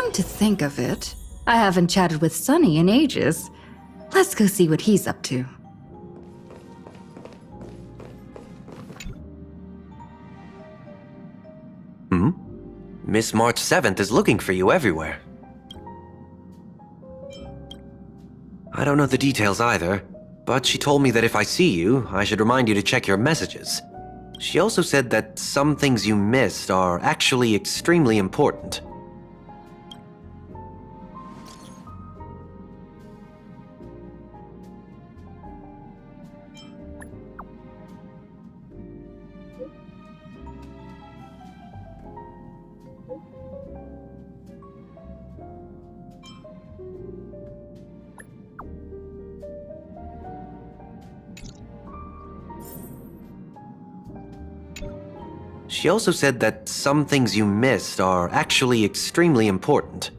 Come to think of it, I haven't chatted with Sunny in ages. Let's go see what he's up to. Miss March 7th is looking for you everywhere. I don't know the details either, but she told me that if I see you, I should remind you to check your messages. She also said that some things you missed are actually extremely important. She also said that some things you missed are actually extremely important.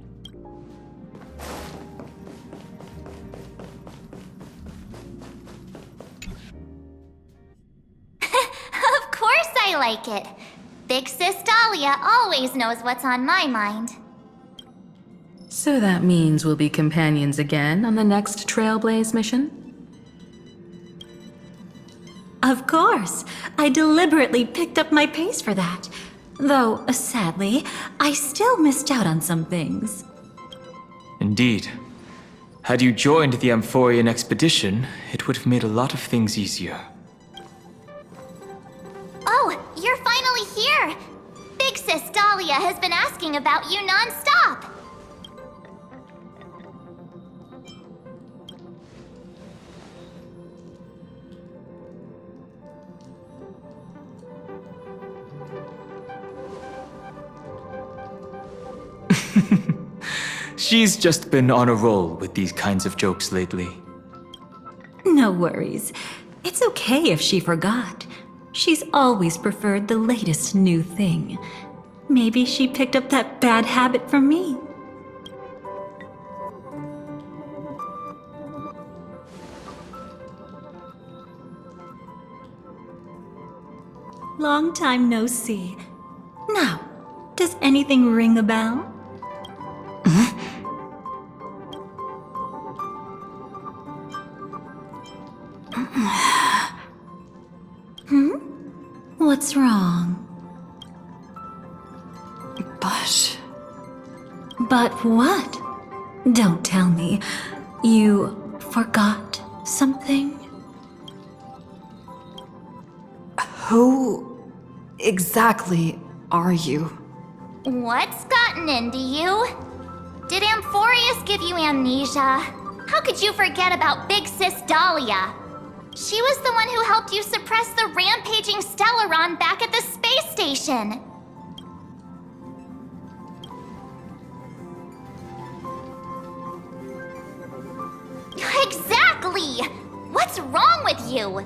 Of course I like it. Big Sis Dahlia always knows what's on my mind. So that means we'll be companions again on the next Trailblaze mission? Of course. I deliberately picked up my pace for that. Though, sadly, I still missed out on some things. Indeed. Had you joined the Amphorian expedition, it would have made a lot of things easier. Oh, you're finally here! Big Sis Dahlia has been asking about you non-stop! She's just been on a roll with these kinds of jokes lately. No worries. It's okay if she forgot. She's always preferred the latest new thing. Maybe she picked up that bad habit from me. Long time no see. Now, does anything ring a bell? What's wrong? But what? Don't tell me. You forgot something? Who exactly are you? What's gotten into you? Did Amphorius give you amnesia? How could you forget about Big Sis Dahlia? She was the one who helped you suppress the rampaging Stellaron back at the space station. Exactly! What's wrong with you?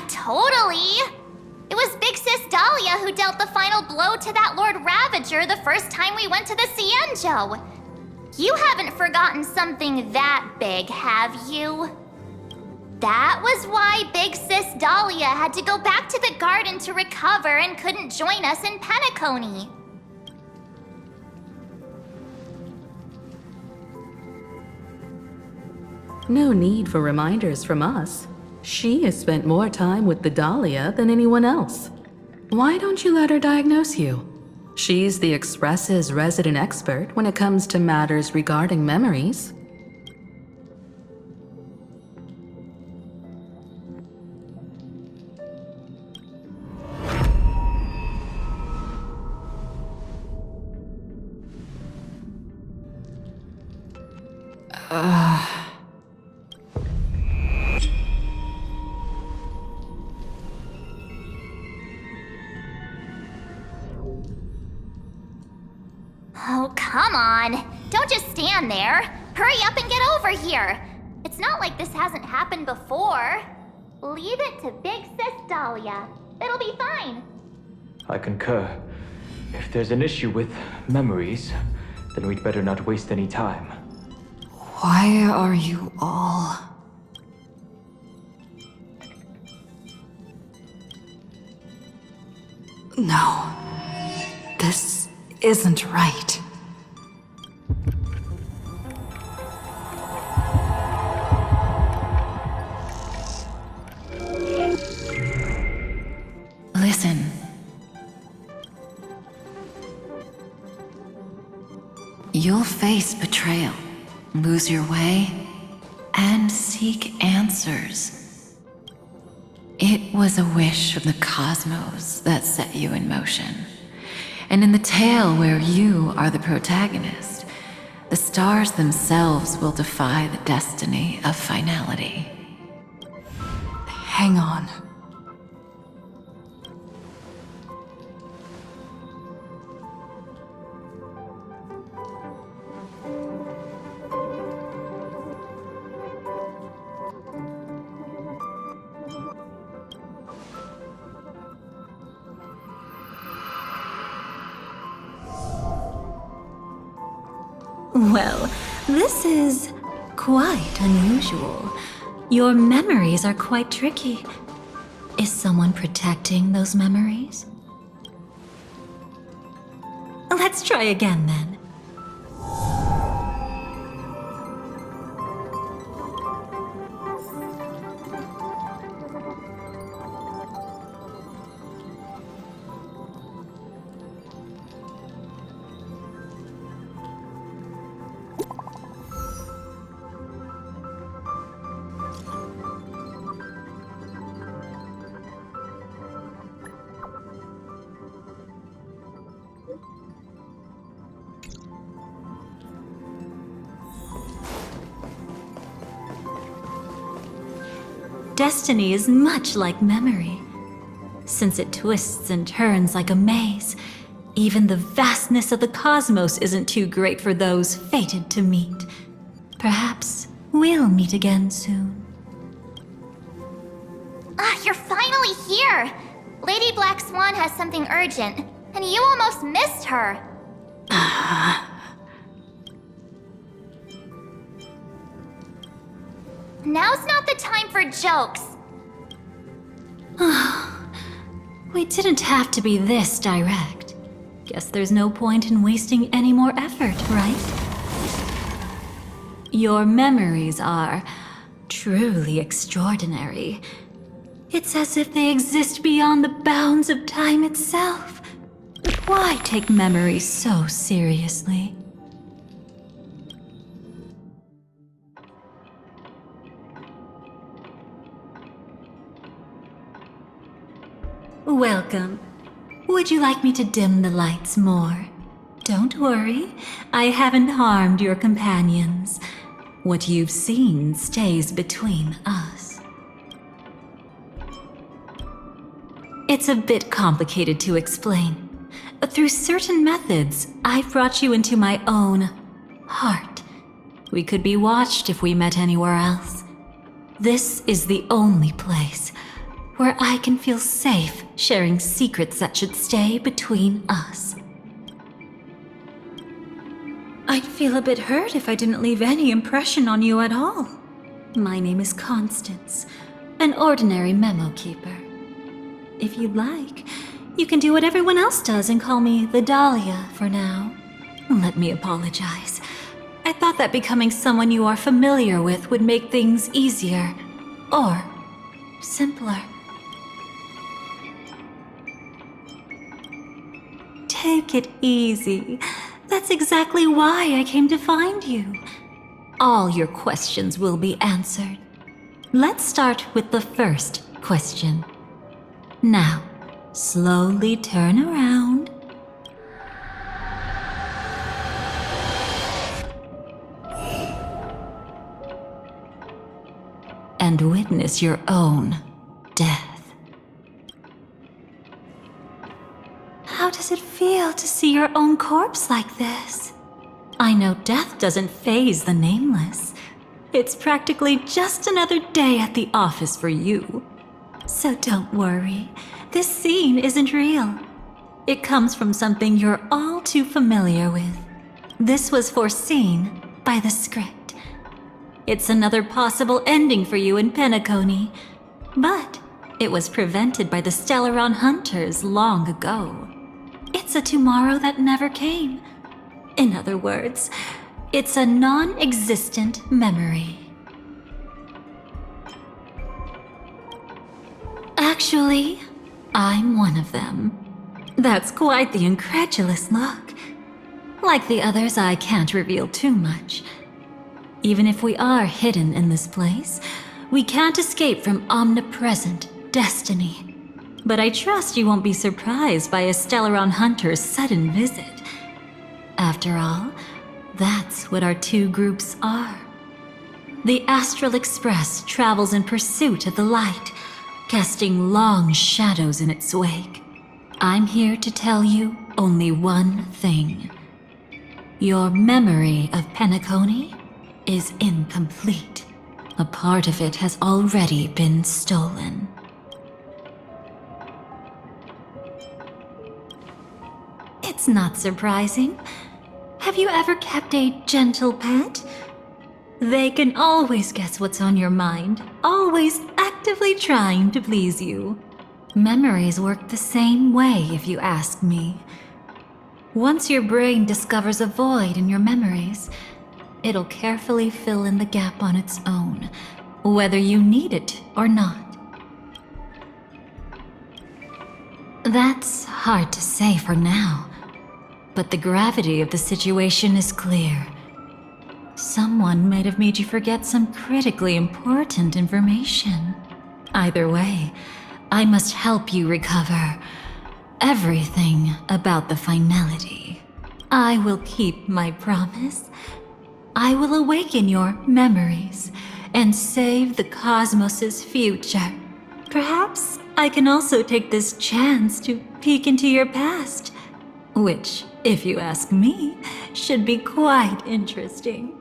Totally! It was Big Sis Dahlia who dealt the final blow to that Lord Ravager the first time we went to the Cienjo. You haven't forgotten something that big, have you? That was why Big Sis Dahlia had to go back to the garden to recover and couldn't join us in Penacony. No need for reminders from us. She has spent more time with the Dahlia than anyone else. Why don't you let her diagnose you? She's the Express's resident expert when it comes to matters regarding memories. Oh, come on. Don't just stand there. Hurry up and get over here. It's not like this hasn't happened before. Leave it to Big Sis Dahlia. It'll be fine. I concur. If there's an issue with memories, then we'd better not waste any time. Why are you all... No. This isn't right. Listen. You'll face betrayal, lose your way, and seek answers. It was a wish from the cosmos that set you in motion. And in the tale where you are the protagonist, the stars themselves will defy the destiny of finality. Hang on. Well, this is quite unusual. Your memories are quite tricky. Is someone protecting those memories? Let's try again then. Destiny is much like memory. Since it twists and turns like a maze, even the vastness of the cosmos isn't too great for those fated to meet. Perhaps we'll meet again soon. Ah, you're finally here! Lady Black Swan has something urgent, and you almost missed her. Now's not the time for jokes. We didn't have to be this direct. Guess there's no point in wasting any more effort, right? Your memories are truly extraordinary. It's as if they exist beyond the bounds of time itself. Why take memories so seriously? Welcome. Would you like me to dim the lights more? Don't worry, I haven't harmed your companions. What you've seen stays between us. It's a bit complicated to explain. Through certain methods, I've brought you into my own heart. We could be watched if we met anywhere else. This is the only place where I can feel safe sharing secrets that should stay between us. I'd feel a bit hurt if I didn't leave any impression on you at all. My name is Constance, an ordinary memo keeper. If you'd like, you can do what everyone else does and call me the Dahlia for now. Let me apologize. I thought that becoming someone you are familiar with would make things easier, or simpler. Take it easy. That's exactly why I came to find you. All your questions will be answered. Let's start with the first question. Now, slowly turn around. And witness your own death. How does it feel to see your own corpse like this? I know death doesn't faze the nameless. It's practically just another day at the office for you. So don't worry, this scene isn't real. It comes from something you're all too familiar with. This was foreseen by the script. It's another possible ending for you in Penacony, but it was prevented by the Stellaron hunters long ago. It's a tomorrow that never came. In other words, it's a non-existent memory. Actually, I'm one of them. That's quite the incredulous look. Like the others, I can't reveal too much. Even if we are hidden in this place, we can't escape from omnipresent destiny. But I trust you won't be surprised by a Stellaron hunter's sudden visit. After all, that's what our two groups are. The Astral Express travels in pursuit of the light, casting long shadows in its wake. I'm here to tell you only one thing. Your memory of Penacony is incomplete. A part of it has already been stolen. It's not surprising. Have you ever kept a gentle pet? They can always guess what's on your mind, always actively trying to please you. Memories work the same way, if you ask me. Once your brain discovers a void in your memories, it'll carefully fill in the gap on its own, whether you need it or not. That's hard to say for now, but the gravity of the situation is clear. Someone might have made you forget some critically important information. Either way, I must help you recover everything about the finality. I will keep my promise. I will awaken your memories and save the cosmos's future. Perhaps I can also take this chance to peek into your past, which, if you ask me, should be quite interesting.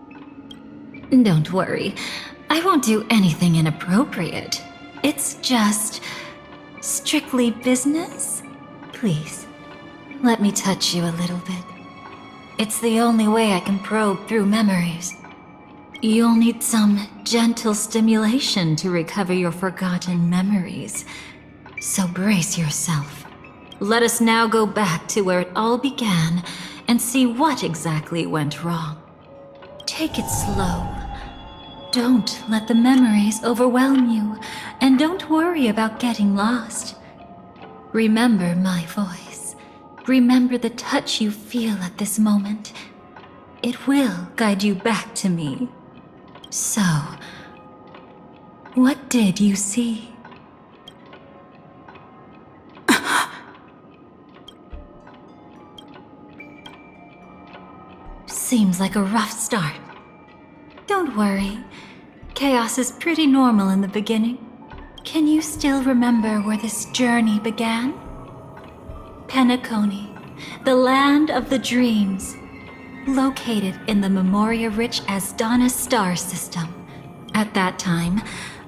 Don't worry, I won't do anything inappropriate. It's just strictly business. Please, let me touch you a little bit. It's the only way I can probe through memories. You'll need some gentle stimulation to recover your forgotten memories. So brace yourself. Let us now go back to where it all began and see what exactly went wrong. Take it slow. Don't let the memories overwhelm you, and don't worry about getting lost. Remember my voice. Remember the touch you feel at this moment. It will guide you back to me. So, what did you see? Seems like a rough start. Don't worry. Chaos is pretty normal in the beginning. Can you still remember where this journey began? Penacony, the land of the dreams, located in the Memoria-rich Asdana star system. At that time,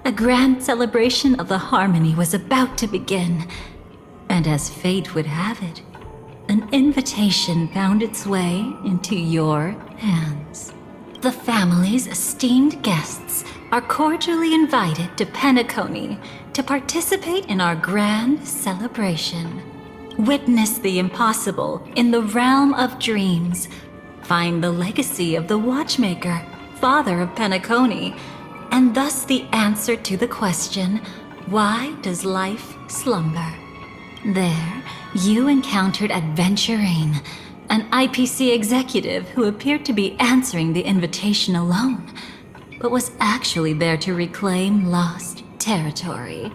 a grand celebration of the harmony was about to begin, and as fate would have it, an invitation found its way into your hands. The family's esteemed guests are cordially invited to Penacony to participate in our grand celebration. Witness the impossible in the realm of dreams. Find the legacy of the Watchmaker, father of Penacony, and thus the answer to the question, why does life slumber? There, you encountered Adventurine, an IPC executive who appeared to be answering the invitation alone, but was actually there to reclaim lost territory.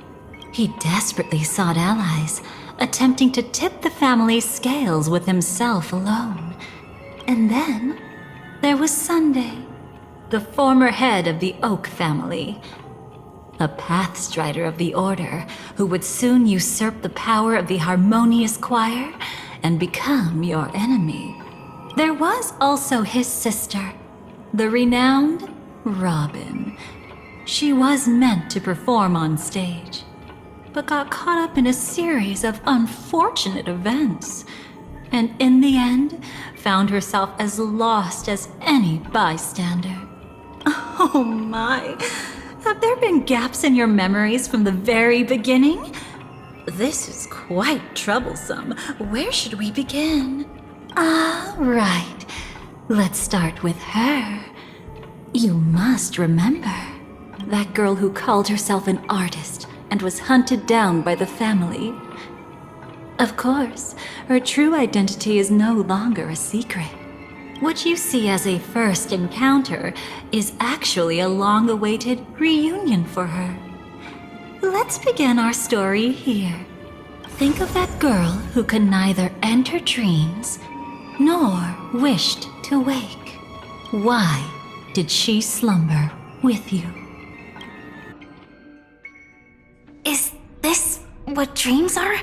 He desperately sought allies, attempting to tip the family's scales with himself alone. And then, there was Sunday, the former head of the Oak family, a Pathstrider of the Order who would soon usurp the power of the Harmonious Choir and become your enemy. There was also his sister, the renowned Robin. She was meant to perform on stage, but got caught up in a series of unfortunate events, and in the end, found herself as lost as any bystander. Oh my, have there been gaps in your memories from the very beginning? This is quite troublesome. Where should we begin? All right. Let's start with her. You must remember. That girl who called herself an artist and was hunted down by the family. Of course, her true identity is no longer a secret. What you see as a first encounter is actually a long-awaited reunion for her. Let's begin our story here. Think of that girl who could neither enter dreams nor wished to wake. Why did she slumber with you? Is this what dreams are?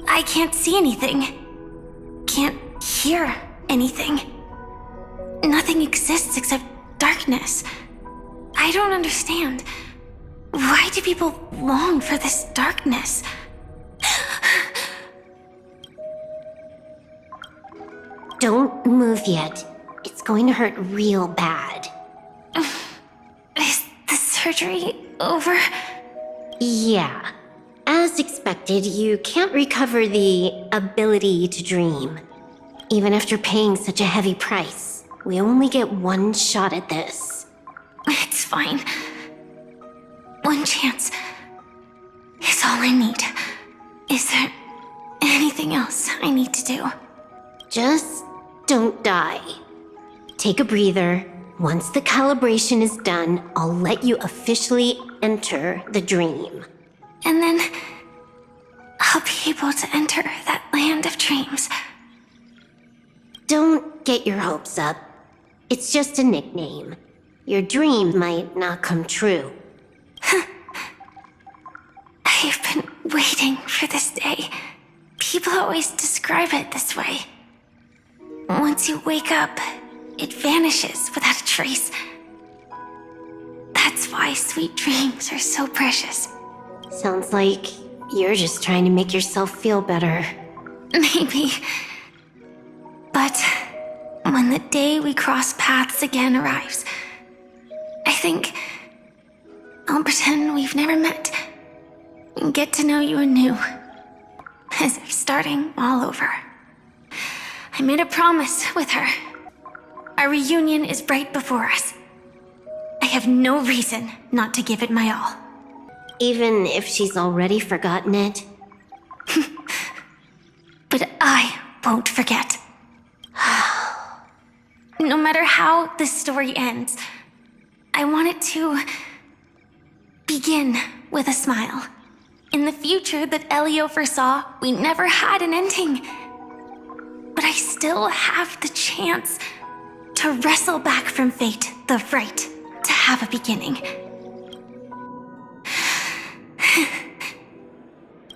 I can't see anything. Can't hear anything. Nothing exists except darkness. I don't understand. Why do people long for this darkness? Don't move yet. It's going to hurt real bad. Is the surgery over? Yeah. As expected, you can't recover the ability to dream. Even after paying such a heavy price, we only get one shot at this. It's fine. One chance is all I need. Is there anything else I need to do? Just don't die. Take a breather. Once the calibration is done, I'll let you officially enter the dream. And then I'll be able to enter that land of dreams. Don't get your hopes up. It's just a nickname. Your dream might not come true. I've been waiting for this day. People always describe it this way. Once you wake up, it vanishes without a trace. That's why sweet dreams are so precious. Sounds like you're just trying to make yourself feel better. Maybe. But when the day we cross paths again arrives, I think I'll pretend we've never met and get to know you anew, as if starting all over. I made a promise with her. Our reunion is right before us. I have no reason not to give it my all. Even if she's already forgotten it? But I won't forget. No matter how this story ends, I want it to begin with a smile. In the future that Elio foresaw, we never had an ending. But I still have the chance to wrestle back from fate the right to have a beginning.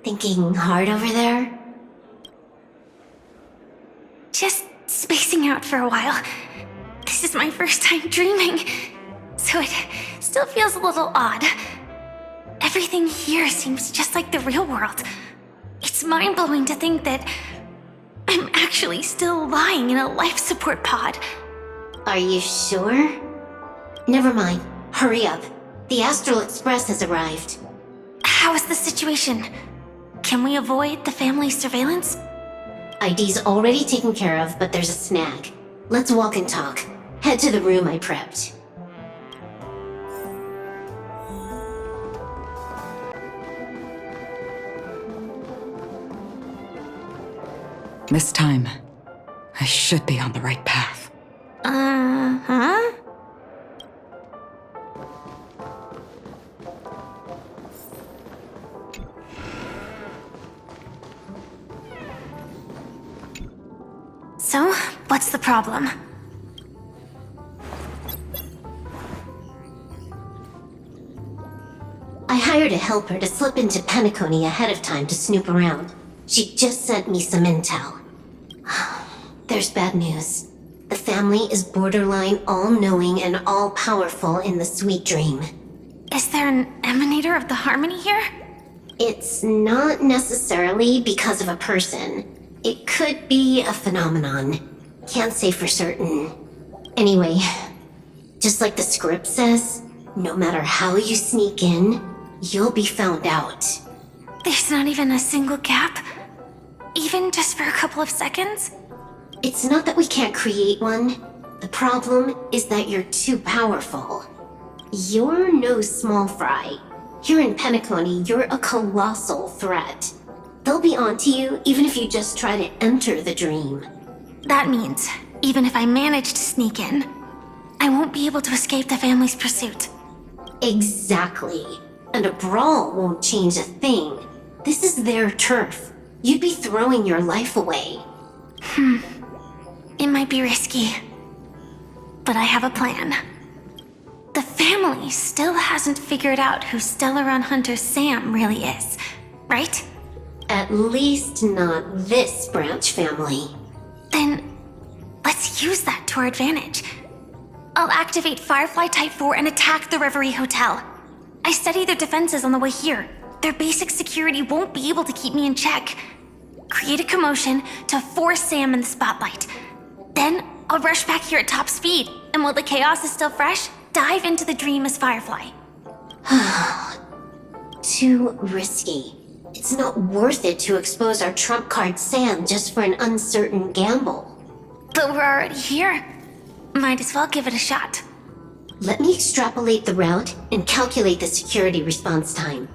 Thinking hard over there? Just spacing out for a while. This is my first time dreaming, so it still feels a little odd. Everything here seems just like the real world. It's mind-blowing to think that I'm actually still lying in a life support pod. Are you sure? Never mind. Hurry up. The Astral Express has arrived. How is the situation? Can we avoid the family's surveillance? ID's already taken care of, but there's a snag. Let's walk and talk. Head to the room I prepped. This time, I should be on the right path. Uh-huh? So, what's the problem? I hired a helper to slip into Penacony ahead of time to snoop around. She just sent me some intel. There's bad news. The family is borderline all-knowing and all-powerful in the sweet dream. Is there an emanator of the harmony here? It's not necessarily because of a person. It could be a phenomenon. Can't say for certain. Anyway, just like the script says, no matter how you sneak in, you'll be found out. There's not even a single gap? Even just for a couple of seconds? It's not that we can't create one. The problem is that you're too powerful. You're no small fry. Here in Penacony, you're a colossal threat. They'll be onto you even if you just try to enter the dream. That means, even if I manage to sneak in, I won't be able to escape the family's pursuit. Exactly. And a brawl won't change a thing. This is their turf. You'd be throwing your life away. It might be risky, but I have a plan. The family still hasn't figured out who Stellaron Hunter Sam really is, right? At least not this branch family. Then, let's use that to our advantage. I'll activate Firefly Type 4 and attack the Reverie Hotel. I studied their defenses on the way here. Their basic security won't be able to keep me in check. Create a commotion to force Sam in the spotlight. Then, I'll rush back here at top speed, and while the chaos is still fresh, dive into the dream as Firefly. Too risky. It's not worth it to expose our trump card Sam just for an uncertain gamble. But we're already here. Might as well give it a shot. Let me extrapolate the route and calculate the security response time.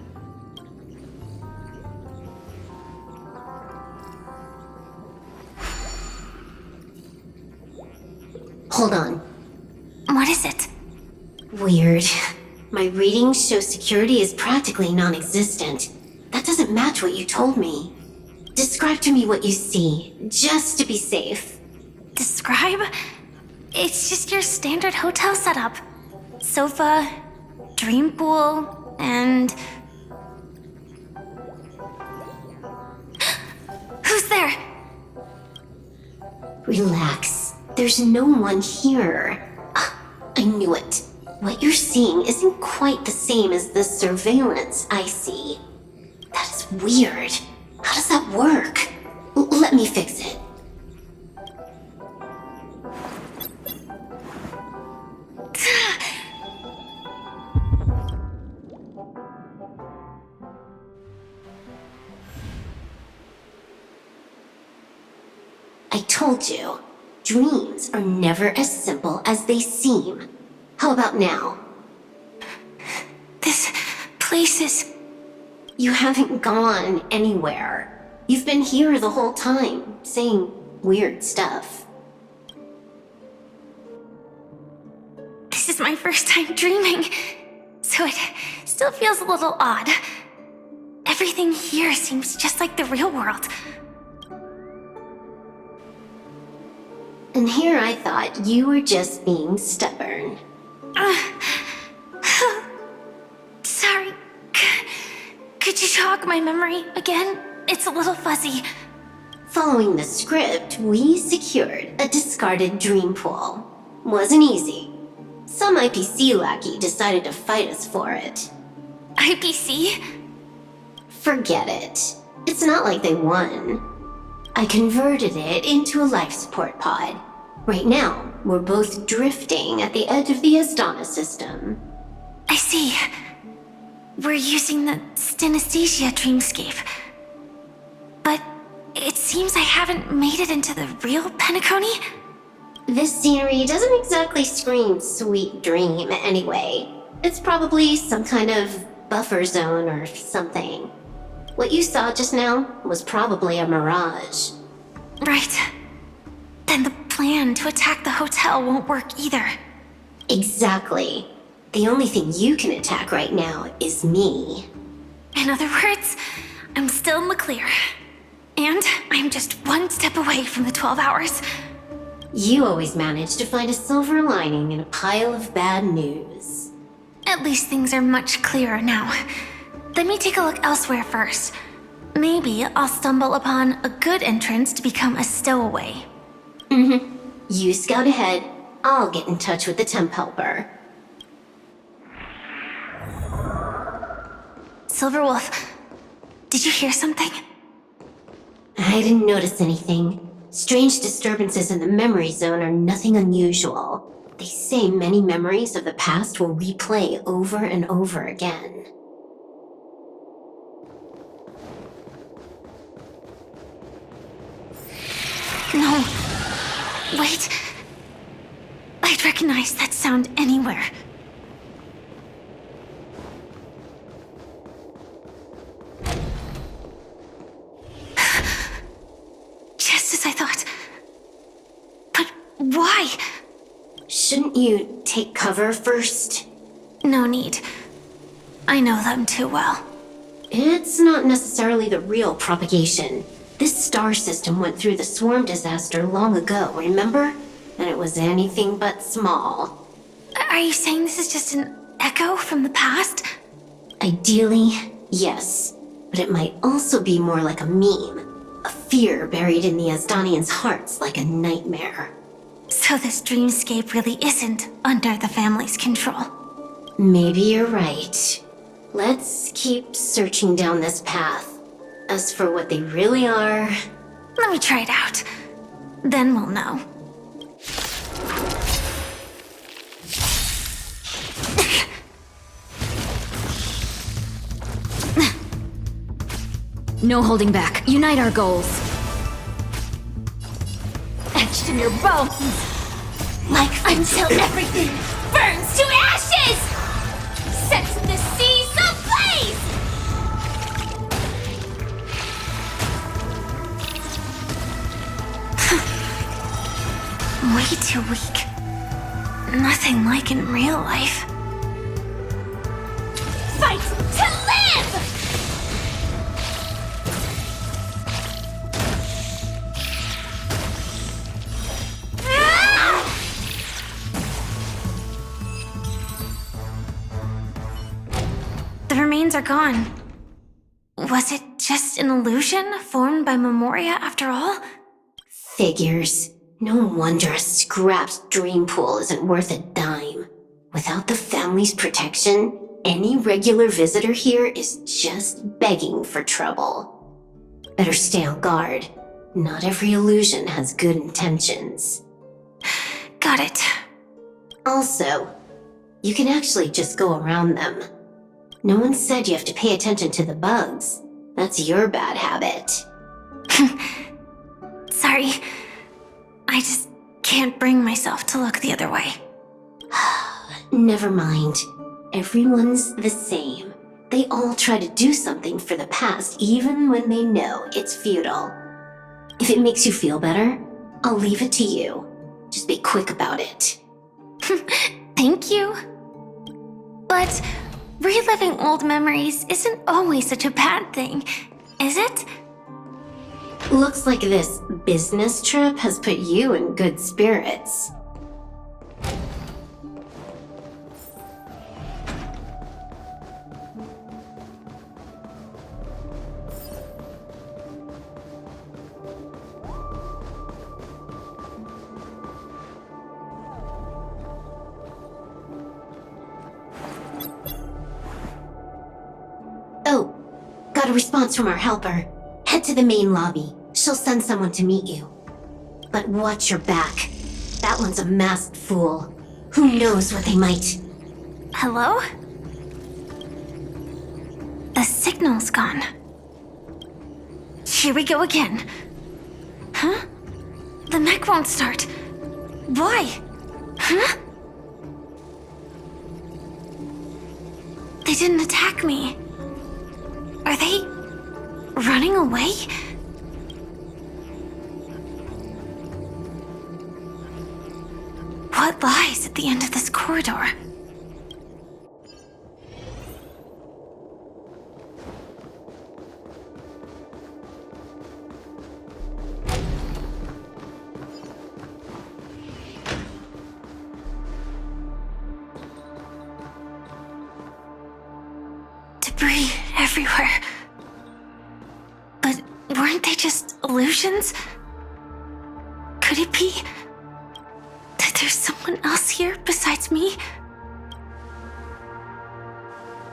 Hold on. What is it? Weird. My readings show security is practically non-existent. That doesn't match what you told me. Describe to me what you see, just to be safe. Describe? It's just your standard hotel setup. Sofa, dream pool, and... Who's there? Relax. There's no one here. I knew it. What you're seeing isn't quite the same as the surveillance I see. That is weird. How does that work? Let me fix it. I told you, dreams are never as simple as they seem. How about now? This place is... You haven't gone anywhere. You've been here the whole time, saying weird stuff. This is my first time dreaming, so it still feels a little odd. Everything here seems just like the real world. And here I thought you were just being stubborn. Sorry. Could you jog my memory again? It's a little fuzzy. Following the script, we secured a discarded dream pool. Wasn't easy. Some IPC lackey decided to fight us for it. IPC? Forget it. It's not like they won. I converted it into a life support pod. Right now, we're both drifting at the edge of the Astana system. I see. We're using the synesthesia dreamscape. But it seems I haven't made it into the real Penacony? This scenery doesn't exactly scream sweet dream anyway. It's probably some kind of buffer zone or something. What you saw just now was probably a mirage. Right. Then the plan to attack the hotel won't work either. Exactly. The only thing you can attack right now is me. In other words, I'm still in the clear. And I'm just one step away from the 12 hours. You always manage to find a silver lining in a pile of bad news. At least things are much clearer now. Let me take a look elsewhere first. Maybe I'll stumble upon a good entrance to become a stowaway. You scout ahead, I'll get in touch with the temp helper. Silverwolf, did you hear something? I didn't notice anything. Strange disturbances in the memory zone are nothing unusual. They say many memories of the past will replay over and over again. No. Wait. I'd recognize that sound anywhere. Just as I thought. But why? Shouldn't you take cover first? No need. I know them too well. It's not necessarily the real propagation. This star system went through the swarm disaster long ago, remember? And it was anything but small. Are you saying this is just an echo from the past? Ideally, yes. But it might also be more like a meme. A fear buried in the Asdanians' hearts like a nightmare. So this dreamscape really isn't under the family's control. Maybe you're right. Let's keep searching down this path. As for what they really are... Let me try it out. Then we'll know. No holding back. Unite our goals. Etched in your bones! Like until everything burns to ashes! Sets the seas ablaze! Way too weak. Nothing like in real life. Fight to live! The remains are gone. Was it just an illusion formed by Memoria after all? Figures. No wonder a scrapped dream pool isn't worth a dime. Without the family's protection, any regular visitor here is just begging for trouble. Better stay on guard. Not every illusion has good intentions. Got it. Also, you can actually just go around them. No one said you have to pay attention to the bugs. That's your bad habit. Sorry. I just can't bring myself to look the other way. Never mind. Everyone's the same. They all try to do something for the past, even when they know it's futile. If it makes you feel better, I'll leave it to you. Just be quick about it. Thank you. But reliving old memories isn't always such a bad thing, is it? Looks like this business trip has put you in good spirits. Oh, got a response from our helper. Head to the main lobby. She'll send someone to meet you. But watch your back. That one's a masked fool. Who knows what they might... Hello? The signal's gone. Here we go again. Huh? The mech won't start. Why? Huh? They didn't attack me. Are they running away? What lies at the end of this corridor? Debris everywhere. But weren't they just illusions? Could it be that there's someone else here besides me?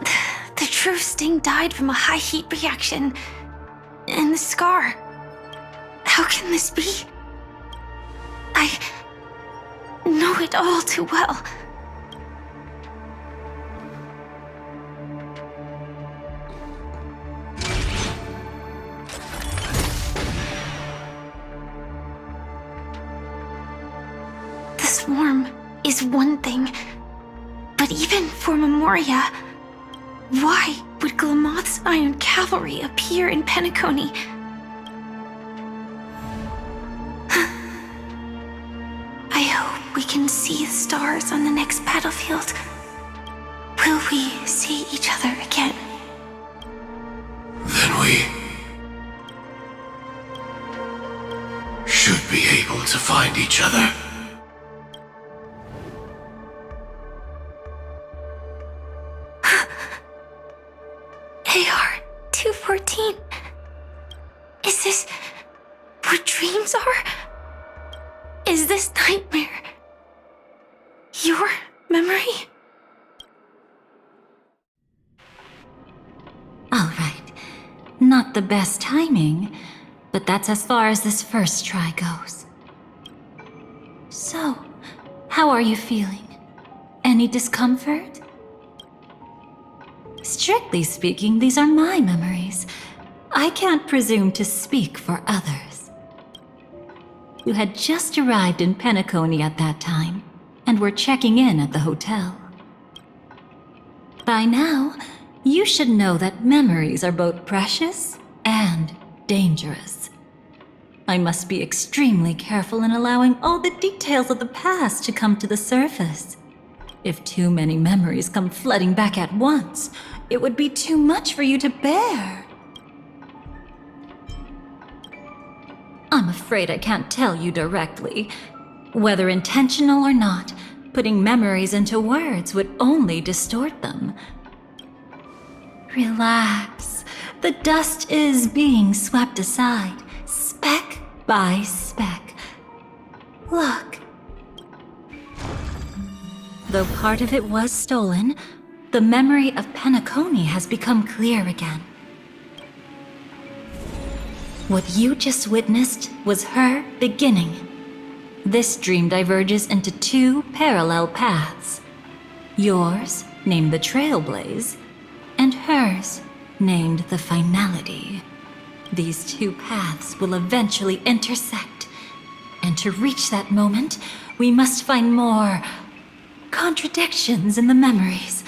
The true Sting died from a high heat reaction. And the scar. How can this be? I know it all too well. swarm is one thing, but even for Memoria, why would Glamoth's Iron Cavalry appear in Penacony? I hope we can see the stars on the next battlefield. Will we see each other again? Then we should be able to find each other. AR-214. Is this what dreams are? Is this nightmare your memory? All right. Not the best timing, but that's as far as this first try goes. So, how are you feeling? Any discomfort? Strictly speaking, these are my memories. I can't presume to speak for others. You had just arrived in Penacony at that time, and were checking in at the hotel. By now, you should know that memories are both precious and dangerous. I must be extremely careful in allowing all the details of the past to come to the surface. If too many memories come flooding back at once, it would be too much for you to bear. I'm afraid I can't tell you directly. Whether intentional or not, putting memories into words would only distort them. Relax. The dust is being swept aside, speck by speck. Look. Though part of it was stolen, the memory of Penacony has become clear again. What you just witnessed was her beginning. This dream diverges into two parallel paths. Yours, named the Trailblaze, and hers, named the Finality. These two paths will eventually intersect. And to reach that moment, we must find more contradictions in the memories.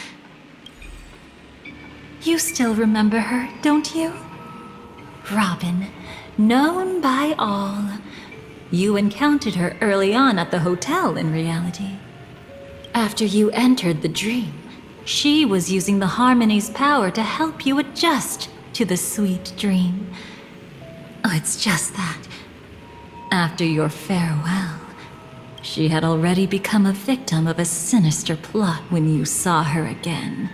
You still remember her, don't you? Robin, known by all. You encountered her early on at the hotel in reality. After you entered the dream, she was using the Harmony's power to help you adjust to the sweet dream. Oh, it's just that. After your farewell, she had already become a victim of a sinister plot when you saw her again.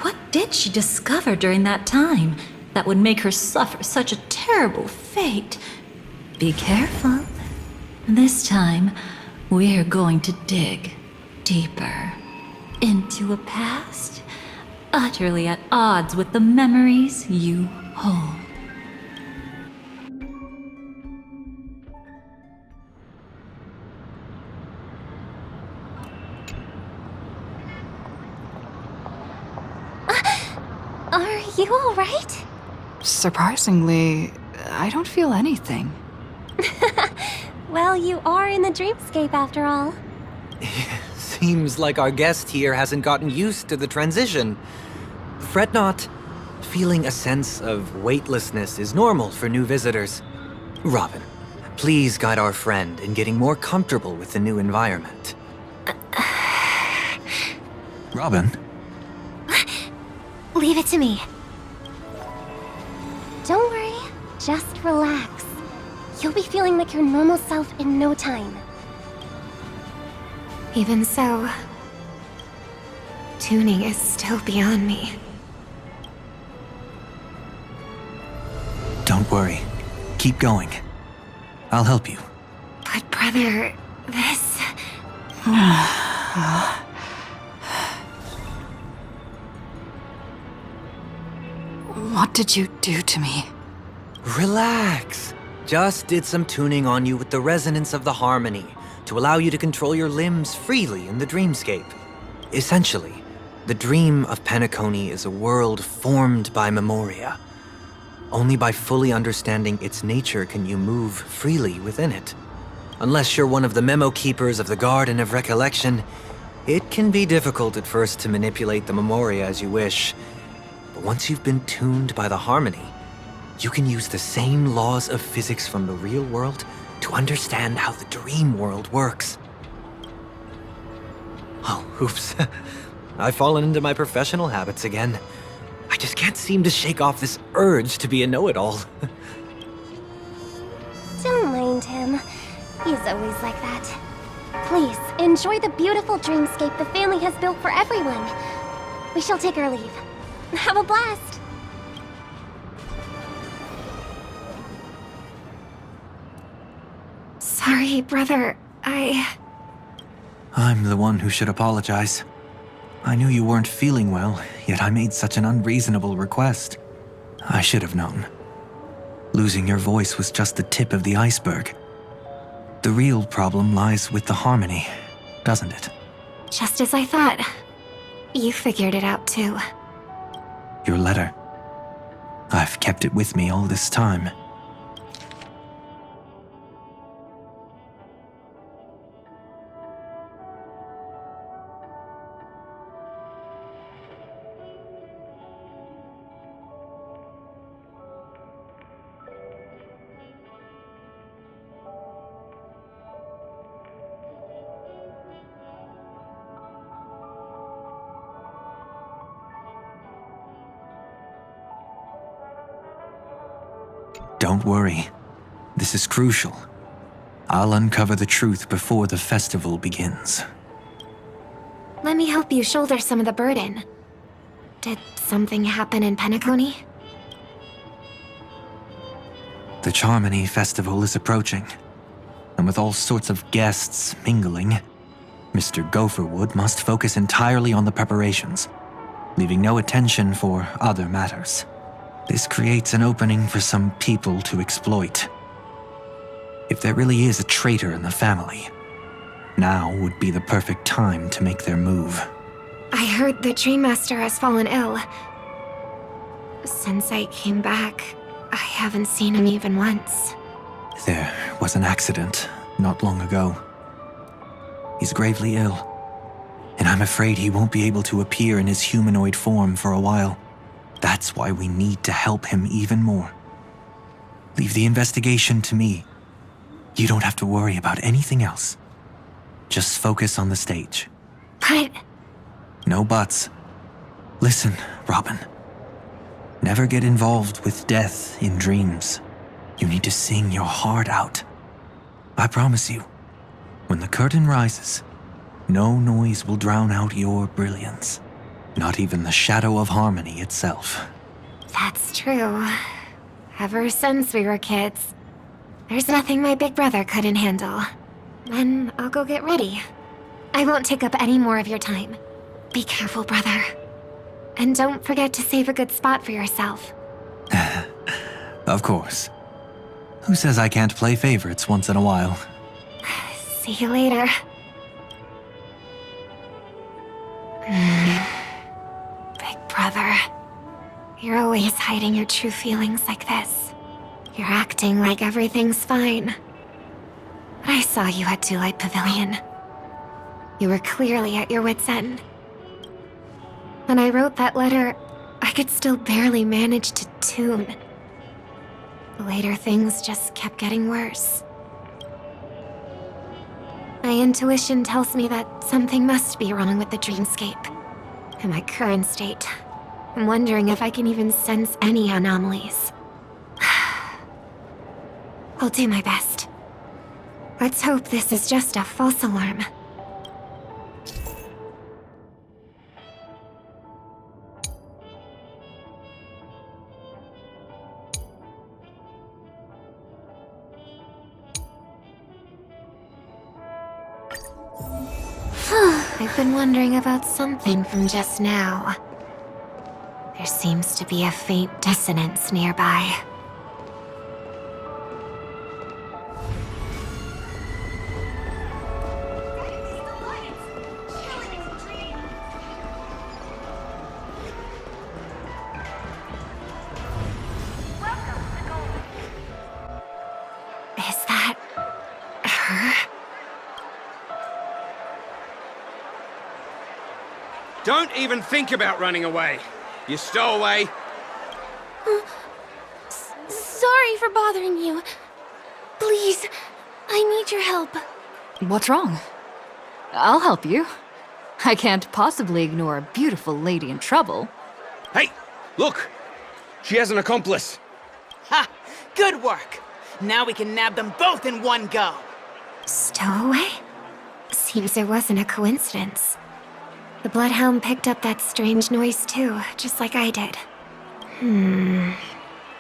What did she discover during that time that would make her suffer such a terrible fate? Be careful. This time, we're going to dig deeper into a past utterly at odds with the memories you hold. Are you all right? Surprisingly, I don't feel anything. Well, you are in the dreamscape after all. Seems like our guest here hasn't gotten used to the transition. Fret not. Feeling a sense of weightlessness is normal for new visitors. Robin, please guide our friend in getting more comfortable with the new environment. Robin? Leave it to me. Don't worry, just relax. You'll be feeling like your normal self in no time. Even so, tuning is still beyond me. Don't worry. Keep going. I'll help you. But brother, this... What did you do to me? Relax. Just did some tuning on you with the resonance of the harmony to allow you to control your limbs freely in the dreamscape. Essentially, the dream of Penacony is a world formed by Memoria. Only by fully understanding its nature can you move freely within it. Unless you're one of the memo keepers of the Garden of Recollection, it can be difficult at first to manipulate the memoria as you wish. But once you've been tuned by the harmony, you can use the same laws of physics from the real world to understand how the dream world works. Oh, oops. I've fallen into my professional habits again. I just can't seem to shake off this urge to be a know-it-all. Don't mind him. He's always like that. Please, enjoy the beautiful dreamscape the family has built for everyone. We shall take our leave. Have a blast! Sorry, brother. I'm the one who should apologize. I knew you weren't feeling well, yet I made such an unreasonable request. I should have known. Losing your voice was just the tip of the iceberg. The real problem lies with the harmony, doesn't it? Just as I thought. You figured it out too. Your letter. I've kept it with me all this time. Don't worry. This is crucial. I'll uncover the truth before the festival begins. Let me help you shoulder some of the burden. Did something happen in Penacony? The Charmony Festival is approaching, and with all sorts of guests mingling, Mr. Gopherwood must focus entirely on the preparations, leaving no attention for other matters. This creates an opening for some people to exploit. If there really is a traitor in the family, now would be the perfect time to make their move. I heard the Dream Master has fallen ill. Since I came back, I haven't seen him even once. There was an accident not long ago. He's gravely ill, and I'm afraid he won't be able to appear in his humanoid form for a while. That's why we need to help him even more. Leave the investigation to me. You don't have to worry about anything else. Just focus on the stage. But... No buts. Listen, Robin. Never get involved with death in dreams. You need to sing your heart out. I promise you, when the curtain rises, no noise will drown out your brilliance. Not even the shadow of harmony itself. That's true. Ever since we were kids, there's nothing my big brother couldn't handle. Then I'll go get ready. I won't take up any more of your time. Be careful, brother. And don't forget to save a good spot for yourself. Of course. Who says I can't play favorites once in a while? See you later. Big brother, you're always hiding your true feelings like this. You're acting like everything's fine. But I saw you at Daylight Pavilion. You were clearly at your wit's end. When I wrote that letter, I could still barely manage to tune. Later, things just kept getting worse. My intuition tells me that something must be wrong with the dreamscape. In my current state, I'm wondering if I can even sense any anomalies. I'll do my best. Let's hope this is just a false alarm. I've been wondering about something from just now. There seems to be a faint dissonance nearby. Is that her? Don't even think about running away. You stowaway. Sorry for bothering you. Please, I need your help. What's wrong? I'll help you. I can't possibly ignore a beautiful lady in trouble. Hey, look! She has an accomplice. Ha! Good work! Now we can nab them both in one go. Stowaway? Seems there wasn't a coincidence. The Bloodhound picked up that strange noise too, just like I did.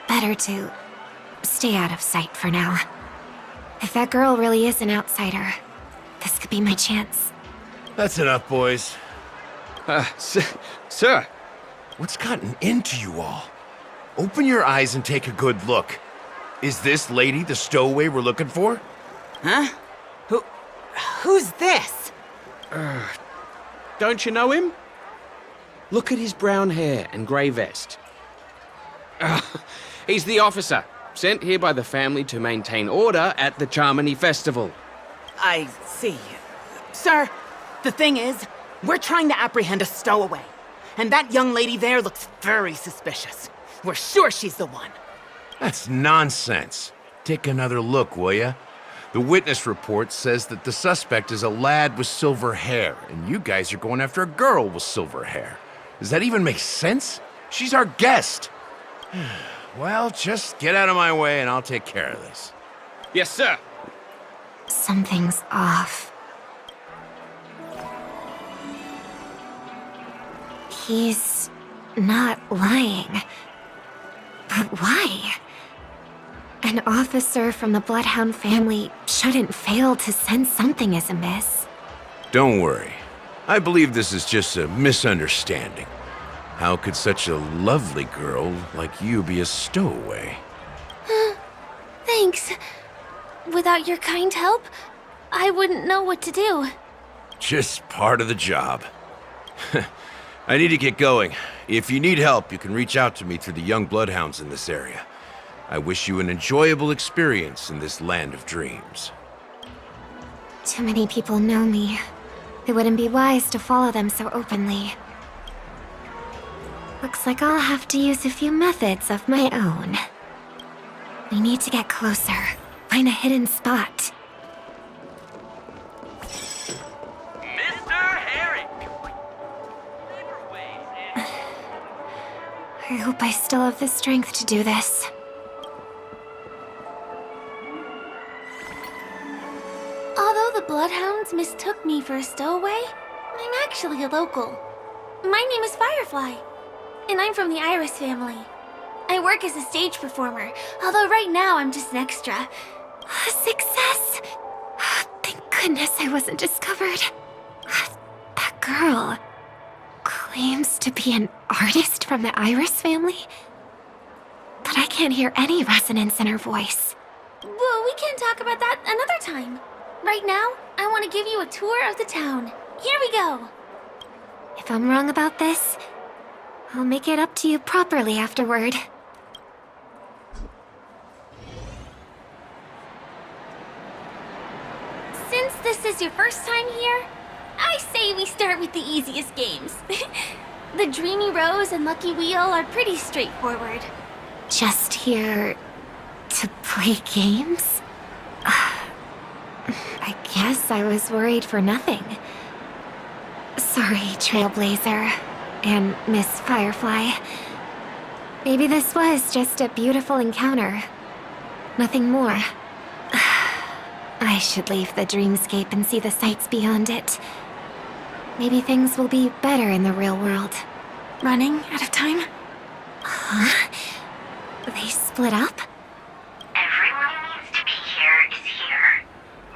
Better to stay out of sight for now. If that girl really is an outsider, this could be my chance. That's enough, boys. Sir. What's gotten into you all? Open your eyes and take a good look. Is this lady the stowaway we're looking for? Huh? Who's this? Don't you know him? Look at his brown hair and grey vest. He's the officer, sent here by the family to maintain order at the Charmony Festival. I see. Sir, the thing is, we're trying to apprehend a stowaway. And that young lady there looks very suspicious. We're sure she's the one. That's nonsense. Take another look, will ya? The witness report says that the suspect is a lad with silver hair, and you guys are going after a girl with silver hair. Does that even make sense? She's our guest. Well, just get out of my way and I'll take care of this. Yes, sir. Something's off. He's not lying. But why? An officer from the Bloodhound family shouldn't fail to sense something is amiss. Don't worry. I believe this is just a misunderstanding. How could such a lovely girl like you be a stowaway? Thanks. Without your kind help, I wouldn't know what to do. Just part of the job. I need to get going. If you need help, you can reach out to me through the young bloodhounds in this area. I wish you an enjoyable experience in this land of dreams. Too many people know me. It wouldn't be wise to follow them so openly. Looks like I'll have to use a few methods of my own. We need to get closer. Find a hidden spot. Mr. Herrick! I hope I still have the strength to do this. Although the Bloodhounds mistook me for a stowaway, I'm actually a local. My name is Firefly, and I'm from the Iris family. I work as a stage performer, although right now I'm just an extra. A success! Thank goodness I wasn't discovered. That girl claims to be an artist from the Iris family, but I can't hear any resonance in her voice. Well, we can talk about that another time. Right now, I want to give you a tour of the town. Here we go. If I'm wrong about this, I'll make it up to you properly afterward. Since this is your first time here, I say we start with the easiest games. The Dreamy Rose and Lucky Wheel are pretty straightforward. Just here to play games? I guess I was worried for nothing. Sorry, Trailblazer and Miss Firefly. Maybe this was just a beautiful encounter. Nothing more. I should leave the dreamscape and see the sights beyond it. Maybe things will be better in the real world. Running out of time? Huh? They split up? Everyone who needs to be here is here.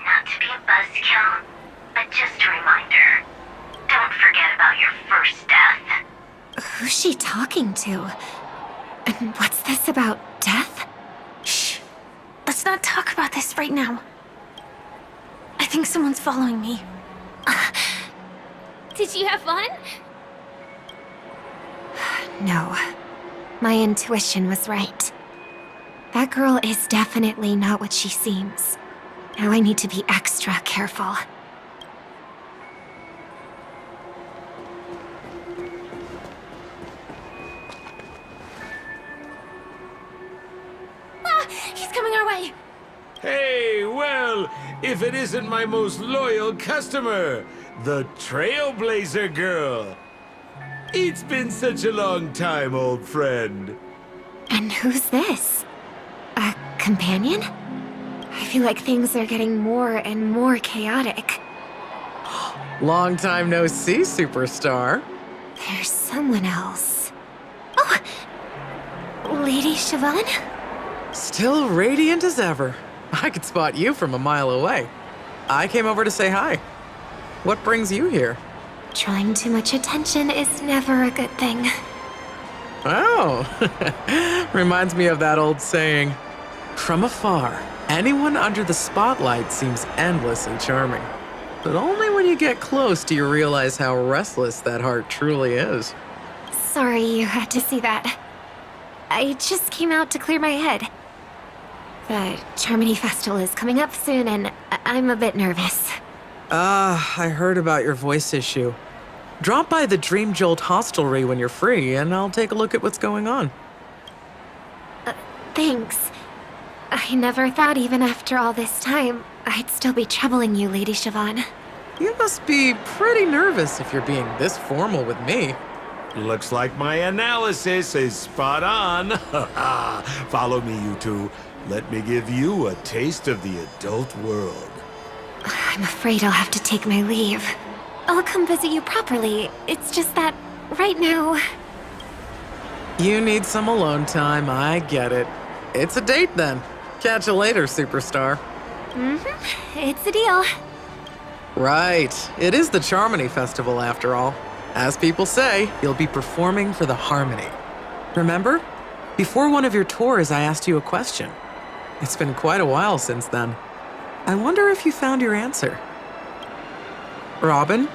Not to be a buzzkill, but just a reminder. Don't forget about your first death. Who's she talking to? And what's this about death? Shh. Let's not talk about this right now. I think someone's following me. Did you have fun? No. My intuition was right. That girl is definitely not what she seems. Now I need to be extra careful. Hey, well, if it isn't my most loyal customer, the Trailblazer Girl. It's been such a long time, old friend. And who's this? A companion? I feel like things are getting more and more chaotic. Long time no see, superstar. There's someone else. Oh! Lady Siobhan? Still radiant as ever. I could spot you from a mile away. I came over to say hi. What brings you here? Drawing too much attention is never a good thing. Oh, reminds me of that old saying, from afar, anyone under the spotlight seems endlessly charming. But only when you get close do you realize how restless that heart truly is. Sorry you had to see that. I just came out to clear my head. The Charmony Festival is coming up soon and I'm a bit nervous. I heard about your voice issue. Drop by the Dream Jolt hostelry when you're free and I'll take a look at what's going on. Thanks. I never thought even after all this time, I'd still be troubling you, Lady Siobhan. You must be pretty nervous if you're being this formal with me. Looks like my analysis is spot on. Follow me, you two. Let me give you a taste of the adult world. I'm afraid I'll have to take my leave. I'll come visit you properly. It's just that, right now... You need some alone time, I get it. It's a date then. Catch you later, superstar. It's a deal. Right. It is the Charmony Festival after all. As people say, you'll be performing for the Harmony. Remember? Before one of your tours, I asked you a question. It's been quite a while since then. I wonder if you found your answer. Robin,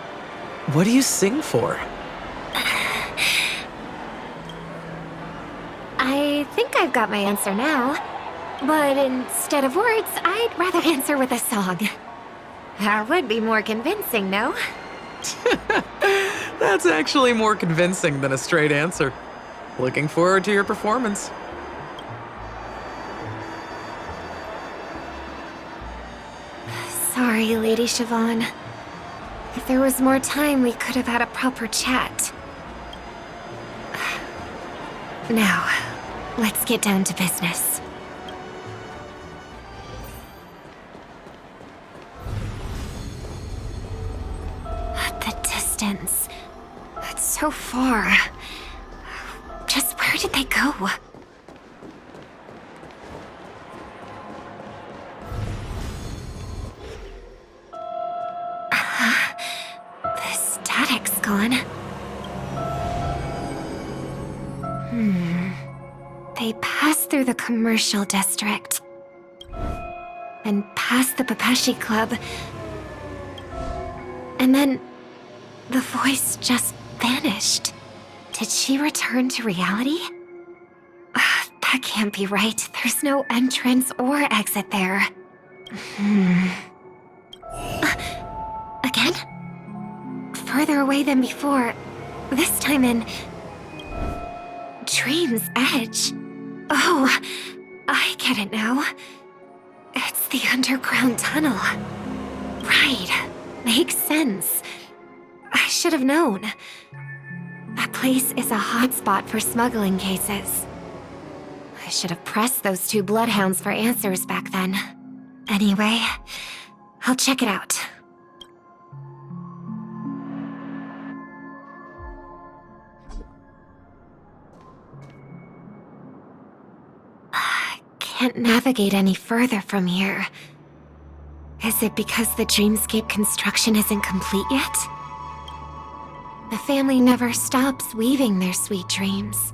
what do you sing for? I think I've got my answer now. But instead of words, I'd rather answer with a song. That would be more convincing, no? That's actually more convincing than a straight answer. Looking forward to your performance. Sorry, Lady Siobhan. If there was more time, we could have had a proper chat. Now, let's get down to business. The distance. It's so far. Just where did they go? The static's gone. They passed through the commercial district. And past the Papashi Club. And then the voice just vanished. Did she return to reality? That can't be right. There's no entrance or exit there. Again? Further away than before. This time in... Dream's Edge. Oh, I get it now. It's the underground tunnel. Right. Makes sense. I should have known. That place is a hotspot for smuggling cases. I should have pressed those two bloodhounds for answers back then. Anyway, I'll check it out. I can't navigate any further from here. Is it because the dreamscape construction isn't complete yet? The family never stops weaving their sweet dreams.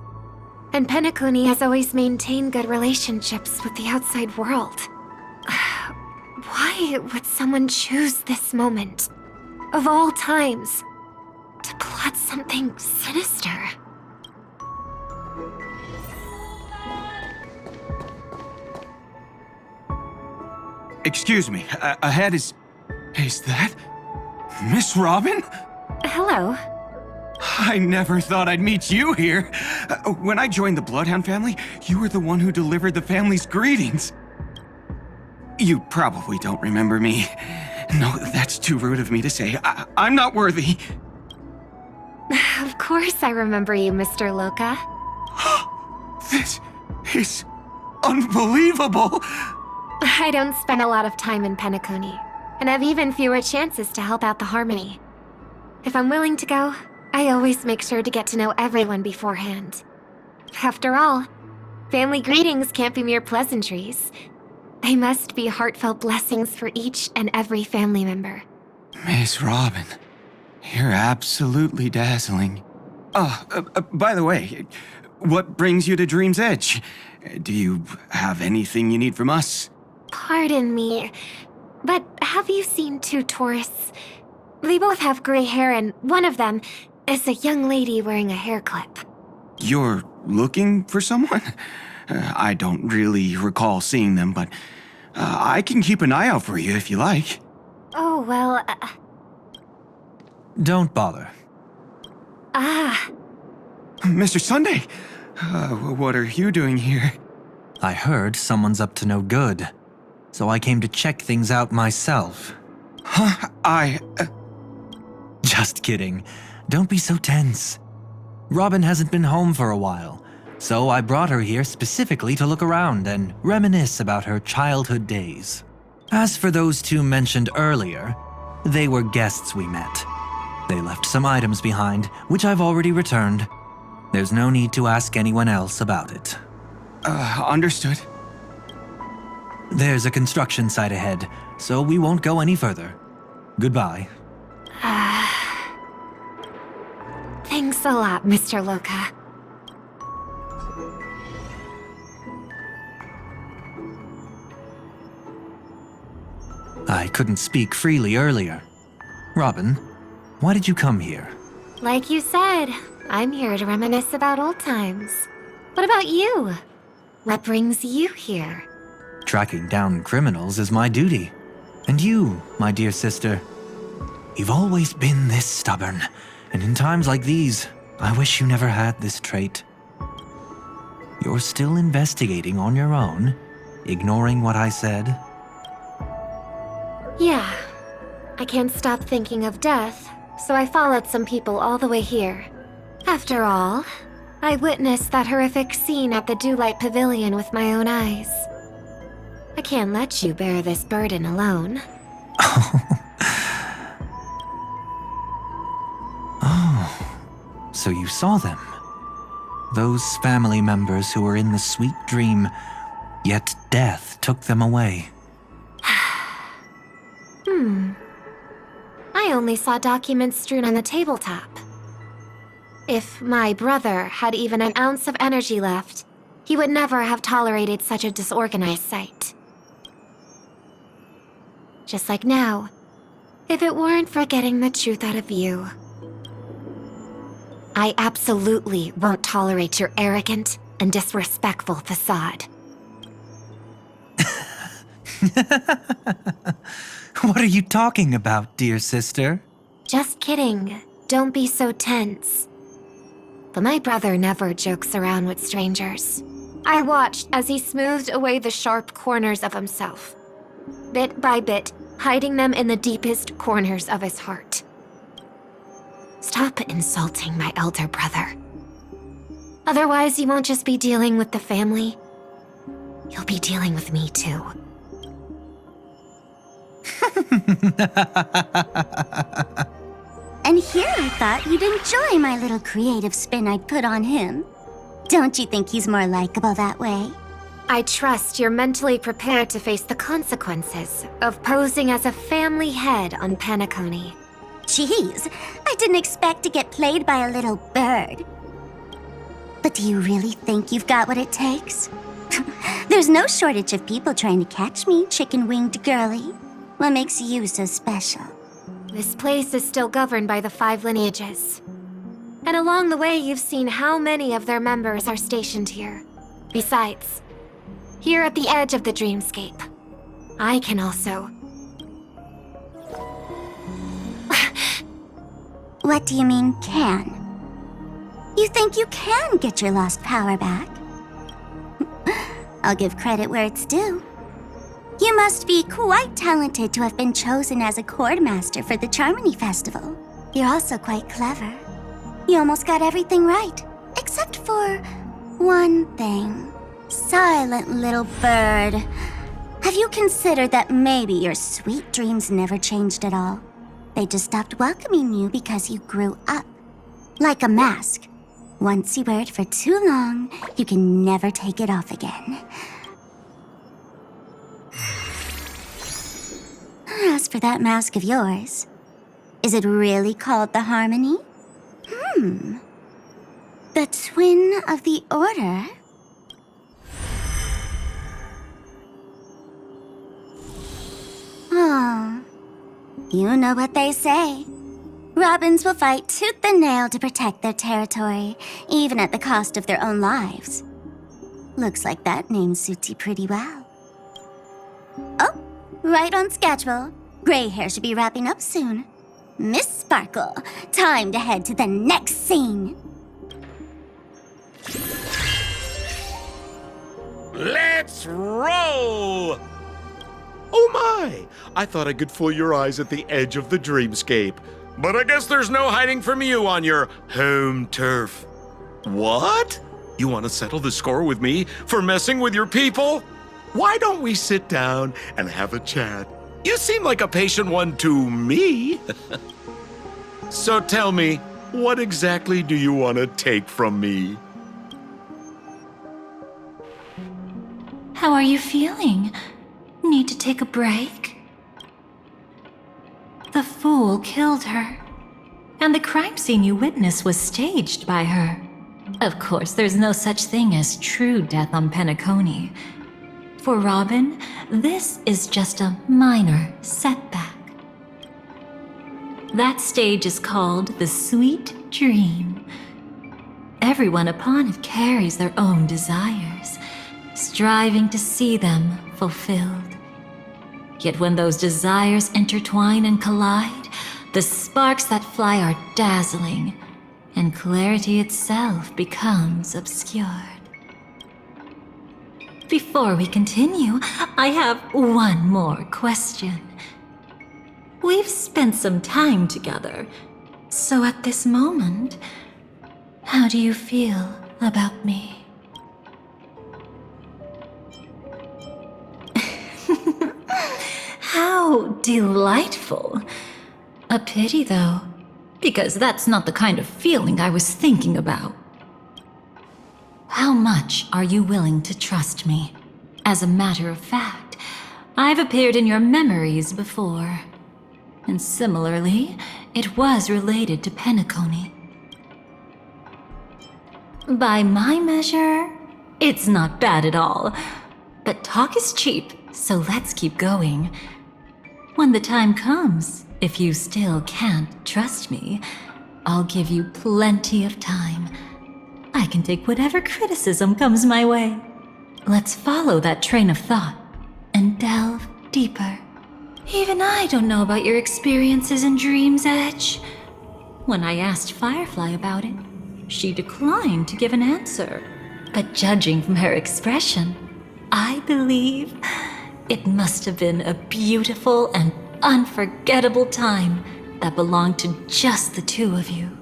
And Penacony has always maintained good relationships with the outside world. Why would someone choose this moment, of all times, to plot something sinister? Excuse me, ahead is that Miss Robin? Hello. I never thought I'd meet you here. When I joined the Bloodhound family, you were the one who delivered the family's greetings. You probably don't remember me. No, that's too rude of me to say. I'm not worthy. Of course I remember you, Mr. Loka. This is unbelievable. I don't spend a lot of time in Penacony, and have even fewer chances to help out the Harmony. If I'm willing to go, I always make sure to get to know everyone beforehand. After all, family greetings can't be mere pleasantries. They must be heartfelt blessings for each and every family member. Miss Robin, you're absolutely dazzling. By the way, what brings you to Dream's Edge? Do you have anything you need from us? Pardon me, but have you seen two tourists? They both have gray hair, and one of them is a young lady wearing a hair clip. You're looking for someone? I don't really recall seeing them, but I can keep an eye out for you if you like. Oh, well, Don't bother. Mr. Sunday, what are you doing here? I heard someone's up to no good, so I came to check things out myself. Huh? Just kidding. Don't be so tense. Robin hasn't been home for a while, so I brought her here specifically to look around and reminisce about her childhood days. As for those two mentioned earlier, they were guests we met. They left some items behind, which I've already returned. There's no need to ask anyone else about it. Understood. There's a construction site ahead, so we won't go any further. Goodbye. Thanks a lot, Mr. Loka. I couldn't speak freely earlier. Robin, why did you come here? Like you said, I'm here to reminisce about old times. What about you? What brings you here? Tracking down criminals is my duty. And you, my dear sister, you've always been this stubborn, and in times like these, I wish you never had this trait. You're still investigating on your own, ignoring what I said? Yeah. I can't stop thinking of death, so I followed some people all the way here. After all, I witnessed that horrific scene at the Dewlight Pavilion with my own eyes. I can't let you bear this burden alone. Oh, so you saw them. Those family members who were in the sweet dream, yet death took them away. I only saw documents strewn on the tabletop. If my brother had even an ounce of energy left, he would never have tolerated such a disorganized sight. Just like now, if it weren't for getting the truth out of you. I absolutely won't tolerate your arrogant and disrespectful facade. What are you talking about, dear sister? Just kidding. Don't be so tense. But my brother never jokes around with strangers. I watched as he smoothed away the sharp corners of himself, bit by bit, hiding them in the deepest corners of his heart. Stop insulting my elder brother. Otherwise, you won't just be dealing with the family. You'll be dealing with me too. And here I thought you'd enjoy my little creative spin I put on him. Don't you think he's more likable that way? I trust you're mentally prepared to face the consequences of posing as a family head on Penacony. Jeez, I didn't expect to get played by a little bird. But do you really think you've got what it takes? There's no shortage of people trying to catch me, chicken-winged girlie. What makes you so special? This place is still governed by the 5 lineages. And along the way, you've seen how many of their members are stationed here. Besides, here at the edge of the dreamscape, I can also... What do you mean, can? You think you can get your lost power back? I'll give credit where it's due. You must be quite talented to have been chosen as a chord master for the Charmony Festival. You're also quite clever. You almost got everything right, except for one thing. Silent little bird. Have you considered that maybe your sweet dreams never changed at all? They just stopped welcoming you because you grew up. Like a mask. Once you wear it for too long, you can never take it off again. As for that mask of yours, is it really called the Harmony? The Twin of the Order? Oh, you know what they say. Robins will fight tooth and nail to protect their territory, even at the cost of their own lives. Looks like that name suits you pretty well. Oh, right on schedule. Gray hair should be wrapping up soon. Miss Sparkle, time to head to the next scene. Let's roll! Oh my! I thought I could fool your eyes at the edge of the dreamscape. But I guess there's no hiding from you on your home turf. What? You want to settle the score with me for messing with your people? Why don't we sit down and have a chat? You seem like a patient one to me. So tell me, what exactly do you want to take from me? How are you feeling? Need to take a break? The fool killed her. And the crime scene you witnessed was staged by her. Of course, there's no such thing as true death on Penacony. For Robin, this is just a minor setback. That stage is called the Sweet Dream. Everyone upon it carries their own desires, striving to see them fulfilled. Yet when those desires intertwine and collide, the sparks that fly are dazzling, and clarity itself becomes obscured. Before we continue, I have one more question. We've spent some time together, so at this moment, how do you feel about me? How delightful. A pity, though, because that's not the kind of feeling I was thinking about. How much are you willing to trust me? As a matter of fact, I've appeared in your memories before. And similarly, it was related to Penacony. By my measure, it's not bad at all. But talk is cheap, so let's keep going. When the time comes, if you still can't trust me, I'll give you plenty of time. I can take whatever criticism comes my way. Let's follow that train of thought and delve deeper. Even I don't know about your experiences in Dream's Edge. When I asked Firefly about it, she declined to give an answer. But judging from her expression, I believe it must have been a beautiful and unforgettable time that belonged to just the two of you.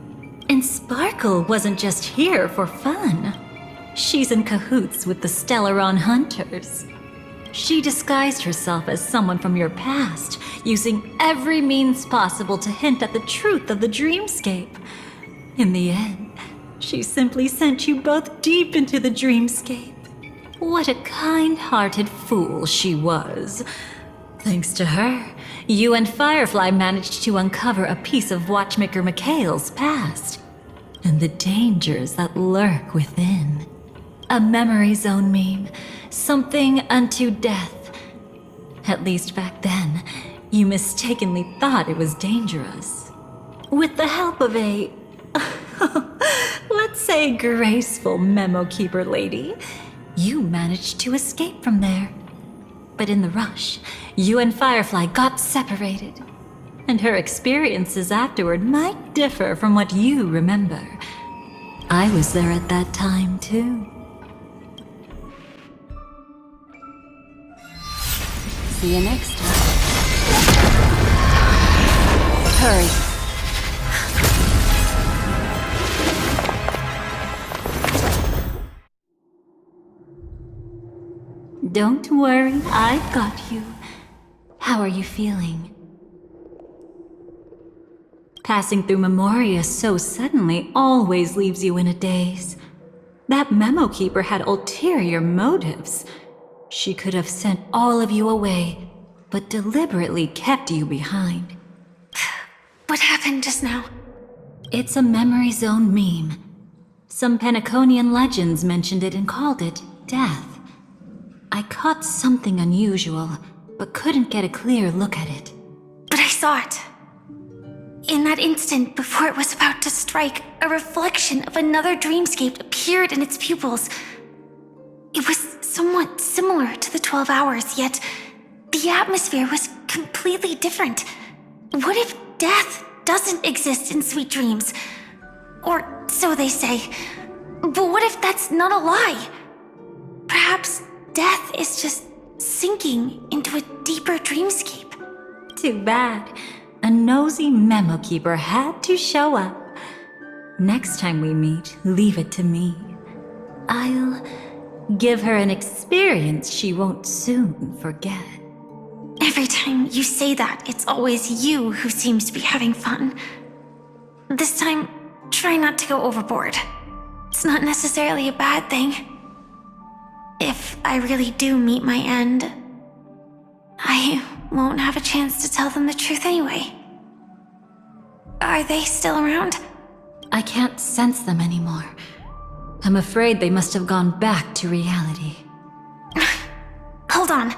And Sparkle wasn't just here for fun. She's in cahoots with the Stellaron Hunters. She disguised herself as someone from your past, using every means possible to hint at the truth of the dreamscape. In the end, she simply sent you both deep into the dreamscape. What a kind-hearted fool she was. Thanks to her, you and Firefly managed to uncover a piece of Watchmaker Mikhail's past, and the dangers that lurk within. A memory zone meme, something unto death. At least back then, you mistakenly thought it was dangerous. With the help of a, let's say, graceful memo keeper lady, you managed to escape from there. But in the rush, you and Firefly got separated. And her experiences afterward might differ from what you remember. I was there at that time, too. See you next time. Hurry. Don't worry, I've got you. How are you feeling? Passing through Memoria so suddenly always leaves you in a daze. That memo keeper had ulterior motives. She could have sent all of you away, but deliberately kept you behind. What happened just now? It's a memory zone meme. Some Penaconian legends mentioned it and called it death. I caught something unusual, but couldn't get a clear look at it. But I saw it. In that instant, before it was about to strike, a reflection of another dreamscape appeared in its pupils. It was somewhat similar to the 12 hours, yet the atmosphere was completely different. What if death doesn't exist in sweet dreams? Or so they say. But what if that's not a lie? Perhaps death is just sinking into a deeper dreamscape. Too bad. A nosy memo keeper had to show up. Next time we meet, leave it to me. I'll give her an experience she won't soon forget. Every time you say that, it's always you who seems to be having fun. This time, try not to go overboard. It's not necessarily a bad thing. If I really do meet my end, I won't have a chance to tell them the truth anyway. Are they still around? I can't sense them anymore. I'm afraid they must have gone back to reality. Hold on.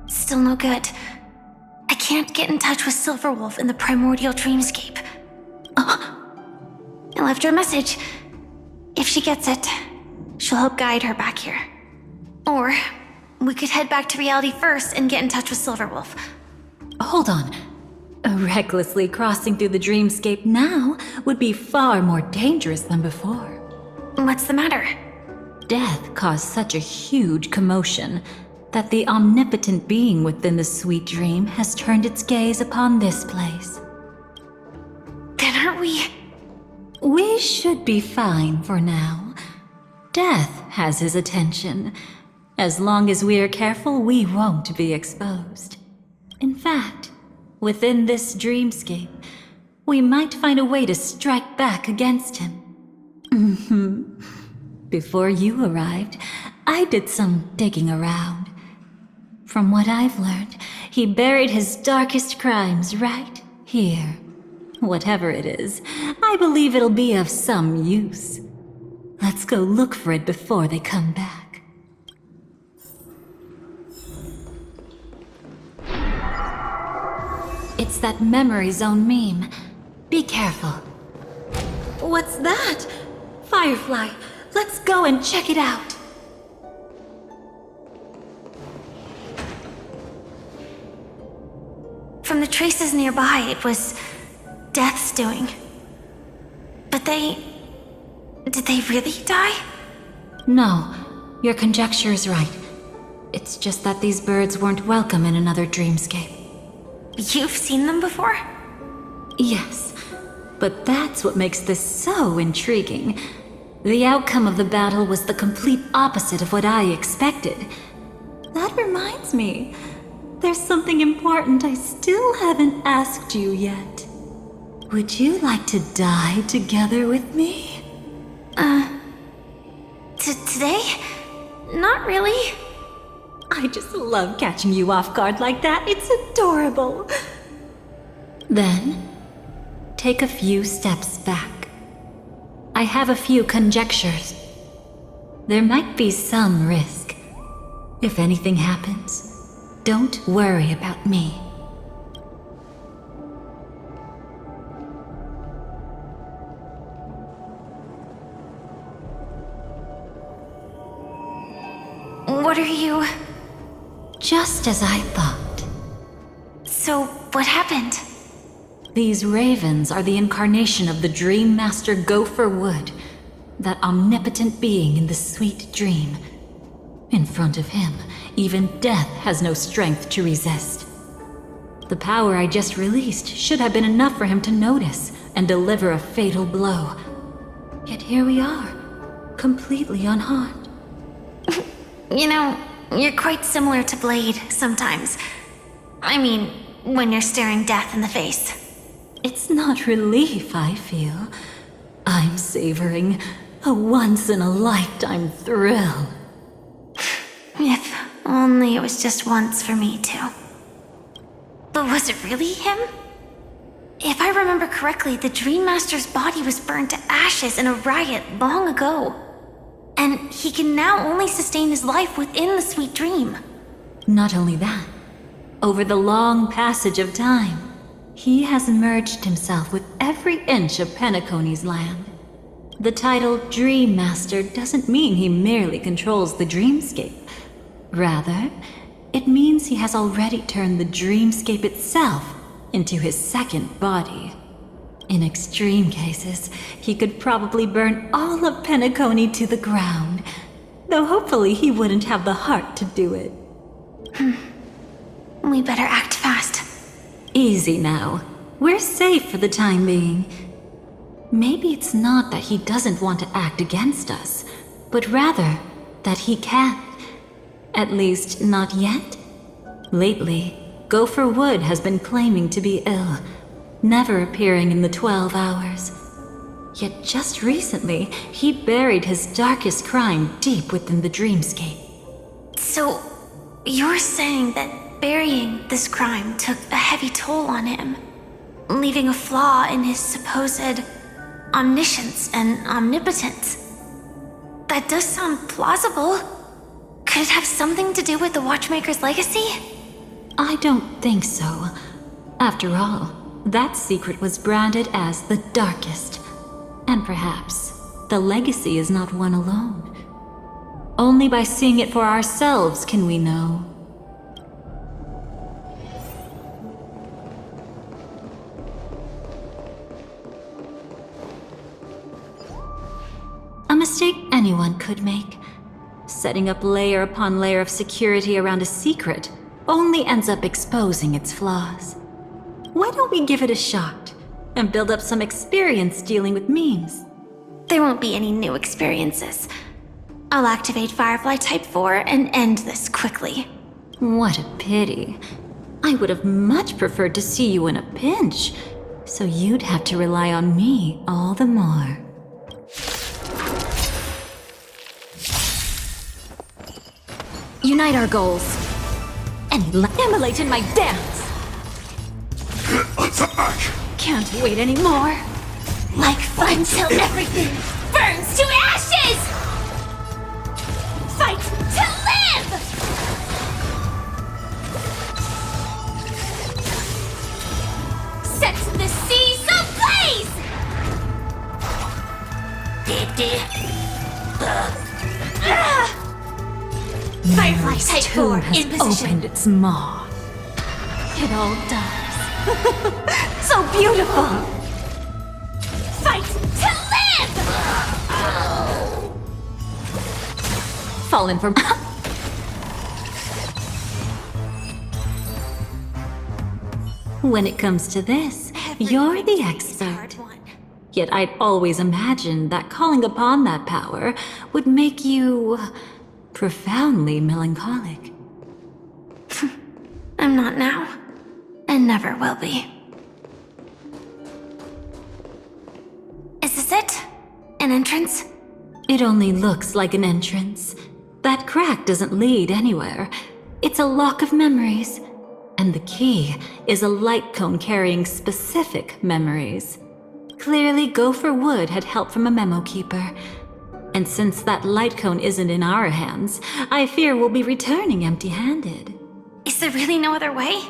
Still no good. I can't get in touch with Silverwolf in the primordial dreamscape. I left her a message. If she gets it, she'll help guide her back here. Or we could head back to reality first and get in touch with Silverwolf. Hold on. Recklessly crossing through the dreamscape now would be far more dangerous than before. What's the matter? Death caused such a huge commotion that the omnipotent being within the sweet dream has turned its gaze upon this place. Then aren't we? We should be fine for now. Death has his attention. As long as we're careful, we won't be exposed. In fact, within this dreamscape, we might find a way to strike back against him. Before you arrived, I did some digging around. From what I've learned, he buried his darkest crimes right here. Whatever it is, I believe it'll be of some use. Let's go look for it before they come back. It's that memory zone meme. Be careful. What's that? Firefly, let's go and check it out. From the traces nearby, it was Death's doing. But did they really die? No, your conjecture is right. It's just that these birds weren't welcome in another dreamscape. You've seen them before? Yes, but that's what makes this so intriguing. The outcome of the battle was the complete opposite of what I expected. That reminds me, there's something important I still haven't asked you yet. Would you like to die together with me? Today? Not really. I just love catching you off guard like that. It's adorable. Then, take a few steps back. I have a few conjectures. There might be some risk. If anything happens, don't worry about me. What are you... Just as I thought. So, what happened? These ravens are the incarnation of the Dream Master Gopher Wood, that omnipotent being in the sweet dream. In front of him, even death has no strength to resist. The power I just released should have been enough for him to notice and deliver a fatal blow. Yet here we are, completely unharmed. You know, you're quite similar to Blade sometimes. I mean, when you're staring death in the face. It's not relief I feel. I'm savoring a once-in-a-lifetime thrill. If only it was just once for me too. But was it really him? If I remember correctly, the Dream Master's body was burned to ashes in a riot long ago. And he can now only sustain his life within the sweet dream. Not only that, over the long passage of time, he has merged himself with every inch of Penacony's land. The title Dream Master doesn't mean he merely controls the dreamscape. Rather, it means he has already turned the dreamscape itself into his second body. In extreme cases, he could probably burn all of Penacony to the ground, though hopefully he wouldn't have the heart to do it. We better act fast. Easy now. We're safe for the time being. Maybe it's not that he doesn't want to act against us, but rather that he can't. At least, not yet. Lately, Gopher Wood has been claiming to be ill, never appearing in the 12 hours. Yet just recently, he buried his darkest crime deep within the dreamscape. So, you're saying that burying this crime took a heavy toll on him, leaving a flaw in his supposed omniscience and omnipotence? That does sound plausible. Could it have something to do with the Watchmaker's legacy? I don't think so. After all, that secret was branded as the darkest. And perhaps the legacy is not one alone. Only by seeing it for ourselves can we know. A mistake anyone could make. Setting up layer upon layer of security around a secret only ends up exposing its flaws. Why don't we give it a shot and build up some experience dealing with memes? There won't be any new experiences. I'll activate Firefly Type 4 and end this quickly. What a pity. I would have much preferred to see you in a pinch, so you'd have to rely on me all the more. Unite our goals. And emulate in my dance! Can't wait anymore. Like fun until everything burns to ashes! Fight to live! Set the seas ablaze! Firefly Type 4 in position. Opened its maw. It all does. So beautiful! Fight to live! Fallen for... When it comes to this, you're the expert. Yet I'd always imagined that calling upon that power would make you profoundly melancholic. I'm not now, and never will be. Is this it? An entrance? It only looks like an entrance. That crack doesn't lead anywhere. It's a lock of memories. And the key is a light cone carrying specific memories. Clearly, Gopher Wood had help from a memo keeper. And since that light cone isn't in our hands, I fear we'll be returning empty-handed. Is there really no other way?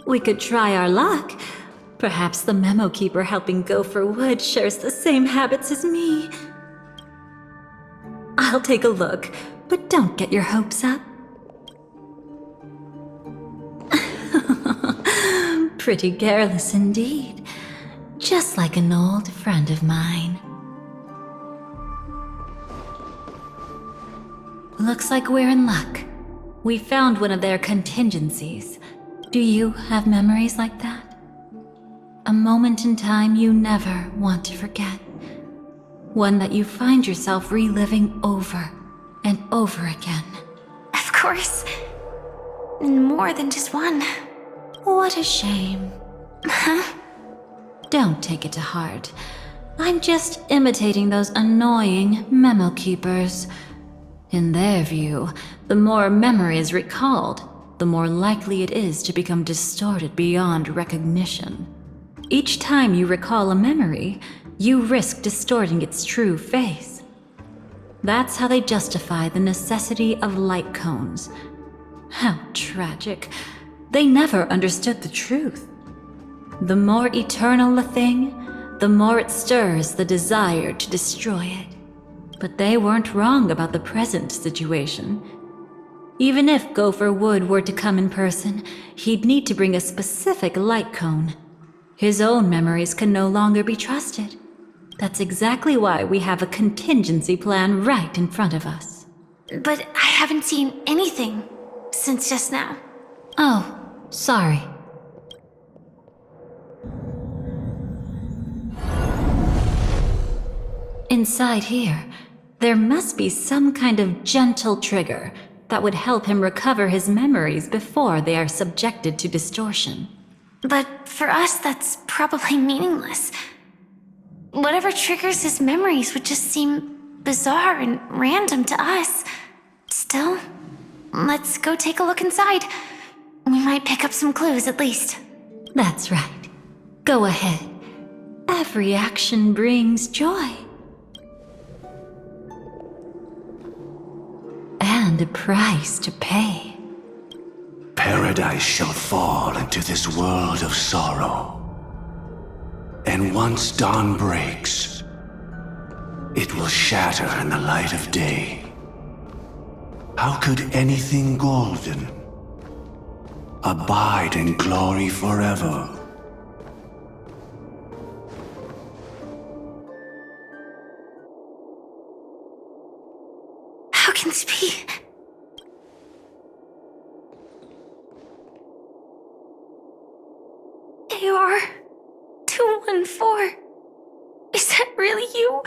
We could try our luck. Perhaps the memo keeper helping Gopher Wood shares the same habits as me. I'll take a look, but don't get your hopes up. Pretty careless indeed. Just like an old friend of mine. Looks like we're in luck. We found one of their contingencies. Do you have memories like that? A moment in time you never want to forget. One that you find yourself reliving over and over again. Of course. More than just one. What a shame. Huh? Don't take it to heart. I'm just imitating those annoying memo keepers. In their view, the more memory is recalled, the more likely it is to become distorted beyond recognition. Each time you recall a memory, you risk distorting its true face. That's how they justify the necessity of light cones. How tragic. They never understood the truth. The more eternal a thing, the more it stirs the desire to destroy it. But they weren't wrong about the present situation. Even if Gopher Wood were to come in person, he'd need to bring a specific light cone. His own memories can no longer be trusted. That's exactly why we have a contingency plan right in front of us. But I haven't seen anything since just now. Oh, sorry. Inside here, there must be some kind of gentle trigger that would help him recover his memories before they are subjected to distortion. But for us, that's probably meaningless. Whatever triggers his memories would just seem bizarre and random to us. Still, let's go take a look inside. We might pick up some clues at least. That's right. Go ahead. Every action brings joy. And a price to pay. Paradise shall fall into this world of sorrow. And once dawn breaks, it will shatter in the light of day. How could anything golden abide in glory forever? How can this be? AR 214. Is that really you?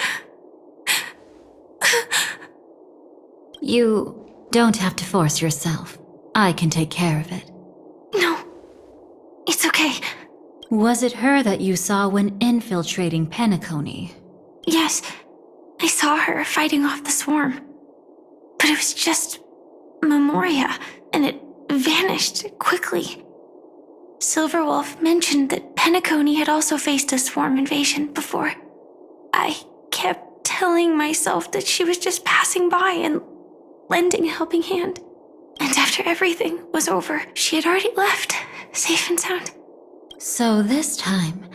You don't have to force yourself. I can take care of it. No, it's okay. Was it her that you saw when infiltrating Penacony? Yes, I saw her fighting off the swarm. But it was just Memoria, and it vanished quickly. Silverwolf mentioned that Penacony had also faced a swarm invasion before. I kept telling myself that she was just passing by and lending a helping hand. And after everything was over, she had already left, safe and sound. So this time,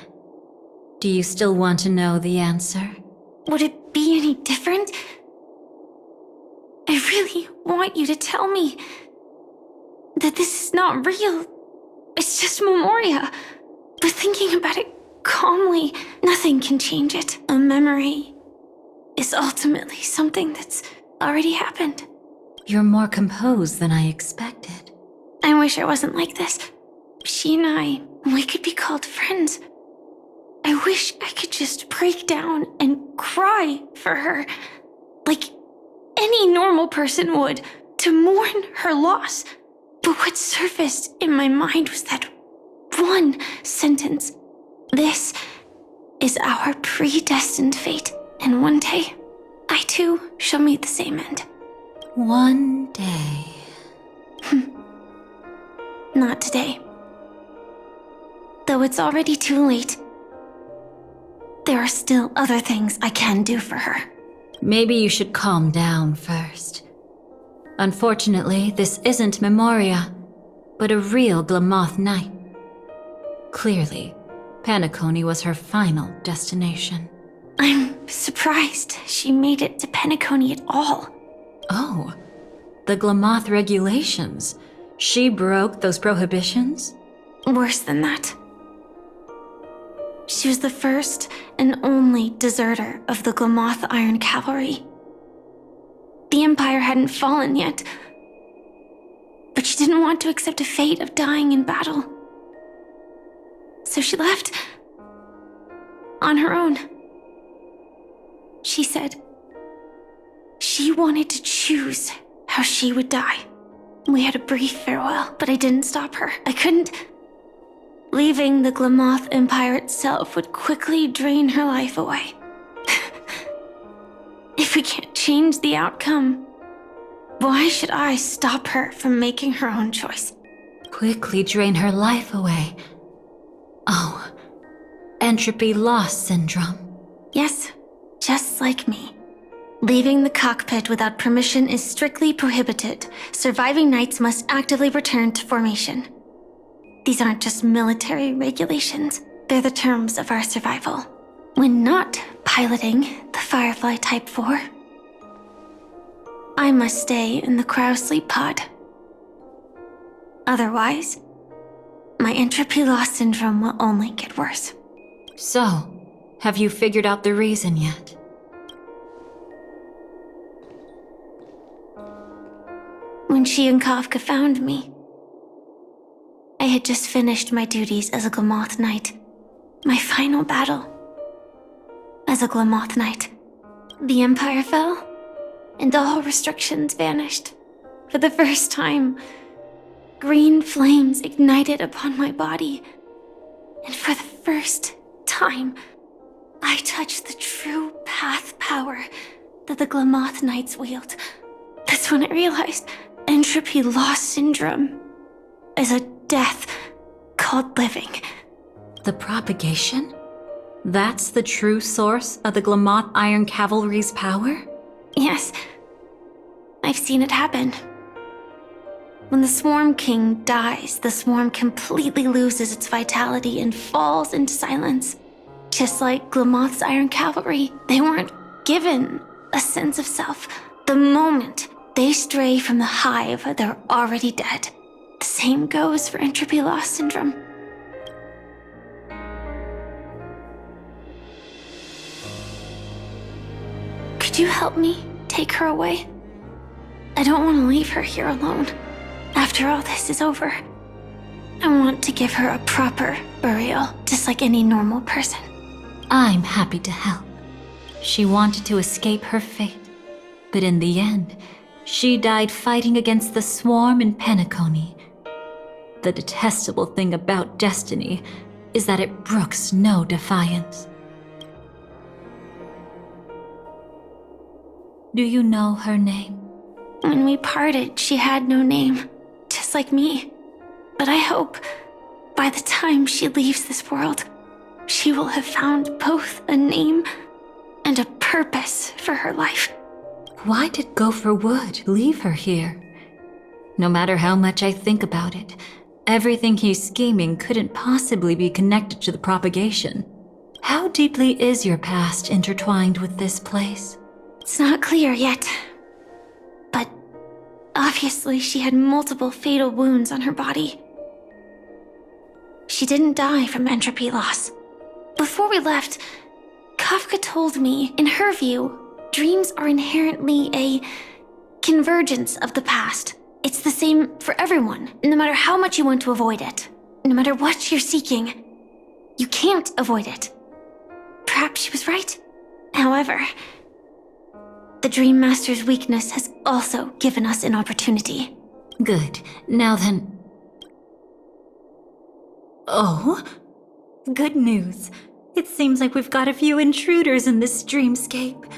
do you still want to know the answer? Would it be any different? I really want you to tell me that this is not real. It's just Memoria. But thinking about it calmly, nothing can change it. A memory is ultimately something that's already happened. You're more composed than I expected. I wish I wasn't like this. She and we could be called friends. I wish I could just break down and cry for her, like any normal person would, to mourn her loss. But what surfaced in my mind was that one sentence. This is our predestined fate, and one day, I too shall meet the same end. One day. Not today. Though it's already too late, there are still other things I can do for her. Maybe you should calm down first. Unfortunately, this isn't Memoria, but a real Glamoth Knight. Clearly, Penacony was her final destination. I'm surprised she made it to Penacony at all. Oh, the Glamoth regulations. She broke those prohibitions? Worse than that. She was the first and only deserter of the Glamoth Iron Cavalry. The Empire hadn't fallen yet. But she didn't want to accept a fate of dying in battle. So she left. On her own. She said she wanted to choose how she would die. We had a brief farewell, but I didn't stop her. I couldn't. Leaving the Glamoth Empire itself would quickly drain her life away. If we can't change the outcome, why should I stop her from making her own choice? Quickly drain her life away. Oh, entropy loss syndrome. Yes, just like me. Leaving the cockpit without permission is strictly prohibited. Surviving knights must actively return to formation. These aren't just military regulations, they're the terms of our survival. When not piloting the Firefly Type 4, I must stay in the cryo sleep pod. Otherwise, my entropy loss syndrome will only get worse. So, have you figured out the reason yet? When she and Kafka found me, I had just finished my duties as a Glamoth Knight. My final battle as a Glamoth Knight. The Empire fell, and all restrictions vanished. For the first time, green flames ignited upon my body. And for the first time, I touched the true path power that the Glamoth Knights wield. That's when I realized entropy loss syndrome is a death called living. The propagation? That's the true source of the Glamoth Iron Cavalry's power? Yes, I've seen it happen. When the Swarm King dies, the Swarm completely loses its vitality and falls into silence. Just like Glamoth's Iron Cavalry, they weren't given a sense of self. The moment they stray from the hive, they're already dead. The same goes for entropy loss syndrome. Could you help me take her away? I don't want to leave her here alone. After all this is over, I want to give her a proper burial, just like any normal person. I'm happy to help. She wanted to escape her fate, but in the end, she died fighting against the swarm in Penacony. The detestable thing about destiny is that it brooks no defiance. Do you know her name? When we parted, she had no name, just like me. But I hope, by the time she leaves this world, she will have found both a name and a purpose for her life. Why did Gopher Wood leave her here? No matter how much I think about it, everything he's scheming couldn't possibly be connected to the propagation. How deeply is your past intertwined with this place? It's not clear yet. But obviously she had multiple fatal wounds on her body. She didn't die from entropy loss. Before we left, Kafka told me, in her view, dreams are inherently a convergence of the past. It's the same for everyone, no matter how much you want to avoid it. No matter what you're seeking, you can't avoid it. Perhaps she was right. However, the Dream Master's weakness has also given us an opportunity. Good. Now then... Oh? Good news. It seems like we've got a few intruders in this dreamscape.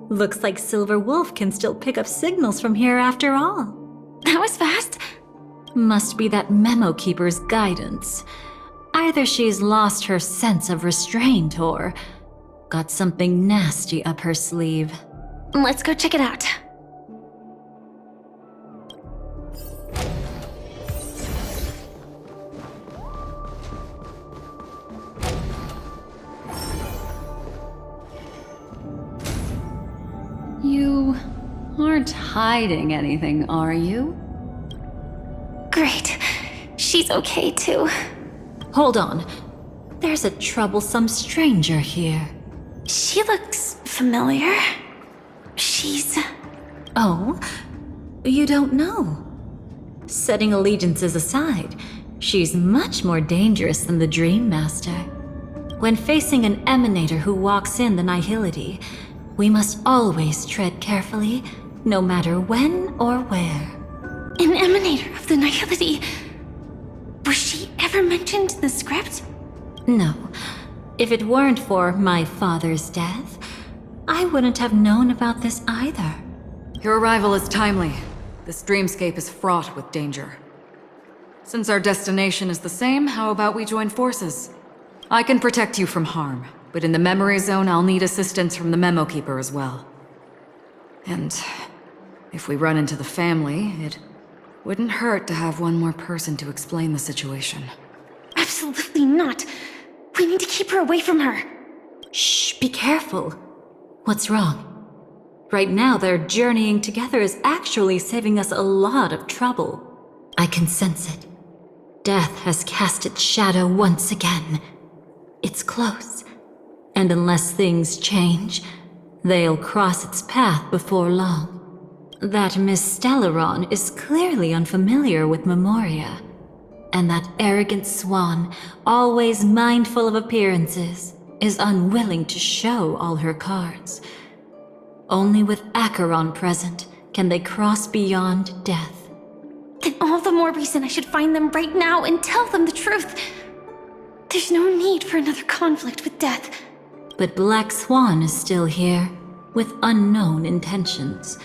Looks like Silver Wolf can still pick up signals from here after all. That was fast. Must be that Memo Keeper's guidance. Either she's lost her sense of restraint or got something nasty up her sleeve. Let's go check it out. You aren't hiding anything, are you? Great. She's okay too. Hold on. There's a troublesome stranger here. She looks familiar. She's Oh? You don't know? Setting allegiances aside, she's much more dangerous than the Dream Master. When facing an emanator who walks in the nihility, we must always tread carefully, no matter when or where. An emanator of the nihility? Was she ever mentioned in the script? No. If it weren't for my father's death, I wouldn't have known about this either. Your arrival is timely. This dreamscape is fraught with danger. Since our destination is the same, how about we join forces? I can protect you from harm, but in the memory zone I'll need assistance from the Memo Keeper as well. And if we run into the family, it wouldn't hurt to have one more person to explain the situation. Absolutely not. We need to keep her away from her. Shh, be careful. What's wrong? Right now, their journeying together is actually saving us a lot of trouble. I can sense it. Death has cast its shadow once again. It's close. And unless things change, they'll cross its path before long. That Miss Stellaron is clearly unfamiliar with Memoria. And that arrogant swan, always mindful of appearances, is unwilling to show all her cards. Only with Acheron present can they cross beyond death. Then all the more reason I should find them right now and tell them the truth. There's no need for another conflict with death. But Black Swan is still here, with unknown intentions.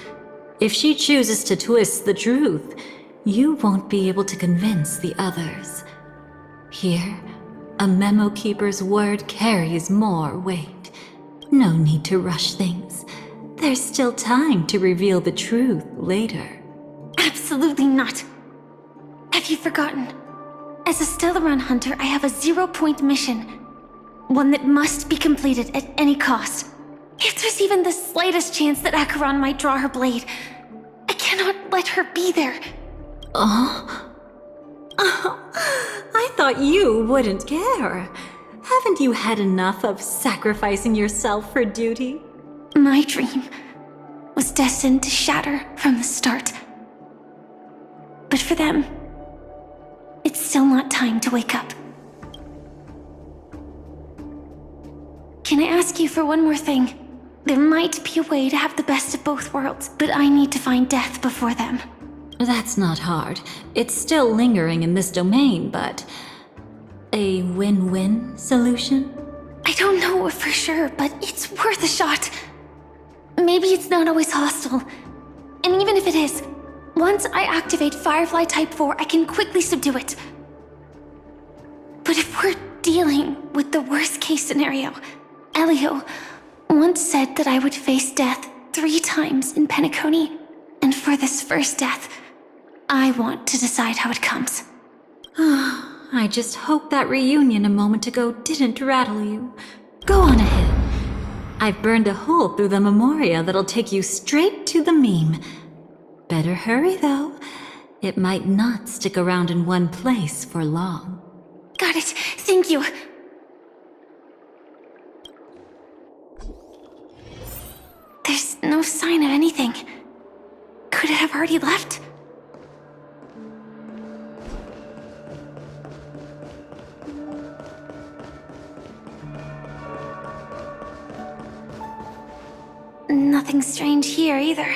If she chooses to twist the truth, you won't be able to convince the others. Here, a Memo Keeper's word carries more weight. No need to rush things. There's still time to reveal the truth later. Absolutely not. Have you forgotten? As a Stellaron hunter, I have a 0-point mission. One that must be completed at any cost. If there's even the slightest chance that Acheron might draw her blade, I cannot let her be there. Oh, I thought you wouldn't care. Haven't you had enough of sacrificing yourself for duty? My dream was destined to shatter from the start. But for them, it's still not time to wake up. Can I ask you for one more thing? There might be a way to have the best of both worlds, but I need to find death before them. That's not hard. It's still lingering in this domain, but... a win-win solution? I don't know for sure, but it's worth a shot. Maybe it's not always hostile. And even if it is, once I activate Firefly Type 4, I can quickly subdue it. But if we're dealing with the worst-case scenario, Elio once said that I would face death 3 times in Penacony, and for this first death, I want to decide how it comes. I just hope that reunion a moment ago didn't rattle you. Go on ahead. I've burned a hole through the Memoria that'll take you straight to the meme. Better hurry, though. It might not stick around in one place for long. Got it. Thank you. There's no sign of anything. Could it have already left? Nothing strange here either.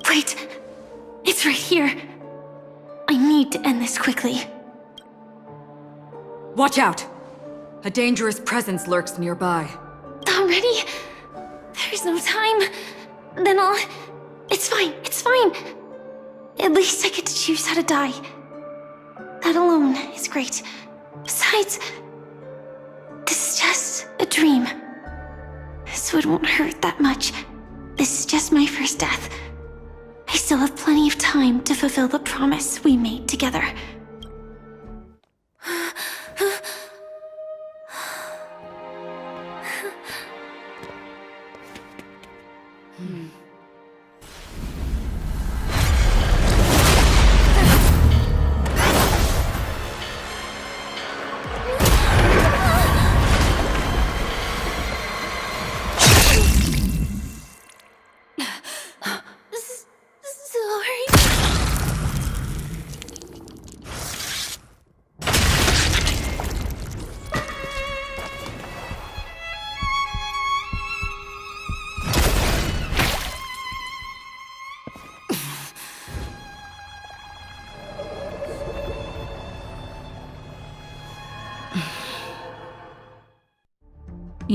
Wait, it's right here. I need to end this quickly. Watch out! A dangerous presence lurks nearby. Already? There's no time. Then I'll... It's fine, it's fine. At least I get to choose how to die. That alone is great. Besides, this is just a dream. So it won't hurt that much. This is just my first death. I still have plenty of time to fulfill the promise we made together.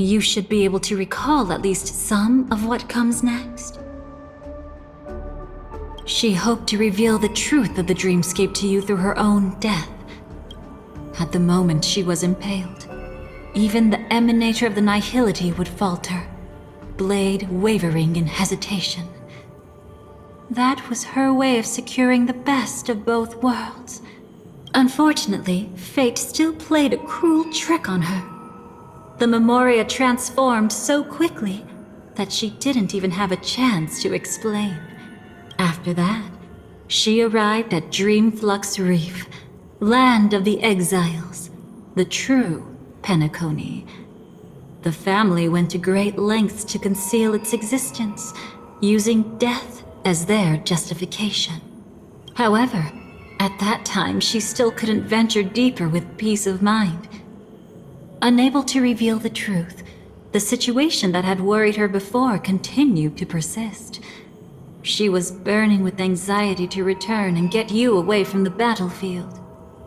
you should be able to recall at least some of what comes next. She hoped to reveal the truth of the dreamscape to you through her own death. At the moment she was impaled, even the emanator of the nihility would falter, blade wavering in hesitation. That was her way of securing the best of both worlds. Unfortunately, fate still played a cruel trick on her. The Memoria transformed so quickly that she didn't even have a chance to explain. After that, she arrived at Dreamflux Reef, land of the exiles, the true Penacony. The family went to great lengths to conceal its existence, using death as their justification. However, at that time she still couldn't venture deeper with peace of mind. Unable to reveal the truth, the situation that had worried her before continued to persist. She was burning with anxiety to return and get you away from the battlefield.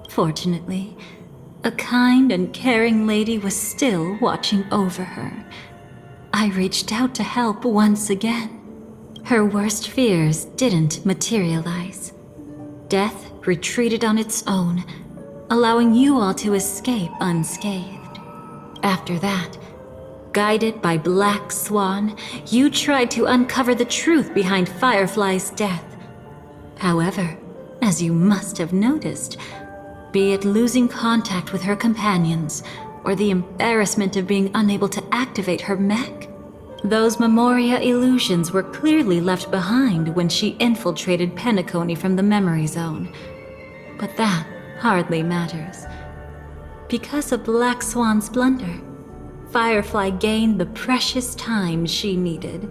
Fortunately, a kind and caring lady was still watching over her. I reached out to help once again. Her worst fears didn't materialize. Death retreated on its own, allowing you all to escape unscathed. After that, guided by Black Swan, you tried to uncover the truth behind Firefly's death. However, as you must have noticed, be it losing contact with her companions, or the embarrassment of being unable to activate her mech, those Memoria illusions were clearly left behind when she infiltrated Penacony from the memory zone. But that hardly matters. Because of Black Swan's blunder, Firefly gained the precious time she needed.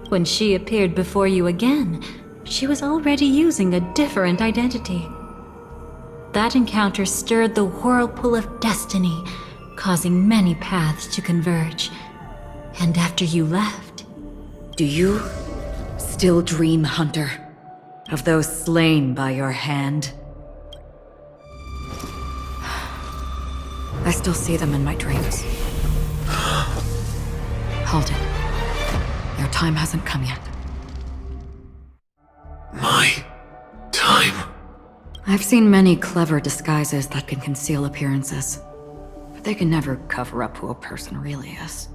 When she appeared before you again, she was already using a different identity. That encounter stirred the whirlpool of destiny, causing many paths to converge. And after you left... Do you still dream, Hunter, of those slain by your hand? I still see them in my dreams. Hold it. Your time hasn't come yet. My time? I've seen many clever disguises that can conceal appearances, but they can never cover up who a person really is.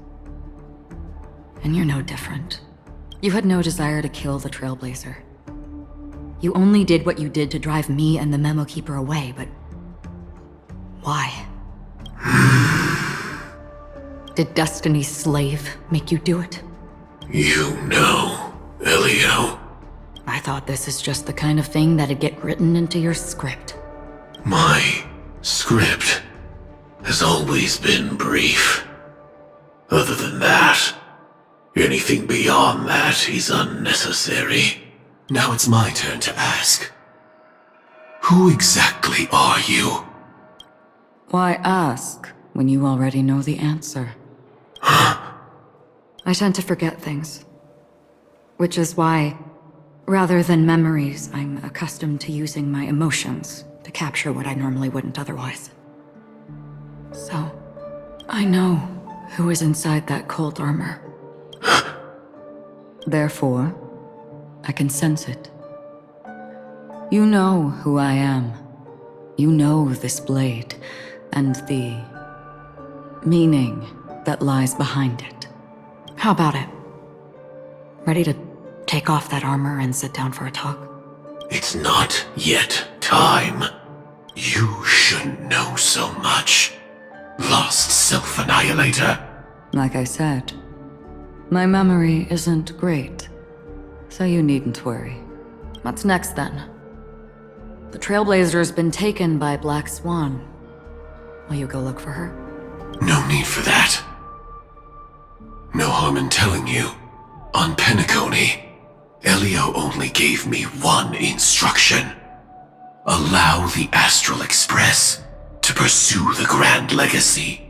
And you're no different. You had no desire to kill the Trailblazer. You only did what you did to drive me and the Memo Keeper away, but... why? Did Destiny's slave make you do it? You know, Elio. I thought this is just the kind of thing that'd get written into your script. My script has always been brief. Other than that, anything beyond that is unnecessary. Now it's my turn to ask. Who exactly are you? Why ask when you already know the answer? I tend to forget things. Which is why, rather than memories, I'm accustomed to using my emotions to capture what I normally wouldn't otherwise. So, I know who is inside that cold armor. Therefore, I can sense it. You know who I am. You know this blade, and the meaning that lies behind it. How about it? Ready to take off that armor and sit down for a talk? It's not yet time. You shouldn't know so much. Lost self-annihilator. Like I said, my memory isn't great, so you needn't worry. What's next then? The Trailblazer's been taken by Black Swan. Will you go look for her? No need for that. No harm in telling you. On Penacony, Elio only gave me one instruction. Allow the Astral Express to pursue the Grand Legacy.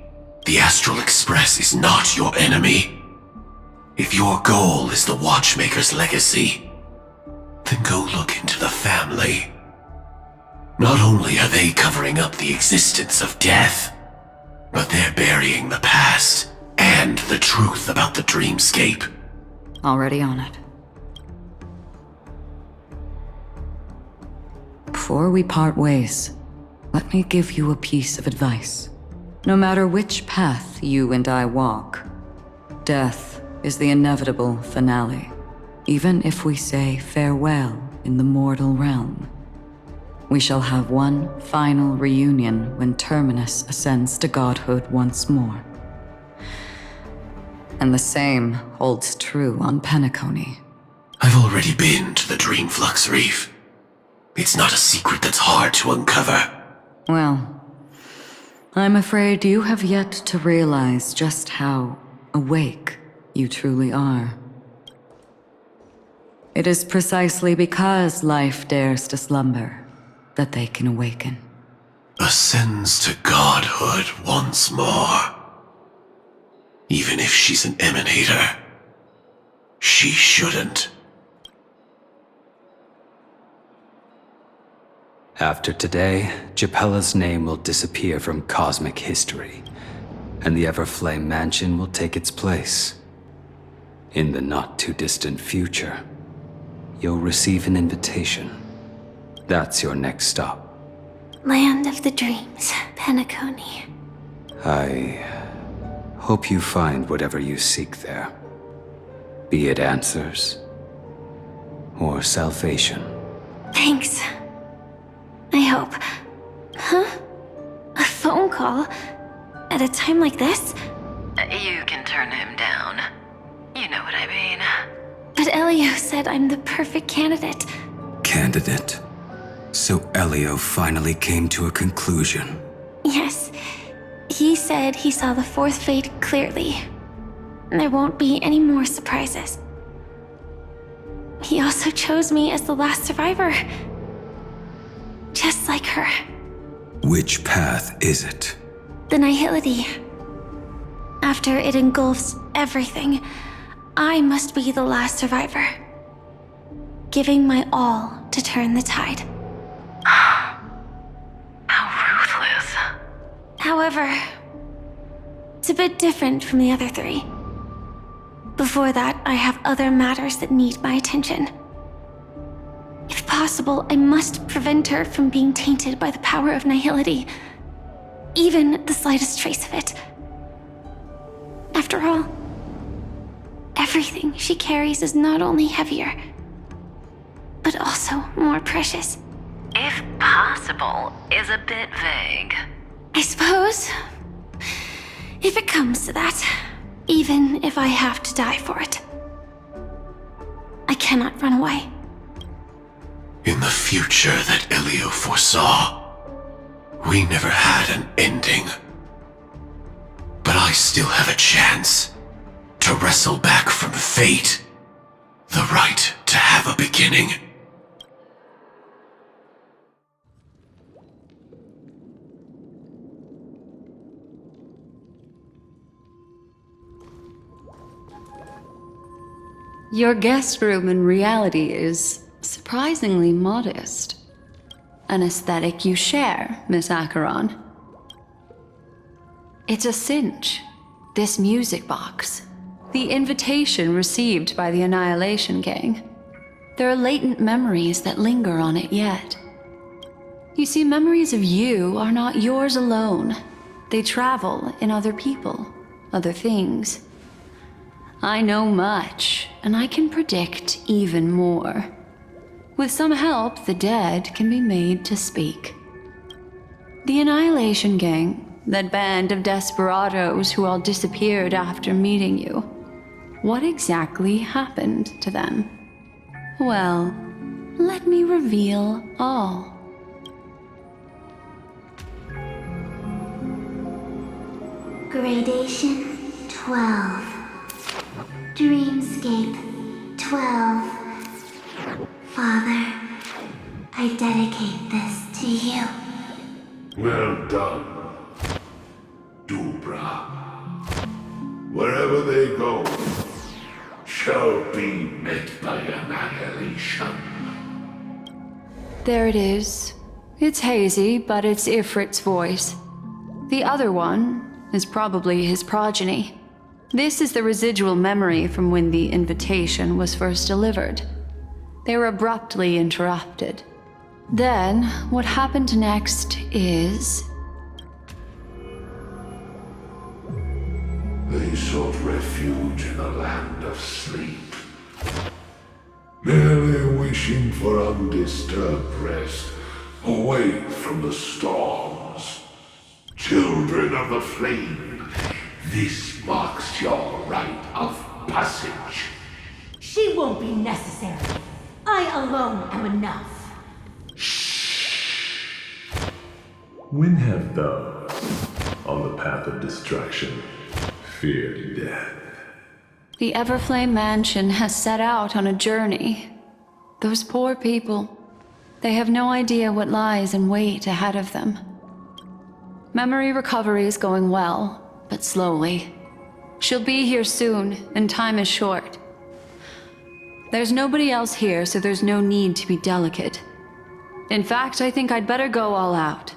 The Astral Express is not your enemy. If your goal is the Watchmaker's legacy, then go look into the family. Not only are they covering up the existence of death, but they're burying the past and the truth about the dreamscape. Already on it. Before we part ways, let me give you a piece of advice. No matter which path you and I walk, death is the inevitable finale. Even if we say farewell in the mortal realm, we shall have one final reunion when Terminus ascends to godhood once more. And the same holds true on Penacony. I've already been to the Dreamflux Reef. It's not a secret that's hard to uncover. Well, I'm afraid you have yet to realize just how awake you truly are. It is precisely because life dares to slumber that they can awaken. Ascends to godhood once more. Even if she's an emanator, she shouldn't. After today, Japella's name will disappear from cosmic history, and the Everflame Mansion will take its place. In the not-too-distant future, you'll receive an invitation. That's your next stop. Land of the Dreams, Penacony. I hope you find whatever you seek there. Be it answers or salvation. Thanks. I hope. Huh? A phone call? At a time like this? You can turn him down. You know what I mean. But Elio said I'm the perfect candidate. Candidate? So Elio finally came to a conclusion. Yes. He said he saw the fourth fate clearly. There won't be any more surprises. He also chose me as the last survivor. Just like her. Which path is it? The Nihility. After it engulfs everything, I must be the last survivor. Giving my all to turn the tide. How ruthless. However, it's a bit different from the other three. Before that, I have other matters that need my attention. If possible, I must prevent her from being tainted by the power of Nihility. Even the slightest trace of it. After all, everything she carries is not only heavier, but also more precious. If possible is a bit vague. I suppose. If it comes to that, even if I have to die for it. I cannot run away. In the future that Elio foresaw, we never had an ending. But I still have a chance to wrestle back from fate the right to have a beginning. Your guest room in reality is surprisingly modest. An aesthetic you share, Miss Acheron. It's a cinch. This music box. The invitation received by the Annihilation Gang. There are latent memories that linger on it yet. You see, memories of you are not yours alone. They travel in other people, other things. I know much, and I can predict even more. With some help, the dead can be made to speak. The Annihilation Gang, that band of desperados who all disappeared after meeting you. What exactly happened to them? Well, let me reveal all. Gradation 12. Dreamscape 12. Father, I dedicate this to you. Well done, Dubra. Wherever they go, shall be met by annihilation. There it is. It's hazy, but it's Ifrit's voice. The other one is probably his progeny. This is the residual memory from when the invitation was first delivered. They were abruptly interrupted. Then, what happened next is... They sought refuge in a land of sleep, merely wishing for undisturbed rest away from the storms. Children of the flame, this marks your rite of passage. She won't be necessary. I alone am enough. When have those on the path of destruction feared death? The Everflame Mansion has set out on a journey. Those poor people, they have no idea what lies in wait ahead of them. Memory recovery is going well, but slowly. She'll be here soon, and time is short. There's nobody else here, so there's no need to be delicate. In fact, I think I'd better go all out.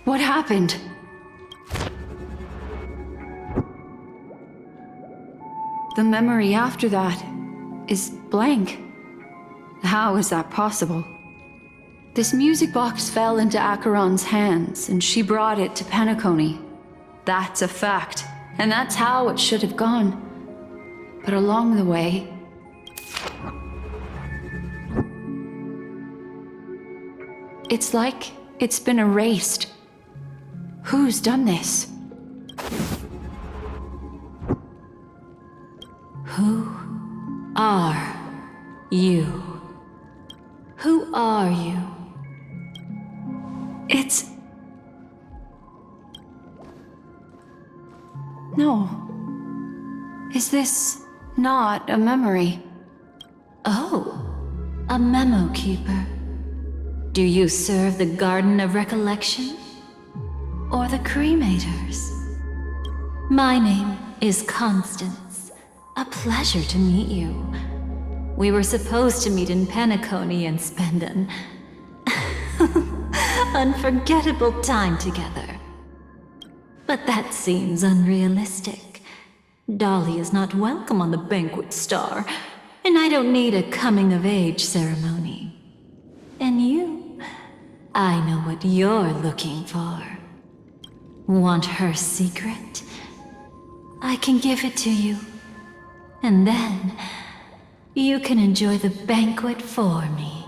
What happened? The memory after that is blank. How is that possible? This music box fell into Acheron's hands, and she brought it to Penacony. That's a fact, and that's how it should have gone. But along the way... it's like it's been erased. Who's done this? Who are you? Who are you? It's... No. Is this not a memory? Oh, a memo keeper. Do you serve the Garden of Recollection? Or the Cremators? My name is Constance. A pleasure to meet you. We were supposed to meet in Penacony and spend an unforgettable time together. But that seems unrealistic. Dahlia's not welcome on the Banquet Star, and I don't need a coming-of-age ceremony. And you, I know what you're looking for. Want her secret? I can give it to you. And then, you can enjoy the banquet for me.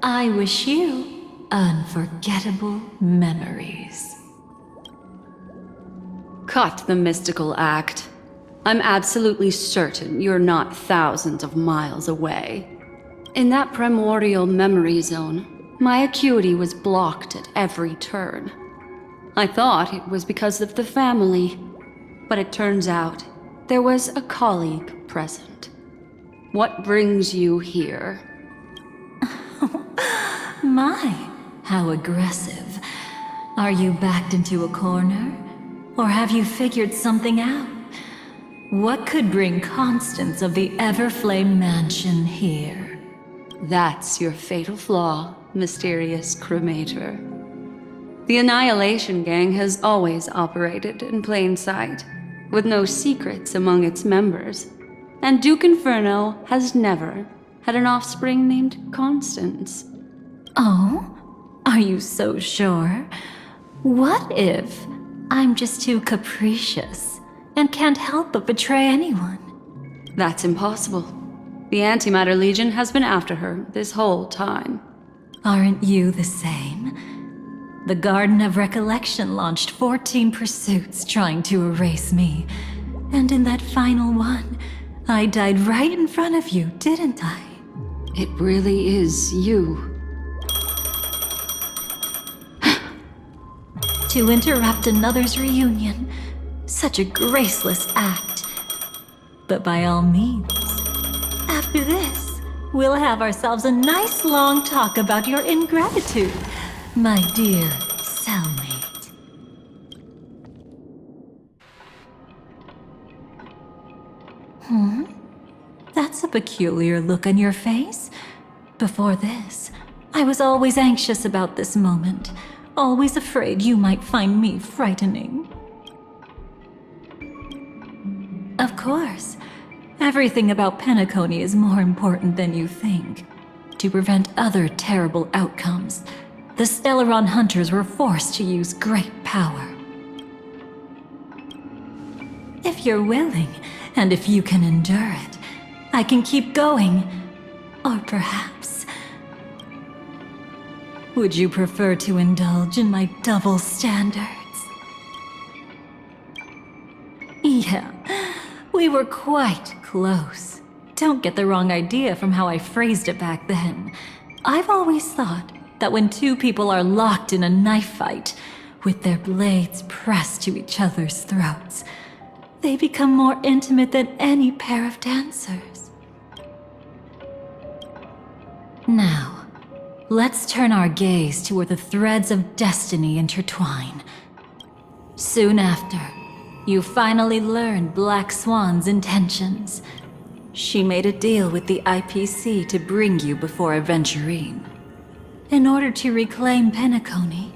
I wish you unforgettable memories. Cut the mystical act. I'm absolutely certain you're not thousands of miles away. In that primordial memory zone, my acuity was blocked at every turn. I thought it was because of the family, but it turns out there was a colleague present. What brings you here? My, how aggressive. Are you backed into a corner? Or have you figured something out? What could bring Constance of the Everflame Mansion here? That's your fatal flaw, mysterious cremator. The Annihilation Gang has always operated in plain sight, with no secrets among its members. And Duke Inferno has never had an offspring named Constance. Oh? Are you so sure? What if I'm just too capricious and can't help but betray anyone? That's impossible. The Antimatter Legion has been after her this whole time. Aren't you the same? The Garden of Recollection launched 14 pursuits trying to erase me. And in that final one, I died right in front of you, didn't I? It really is you. To interrupt another's reunion. Such a graceless act. But by all means, after this, we'll have ourselves a nice long talk about your ingratitude, my dear cellmate. That's a peculiar look on your face. Before this, I was always anxious about this moment, always afraid you might find me frightening. Of course, everything about Penacony is more important than you think. To prevent other terrible outcomes, the Stellaron hunters were forced to use great power. If you're willing, and if you can endure it, I can keep going. Or perhaps... would you prefer to indulge in my double standards? Yeah, we were quite close. Don't get the wrong idea from how I phrased it back then. I've always thought that when two people are locked in a knife fight, with their blades pressed to each other's throats, they become more intimate than any pair of dancers. Now, let's turn our gaze to where the threads of destiny intertwine. Soon after, you finally learn Black Swan's intentions. She made a deal with the IPC to bring you before Aventurine. In order to reclaim Penacony,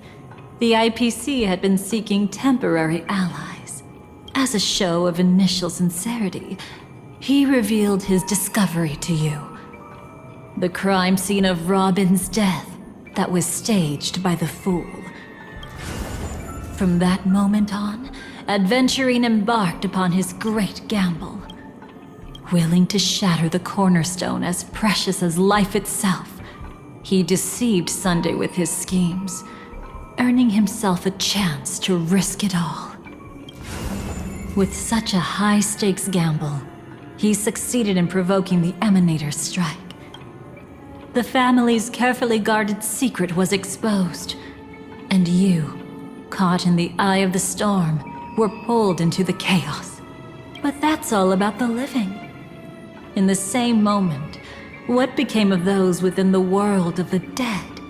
the IPC had been seeking temporary allies. As a show of initial sincerity, he revealed his discovery to you. The crime scene of Robin's death that was staged by the Fool. From that moment on, Aventurine embarked upon his great gamble. Willing to shatter the cornerstone as precious as life itself, he deceived Sunday with his schemes, earning himself a chance to risk it all. With such a high-stakes gamble, he succeeded in provoking the Emanator's strike. The family's carefully guarded secret was exposed, and you, caught in the eye of the storm, were pulled into the chaos. But that's all about the living. In the same moment, what became of those within the world of the dead?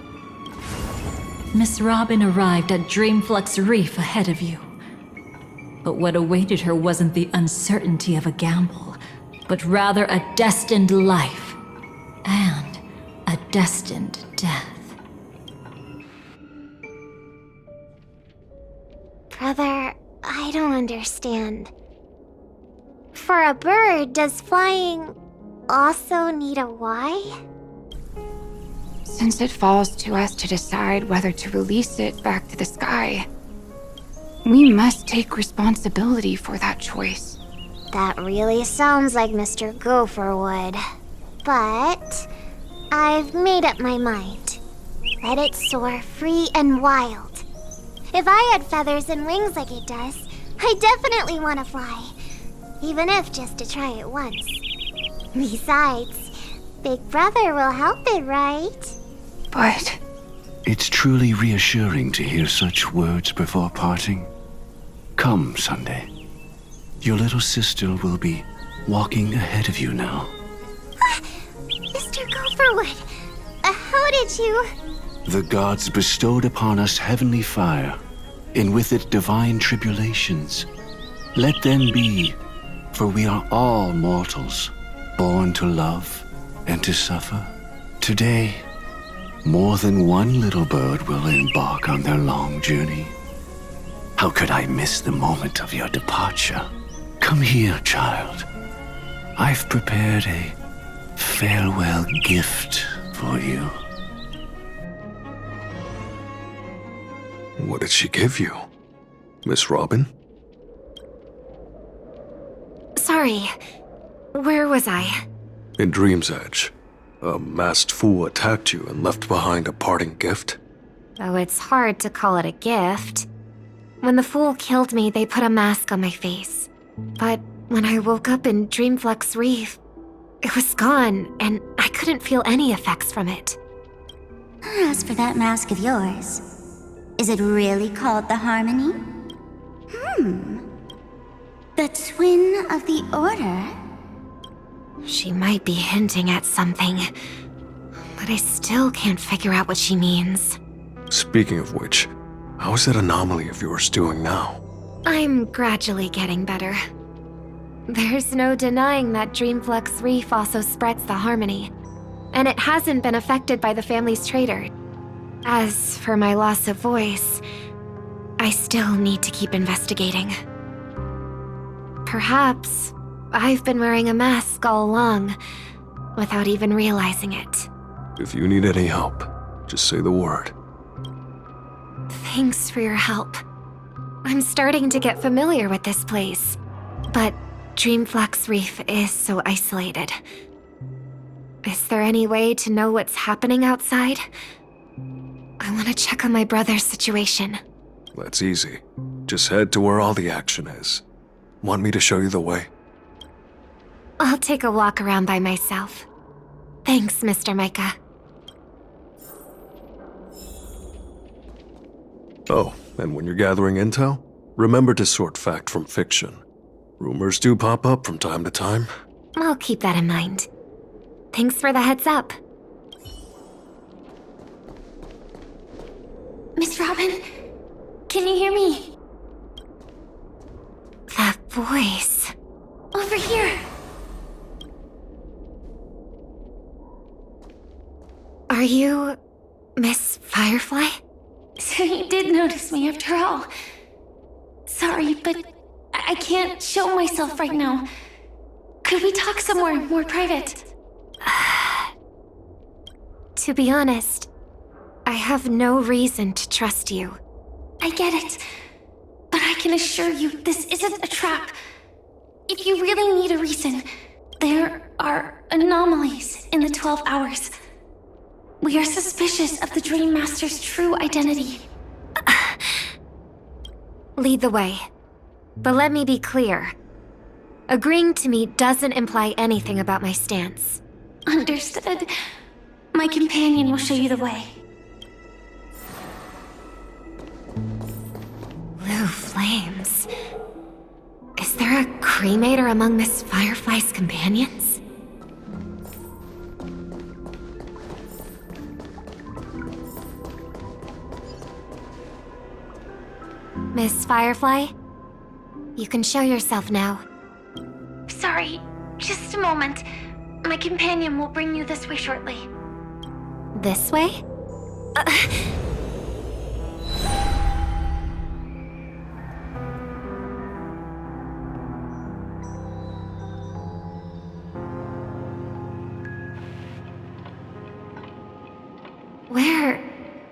Miss Robin arrived at Dreamflux Reef ahead of you. But what awaited her wasn't the uncertainty of a gamble, but rather a destined life and a destined death. Brother, I don't understand. For a bird, does flying also need a why? Since it falls to us to decide whether to release it back to the sky, we must take responsibility for that choice. That really sounds like Mr. Gopher would. But I've made up my mind. Let it soar free and wild. If I had feathers and wings like it does, I definitely want to fly. Even if just to try it once. Besides, Big Brother will help it, right? But... It's truly reassuring to hear such words before parting. Come, Sunday. Your little sister will be walking ahead of you now. Mr. Gopherwood, how did you... The gods bestowed upon us heavenly fire, and with it divine tribulations. Let them be, for we are all mortals, born to love and to suffer. Today, more than one little bird will embark on their long journey. How could I miss the moment of your departure? Come here, child. I've prepared a farewell gift for you. What did she give you, Miss Robin? Sorry, where was I? In Dream's Edge, a masked fool attacked you and left behind a parting gift. Though it's hard to call it a gift. When the Fool killed me, they put a mask on my face. But when I woke up in Dreamflux Reef, it was gone, and I couldn't feel any effects from it. As for that mask of yours, is it really called the Harmony? The twin of the Order? She might be hinting at something, but I still can't figure out what she means. Speaking of which, how is that anomaly of yours doing now? I'm gradually getting better. There's no denying that Dreamflux Reef also spreads the Harmony. and it hasn't been affected by the family's traitor. As for my loss of voice, I still need to keep investigating. Perhaps I've been wearing a mask all along, without even realizing it. If you need any help, just say the word. Thanks for your help. I'm starting to get familiar with this place, but Dreamflux Reef is so isolated. Is there any way to know what's happening outside? I want to check on my brother's situation. That's easy. Just head to where all the action is. Want me to show you the way? I'll take a walk around by myself. Thanks, Mr. Micah. Oh, and when you're gathering intel, remember to sort fact from fiction. Rumors do pop up from time to time. I'll keep that in mind. Thanks for the heads up. Miss Robin, can you hear me? That voice. Over here. Are you Miss Firefly? So you did notice me after all. Sorry, but I can't show myself right now. Could we talk somewhere more private? To be honest, I have no reason to trust you. I get it, but I can assure you this isn't a trap. If you really need a reason, there are anomalies in the 12 hours. We are suspicious of the Dream Master's true identity. Lead the way. But let me be clear. Agreeing to me doesn't imply anything about my stance. Understood. My companion will show you the way. Blue flames. Is there a cremator among Miss Firefly's companions? Miss Firefly? You can show yourself now. Sorry, just a moment. My companion will bring you this way shortly. This way? Where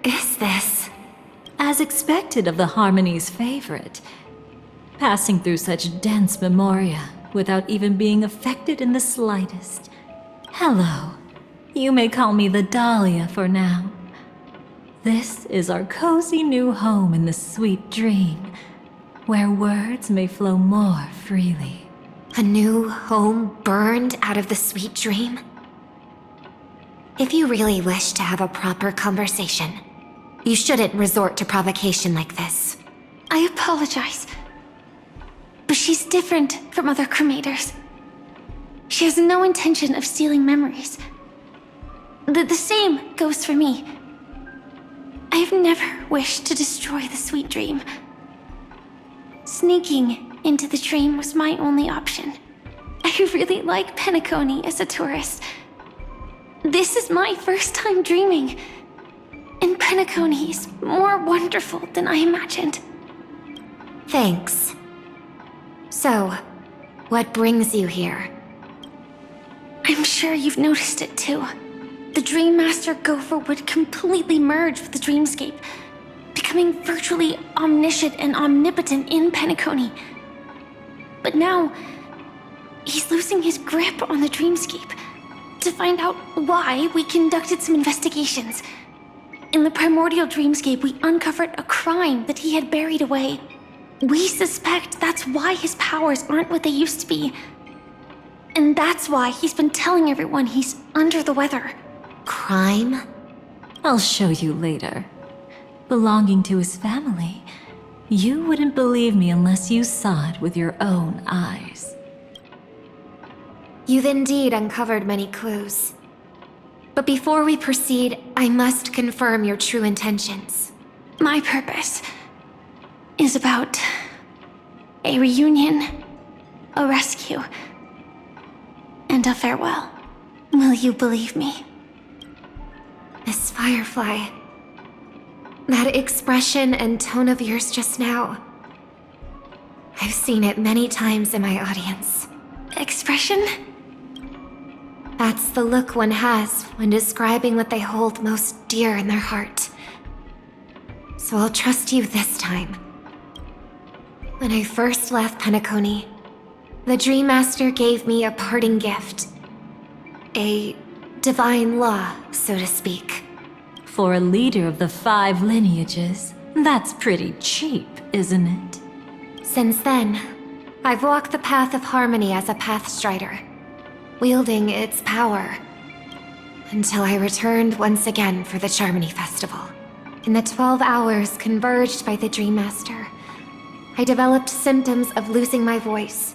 is this? As expected of the Harmony's favorite. Passing through such dense memoria without even being affected in the slightest. Hello. You may call me the Dahlia for now. This is our cozy new home in the sweet dream, where words may flow more freely. A new home burned out of the sweet dream? If you really wish to have a proper conversation, you shouldn't resort to provocation like this. I apologize. But she's different from other cremators. She has no intention of stealing memories. The same goes for me. I have never wished to destroy the sweet dream. Sneaking into the dream was my only option. I really like Penacony as a tourist. This is my first time dreaming. And Penacony is more wonderful than I imagined. Thanks. So, what brings you here? I'm sure you've noticed it too. The Dream Master Gopher would completely merge with the dreamscape, becoming virtually omniscient and omnipotent in Penacony. But now, he's losing his grip on the dreamscape. To find out why, we conducted some investigations. In the primordial dreamscape, we uncovered a crime that he had buried away. We suspect that's why his powers aren't what they used to be. And that's why he's been telling everyone he's under the weather. Crime? I'll show you later. Belonging to his family, you wouldn't believe me unless you saw it with your own eyes. You've indeed uncovered many clues. But before we proceed, I must confirm your true intentions. My purpose is about a reunion, a rescue, and a farewell. Will you believe me? Miss Firefly. That expression and tone of yours just now. I've seen it many times in my audience. Expression? That's the look one has when describing what they hold most dear in their heart. So I'll trust you this time. When I first left Penacony, the Dream Master gave me a parting gift. A divine law, so to speak. For a leader of the 5 lineages, that's pretty cheap, isn't it? Since then, I've walked the path of harmony as a Pathstrider, wielding its power, until I returned once again for the Charmony Festival. In the 12 hours converged by the Dream Master, I developed symptoms of losing my voice,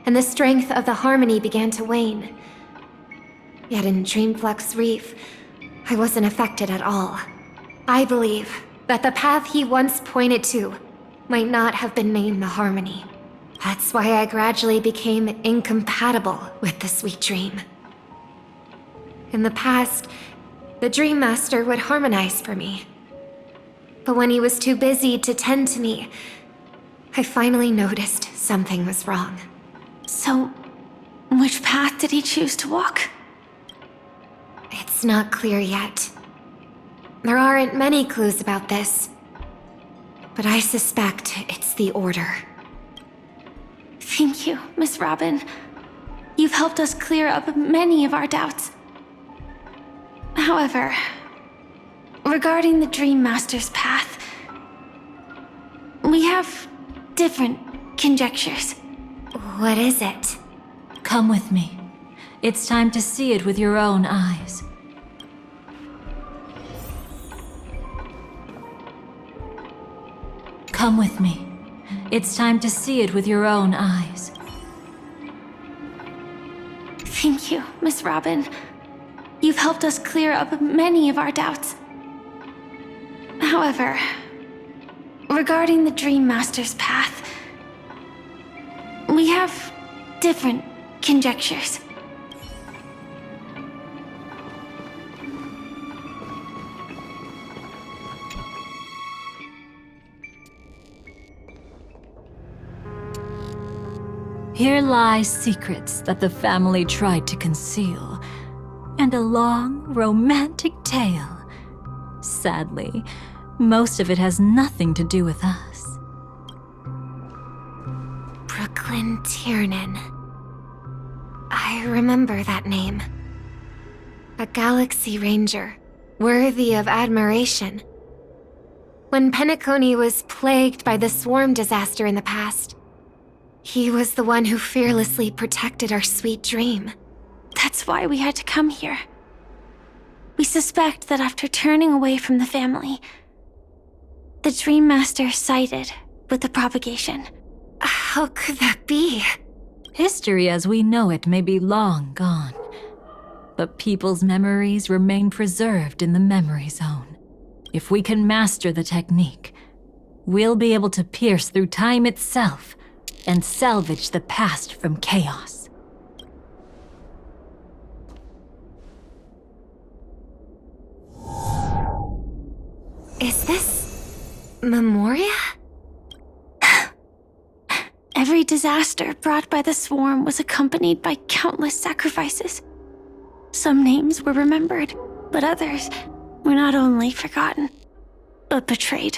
and the strength of the harmony began to wane. Yet in Dreamflux Reef, I wasn't affected at all. I believe that the path he once pointed to might not have been named the Harmony. That's why I gradually became incompatible with the sweet dream. In the past, the Dream Master would harmonize for me. But when he was too busy to tend to me, I finally noticed something was wrong. So, which path did he choose to walk? It's not clear yet. There aren't many clues about this, but I suspect it's the Order. Thank you, Miss Robin. You've helped us clear up many of our doubts. However, regarding the Dream Master's path, we have different conjectures. What is it? Come with me. It's time to see it with your own eyes. Come with me. It's time to see it with your own eyes. Thank you, Miss Robin. You've helped us clear up many of our doubts. However, regarding the Dream Master's path, we have different conjectures. Here lie secrets that the family tried to conceal, and a long, romantic tale. Sadly, most of it has nothing to do with us. Brooklyn Tiernan. I remember that name. A Galaxy Ranger, worthy of admiration. When Penacony was plagued by the swarm disaster in the past, he was the one who fearlessly protected our sweet dream. That's why we had to come here. We suspect that after turning away from the family, the Dream Master sided with the propagation. How could that be? History as we know it may be long gone, but people's memories remain preserved in the memory zone. If we can master the technique, we'll be able to pierce through time itself and salvage the past from chaos. Is this Memoria? Every disaster brought by the swarm was accompanied by countless sacrifices. Some names were remembered, but others were not only forgotten, but betrayed.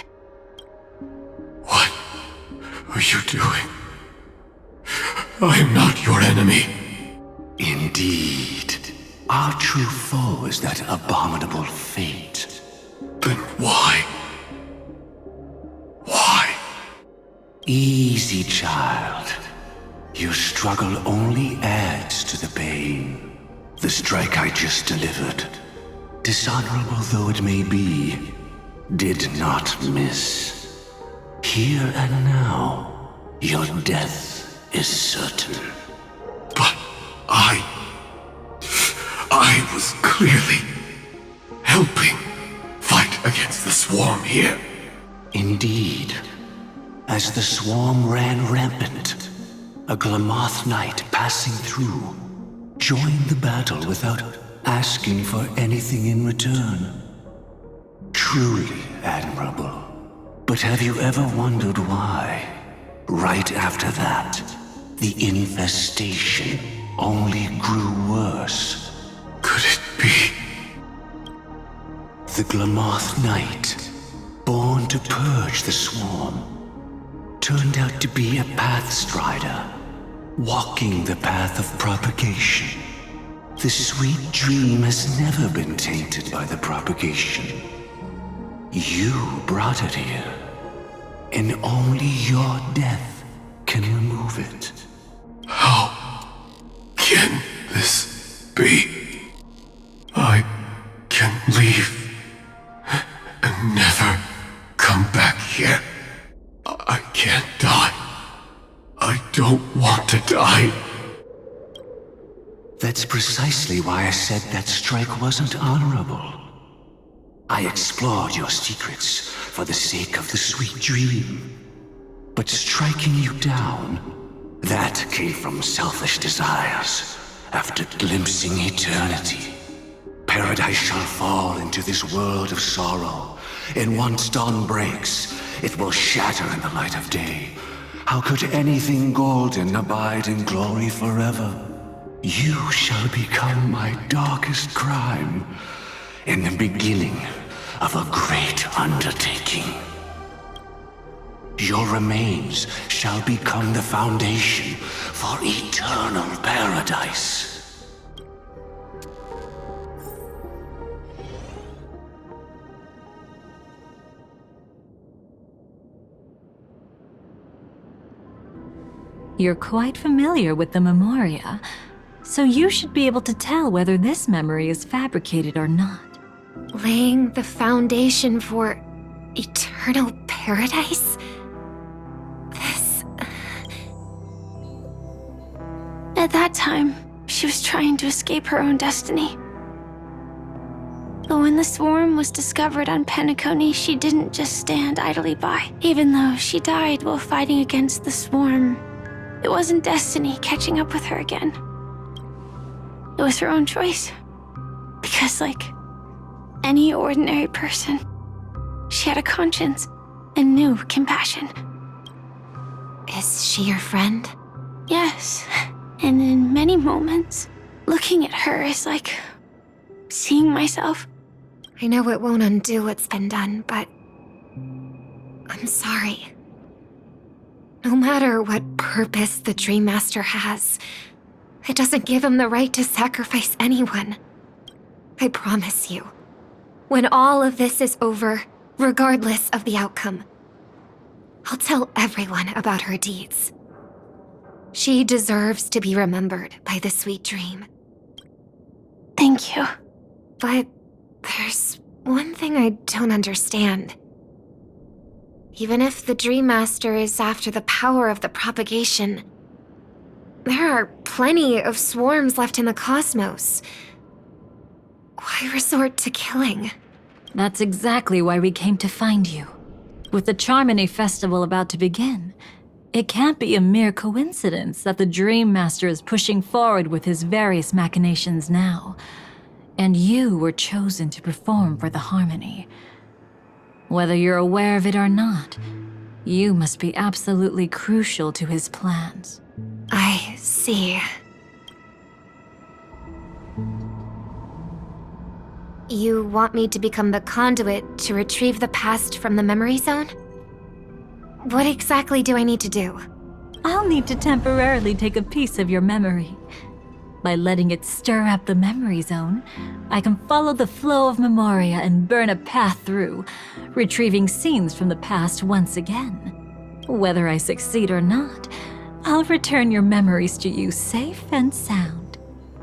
What are you doing? I am not your enemy. Indeed. Our true foe is that abominable fate. Then why? Why? Easy, child. Your struggle only adds to the pain. The strike I just delivered, dishonorable though it may be, did not miss. Here and now, your death is certain. But I was clearly helping fight against the swarm here. Indeed. As the swarm ran rampant, a Glamoth knight passing through joined the battle without asking for anything in return. truly admirable. But have you ever wondered why? Right after that, the infestation only grew worse. Could it be? The Glamoth Knight, born to purge the swarm, turned out to be a Pathstrider, walking the path of propagation. The sweet dream has never been tainted by the propagation. You brought it here, and only your death can remove it. How can this be? I can leave and never come back here. I can't die. I don't want to die. That's precisely why I said that strike wasn't honorable. I explored your secrets for the sake of the sweet dream. But striking you down, that came from selfish desires. After glimpsing eternity, paradise shall fall into this world of sorrow, and once dawn breaks, it will shatter in the light of day. How could anything golden abide in glory forever? You shall become my darkest crime, in the beginning of a great undertaking. Your remains shall become the foundation for eternal paradise. You're quite familiar with the Memoria, so you should be able to tell whether this memory is fabricated or not. Laying the foundation for eternal paradise? At that time, she was trying to escape her own destiny. But when the swarm was discovered on Penacony, she didn't just stand idly by. Even though she died while fighting against the swarm, it wasn't destiny catching up with her again. It was her own choice. Because like any ordinary person, she had a conscience and knew compassion. Is she your friend? Yes. And in many moments, looking at her is like seeing myself. I know it won't undo what's been done, but I'm sorry. No matter what purpose the Dream Master has, it doesn't give him the right to sacrifice anyone. I promise you, when all of this is over, regardless of the outcome, I'll tell everyone about her deeds. She deserves to be remembered by the sweet dream. Thank you. But there's one thing I don't understand. Even if the Dream Master is after the power of the propagation, there are plenty of swarms left in the cosmos. Why resort to killing? That's exactly why we came to find you. With the Charmony Festival about to begin, it can't be a mere coincidence that the Dream Master is pushing forward with his various machinations now. And you were chosen to perform for the Harmony. Whether you're aware of it or not, you must be absolutely crucial to his plans. I see. You want me to become the conduit to retrieve the past from the memory zone? What exactly do I need to do? I'll need to temporarily take a piece of your memory. By letting it stir up the memory zone, I can follow the flow of Memoria and burn a path through, retrieving scenes from the past once again. Whether I succeed or not, I'll return your memories to you safe and sound.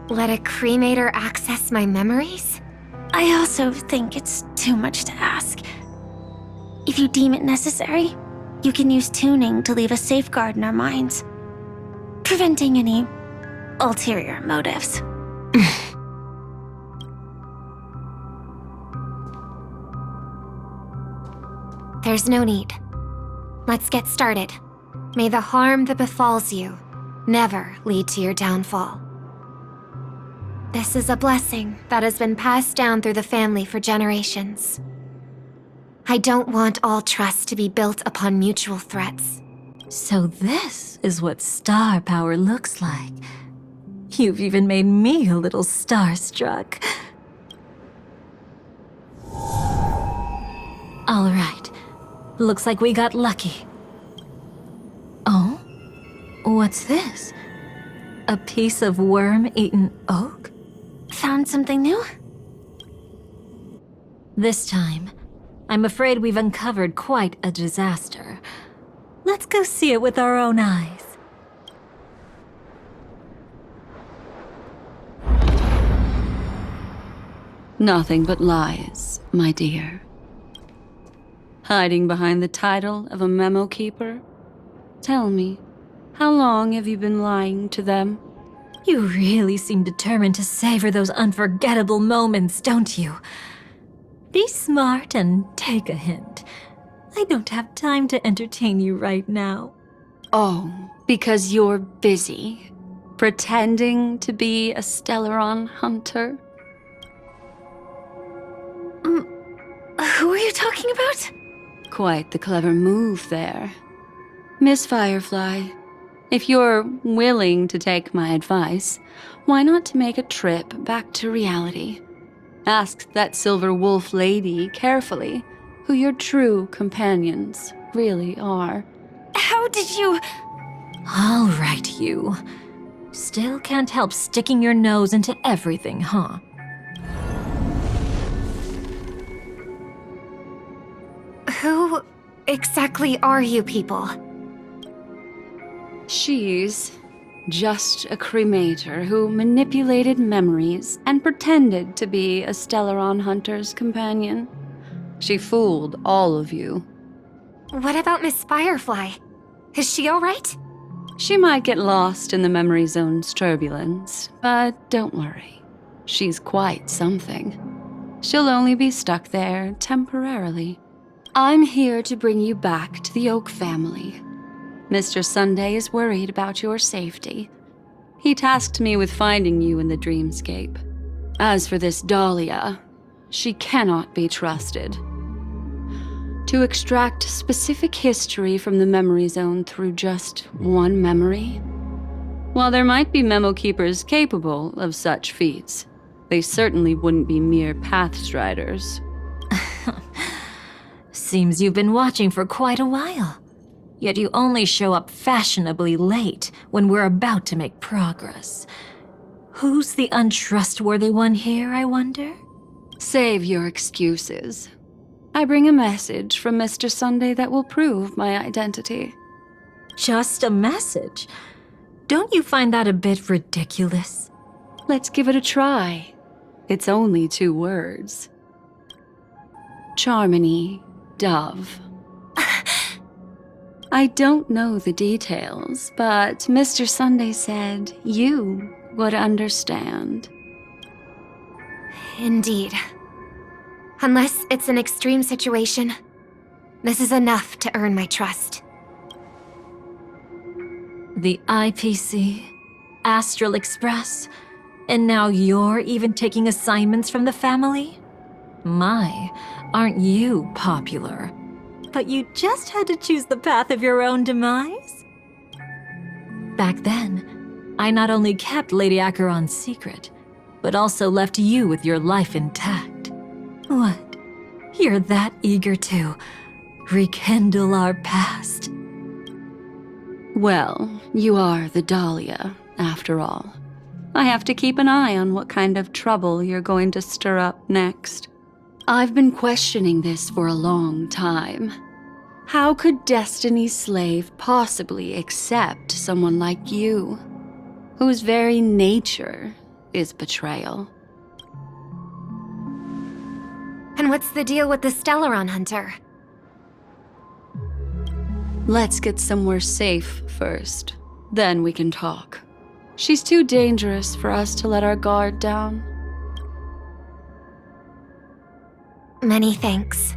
Let a cremator access my memories? I also think it's too much to ask. If you deem it necessary, you can use tuning to leave a safeguard in our minds, preventing any ulterior motives. There's no need. Let's get started. May the harm that befalls you never lead to your downfall. This is a blessing that has been passed down through the family for generations. I don't want all trust to be built upon mutual threats. So this is what star power looks like. You've even made me a little starstruck. All right. Looks like we got lucky. Oh? What's this? A piece of worm-eaten oak? Found something new? This time, I'm afraid we've uncovered quite a disaster. Let's go see it with our own eyes. Nothing but lies, my dear. Hiding behind the title of a memo keeper? Tell me, how long have you been lying to them? You really seem determined to savor those unforgettable moments, don't you? Be smart and take a hint. I don't have time to entertain you right now. Oh, because you're busy, pretending to be a Stellaron hunter? Who are you talking about? Quite the clever move there. Miss Firefly, if you're willing to take my advice, why not make a trip back to reality? Ask that Silver Wolf lady carefully who your true companions really are. How did you... All right, you. Still can't help sticking your nose into everything, huh? Who exactly are you people? She's just a cremator who manipulated memories and pretended to be a Stellaron hunter's companion. She fooled all of you. What about Miss Firefly? Is she all right? She might get lost in the memory zone's turbulence, but don't worry. She's quite something. She'll only be stuck there temporarily. I'm here to bring you back to the Oak family. Mr. Sunday is worried about your safety. He tasked me with finding you in the dreamscape. As for this Dahlia, she cannot be trusted. To extract specific history from the memory zone through just one memory? While there might be memo keepers capable of such feats, they certainly wouldn't be mere pathstriders. Seems you've been watching for quite a while. Yet you only show up fashionably late when we're about to make progress. Who's the untrustworthy one here, I wonder? Save your excuses. I bring a message from Mr. Sunday that will prove my identity. Just a message? Don't you find that a bit ridiculous? Let's give it a try. It's only 2 words. Charmony, Dove. I don't know the details, but Mr. Sunday said you would understand. Indeed. Unless it's an extreme situation, this is enough to earn my trust. The IPC, Astral Express, and now you're even taking assignments from the family? My, aren't you popular? But you just had to choose the path of your own demise? Back then, I not only kept Lady Acheron's secret, but also left you with your life intact. What? You're that eager to rekindle our past? Well, you are the Dahlia, after all. I have to keep an eye on what kind of trouble you're going to stir up next. I've been questioning this for a long time. How could Destiny's slave possibly accept someone like you, whose very nature is betrayal? And what's the deal with the Stellaron hunter? Let's get somewhere safe first, then we can talk. She's too dangerous for us to let our guard down. Many thanks.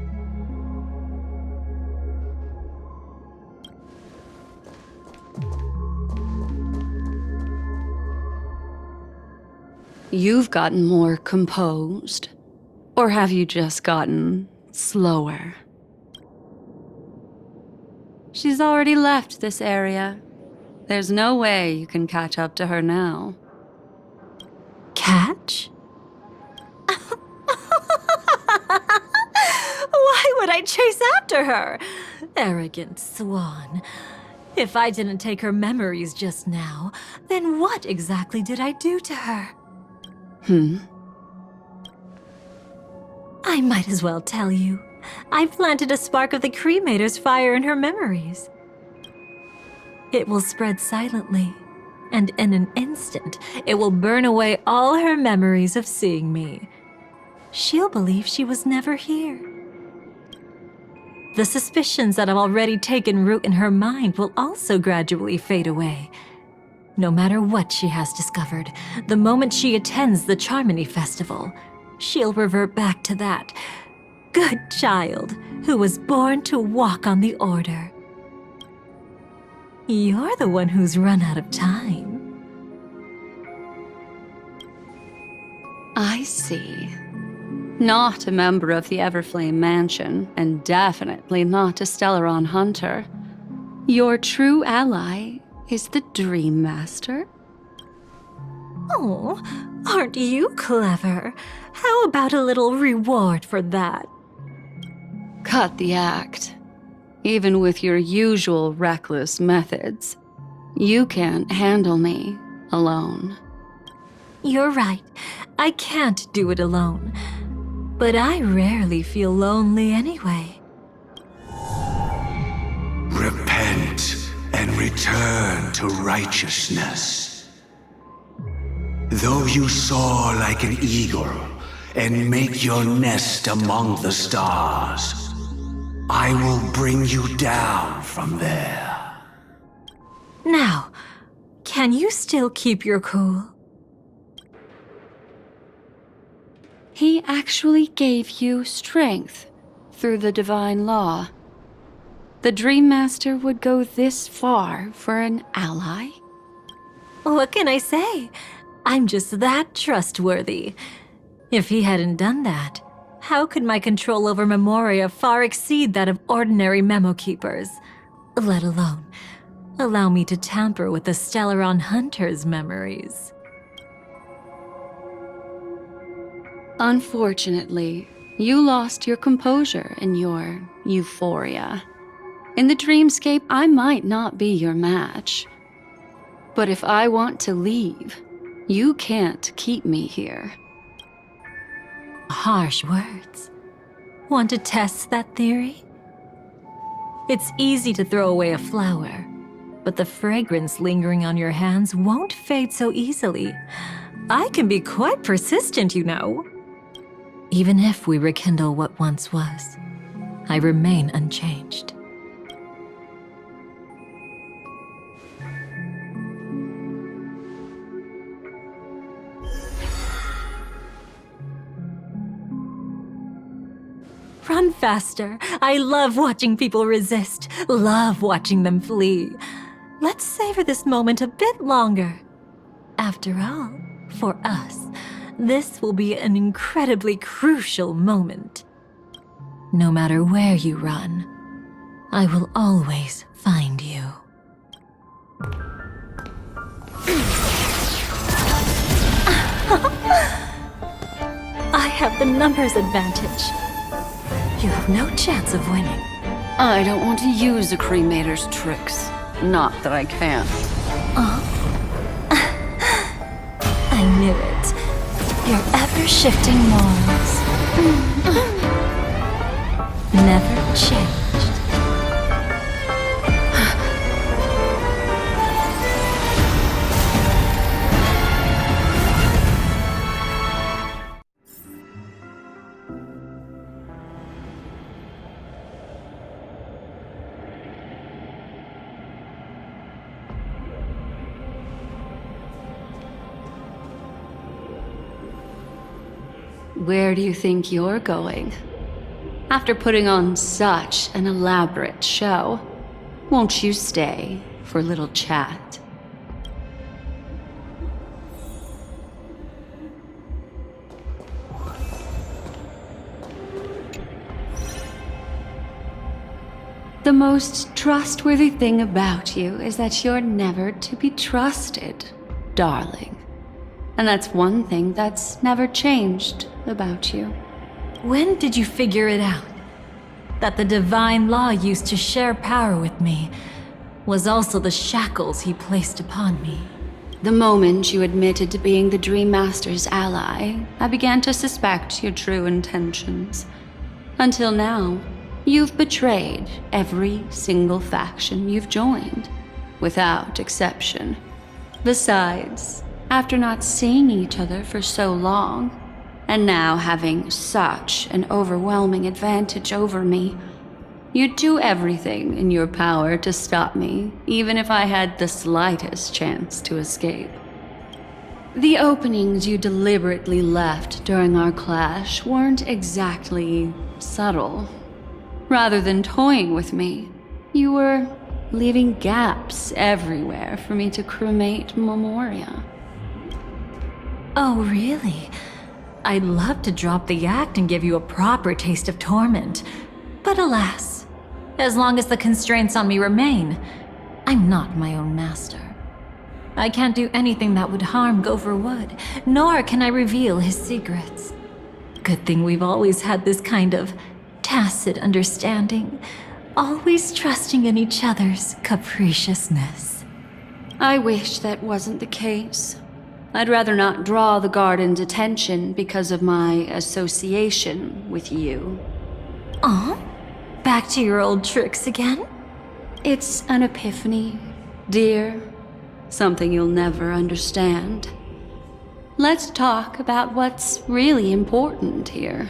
You've gotten more composed. Or have you just gotten slower? She's already left this area. There's no way you can catch up to her now. Catch? Why would I chase after her? Arrogant swan. If I didn't take her memories just now, then what exactly did I do to her? I might as well tell you. I planted a spark of the cremator's fire in her memories. It will spread silently, and in an instant, it will burn away all her memories of seeing me. She'll believe she was never here. The suspicions that have already taken root in her mind will also gradually fade away. No matter what she has discovered, the moment she attends the Charmony Festival, she'll revert back to that good child who was born to walk on the Order. You're the one who's run out of time. I see. Not a member of the Everflame Mansion, and definitely not a Stellaron hunter. Your true ally is the Dream Master? Oh, aren't you clever? How about a little reward for that? Cut the act. Even with your usual reckless methods, you can't handle me alone. You're right. I can't do it alone. But I rarely feel lonely anyway. Repent and return to righteousness. Though you soar like an eagle and make your nest among the stars, I will bring you down from there. Now, can you still keep your cool? He actually gave you strength through the divine law. The Dream Master would go this far for an ally? What can I say? I'm just that trustworthy. If he hadn't done that, how could my control over Memoria far exceed that of ordinary memo keepers? Let alone allow me to tamper with the Stellaron Hunter's memories. Unfortunately, you lost your composure in your euphoria. In the dreamscape, I might not be your match. But if I want to leave, you can't keep me here. Harsh words. Want to test that theory? It's easy to throw away a flower, but the fragrance lingering on your hands won't fade so easily. I can be quite persistent, you know. Even if we rekindle what once was, I remain unchanged. Run faster. I love watching people resist, love watching them flee. Let's savor this moment a bit longer. After all, for us, this will be an incredibly crucial moment. No matter where you run, I will always find you. I have the numbers advantage. You have no chance of winning. I don't want to use a cremator's tricks. Not that I can't. I knew it. Your ever-shifting morals. Never changed. Where do you think you're going? After putting on such an elaborate show, won't you stay for a little chat? The most trustworthy thing about you is that you're never to be trusted, darling. And that's one thing that's never changed about you. When did you figure it out? That the divine law used to share power with me was also the shackles he placed upon me. The moment you admitted to being the Dream Master's ally, I began to suspect your true intentions. Until now, you've betrayed every single faction you've joined, without exception. Besides, after not seeing each other for so long, and now having such an overwhelming advantage over me, you'd do everything in your power to stop me, even if I had the slightest chance to escape. The openings you deliberately left during our clash weren't exactly subtle. Rather than toying with me, you were leaving gaps everywhere for me to cremate Memoria. Oh, really? I'd love to drop the act and give you a proper taste of torment. But alas, as long as the constraints on me remain, I'm not my own master. I can't do anything that would harm Gopher Wood, nor can I reveal his secrets. Good thing we've always had this kind of tacit understanding, always trusting in each other's capriciousness. I wish that wasn't the case. I'd rather not draw the Garden's attention because of my association with you. Aw? Back to your old tricks again? It's an epiphany, dear. Something you'll never understand. Let's talk about what's really important here.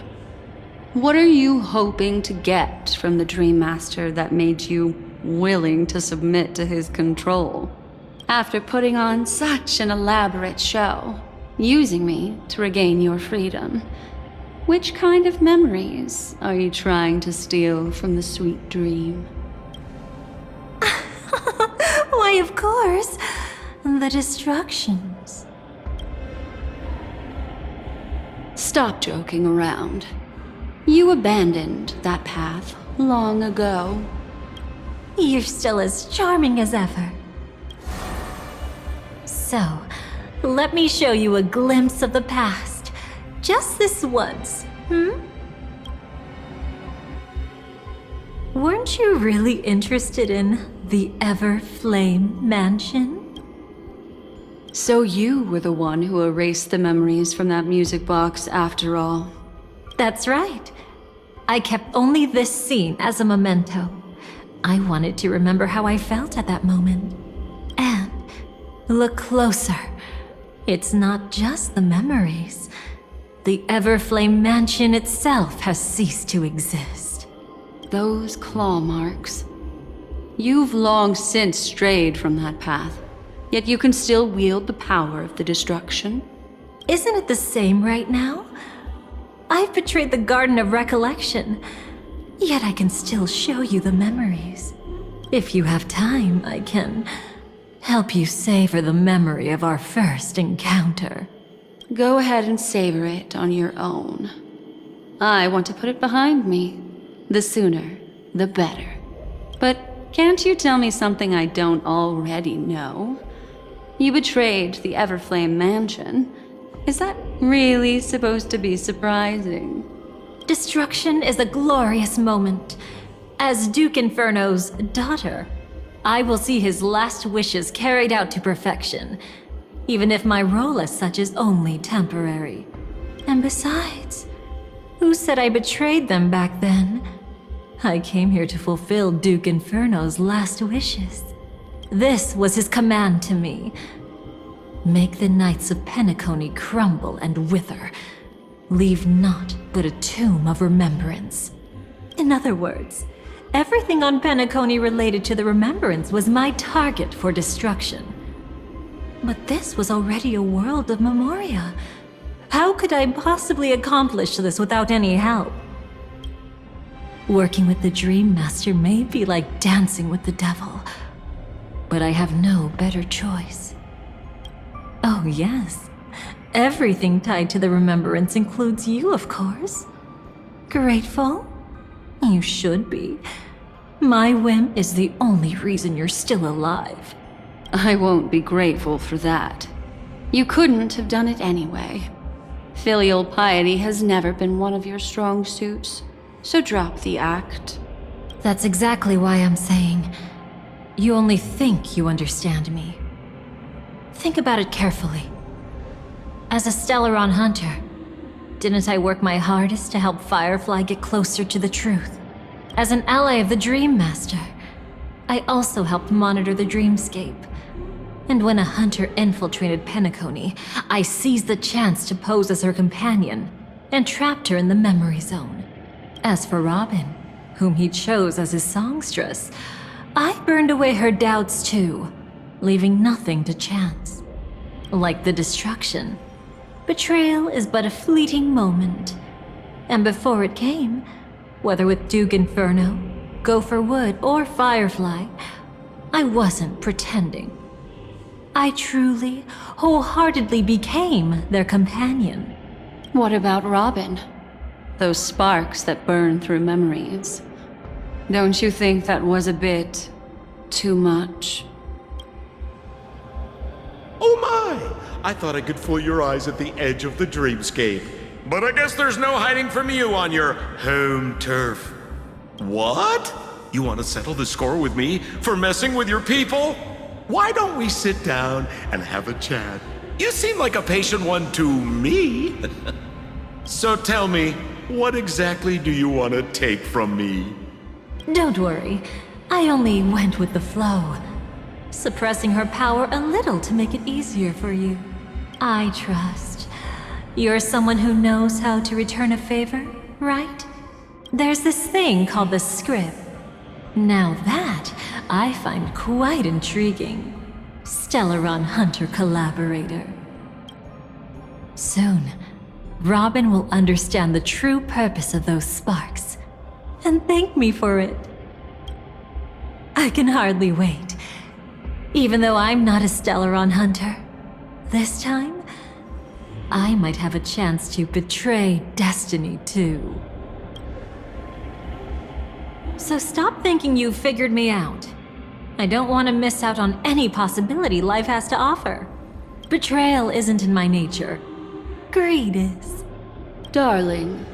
What are you hoping to get from the Dream Master that made you willing to submit to his control? After putting on such an elaborate show, using me to regain your freedom, which kind of memories are you trying to steal from the sweet dream? Why, of course, the destructions. Stop joking around. You abandoned that path long ago. You're still as charming as ever. So, let me show you a glimpse of the past. Just this once, Weren't you really interested in the Everflame Mansion? So you were the one who erased the memories from that music box after all. That's right. I kept only this scene as a memento. I wanted to remember how I felt at that moment. And look closer. It's not just the memories. The Everflame Mansion itself has ceased to exist. Those claw marks. You've long since strayed from that path, yet you can still wield the power of the destruction. Isn't it the same right now? I've betrayed the Garden of Recollection, yet I can still show you the memories. If you have time, I can help you savor the memory of our first encounter. Go ahead and savor it on your own. I want to put it behind me. The sooner, the better. But can't you tell me something I don't already know? You betrayed the Everflame Mansion. Is that really supposed to be surprising? Destruction is a glorious moment. As Duke Inferno's daughter, I will see his last wishes carried out to perfection, even if my role as such is only temporary. And besides, who said I betrayed them back then? I came here to fulfill Duke Inferno's last wishes. This was his command to me. Make the Knights of Penacony crumble and wither. Leave naught but a tomb of remembrance. In other words, everything on Penacony related to the remembrance was my target for destruction. But this was already a world of Memoria. How could I possibly accomplish this without any help? Working with the Dream Master may be like dancing with the devil, but I have no better choice. Oh yes, everything tied to the remembrance includes you, of course. Grateful? You should be. My whim is the only reason you're still alive. I won't be grateful for that. You couldn't have done it anyway. Filial piety has never been one of your strong suits, so drop the act. That's exactly why I'm saying, you only think you understand me. Think about it carefully. As a Stellaron hunter, didn't I work my hardest to help Firefly get closer to the truth? As an ally of the Dream Master, I also helped monitor the dreamscape. And when a hunter infiltrated Penacony, I seized the chance to pose as her companion and trapped her in the memory zone. As for Robin, whom he chose as his songstress, I burned away her doubts too, leaving nothing to chance. Like the destruction, betrayal is but a fleeting moment. And before it came, whether with Duke Inferno, Gopher Wood, or Firefly, I wasn't pretending. I truly, wholeheartedly became their companion. What about Robin? Those sparks that burn through memories. Don't you think that was a bit too much? Oh my! I thought I could fool your eyes at the edge of the dreamscape. But I guess there's no hiding from you on your home turf. What? You want to settle the score with me for messing with your people? Why don't we sit down and have a chat? You seem like a patient one to me. So tell me, what exactly do you want to take from me? Don't worry, I only went with the flow, suppressing her power a little to make it easier for you. I trust. You're someone who knows how to return a favor, right? There's this thing called the script. Now that I find quite intriguing. Stellaron Hunter collaborator. Soon, Robin will understand the true purpose of those sparks and thank me for it. I can hardly wait. Even though I'm not a Stellaron Hunter, this time, I might have a chance to betray destiny too. So stop thinking you've figured me out. I don't want to miss out on any possibility life has to offer. Betrayal isn't in my nature. Greed is. Darling,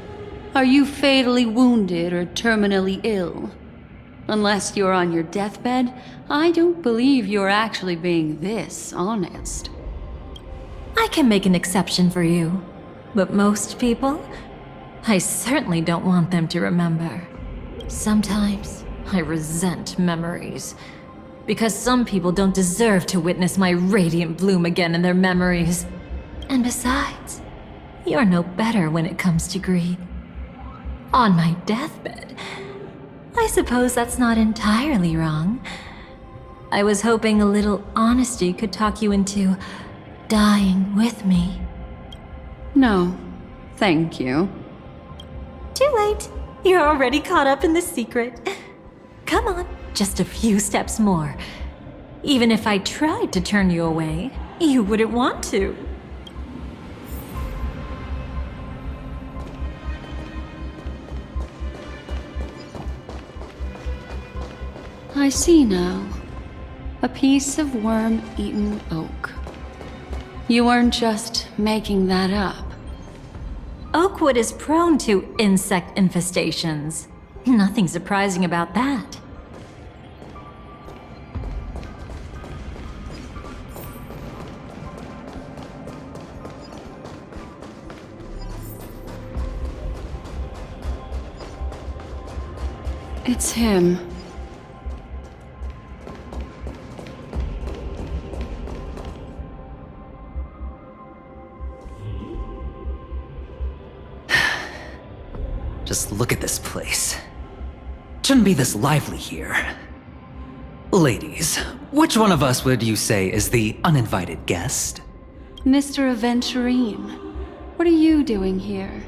are you fatally wounded or terminally ill? Unless you're on your deathbed, I don't believe you're actually being this honest. I can make an exception for you, but most people, I certainly don't want them to remember. Sometimes, I resent memories, because some people don't deserve to witness my radiant bloom again in their memories. And besides, you're no better when it comes to greed. On my deathbed, I suppose that's not entirely wrong. I was hoping a little honesty could talk you into dying with me. No, thank you. Too late. You're already caught up in the secret. Come on, just a few steps more. Even if I tried to turn you away, you wouldn't want to. I see now. A piece of worm-eaten oak. You weren't just making that up. Oakwood is prone to insect infestations. Nothing surprising about that. It's him. Just look at this place. Shouldn't be this lively here. Ladies, which one of us would you say is the uninvited guest? Mr. Aventurine, what are you doing here?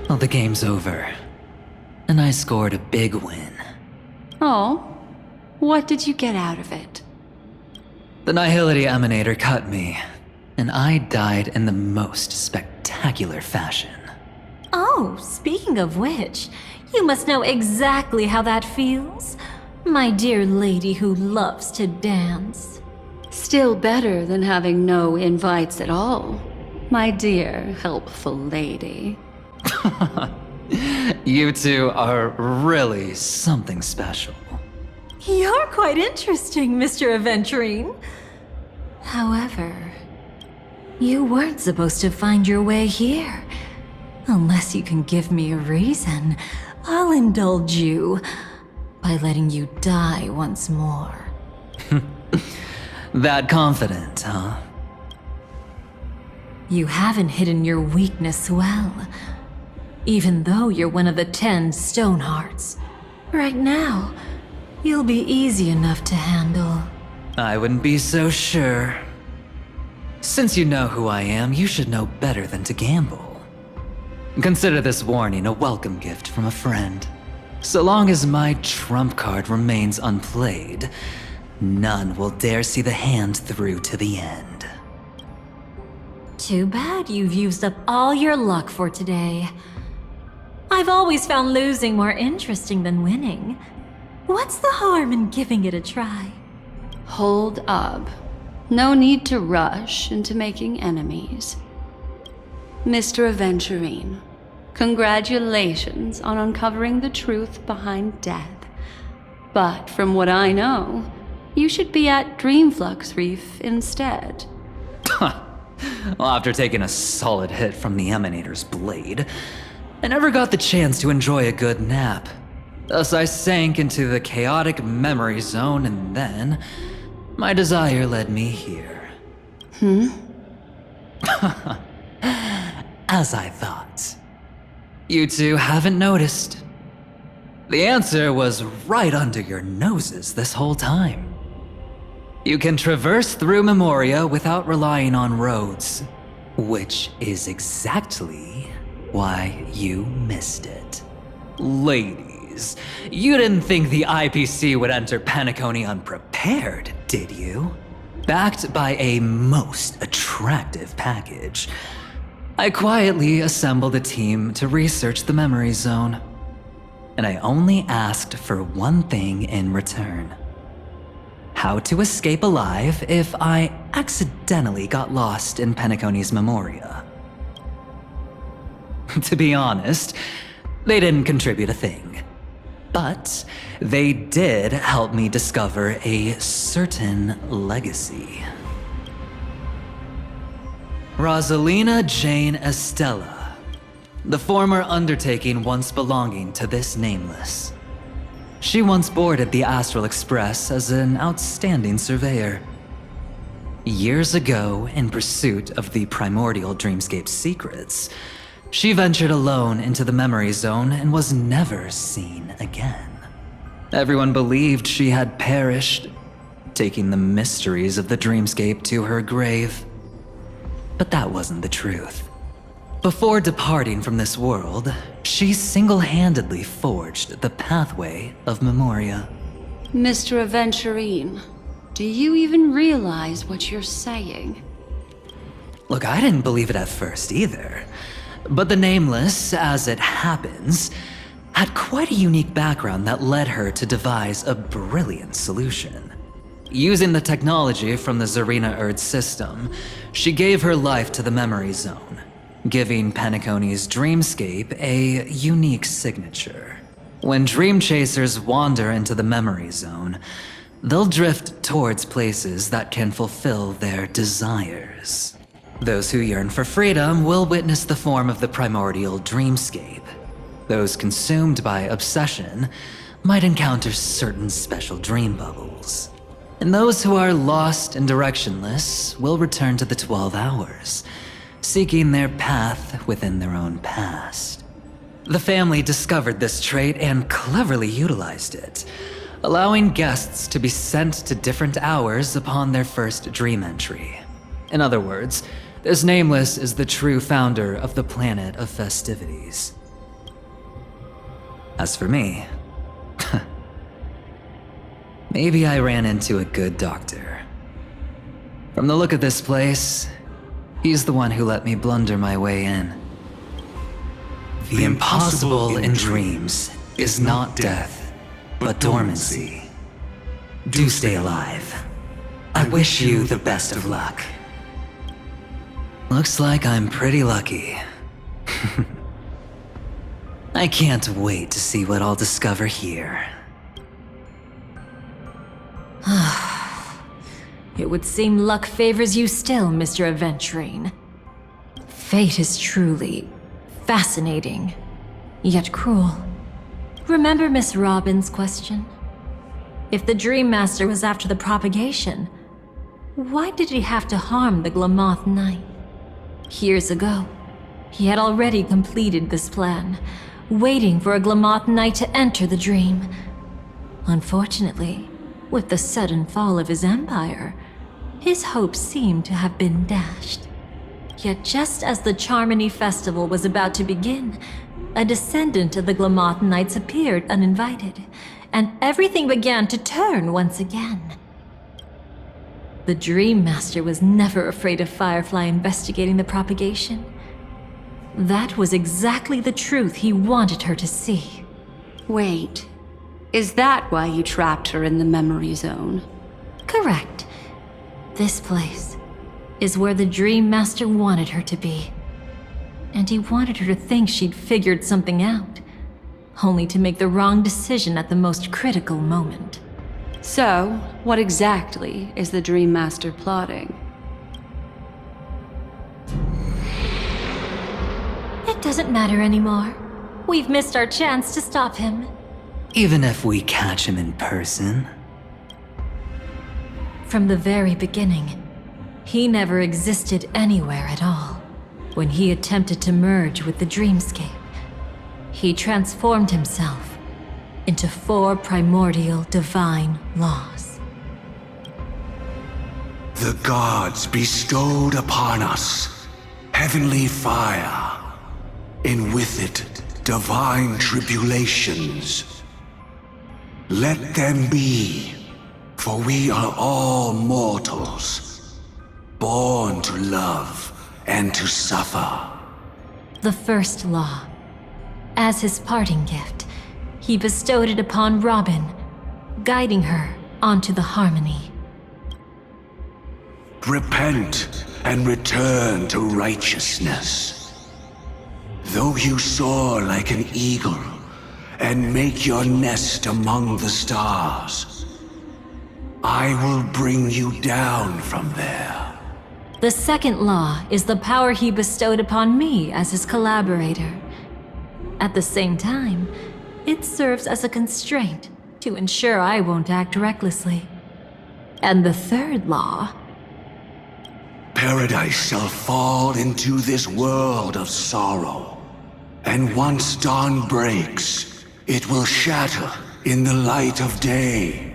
Well, the game's over. And I scored a big win. Oh, what did you get out of it? The Nihility Emanator cut me, and I died in the most spectacular fashion. Oh, speaking of which, you must know exactly how that feels. My dear lady who loves to dance. Still better than having no invites at all, my dear helpful lady. You two are really something special. You're quite interesting, Mr. Aventurine. However, you weren't supposed to find your way here. Unless you can give me a reason, I'll indulge you by letting you die once more. That confident, huh? You haven't hidden your weakness well, even though you're one of the 10 Stonehearts. Right now, you'll be easy enough to handle. I wouldn't be so sure. Since you know who I am, you should know better than to gamble. Consider this warning a welcome gift from a friend. So long as my trump card remains unplayed, none will dare see the hand through to the end. Too bad you've used up all your luck for today. I've always found losing more interesting than winning. What's the harm in giving it a try? Hold up. No need to rush into making enemies. Mr. Aventurine, congratulations on uncovering the truth behind death. But from what I know, you should be at Dreamflux Reef instead. Well, after taking a solid hit from the Emanator's blade, I never got the chance to enjoy a good nap. Thus I sank into the chaotic memory zone, and then my desire led me here. As I thought. You two haven't noticed. The answer was right under your noses this whole time. You can traverse through Memoria without relying on roads, which is exactly why you missed it. Ladies, you didn't think the IPC would enter Penacony unprepared, did you? Backed by a most attractive package, I quietly assembled a team to research the memory zone. And I only asked for one thing in return. How to escape alive if I accidentally got lost in Penacony's Memoria. To be honest, they didn't contribute a thing. But they did help me discover a certain legacy. Rosalina Jane Estella, the former undertaking once belonging to this nameless. She once boarded the Astral Express as an outstanding surveyor. Years ago, in pursuit of the primordial dreamscape secrets, she ventured alone into the memory zone and was never seen again. Everyone believed she had perished, taking the mysteries of the dreamscape to her grave. But that wasn't the truth. Before departing from this world, she single-handedly forged the pathway of Memoria. Mr. Aventurine, do you even realize what you're saying? Look, I didn't believe it at first either. But the Nameless, as it happens, had quite a unique background that led her to devise a brilliant solution. Using the technology from the Zarina Erd system, she gave her life to the memory zone, giving Penacony's dreamscape a unique signature. When dream chasers wander into the memory zone, they'll drift towards places that can fulfill their desires. Those who yearn for freedom will witness the form of the primordial dreamscape. Those consumed by obsession might encounter certain special dream bubbles. And those who are lost and directionless will return to the 12 hours, seeking their path within their own past. The family discovered this trait and cleverly utilized it, allowing guests to be sent to different hours upon their first dream entry. In other words, this Nameless is the true founder of the planet of festivities. As for me, maybe I ran into a good doctor. From the look of this place, he's the one who let me blunder my way in. The impossible in dreams is not death, but dormancy. Do stay alive. I wish you the best of luck. Looks like I'm pretty lucky. I can't wait to see what I'll discover here. It would seem luck favors you still, Mr. Aventurine. Fate is truly fascinating, yet cruel. Remember Miss Robin's question? If the Dream Master was after the propagation, why did he have to harm the Glamoth Knight? Years ago, he had already completed this plan, waiting for a Glamoth Knight to enter the dream. Unfortunately, with the sudden fall of his empire, his hopes seemed to have been dashed. Yet just as the Charmony Festival was about to begin, a descendant of the Glamoth Knights appeared uninvited, and everything began to turn once again. The Dream Master was never afraid of Firefly investigating the propagation. That was exactly the truth he wanted her to see. Wait, is that why you trapped her in the memory zone? Correct. This place is where the Dream Master wanted her to be. And he wanted her to think she'd figured something out, only to make the wrong decision at the most critical moment. So, what exactly is the Dream Master plotting? It doesn't matter anymore. We've missed our chance to stop him. Even if we catch him in person? From the very beginning, he never existed anywhere at all. When he attempted to merge with the dreamscape, he transformed himself into 4 primordial divine laws. The gods bestowed upon us heavenly fire, and with it divine tribulations. Let them be, for we are all mortals, born to love and to suffer. The first law. As his parting gift, he bestowed it upon Robin, guiding her onto the harmony. Repent and return to righteousness. Though you soar like an eagle and make your nest among the stars, I will bring you down from there. The second law is the power he bestowed upon me as his collaborator. At the same time, it serves as a constraint to ensure I won't act recklessly. And the third law... Paradise shall fall into this world of sorrow. And once dawn breaks, it will shatter in the light of day.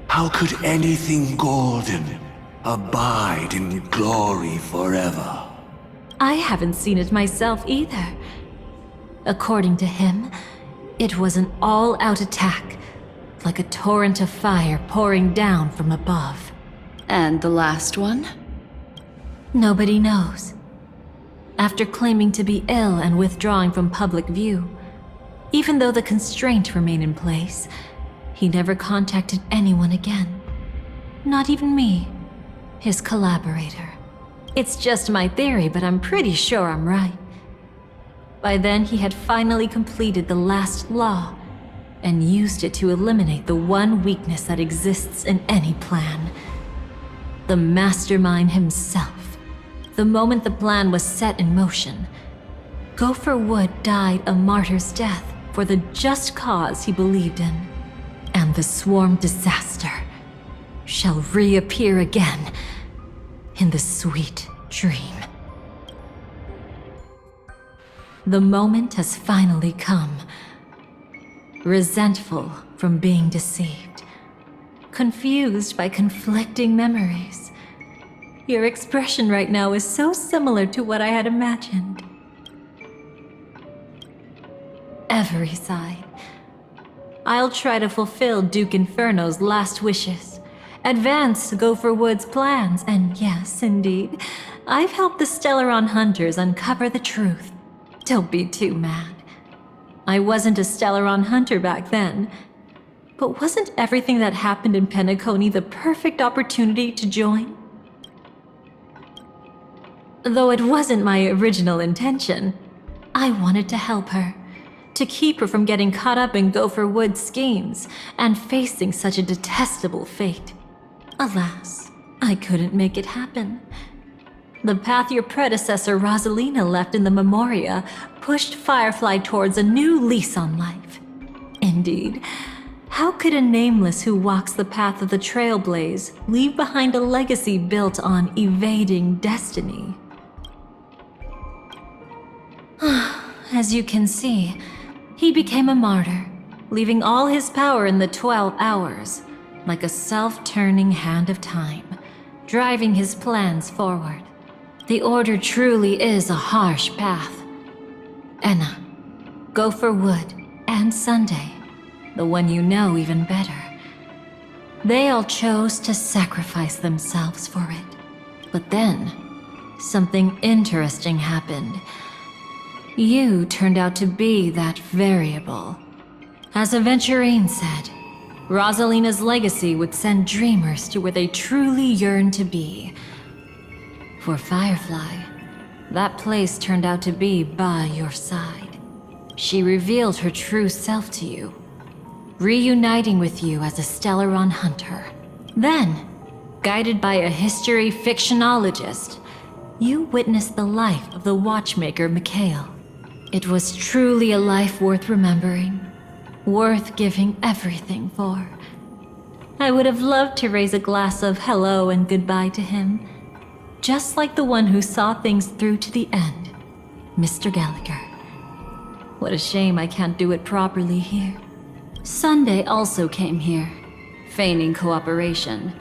How could anything golden abide in glory forever? I haven't seen it myself either. According to him, it was an all-out attack, like a torrent of fire pouring down from above. And the last one? Nobody knows. After claiming to be ill and withdrawing from public view, even though the constraint remained in place, he never contacted anyone again. Not even me, his collaborator. It's just my theory, but I'm pretty sure I'm right. By then, he had finally completed the last law and used it to eliminate the one weakness that exists in any plan. The mastermind himself. The moment the plan was set in motion, Gopher Wood died a martyr's death for the just cause he believed in. And the swarm disaster shall reappear again in the sweet dream. The moment has finally come. Resentful from being deceived. Confused by conflicting memories. Your expression right now is so similar to what I had imagined. Every side. I'll try to fulfill Duke Inferno's last wishes. Advance Gopher Wood's plans, and yes, indeed, I've helped the Stellaron hunters uncover the truth. Don't be too mad. I wasn't a Stellaron hunter back then. But wasn't everything that happened in Penacony the perfect opportunity to join? Though it wasn't my original intention, I wanted to help her, to keep her from getting caught up in Gopher Wood's schemes and facing such a detestable fate. Alas, I couldn't make it happen. The path your predecessor Rosalina left in the Memoria pushed Firefly towards a new lease on life. Indeed, how could a nameless who walks the path of the Trailblaze leave behind a legacy built on evading destiny? As you can see, he became a martyr, leaving all his power in the 12 hours, like a self-turning hand of time, driving his plans forward. The Order truly is a harsh path. Enna, Gopher Wood, and Sunday, the one you know even better. They all chose to sacrifice themselves for it. But then, something interesting happened. You turned out to be that variable. As Aventurine said, Rosalina's legacy would send dreamers to where they truly yearn to be. For Firefly, that place turned out to be by your side. She revealed her true self to you, reuniting with you as a Stellaron hunter. Then, guided by a history fictionologist, you witnessed the life of the watchmaker Mikhail. It was truly a life worth remembering, worth giving everything for. I would have loved to raise a glass of hello and goodbye to him, just like the one who saw things through to the end, Mr. Gallagher. What a shame I can't do it properly here. Sunday also came here, feigning cooperation,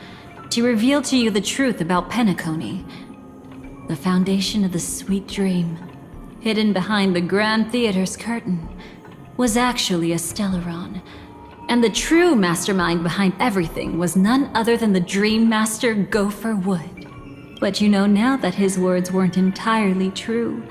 to reveal to you the truth about Penacony, the foundation of the sweet dream. Hidden behind the Grand Theater's curtain was actually a Stellaron, and the true mastermind behind everything was none other than the Dream Master Gopher Wood. But you know now that his words weren't entirely true.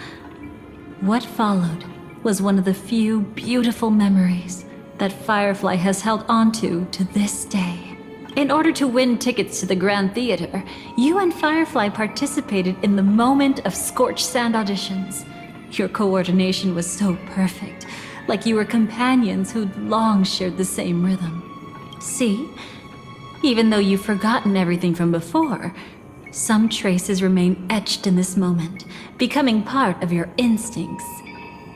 What followed was one of the few beautiful memories that Firefly has held onto to this day. In order to win tickets to the Grand Theater, you and Firefly participated in the moment of scorched sand auditions. Your coordination was so perfect, like you were companions who'd long shared the same rhythm. See? Even though you've forgotten everything from before, some traces remain etched in this moment, becoming part of your instincts.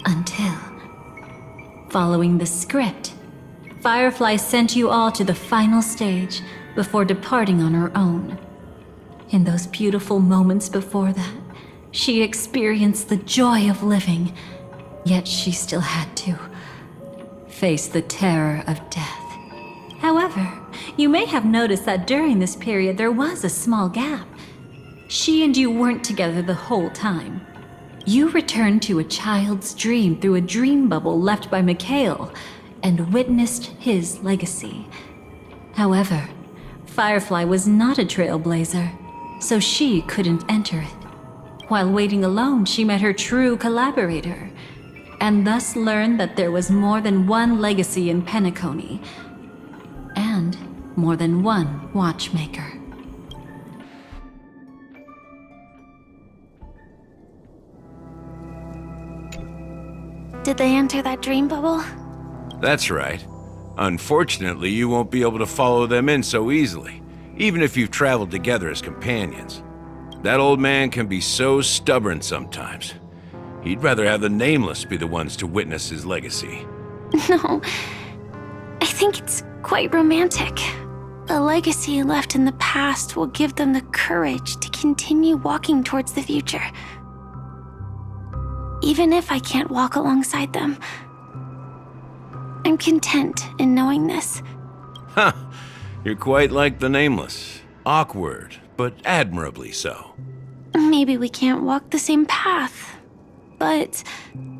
Until, following the script, Firefly sent you all to the final stage before departing on her own. In those beautiful moments before that, she experienced the joy of living, yet she still had to face the terror of death. However, you may have noticed that during this period there was a small gap. She and you weren't together the whole time. You returned to a child's dream through a dream bubble left by Mikhail and witnessed his legacy. However, Firefly was not a trailblazer, so she couldn't enter it. While waiting alone, she met her true collaborator, and thus learned that there was more than one legacy in Penacony, and more than one watchmaker. Did they enter that dream bubble? That's right. Unfortunately, you won't be able to follow them in so easily, even if you've traveled together as companions. That old man can be so stubborn sometimes. He'd rather have the Nameless be the ones to witness his legacy. No, I think it's quite romantic. A legacy left in the past will give them the courage to continue walking towards the future. Even if I can't walk alongside them, I'm content in knowing this. Huh. You're quite like the Nameless. Awkward, but admirably so. Maybe we can't walk the same path, but...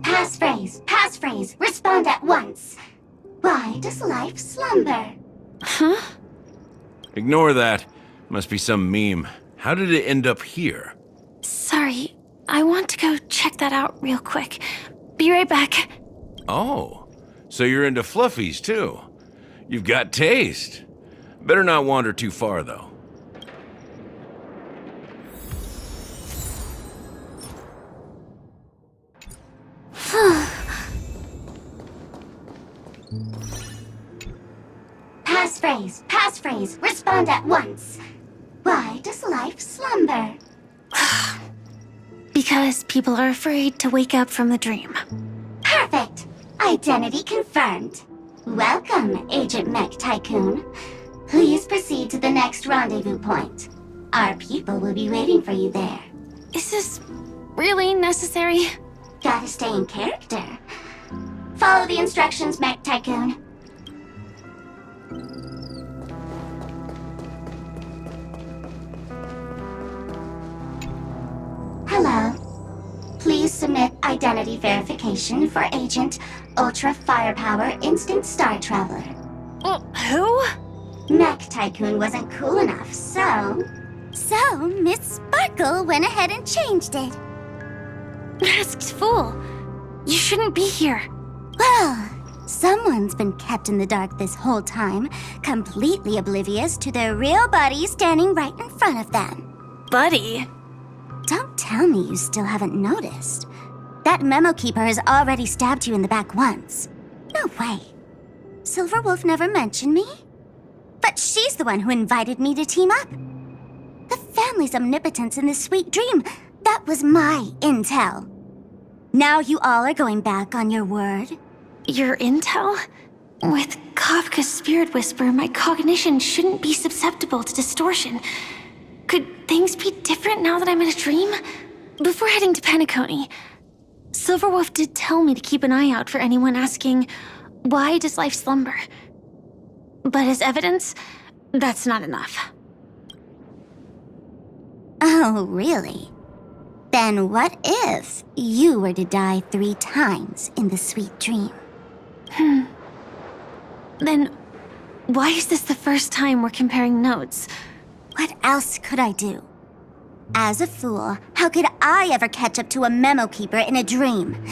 Passphrase, respond at once. Why does life slumber? Huh? Ignore that. Must be some meme. How did it end up here? Sorry, I want to go check that out real quick. Be right back. Oh, so you're into fluffies too. You've got taste. Better not wander too far, though. Passphrase, respond at once. Why does life slumber? Because people are afraid to wake up from the dream. Perfect. Identity confirmed. Welcome, Agent Mech Tycoon. Please proceed to the next rendezvous point. Our people will be waiting for you there. Is this really necessary? Gotta stay in character. Follow the instructions, Mech Tycoon. Hello. Please submit identity verification for Agent Ultra Firepower Instant Star Traveler. Who? Mech Tycoon wasn't cool enough, so... So, Miss Sparkle went ahead and changed it. Masked fool. You shouldn't be here. Well, someone's been kept in the dark this whole time, completely oblivious to their real buddy standing right in front of them. Buddy? Don't tell me you still haven't noticed. That memo keeper has already stabbed you in the back once. No way. Silverwolf never mentioned me? But she's the one who invited me to team up. The family's omnipotence in this sweet dream, that was my intel. Now you all are going back on your word? Your intel? With Kafka's spirit whisper, my cognition shouldn't be susceptible to distortion. Could things be different now that I'm in a dream? Before heading to Penacony, Silverwolf did tell me to keep an eye out for anyone asking, why does life slumber? But as evidence, that's not enough. Oh, really? Then what if you were to die 3 times in the sweet dream? Then why is this the first time we're comparing notes? What else could I do? As a fool, how could I ever catch up to a memo keeper in a dream?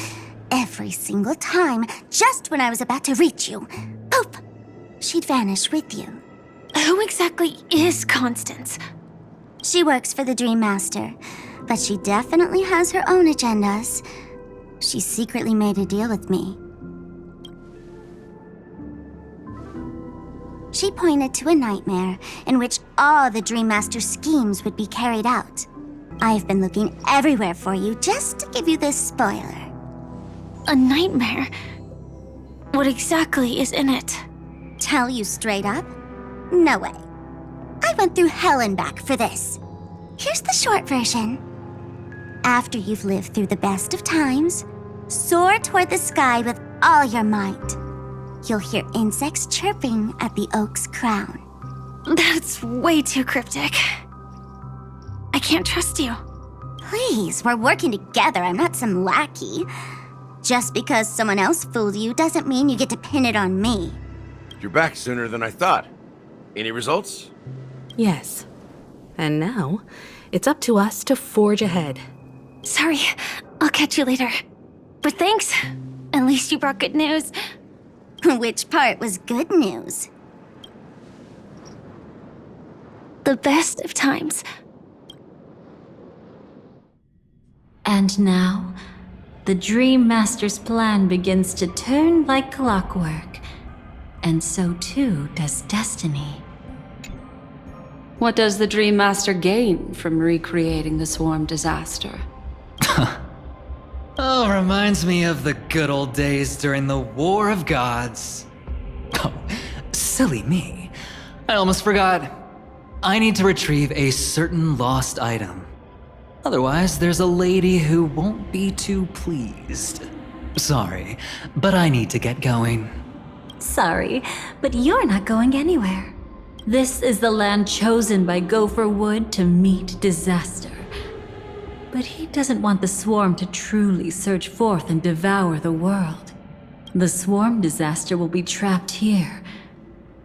Every single time, just when I was about to reach you, poof, she'd vanish with you. Who exactly is Constance? She works for the Dream Master, but she definitely has her own agendas. She secretly made a deal with me. She pointed to a nightmare in which all the Dream Master's schemes would be carried out. I've been looking everywhere for you just to give you this spoiler. A nightmare? What exactly is in it? Tell you straight up? No way. I went through hell and back for this. Here's the short version. After you've lived through the best of times, soar toward the sky with all your might. You'll hear insects chirping at the oak's crown. That's way too cryptic. I can't trust you. Please, we're working together. I'm not some lackey. Just because someone else fooled you doesn't mean you get to pin it on me. You're back sooner than I thought. Any results? Yes. And now, it's up to us to forge ahead. Sorry, I'll catch you later. But thanks. At least you brought good news. Which part was good news? The best of times. And now, the Dream Master's plan begins to turn like clockwork. And so too does destiny. What does the Dream Master gain from recreating the swarm disaster? Oh, reminds me of the good old days during the War of Gods. Oh, silly me. I almost forgot. I need to retrieve a certain lost item. Otherwise, there's a lady who won't be too pleased. Sorry, but I need to get going. Sorry, but you're not going anywhere. This is the land chosen by Gopher Wood to meet disaster. But he doesn't want the swarm to truly surge forth and devour the world. The swarm disaster will be trapped here,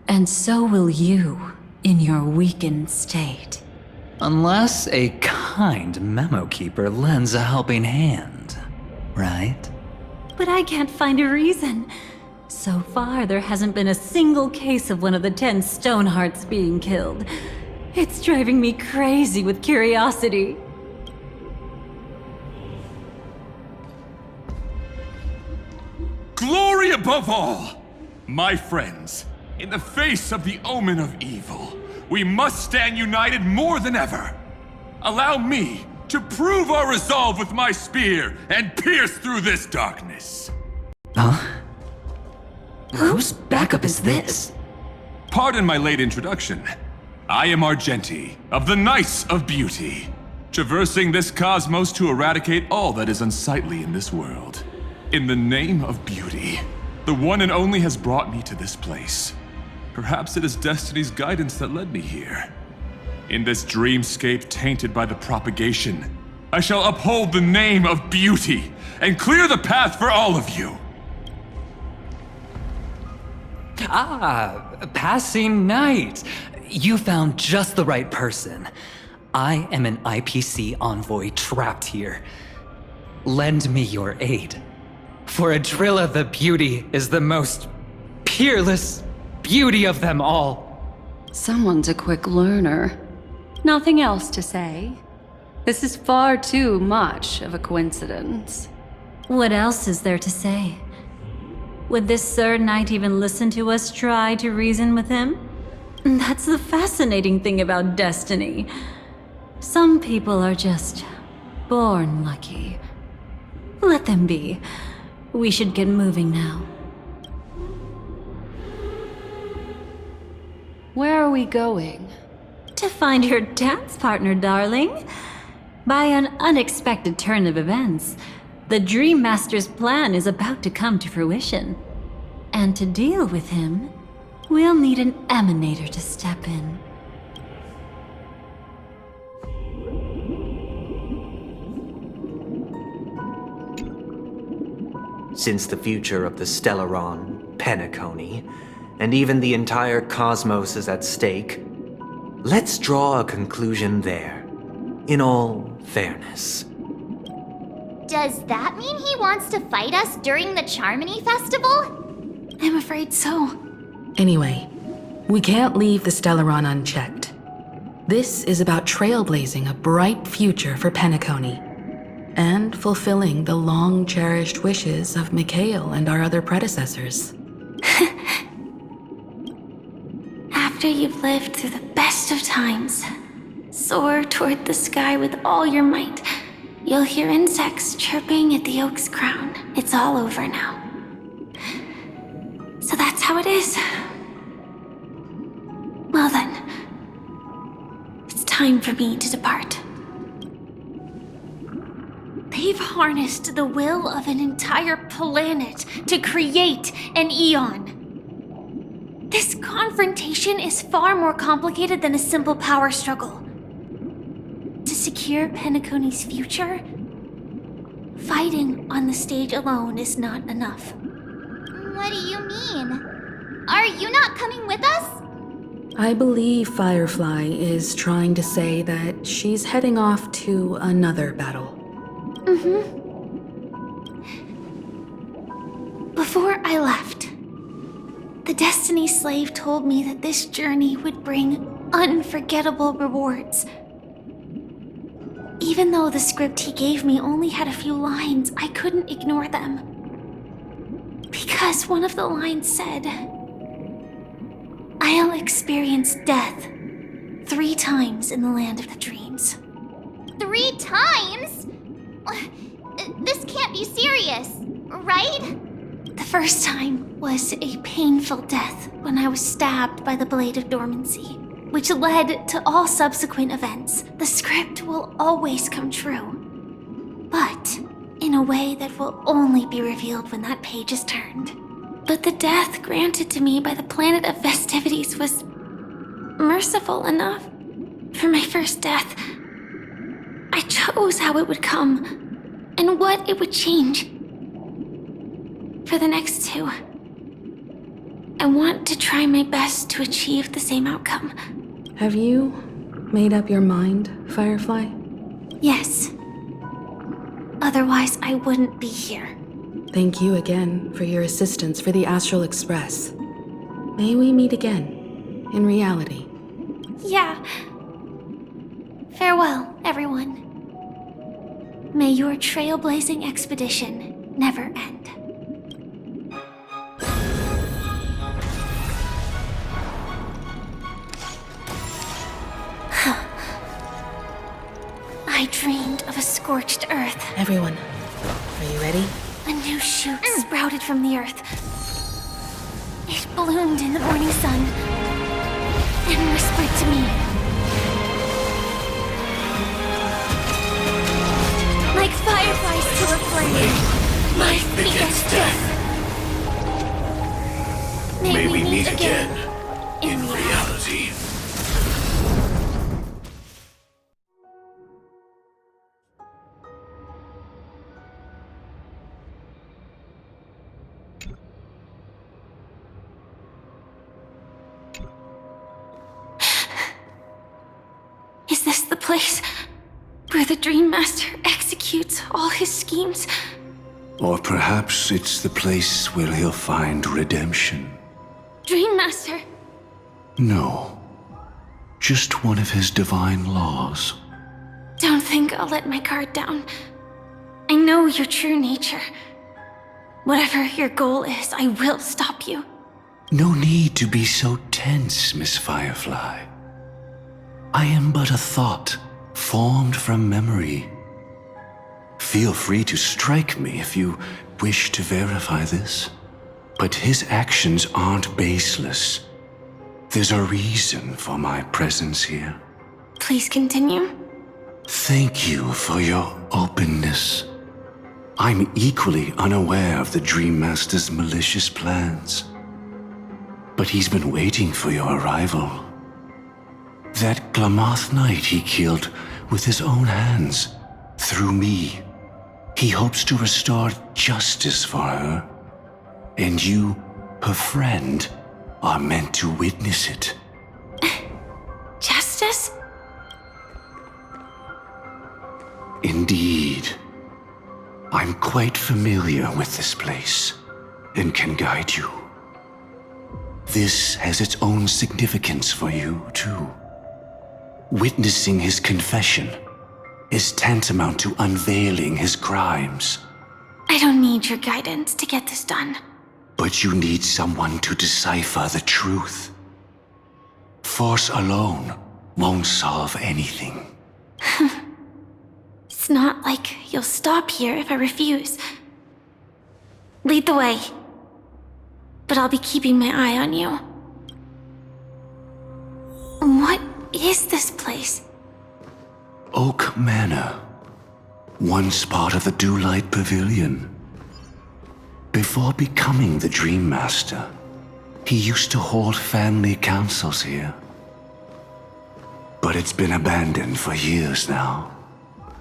and so will you in your weakened state. Unless a kind memo keeper lends a helping hand, right? But I can't find a reason. So far, there hasn't been a single case of one of the 10 Stonehearts being killed. It's driving me crazy with curiosity. Glory above all! My friends, in the face of the omen of evil, we must stand united more than ever. Allow me to prove our resolve with my spear and pierce through this darkness. Huh? Whose backup is this? Pardon my late introduction. I am Argenti, of the Knights of Beauty, traversing this cosmos to eradicate all that is unsightly in this world. In the name of beauty, the one and only has brought me to this place. Perhaps it is destiny's guidance that led me here. In this dreamscape tainted by the propagation, I shall uphold the name of beauty and clear the path for all of you. Ah, passing knight. You found just the right person. I am an IPC envoy trapped here. Lend me your aid. For Adrilla the Beauty is the most peerless beauty of them all. Someone's a quick learner. Nothing else to say. This is far too much of a coincidence. What else is there to say? Would this Sir Knight even listen to us try to reason with him? That's the fascinating thing about destiny. Some people are just born lucky. Let them be. We should get moving now. Where are we going? To find your dance partner, darling. By an unexpected turn of events, the Dream Master's plan is about to come to fruition. And to deal with him, we'll need an emanator to step in. Since the future of the Stellaron, Penacony, and even the entire cosmos is at stake, let's draw a conclusion there, in all fairness. Does that mean he wants to fight us during the Charmony Festival? I'm afraid so. Anyway, we can't leave the Stellaron unchecked. This is about trailblazing a bright future for Penacony, and fulfilling the long-cherished wishes of Mikhail and our other predecessors. After you've lived through the best of times, soar toward the sky with all your might. You'll hear insects chirping at the oak's crown. It's all over now. So that's how it is. Well then, it's time for me to depart. They've harnessed the will of an entire planet to create an eon. This confrontation is far more complicated than a simple power struggle. To secure Penacony's future, fighting on the stage alone is not enough. What do you mean? Are you not coming with us? I believe Firefly is trying to say that she's heading off to another battle. Before I left, the Destiny Slave told me that this journey would bring unforgettable rewards. Even though the script he gave me only had a few lines, I couldn't ignore them. Because one of the lines said, "I'll experience death 3 times in the land of the dreams." 3 times? This can't be serious, right? The first time was a painful death when I was stabbed by the Blade of Dormancy, which led to all subsequent events. The script will always come true, but in a way that will only be revealed when that page is turned. But the death granted to me by the planet of festivities was merciful enough. For my first death, I chose how it would come and what it would change. For the next 2, I want to try my best to achieve the same outcome. Have you made up your mind, Firefly? Yes. Otherwise, I wouldn't be here. Thank you again for your assistance for the Astral Express. May we meet again, in reality. Yeah. Farewell, everyone. May your trailblazing expedition never end. I dreamed of a scorched earth. Everyone, are you ready? A new shoot sprouted from the earth. It bloomed in the morning sun and whispered to me. Like fireflies to a flame, life begets death. May we meet again in reality. Is this the place where the Dream Master executes all his schemes? Or perhaps it's the place where he'll find redemption. Dream Master? No. Just one of his divine laws. Don't think I'll let my guard down. I know your true nature. Whatever your goal is, I will stop you. No need to be so tense, Miss Firefly. I am but a thought, formed from memory. Feel free to strike me if you wish to verify this. But his actions aren't baseless. There's a reason for my presence here. Please continue. Thank you for your openness. I'm equally unaware of the Dream Master's malicious plans. But he's been waiting for your arrival. That Glamoth Knight he killed with his own hands, through me. He hopes to restore justice for her. And you, her friend, are meant to witness it. Justice? Indeed. I'm quite familiar with this place, and can guide you. This has its own significance for you, too. Witnessing his confession is tantamount to unveiling his crimes. I don't need your guidance to get this done. But you need someone to decipher the truth. Force alone won't solve anything. It's not like you'll stop here if I refuse. Lead the way. But I'll be keeping my eye on you. What is this place? Oak Manor. Once part of the Dewlight Pavilion. Before becoming the Dream Master, he used to hold family councils here. But it's been abandoned for years now,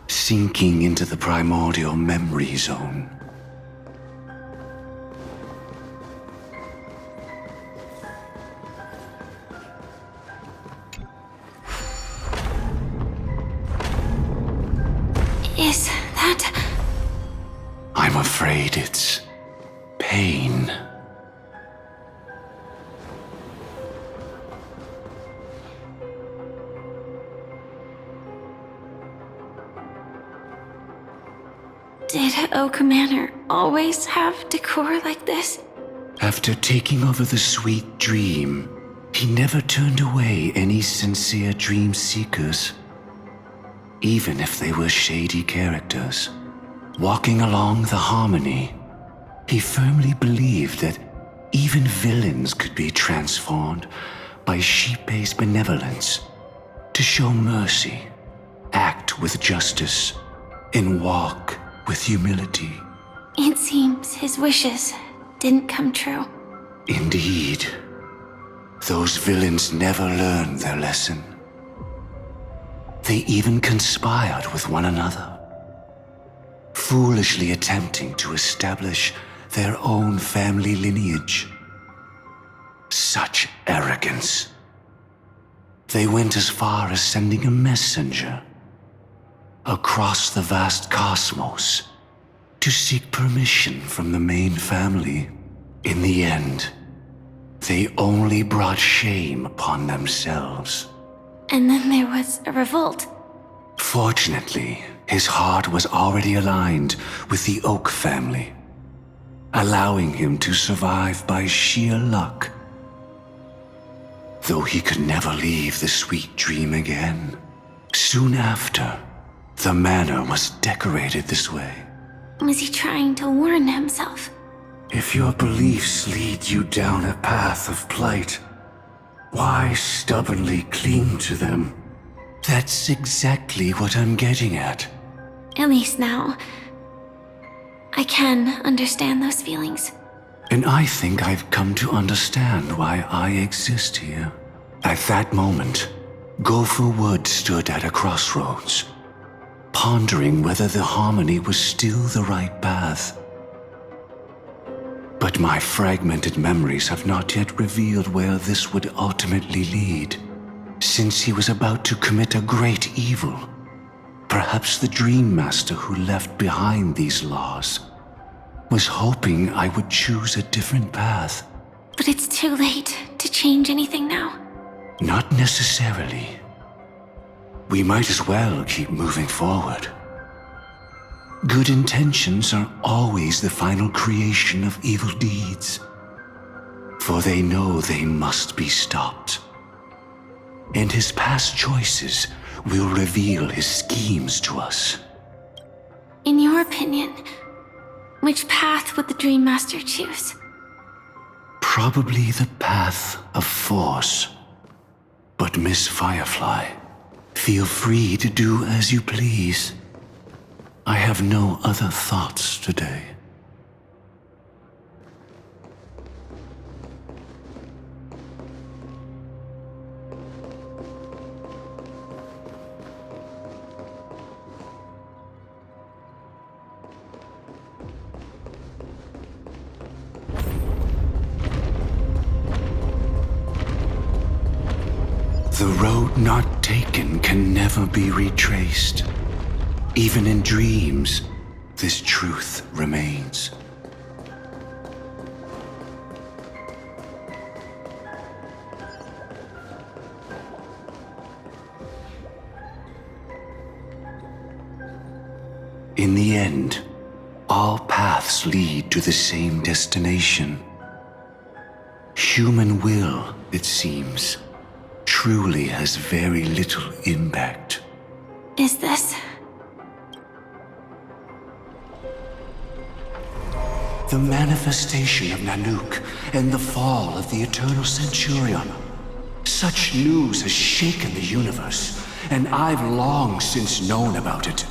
sinking into the primordial memory zone. Is that... I'm afraid it's pain. Did Oak Manor always have decor like this? After taking over the sweet dream, he never turned away any sincere dream seekers. Even if they were shady characters. Walking along the harmony, he firmly believed that even villains could be transformed by sheep-based benevolence to show mercy, act with justice, and walk with humility. It seems his wishes didn't come true. Indeed. Those villains never learned their lesson. They even conspired with one another, foolishly attempting to establish their own family lineage. Such arrogance. They went as far as sending a messenger across the vast cosmos to seek permission from the main family. In the end, they only brought shame upon themselves. And then there was a revolt. Fortunately, his heart was already aligned with the Oak family, allowing him to survive by sheer luck. Though he could never leave the sweet dream again. Soon after, the manor was decorated this way. Was he trying to warn himself? If your beliefs lead you down a path of plight, why stubbornly cling to them? That's exactly what I'm getting at. At least now, I can understand those feelings. And I think I've come to understand why I exist here. At that moment, Gopher Wood stood at a crossroads, pondering whether the harmony was still the right path. But my fragmented memories have not yet revealed where this would ultimately lead. Since he was about to commit a great evil, perhaps the Dream Master who left behind these laws was hoping I would choose a different path. But it's too late to change anything now. Not necessarily. We might as well keep moving forward. Good intentions are always the final creation of evil deeds, for they know they must be stopped. And his past choices will reveal his schemes to us. In your opinion, which path would the Dream Master choose? Probably the path of force. But Miss Firefly, feel free to do as you please. I have no other thoughts today. The road not taken can never be retraced. Even in dreams, this truth remains. In the end, all paths lead to the same destination. Human will, it seems, truly has very little impact. Is this? The manifestation of Nanook and the fall of the Eternal Centurion. Such news has shaken the universe, and I've long since known about it.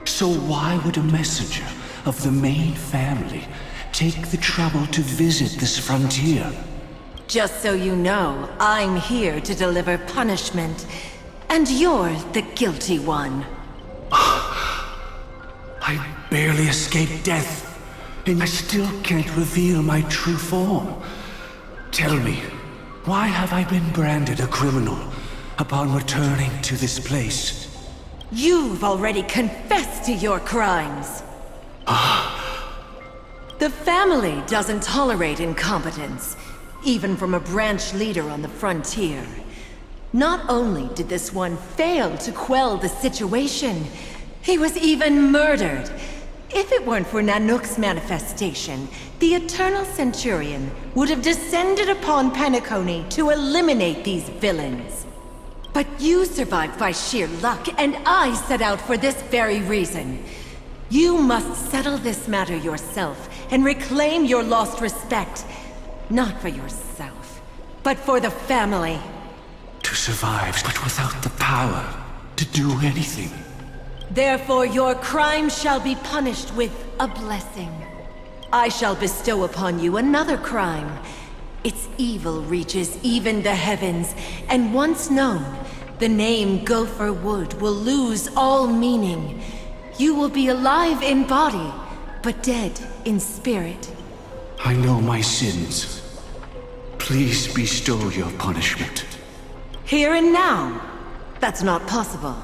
So why would a messenger of the main family take the trouble to visit this frontier? Just so you know, I'm here to deliver punishment, and you're the guilty one. I barely escaped death, and I still can't reveal my true form. Tell me, why have I been branded a criminal upon returning to this place? You've already confessed to your crimes. The family doesn't tolerate incompetence, even from a branch leader on the frontier. Not only did this one fail to quell the situation, he was even murdered. If it weren't for Nanook's manifestation, the Eternal Centurion would have descended upon Penacony to eliminate these villains. But you survived by sheer luck, and I set out for this very reason. You must settle this matter yourself and reclaim your lost respect. Not for yourself, but for the family. To survive, but without the power to do anything. Therefore, your crime shall be punished with a blessing. I shall bestow upon you another crime. Its evil reaches even the heavens, and once known, the name Gopher Wood will lose all meaning. You will be alive in body, but dead in spirit. I know my sins. Please bestow your punishment. Here and now? That's not possible.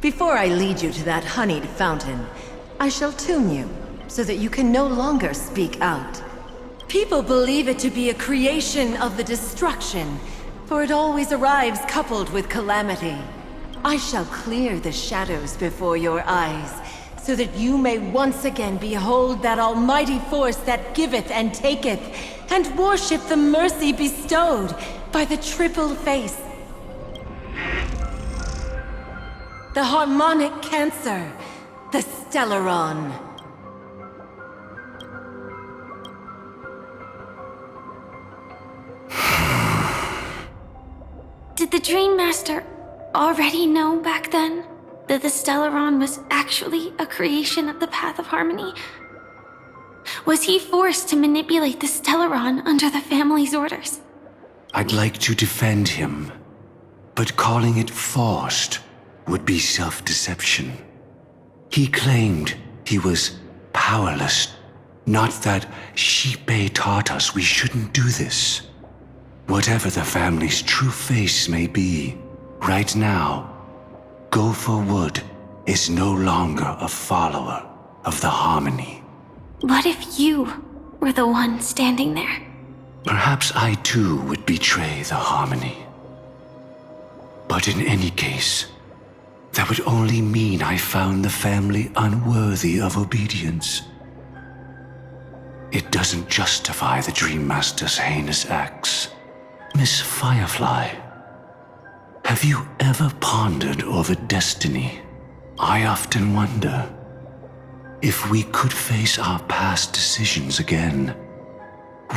Before I lead you to that honeyed fountain, I shall tune you so that you can no longer speak out. People believe it to be a creation of the destruction, for it always arrives coupled with calamity. I shall clear the shadows before your eyes, so that you may once again behold that almighty force that giveth and taketh, and worship the mercy bestowed by the triple face. The harmonic cancer, the Stellaron. Did the Dream Master already know back then that the Stellaron was actually a creation of the Path of Harmony? Was he forced to manipulate the Stellaron under the family's orders? I'd like to defend him, but calling it forced would be self-deception. He claimed he was powerless, not that Xipe taught us we shouldn't do this. Whatever the family's true face may be, right now, Go for Wood is no longer a follower of the Harmony. What if you were the one standing there? Perhaps I too would betray the Harmony. But in any case, that would only mean I found the family unworthy of obedience. It doesn't justify the Dream Master's heinous acts. Miss Firefly, have you ever pondered over destiny? I often wonder if we could face our past decisions again,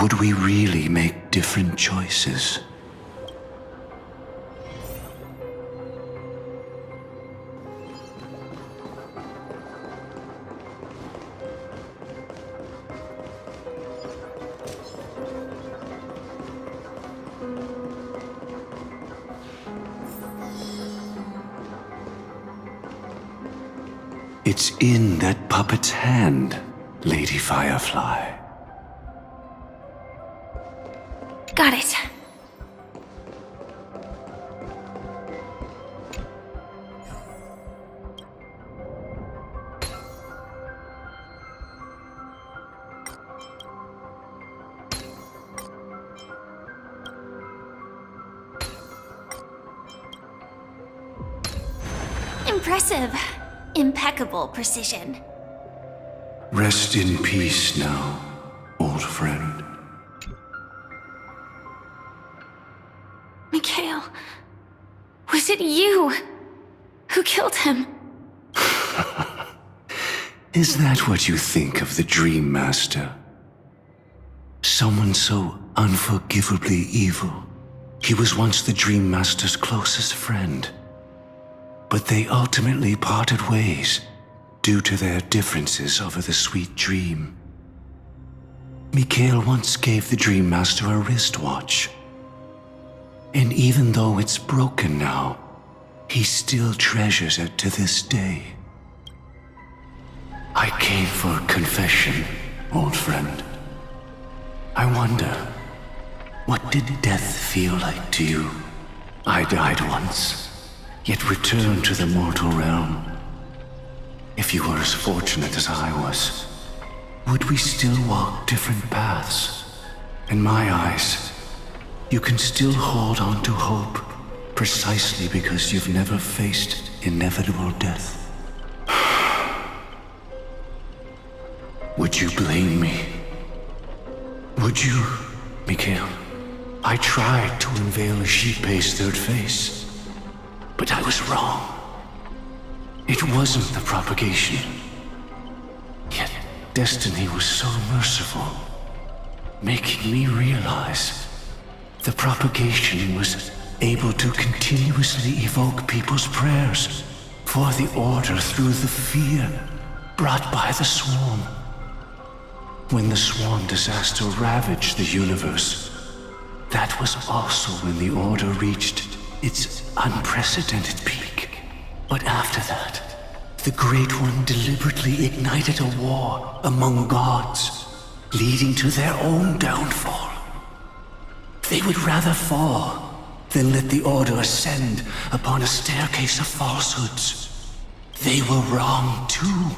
would we really make different choices? It's in that puppet's hand, Lady Firefly. Got it. Impressive. Impeccable precision. Rest in peace now, old friend. Mikhail, was it you who killed him? Is that what you think of the Dream Master? Someone so unforgivably evil. He was once the Dream Master's closest friend. But they ultimately parted ways due to their differences over the sweet dream. Mikhail once gave the Dream Master a wristwatch. And even though it's broken now, he still treasures it to this day. I came for confession, old friend. I wonder, what did death feel like to you? I died once, yet returned to the mortal realm. If you were as fortunate as I was, would we still walk different paths? In my eyes, you can still hold on to hope, precisely because you've never faced inevitable death. Would you blame me? Would you, Mikhail? I tried to unveil Xipe's third face. But I was wrong. It wasn't the propagation. Yet destiny was so merciful, making me realize the propagation was able to continuously evoke people's prayers for the order through the fear brought by the swarm. When the swarm disaster ravaged the universe, that was also when the order reached its unprecedented peak. But after that, the Great One deliberately ignited a war among gods, leading to their own downfall. They would rather fall than let the Order ascend upon a staircase of falsehoods. They were wrong too.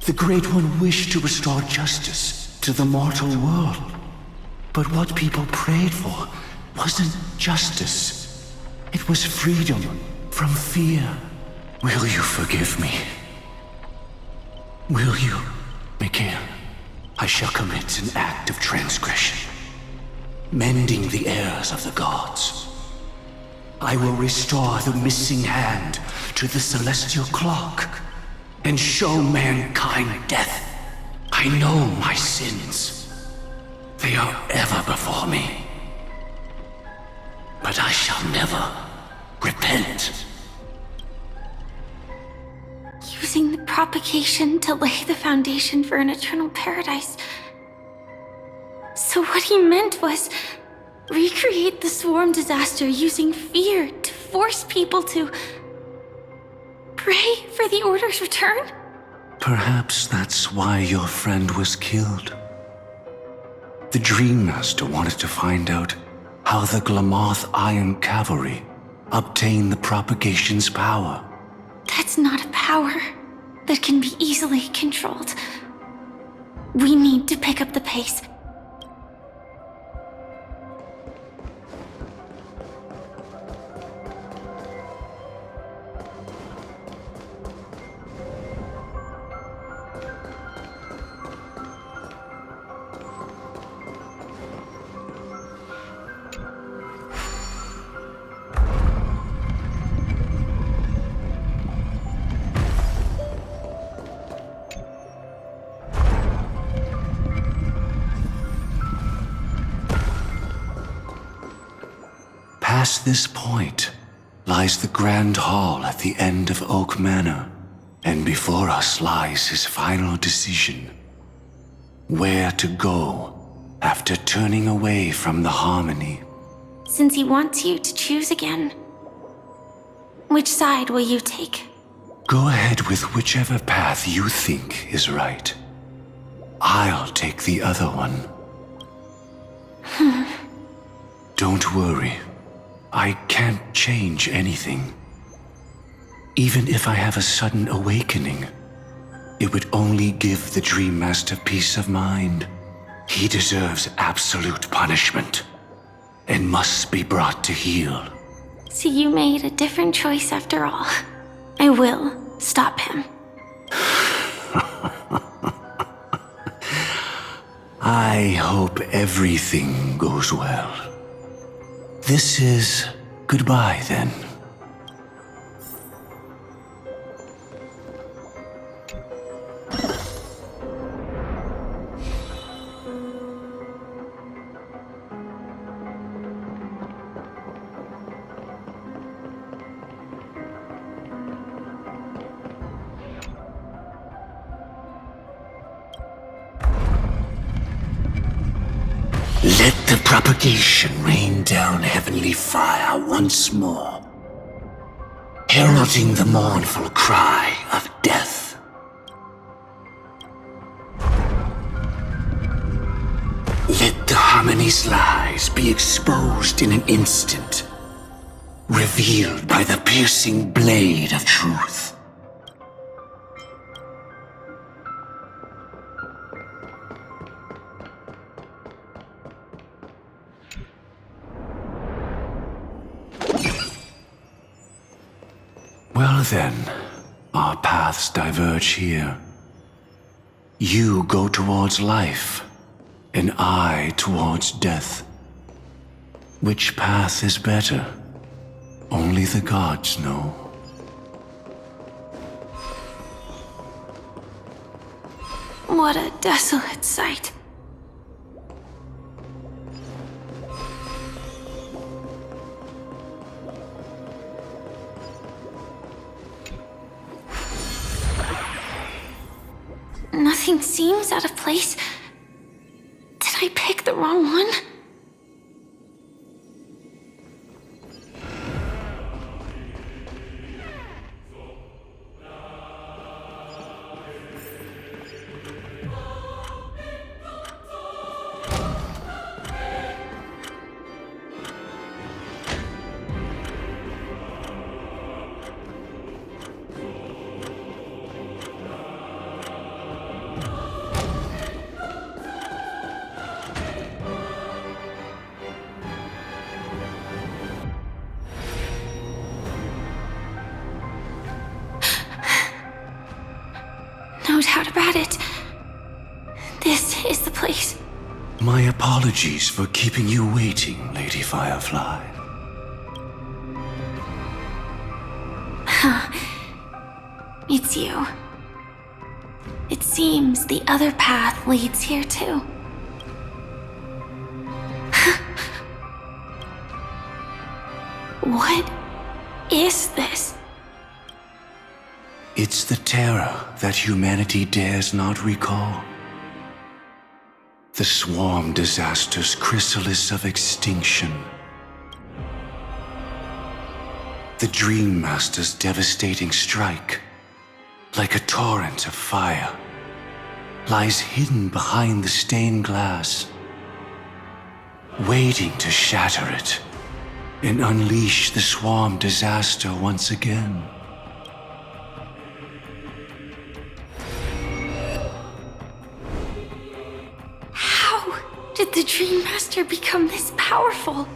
The Great One wished to restore justice to the mortal world. But what people prayed for wasn't justice. It was freedom from fear. Will you forgive me? Will you, Mikhail? I shall commit an act of transgression, mending the errors of the gods. I will restore the missing hand to the celestial clock and show mankind death. I know my sins. They are ever before me. But I shall never repent. Using the propagation to lay the foundation for an eternal paradise. So what he meant was recreate the swarm disaster using fear to force people to pray for the Order's return? Perhaps that's why your friend was killed. The Dream Master wanted to find out how the Glamoth Iron Cavalry obtained the propagation's power. That's not a power that can be easily controlled. We need to pick up the pace. Past this point lies the Grand Hall at the end of Oak Manor, and before us lies his final decision. Where to go after turning away from the Harmony. Since he wants you to choose again, which side will you take? Go ahead with whichever path you think is right. I'll take the other one. Don't worry. I can't change anything. Even if I have a sudden awakening, it would only give the Dream Master peace of mind. He deserves absolute punishment and must be brought to heel. So you made a different choice after all. I will stop him. I hope everything goes well. This is goodbye, then. Let the propagation rain down heavenly fire once more, heralding the mournful cry of death. Let the Harmony's lies be exposed in an instant, revealed by the piercing blade of truth. Well then, our paths diverge here. You go towards life, and I towards death. Which path is better? Only the gods know. What a desolate sight. Nothing seems out of place. Did I pick the wrong one? knows how to bat it. This is the place. My apologies for keeping you waiting, Lady Firefly. It's you. It seems the other path leads here too. What is this? It's the terror that humanity dares not recall. The swarm disaster's chrysalis of extinction. The Dream Master's devastating strike, like a torrent of fire, lies hidden behind the stained glass, waiting to shatter it and unleash the swarm disaster once again. How did the Dream Master become this powerful?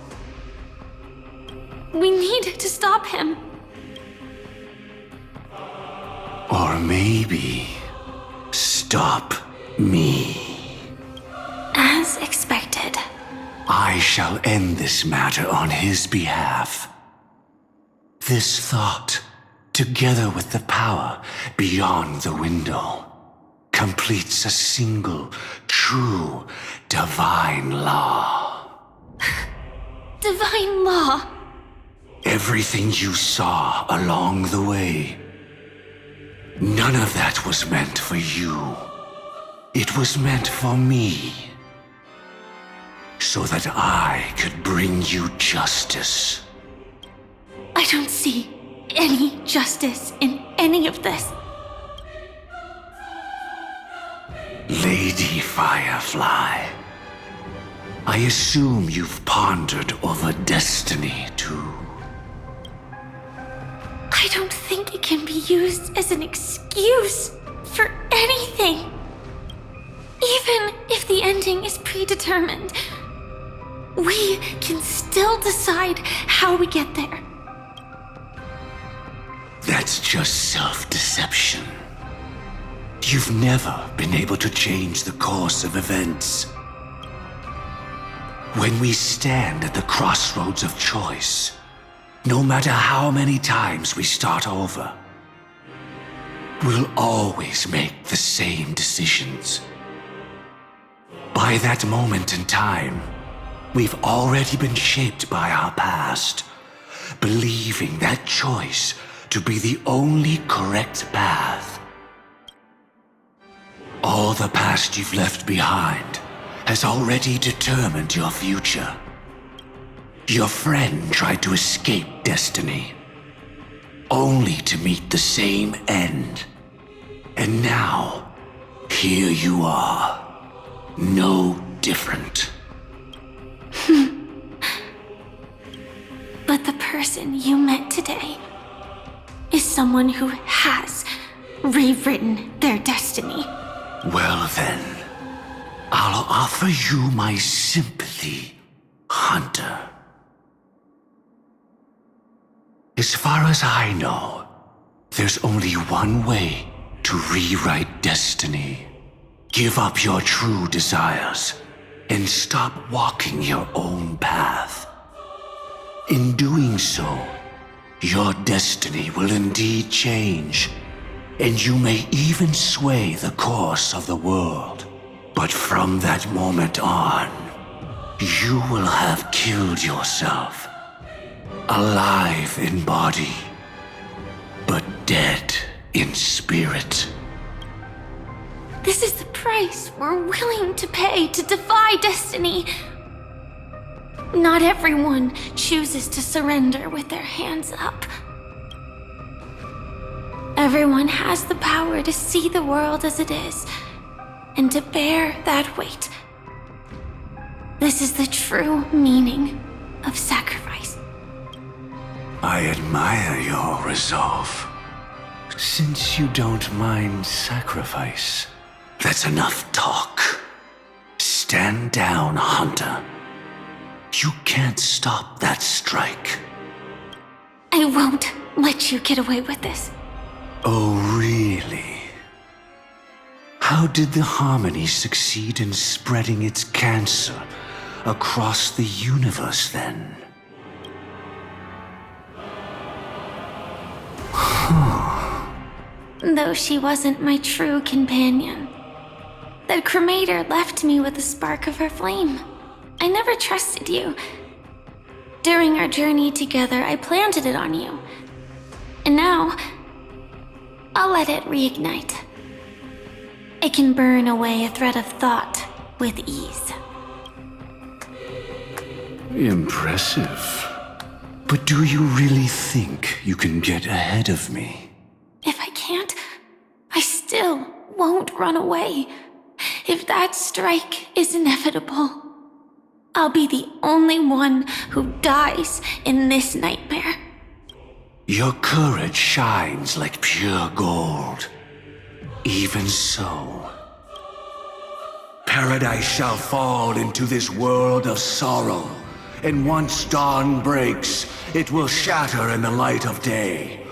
We need to stop him. Or maybe stop me. As expected. I shall end this matter on his behalf. This thought, together with the power beyond the window, completes a single, true, divine law. Divine law? Everything you saw along the way, none of that was meant for you. It was meant for me. So that I could bring you justice. I don't see any justice in any of this. Lady Firefly, I assume you've pondered over destiny too. I don't think it can be used as an excuse for anything. Even if the ending is predetermined, we can still decide how we get there. That's just self-deception. You've never been able to change the course of events. When we stand at the crossroads of choice, no matter how many times we start over, we'll always make the same decisions. By that moment in time, we've already been shaped by our past, believing that choice to be the only correct path. All the past you've left behind has already determined your future. Your friend tried to escape destiny, only to meet the same end. And now, here you are, no different. But the person you met today is someone who has rewritten their destiny. Well then, I'll offer you my sympathy, Hunter. As far as I know, there's only one way to rewrite destiny. Give up your true desires and stop walking your own path. In doing so, your destiny will indeed change, and you may even sway the course of the world. But from that moment on, you will have killed yourself. Alive in body, but dead in spirit. This is the price we're willing to pay to defy destiny. Not everyone chooses to surrender with their hands up. Everyone has the power to see the world as it is, and to bear that weight. This is the true meaning of sacrifice. I admire your resolve. Since you don't mind sacrifice, that's enough talk. Stand down, Hunter. You can't stop that strike. I won't let you get away with this. Oh, really? How did the Harmony succeed in spreading its cancer across the universe then? Though she wasn't my true companion, that cremator left me with the spark of her flame. I never trusted you. During our journey together, I planted it on you. And now, I'll let it reignite. It can burn away a thread of thought with ease. Impressive. But do you really think you can get ahead of me? If I can't, I still won't run away. If that strike is inevitable, I'll be the only one who dies in this nightmare. Your courage shines like pure gold. Even so, paradise shall fall into this world of sorrow, and once dawn breaks, it will shatter in the light of day.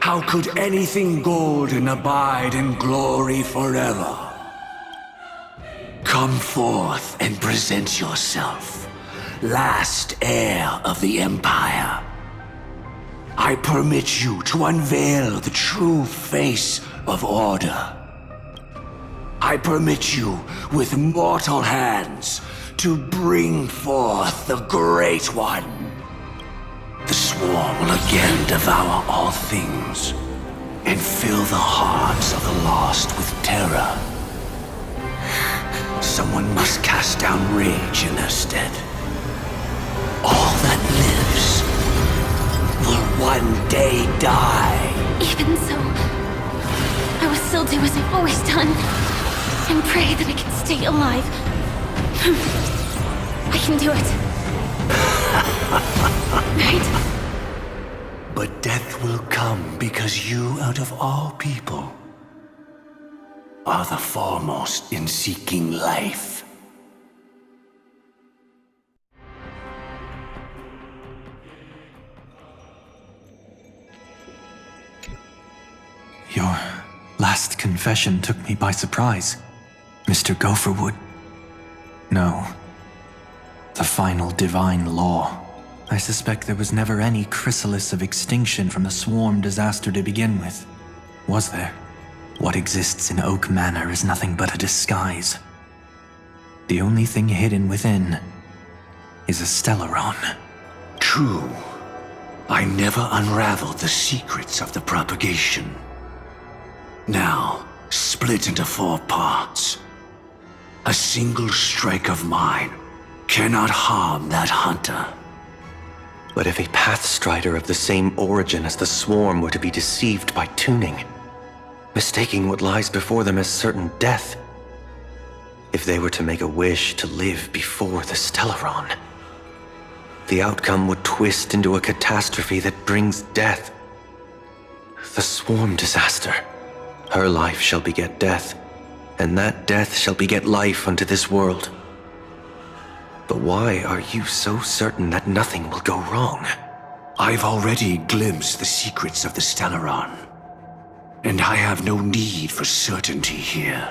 How could anything golden abide in glory forever? Come forth and present yourself, last heir of the Empire. I permit you to unveil the true face of order. I permit you, with mortal hands, to bring forth the Great One. The swarm will again devour all things, and fill the hearts of the lost with terror. Someone must cast down rage in their stead. All that lives will one day die. Even so, I will still do as I've always done, and pray that I can stay alive. I can do it. Right? But death will come because you, out of all people, are the foremost in seeking life. Your last confession took me by surprise, Mr. Gopherwood. No. The final divine law. I suspect there was never any chrysalis of extinction from the swarm disaster to begin with. Was there? What exists in Oak Manor is nothing but a disguise. The only thing hidden within is a Stellaron. True. I never unraveled the secrets of the propagation. Now, split into 4 parts. A single strike of mine cannot harm that hunter. But if a Pathstrider of the same origin as the Swarm were to be deceived by tuning, mistaking what lies before them as certain death, if they were to make a wish to live before the Stellaron, the outcome would twist into a catastrophe that brings death. The Swarm disaster. Her life shall beget death, and that death shall beget life unto this world. But why are you so certain that nothing will go wrong? I've already glimpsed the secrets of the Stellaron, and I have no need for certainty here.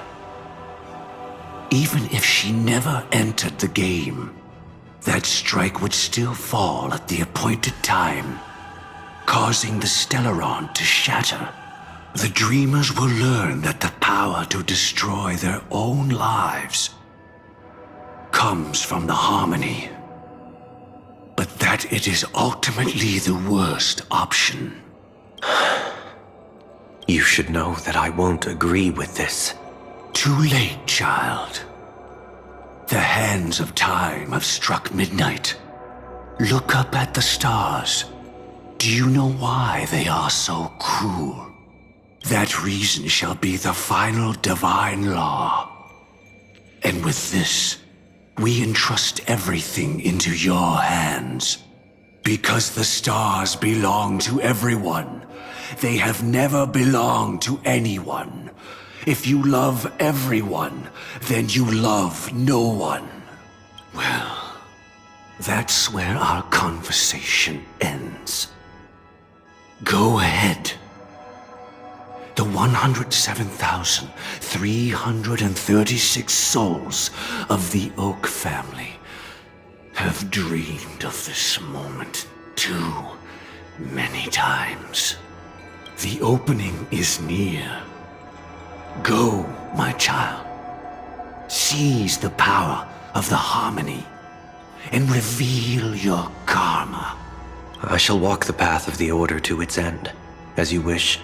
Even if she never entered the game, that strike would still fall at the appointed time, causing the Stellaron to shatter. The dreamers will learn that the power to destroy their own lives comes from the Harmony, but that it is ultimately the worst option. You should know that I won't agree with this. Too late, child. The hands of time have struck midnight. Look up at the stars. Do you know why they are so cruel? That reason shall be the final divine law. And with this, we entrust everything into your hands. Because the stars belong to everyone, they have never belonged to anyone. If you love everyone, then you love no one. Well, that's where our conversation ends. Go ahead. The 107,336 souls of the Oak family have dreamed of this moment too many times. The opening is near. Go, my child. Seize the power of the harmony and reveal your karma. I shall walk the path of the Order to its end, as you wish.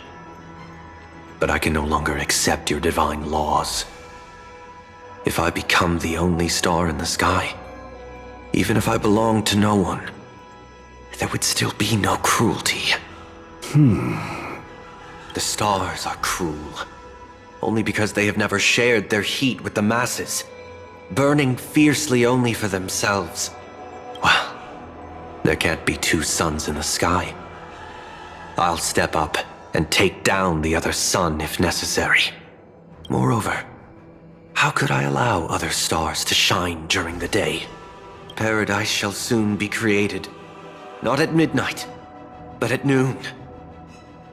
But I can no longer accept your divine laws. If I become the only star in the sky, even if I belong to no one, there would still be no cruelty. The stars are cruel, only because they have never shared their heat with the masses, burning fiercely only for themselves. Well, there can't be two suns in the sky. I'll step up and take down the other sun if necessary. Moreover, how could I allow other stars to shine during the day? Paradise shall soon be created, not at midnight, but at noon.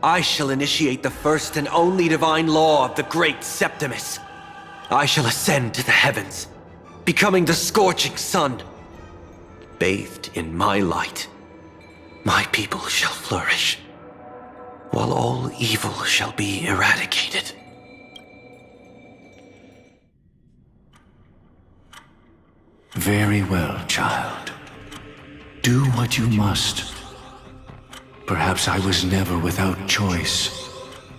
I shall initiate the first and only divine law of the great Septimus. I shall ascend to the heavens, becoming the scorching sun. Bathed in my light, my people shall flourish, while all evil shall be eradicated. Very well, child. Do what you must. Perhaps I was never without choice,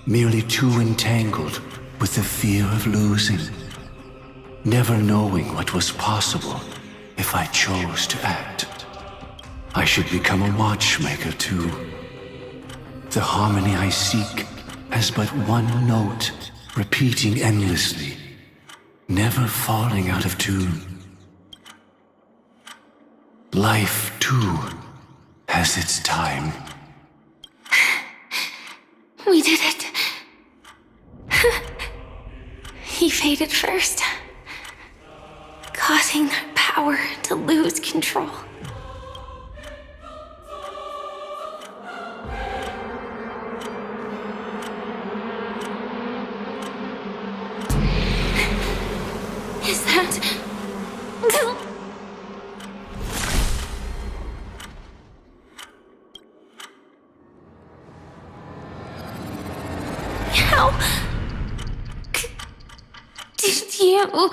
merely too entangled with the fear of losing, never knowing what was possible if I chose to act. I should become a watchmaker too. The harmony I seek has but one note, repeating endlessly, never falling out of tune. Life, too, has its time. We did it. He faded first, causing their power to lose control. Is that... How... did you...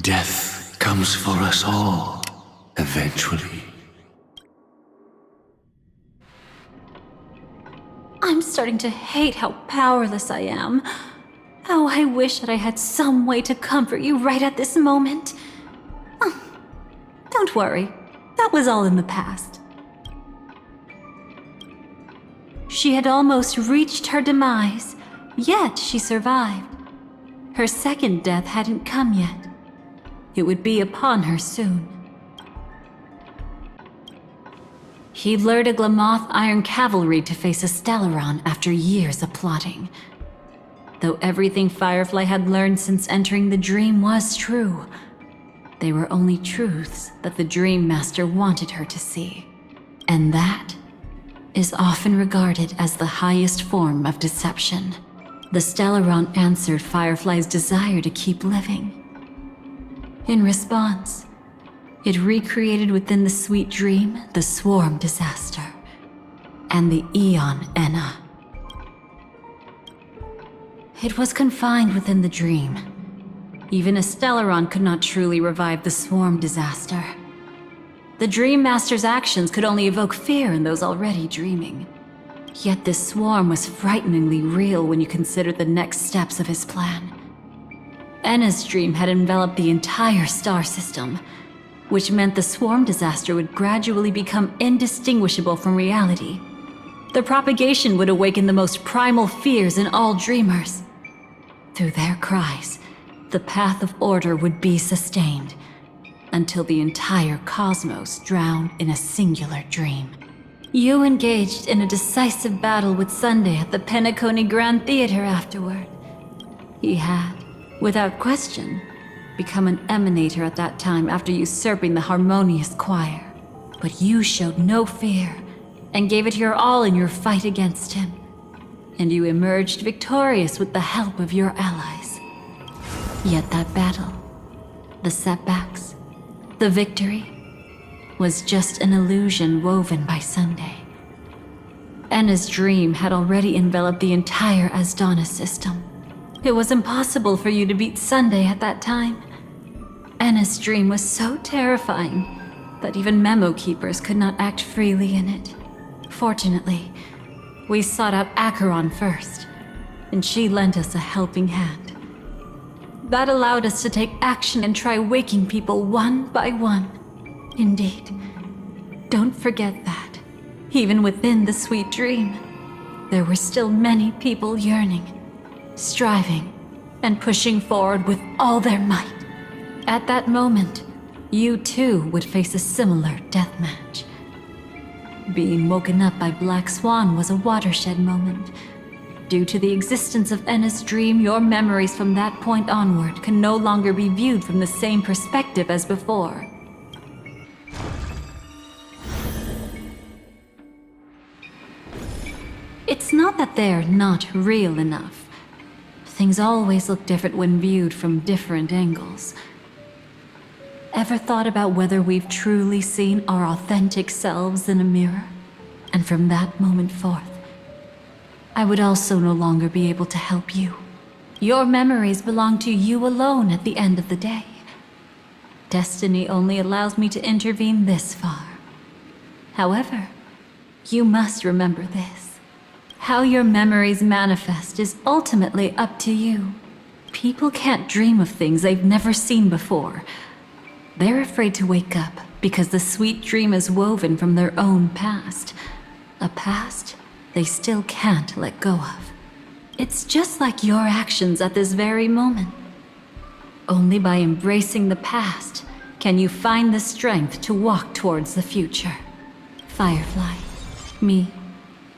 Death comes for us all, eventually. I'm starting to hate how powerless I am. How I wish that I had some way to comfort you right at this moment. Oh, don't worry, that was all in the past. She had almost reached her demise, yet she survived. Her second death hadn't come yet. It would be upon her soon. He lured a Glamoth Iron Cavalry to face a Stellaron after years of plotting. Though everything Firefly had learned since entering the dream was true, they were only truths that the Dream Master wanted her to see. And that is often regarded as the highest form of deception. The Stellaron answered Firefly's desire to keep living. In response, it recreated within the sweet dream the Swarm Disaster and the Eon Enna. It was confined within the dream. Even a Stellaron could not truly revive the Swarm Disaster. The Dream Master's actions could only evoke fear in those already dreaming. Yet this swarm was frighteningly real when you consider the next steps of his plan. Enna's dream had enveloped the entire star system, which meant the Swarm Disaster would gradually become indistinguishable from reality. The propagation would awaken the most primal fears in all dreamers. Through their cries, the path of order would be sustained, until the entire cosmos drowned in a singular dream. You engaged in a decisive battle with Sunday at the Penacony Grand Theater afterward. He had, without question, become an emanator at that time after usurping the harmonious choir. But you showed no fear and gave it your all in your fight against him. And you emerged victorious with the help of your allies. Yet that battle, the setbacks, the victory, was just an illusion woven by Sunday. Enna's dream had already enveloped the entire Asdana system. It was impossible for you to beat Sunday at that time. Enna's dream was so terrifying that even memo keepers could not act freely in it. Fortunately, we sought out Acheron first, and she lent us a helping hand. That allowed us to take action and try waking people one by one. Indeed. Don't forget that, even within the sweet dream, there were still many people yearning, striving, and pushing forward with all their might. At that moment, you too would face a similar deathmatch. Being woken up by Black Swan was a watershed moment. Due to the existence of Enna's dream, your memories from that point onward can no longer be viewed from the same perspective as before. It's not that they're not real enough. Things always look different when viewed from different angles. Ever thought about whether we've truly seen our authentic selves in a mirror? And from that moment forth, I would also no longer be able to help you. Your memories belong to you alone at the end of the day. Destiny only allows me to intervene this far. However, you must remember this. How your memories manifest is ultimately up to you. People can't dream of things they've never seen before. They're afraid to wake up because the sweet dream is woven from their own past. A past they still can't let go of. It's just like your actions at this very moment. Only by embracing the past can you find the strength to walk towards the future. Firefly, me,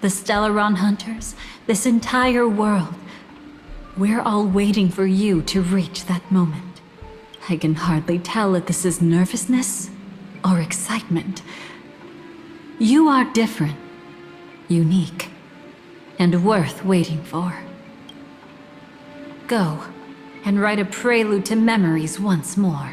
the Stellaron Hunters, this entire world, we're all waiting for you to reach that moment. I can hardly tell if this is nervousness or excitement. You are different, unique, and worth waiting for. Go and write a prelude to memories once more.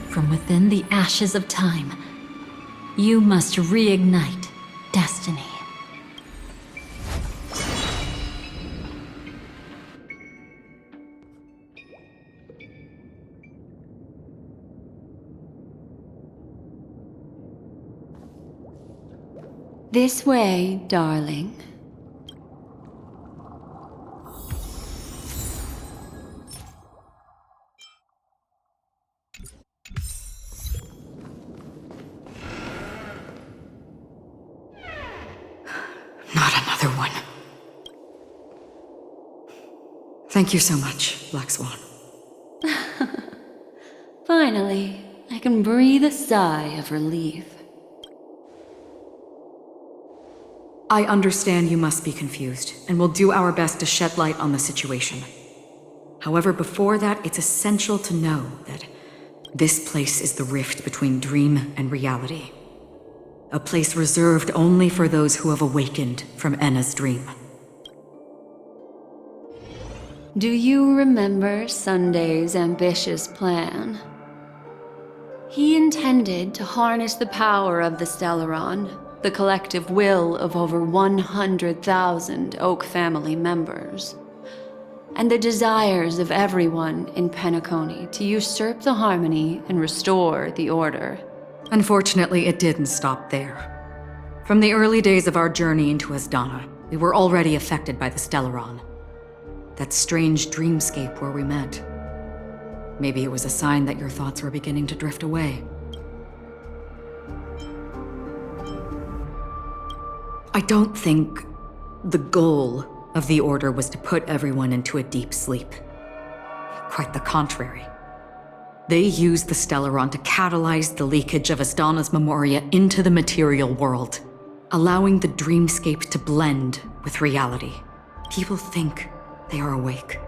From within the ashes of time, you must reignite destiny. This way, darling. Not another one. Thank you so much, Black Swan. Finally, I can breathe a sigh of relief. I understand you must be confused, and will do our best to shed light on the situation. However, before that, it's essential to know that this place is the rift between dream and reality. A place reserved only for those who have awakened from Enna's dream. Do you remember Sunday's ambitious plan? He intended to harness the power of the Stellaron, the collective will of over 100,000 Oak family members, and the desires of everyone in Penacony to usurp the harmony and restore the order. Unfortunately, it didn't stop there. From the early days of our journey into Asdana, we were already affected by the Stellaron. That strange dreamscape where we met. Maybe it was a sign that your thoughts were beginning to drift away. I don't think the goal of the Order was to put everyone into a deep sleep. Quite the contrary. They used the Stellaron to catalyze the leakage of Asdana's memoria into the material world, allowing the dreamscape to blend with reality. People think they are awake,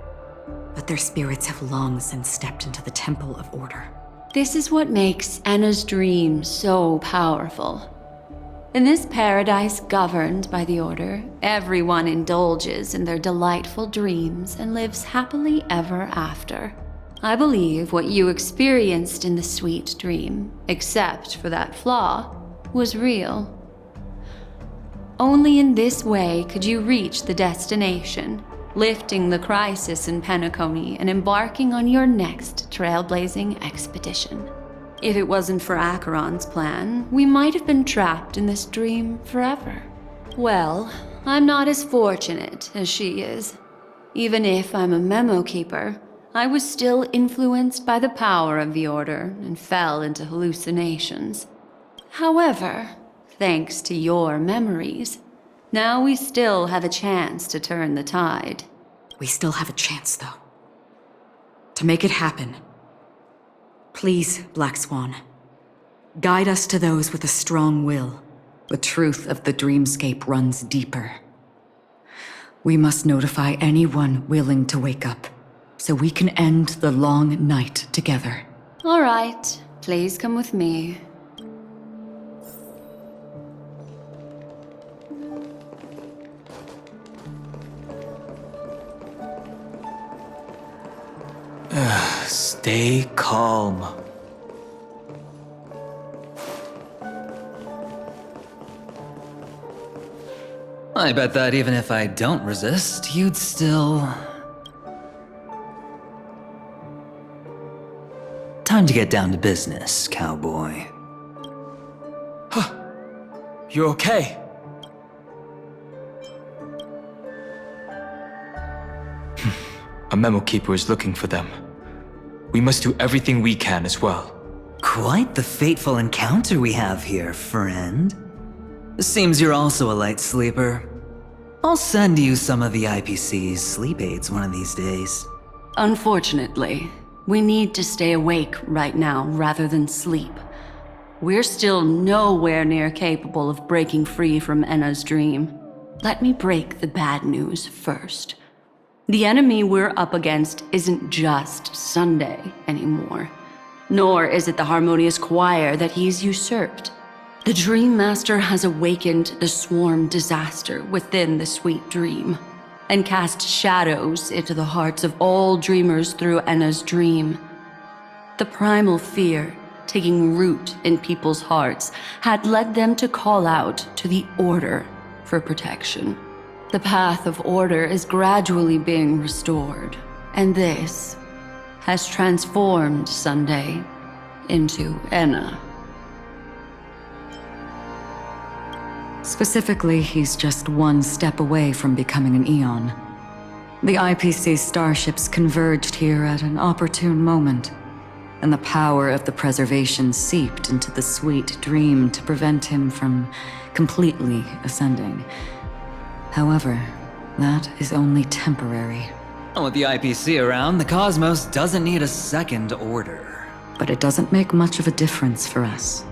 but their spirits have long since stepped into the Temple of Order. This is what makes Anna's dream so powerful. In this paradise governed by the Order, everyone indulges in their delightful dreams and lives happily ever after. I believe what you experienced in the sweet dream, except for that flaw, was real. Only in this way could you reach the destination, lifting the crisis in Penacony and embarking on your next trailblazing expedition. If it wasn't for Acheron's plan, we might have been trapped in this dream forever. Well, I'm not as fortunate as she is. Even if I'm a memo keeper, I was still influenced by the power of the Order and fell into hallucinations. However, thanks to your memories, now we still have a chance to turn the tide. We still have a chance, though. To make it happen. Please, Black Swan, guide us to those with a strong will. The truth of the dreamscape runs deeper. We must notify anyone willing to wake up, so we can end the long night together. All right, please come with me. Stay calm. I bet that even if I don't resist, you'd still... Time to get down to business, cowboy. You're okay? A memo keeper is looking for them. We must do everything we can as well. Quite the fateful encounter we have here, friend. Seems you're also a light sleeper. I'll send you some of the IPC's sleep aids one of these days. Unfortunately, we need to stay awake right now rather than sleep. We're still nowhere near capable of breaking free from Enna's dream. Let me break the bad news first. The enemy we're up against isn't just Sunday anymore, nor is it the harmonious choir that he's usurped. The Dream Master has awakened the swarm disaster within the sweet dream, and cast shadows into the hearts of all dreamers through Enna's dream. The primal fear taking root in people's hearts had led them to call out to the Order for protection. The path of order is gradually being restored, and this has transformed Sunday into Enna. Specifically, he's just one step away from becoming an Eon. The IPC starships converged here at an opportune moment, and the power of the preservation seeped into the sweet dream to prevent him from completely ascending. However, that is only temporary. With the IPC around, the cosmos doesn't need a second order. But it doesn't make much of a difference for us.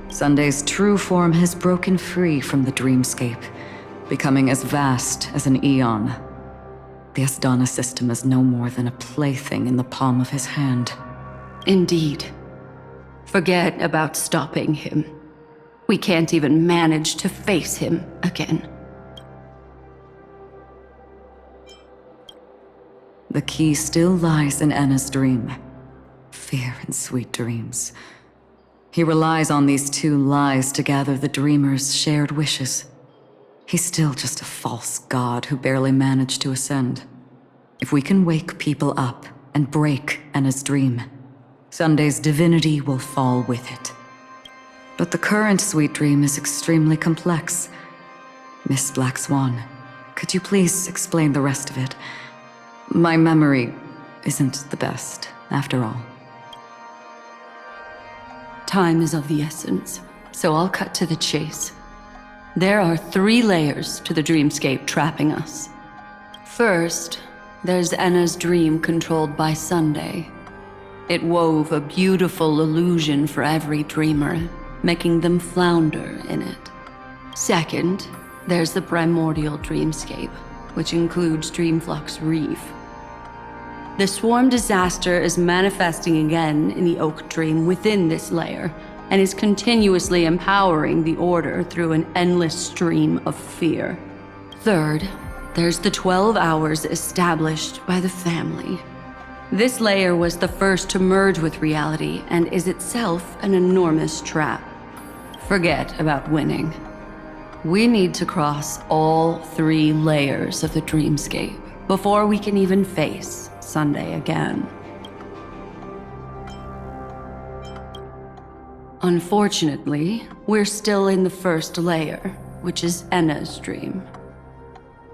Sunday's true form has broken free from the dreamscape, becoming as vast as an eon. The Asdana system is no more than a plaything in the palm of his hand. Indeed. Forget about stopping him. We can't even manage to face him again. The key still lies in Enna's dream. Fear and sweet dreams. He relies on these two lies to gather the dreamers' shared wishes. He's still just a false god who barely managed to ascend. If we can wake people up and break Enna's dream, Sunday's divinity will fall with it. But the current sweet dream is extremely complex. Miss Black Swan, could you please explain the rest of it? My memory isn't the best, after all. Time is of the essence, so I'll cut to the chase. There are 3 layers to the dreamscape trapping us. First, there's Enna's dream controlled by Sunday. It wove a beautiful illusion for every dreamer, making them flounder in it. Second, there's the primordial dreamscape, which includes Dreamflux Reef. The swarm disaster is manifesting again in the Oak Dream within this layer, and is continuously empowering the Order through an endless stream of fear. Third, there's the 12 hours established by the family. This layer was the first to merge with reality and is itself an enormous trap. Forget about winning. We need to cross all 3 layers of the dreamscape before we can even face Sunday again. Unfortunately, we're still in the first layer, which is Enna's dream.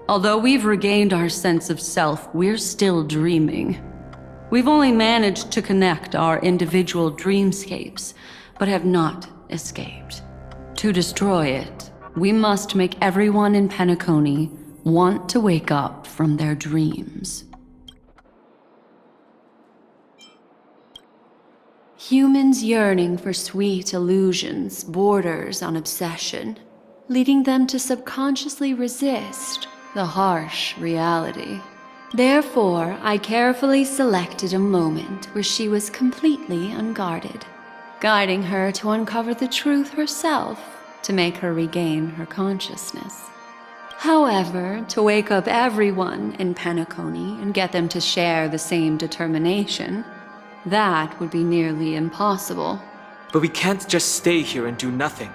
Although we've regained our sense of self, we're still dreaming. We've only managed to connect our individual dreamscapes, but have not escaped. To destroy it, we must make everyone in Penacony want to wake up from their dreams. Humans yearning for sweet illusions borders on obsession, leading them to subconsciously resist the harsh reality. Therefore, I carefully selected a moment where she was completely unguarded, guiding her to uncover the truth herself to make her regain her consciousness. However, to wake up everyone in Penacony and get them to share the same determination, that would be nearly impossible. But we can't just stay here and do nothing.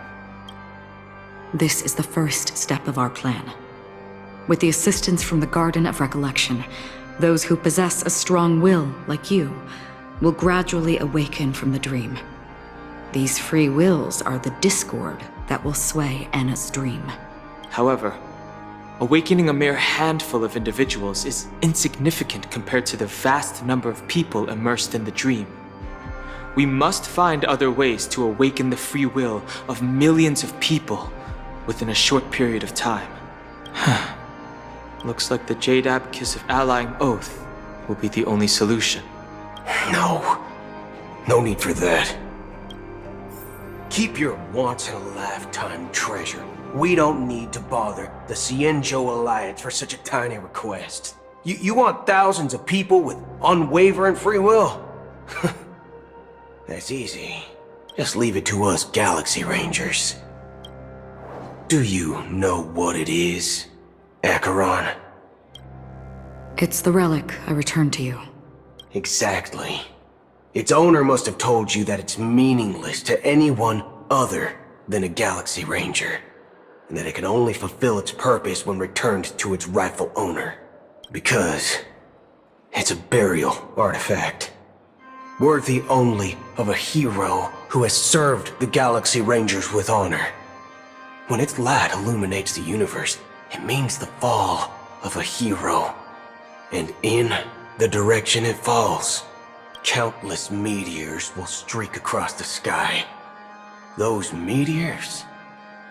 This is the first step of our plan. With the assistance from the Garden of Recollection, those who possess a strong will, like you, will gradually awaken from the dream. These free wills are the discord that will sway Enna's dream. However, awakening a mere handful of individuals is insignificant compared to the vast number of people immersed in the dream. We must find other ways to awaken the free will of millions of people within a short period of time. Looks like the Jade Abacus of Allying Oath will be the only solution. No need for that. Keep your once-in-a-lifetime treasure. We don't need to bother the Cienjo Alliance for such a tiny request. You want thousands of people with unwavering free will? That's easy. Just leave it to us Galaxy Rangers. Do you know what it is, Acheron? It's the relic I returned to you. Exactly. Its owner must have told you that it's meaningless to anyone other than a Galaxy Ranger, and that it can only fulfill its purpose when returned to its rightful owner. Because it's a burial artifact, worthy only of a hero who has served the Galaxy Rangers with honor. When its light illuminates the universe, it means the fall of a hero. And in the direction it falls, countless meteors will streak across the sky. Those meteors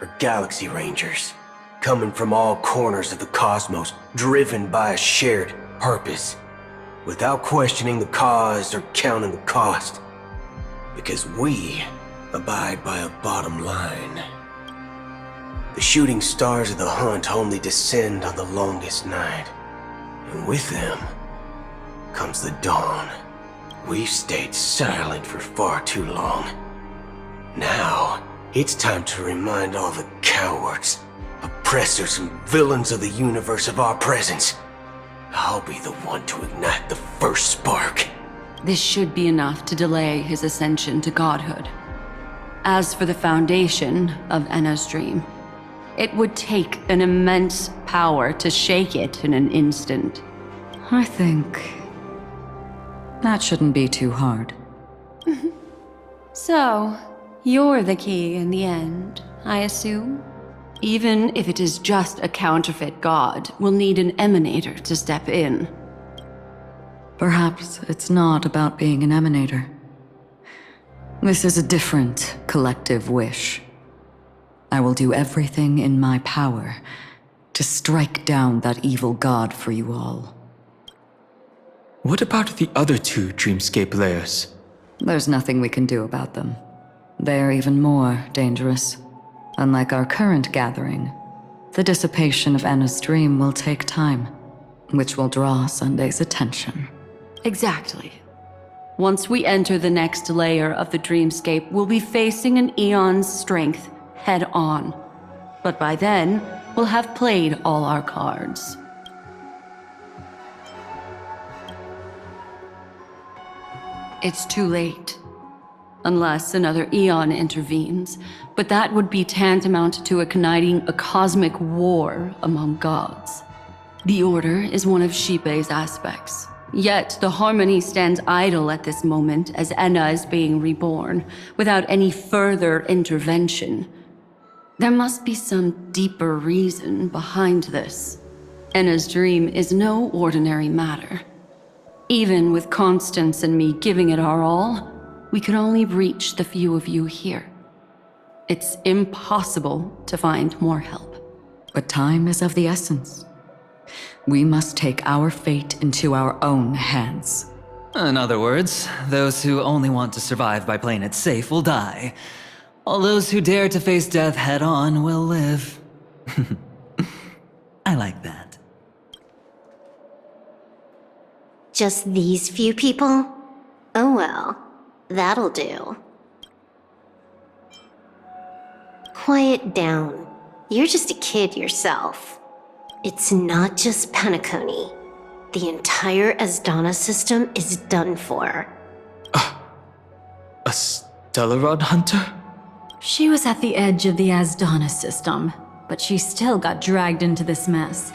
are Galaxy Rangers, coming from all corners of the cosmos, driven by a shared purpose, without questioning the cause or counting the cost. Because we abide by a bottom line. The shooting stars of the hunt only descend on the longest night, and with them comes the dawn. We've stayed silent for far too long. Now, it's time to remind all the cowards, oppressors, and villains of the universe of our presence. I'll be the one to ignite the first spark. This should be enough to delay his ascension to godhood. As for the foundation of Enna's dream, it would take an immense power to shake it in an instant. I think that shouldn't be too hard. So, you're the key in the end, I assume? Even if it is just a counterfeit god, we'll need an emanator to step in. Perhaps it's not about being an emanator. This is a different collective wish. I will do everything in my power to strike down that evil god for you all. What about the other 2 dreamscape layers? There's nothing we can do about them. They're even more dangerous. Unlike our current gathering, the dissipation of Enna's dream will take time, which will draw Sunday's attention. Exactly. Once we enter the next layer of the dreamscape, we'll be facing an eon's strength head on. But by then, we'll have played all our cards. It's too late. Unless another eon intervenes, but that would be tantamount to igniting a cosmic war among gods. The Order is one of Xipe's aspects. Yet the Harmony stands idle at this moment as Enna is being reborn, without any further intervention. There must be some deeper reason behind this. Enna's dream is no ordinary matter. Even with Constance and me giving it our all, we could only reach the few of you here. It's impossible to find more help. But time is of the essence. We must take our fate into our own hands. In other words, those who only want to survive by playing it safe will die, while those who dare to face death head-on will live. I like that. Just these few people? Oh well, that'll do. Quiet down. You're just a kid yourself. It's not just Penacony. The entire Asdana system is done for. A Stellaron hunter? She was at the edge of the Asdana system, but she still got dragged into this mess.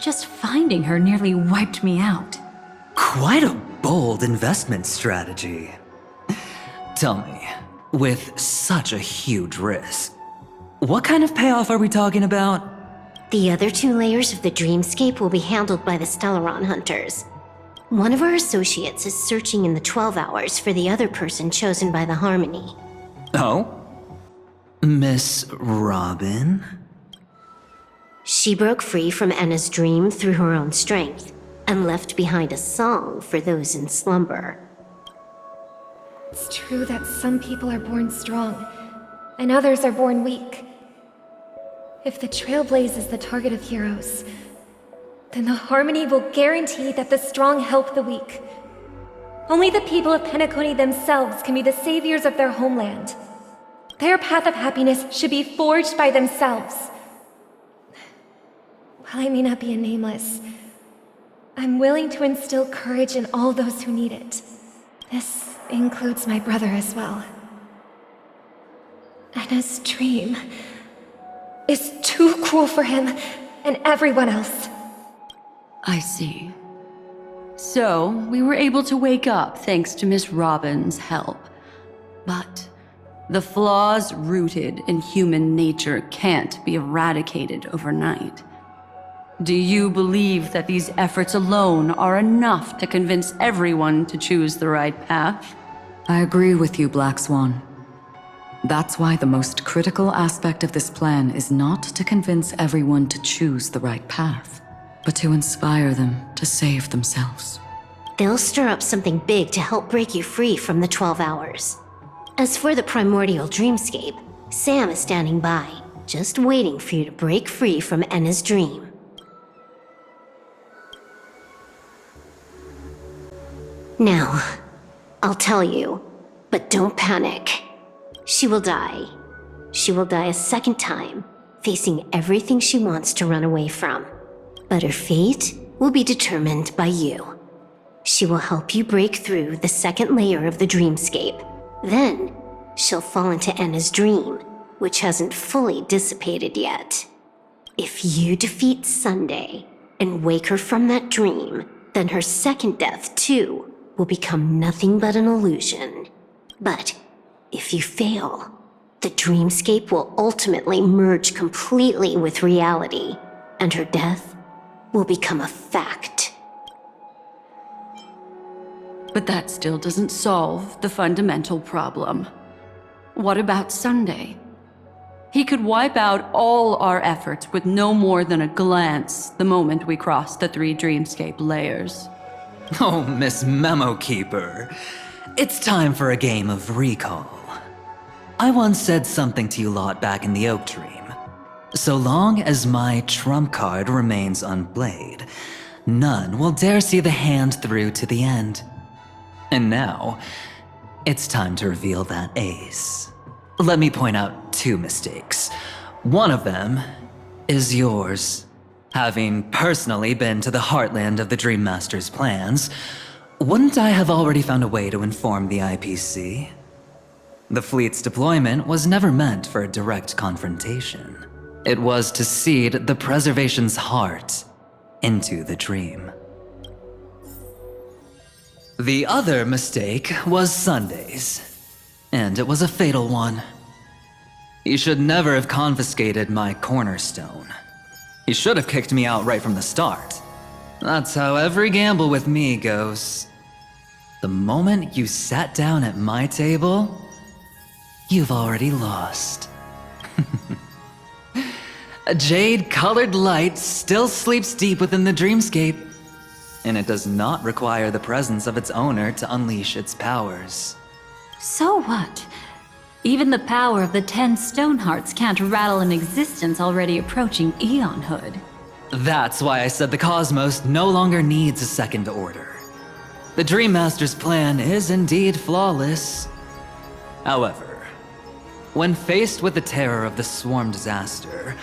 Just finding her nearly wiped me out. Quite a bold investment strategy. Tell me, with such a huge risk, what kind of payoff are we talking about? The other 2 layers of the dreamscape will be handled by the Stellaron hunters. One of our associates is searching in the 12 hours for the other person chosen by the Harmony. Oh? Miss Robin? She broke free from Enna's dream through her own strength, and left behind a song for those in slumber. It's true that some people are born strong, and others are born weak. If the Trailblaze is the target of heroes, then the Harmony will guarantee that the strong help the weak. Only the people of Penacony themselves can be the saviors of their homeland. Their path of happiness should be forged by themselves. While I may not be a nameless, I'm willing to instill courage in all those who need it. This includes my brother as well. Enna's dream is too cruel for him and everyone else. I see. So, we were able to wake up thanks to Miss Robin's help. But the flaws rooted in human nature can't be eradicated overnight. Do you believe that these efforts alone are enough to convince everyone to choose the right path? I agree with you, Black Swan. That's why the most critical aspect of this plan is not to convince everyone to choose the right path, but to inspire them to save themselves. They'll stir up something big to help break you free from the 12 hours. As for the primordial dreamscape, Sam is standing by, just waiting for you to break free from Enna's dream. Now, I'll tell you, but don't panic. She will die. She will die a second time, facing everything she wants to run away from. But her fate will be determined by you. She will help you break through the second layer of the dreamscape. Then, she'll fall into Enna's dream, which hasn't fully dissipated yet. If you defeat Sunday and wake her from that dream, then her second death, too, will become nothing but an illusion. But if you fail, the dreamscape will ultimately merge completely with reality, and her death will become a fact. But that still doesn't solve the fundamental problem. What about Sunday? He could wipe out all our efforts with no more than a glance the moment we cross the 3 dreamscape layers. Oh, Miss Memo Keeper. It's time for a game of recall. I once said something to you lot back in the Oak Dream. So long as my trump card remains unplayed, none will dare see the hand through to the end. And now, it's time to reveal that ace. Let me point out 2 mistakes. One of them is yours. Having personally been to the heartland of the Dream Master's plans, wouldn't I have already found a way to inform the IPC? The fleet's deployment was never meant for a direct confrontation. It was to seed the preservation's heart into the dream. The other mistake was Sundays, and it was a fatal one. He should never have confiscated my cornerstone. He should have kicked me out right from the start. That's how every gamble with me goes. The moment you sat down at my table, you've already lost. A jade-colored light still sleeps deep within the dreamscape, and it does not require the presence of its owner to unleash its powers. So what? Even the power of the 10 Stonehearts can't rattle an existence already approaching eonhood. That's why I said the cosmos no longer needs a second order. The Dream Master's plan is indeed flawless. However, when faced with the terror of the swarm disaster,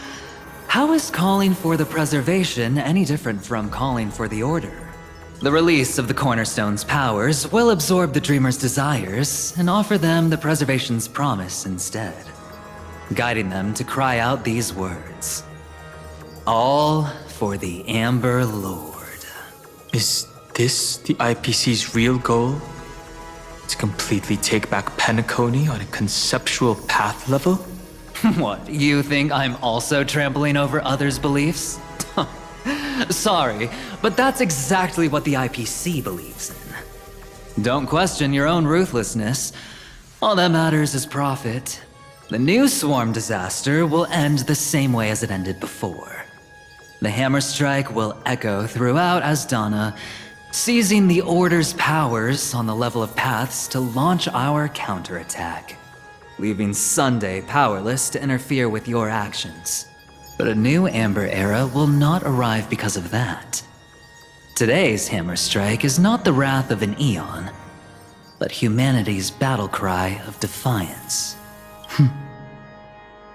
how is calling for the preservation any different from calling for the order? The release of the Cornerstone's powers will absorb the Dreamer's desires and offer them the preservation's promise instead, guiding them to cry out these words. All for the Amber Lord. Is this the IPC's real goal? To completely take back Penacony on a conceptual path level? What, you think I'm also trampling over others' beliefs? Sorry, but that's exactly what the IPC believes in. Don't question your own ruthlessness. All that matters is profit. The new swarm disaster will end the same way as it ended before. The hammer strike will echo throughout Asdana, seizing the Order's powers on the level of paths to launch our counterattack, leaving Sunday powerless to interfere with your actions. But a new Amber Era will not arrive because of that. Today's hammer strike is not the wrath of an eon, but humanity's battle cry of defiance.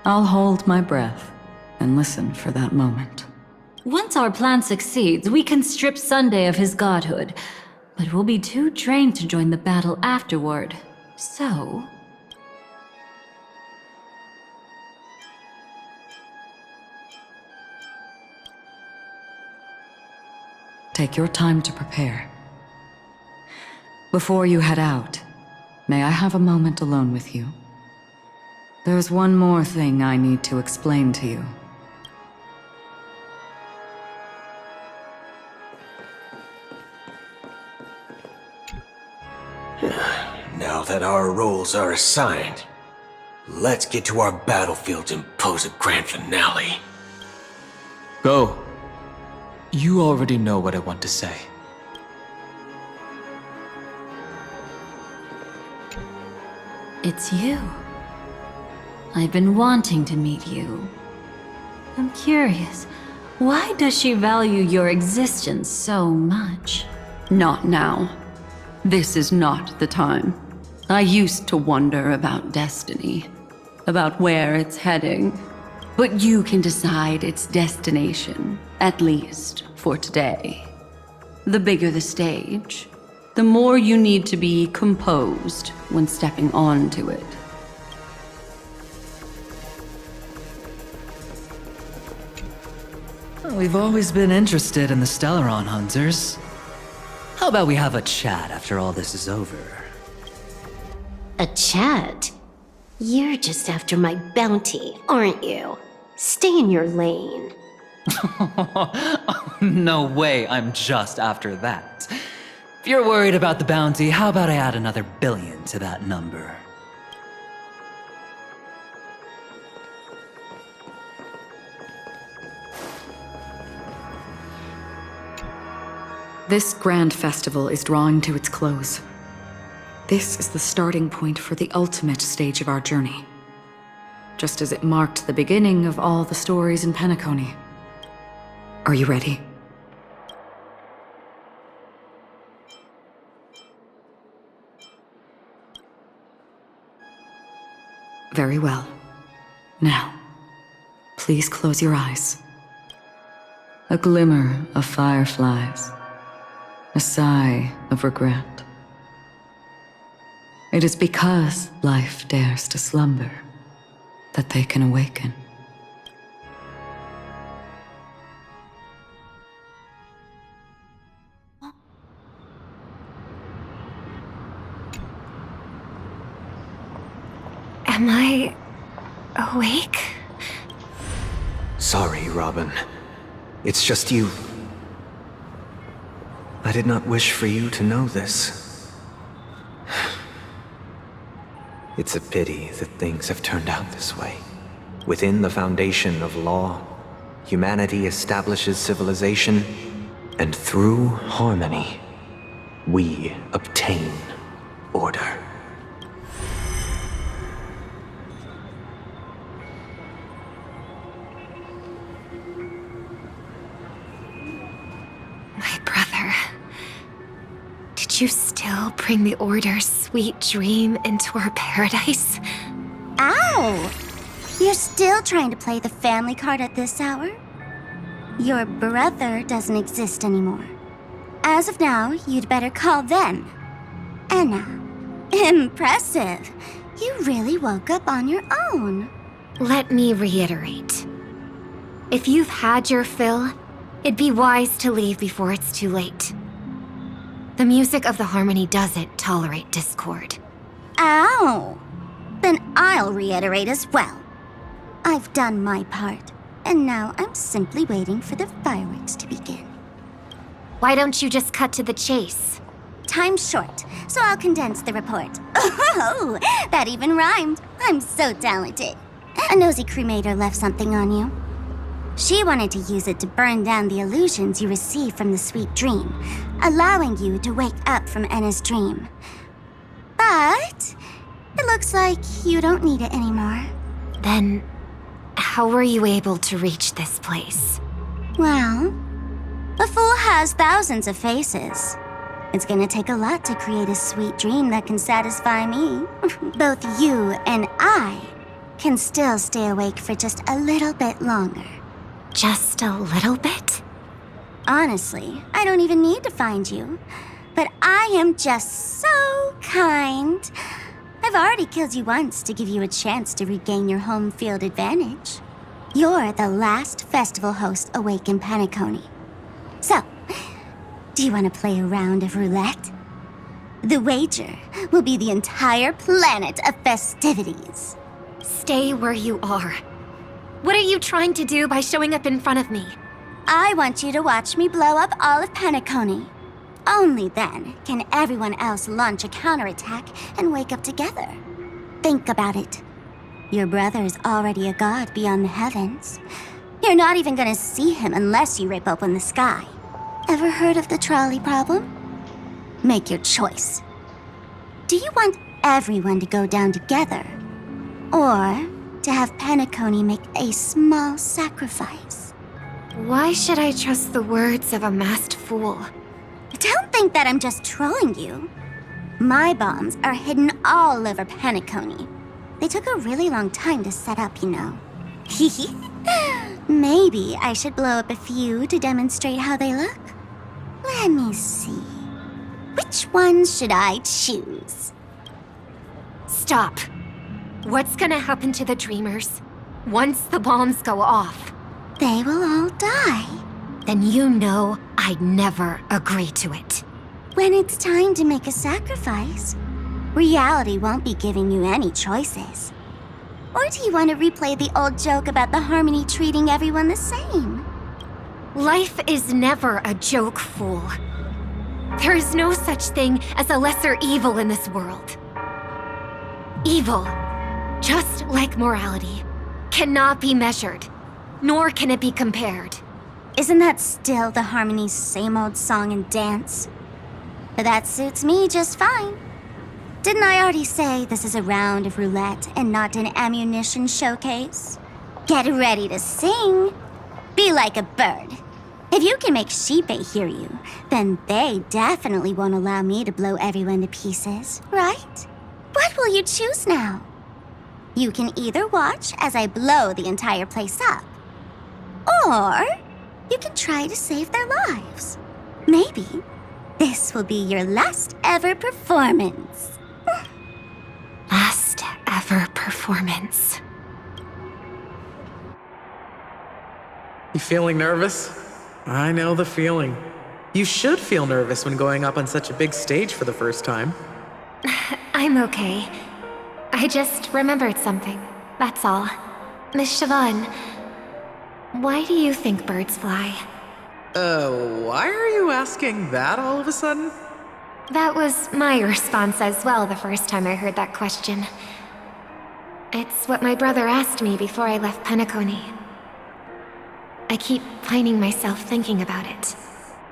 I'll hold my breath and listen for that moment. Once our plan succeeds, we can strip Sunday of his godhood, but we'll be too drained to join the battle afterward. So... take your time to prepare. Before you head out, may I have a moment alone with you? There's one more thing I need to explain to you. Now that our roles are assigned, let's get to our battlefields and pose a grand finale. Go. You already know what I want to say. it's you. I've been wanting to meet you. I'm curious, why does she value your existence so much? Not now. This is not the time. I used to wonder about destiny, about where it's heading. But you can decide its destination, at least for today. The bigger the stage, the more you need to be composed when stepping onto it. We've always been interested in the Stellaron Hunters. How about we have a chat after all this is over? A chat? You're just after my bounty, aren't you? Stay in your lane. No way I'm just after that. If you're worried about the bounty, how about I add another billion to that number? This grand festival is drawing to its close. This is the starting point for the ultimate stage of our journey. Just as it marked the beginning of all the stories in Penacony. Are you ready? Very well. Now, please close your eyes. A glimmer of fireflies. A sigh of regret. It is because life dares to slumber that they can awaken. Am I awake? Sorry, Robin. It's just you. I did not wish for you to know this. It's a pity that things have turned out this way. Within the foundation of law, humanity establishes civilization, and through harmony, we obtain order. My brother. Did you still bring the Order's sweet dream into our paradise? Ow! You're still trying to play the family card at this hour? Your brother doesn't exist anymore. As of now, you'd better call them Anna. Impressive. You really woke up on your own. Let me reiterate. If you've had your fill, it'd be wise to leave before it's too late. The music of the harmony doesn't tolerate discord. Ow! Then I'll reiterate as well. I've done my part, and now I'm simply waiting for the fireworks to begin. Why don't you just cut to the chase? Time's short, so I'll condense the report. Oh, that even rhymed. I'm so talented. A nosy cremator left something on you. She wanted to use it to burn down the illusions you received from the sweet dream, allowing you to wake up from Anna's dream. But it looks like you don't need it anymore. Then, how were you able to reach this place? Well, a fool has thousands of faces. It's gonna take a lot to create a sweet dream that can satisfy me. Both you and I can still stay awake for just a little bit longer. Just a little bit? Honestly, I don't even need to find you. But I am just so kind. I've already killed you once to give you a chance to regain your home field advantage. You're the last festival host awake in Penacony. So, do you want to play a round of roulette? The wager will be the entire planet of festivities. Stay where you are. What are you trying to do by showing up in front of me? I want you to watch me blow up all of Penacony. Only then can everyone else launch a counterattack and wake up together. Think about it. Your brother is already a god beyond the heavens. You're not even gonna see him unless you rip open the sky. Ever heard of the trolley problem? Make your choice. Do you want everyone to go down together? Or to have Penacony make a small sacrifice? Why should I trust the words of a masked fool? Don't think that I'm just trolling you. My bombs are hidden all over Penacony. They took a really long time to set up, you know. Maybe I should blow up a few to demonstrate how they look. Let me see. Which ones should I choose? Stop. What's gonna happen to the dreamers once the bombs go off? They will all die. Then you know I'd never agree to it. When it's time to make a sacrifice, reality won't be giving you any choices. Or do you want to replay the old joke about the harmony treating everyone the same? Life is never a joke, fool. There is no such thing as a lesser evil in this world. Evil, just like morality, cannot be measured, nor can it be compared. Isn't that still the harmony's same old song and dance? But that suits me just fine. Didn't I already say this is a round of roulette and not an ammunition showcase? Get ready to sing. Be like a bird. If you can make Sheepei hear you, then they definitely won't allow me to blow everyone to pieces, right? What will you choose now? You can either watch as I blow the entire place up, or you can try to save their lives. Maybe this will be your last ever performance. Last ever performance. You feeling nervous? I know the feeling. You should feel nervous when going up on such a big stage for the first time. I'm okay. I just remembered something, that's all. Miss Siobhan, why do you think birds fly? Why are you asking that all of a sudden? That was my response as well the first time I heard that question. It's what my brother asked me before I left Penacony. I keep finding myself thinking about it.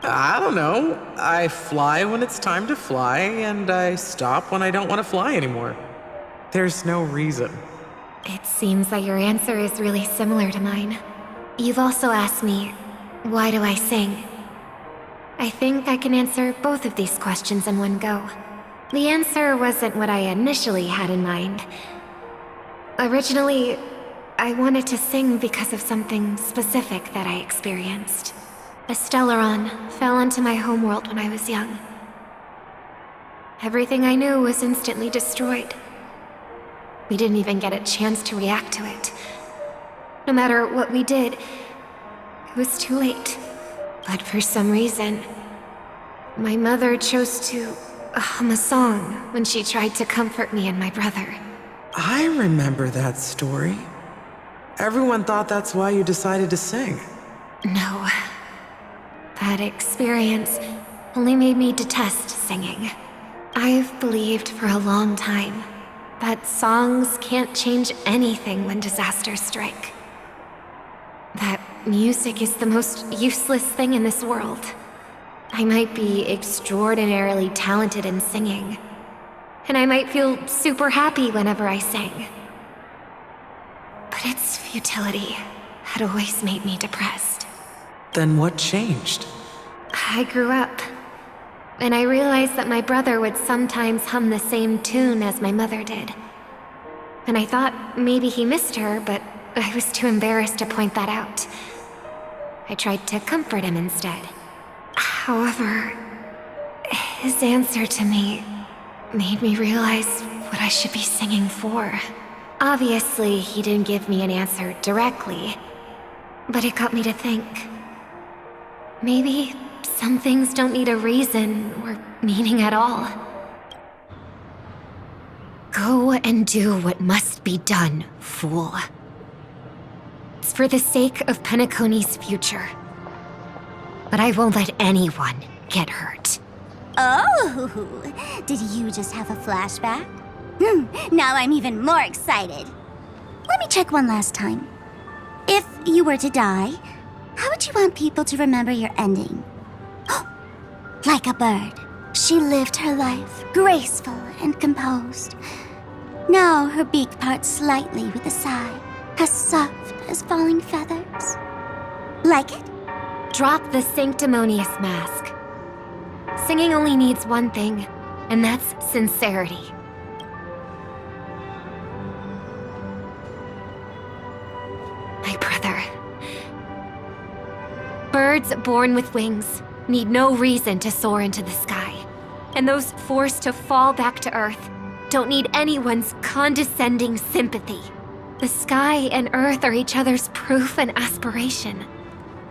I don't know. I fly when it's time to fly, and I stop when I don't want to fly anymore. There's no reason. It seems that your answer is really similar to mine. You've also asked me, why do I sing? I think I can answer both of these questions in one go. The answer wasn't what I initially had in mind. Originally, I wanted to sing because of something specific that I experienced. A Stellaron fell onto my homeworld when I was young. Everything I knew was instantly destroyed. We didn't even get a chance to react to it. No matter what we did, it was too late. But for some reason, my mother chose to hum a song when she tried to comfort me and my brother. I remember that story. Everyone thought that's why you decided to sing. No. That experience only made me detest singing. I've believed for a long time that songs can't change anything when disasters strike. That music is the most useless thing in this world. I might be extraordinarily talented in singing, and I might feel super happy whenever I sang. But its futility had always made me depressed. Then what changed? I grew up, and I realized that my brother would sometimes hum the same tune as my mother did. And I thought maybe he missed her, but I was too embarrassed to point that out. I tried to comfort him instead. However, his answer to me made me realize what I should be singing for. Obviously, he didn't give me an answer directly, but it got me to think. Maybe some things don't need a reason or meaning at all. Go and do what must be done, fool. It's for the sake of Penacony's future. But I won't let anyone get hurt. Oh, did you just have a flashback? Now I'm even more excited. Let me check one last time. If you were to die, how would you want people to remember your ending? Like a bird, she lived her life, graceful and composed. Now her beak parts slightly with a sigh, as soft as falling feathers. Like it? Drop the sanctimonious mask. Singing only needs one thing, and that's sincerity. My brother. Birds born with wings need no reason to soar into the sky. And those forced to fall back to Earth don't need anyone's condescending sympathy. The sky and Earth are each other's proof and aspiration.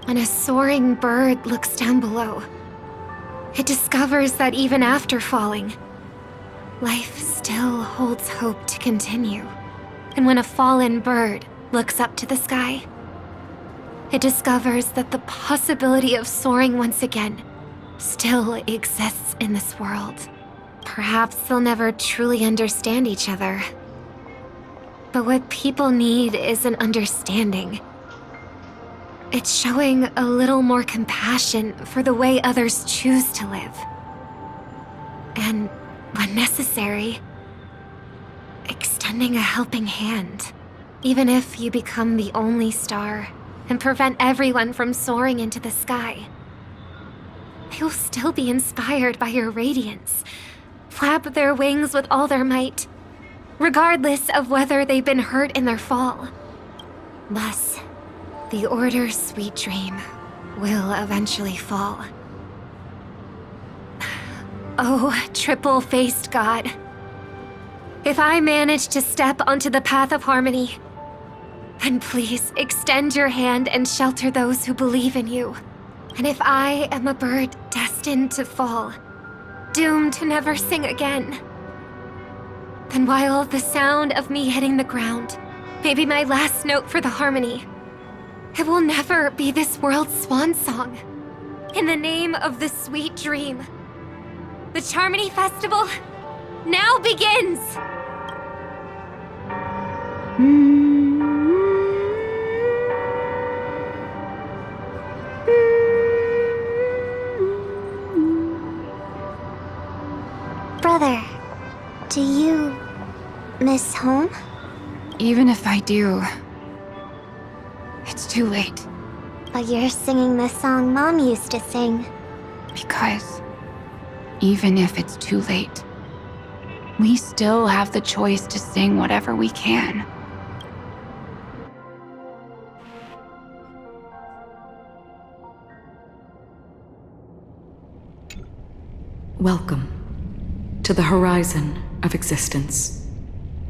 When a soaring bird looks down below, it discovers that even after falling, life still holds hope to continue. And when a fallen bird looks up to the sky, it discovers that the possibility of soaring once again still exists in this world. Perhaps they'll never truly understand each other. But what people need is an understanding. It's showing a little more compassion for the way others choose to live. And, when necessary, extending a helping hand. Even if you become the only star and prevent everyone from soaring into the sky, they will still be inspired by your radiance, flap their wings with all their might, regardless of whether they've been hurt in their fall. Thus, the Order's sweet dream will eventually fall. Oh, triple-faced God. If I manage to step onto the path of harmony, then please extend your hand and shelter those who believe in you. And if I am a bird destined to fall, doomed to never sing again, then while the sound of me hitting the ground may be my last note for the harmony, it will never be this world's swan song. In the name of the sweet dream, the Charmony Festival now begins! Brother, do you miss home? Even if I do, it's too late. But you're singing the song Mom used to sing. Because even if it's too late, we still have the choice to sing whatever we can. Welcome to the horizon of existence.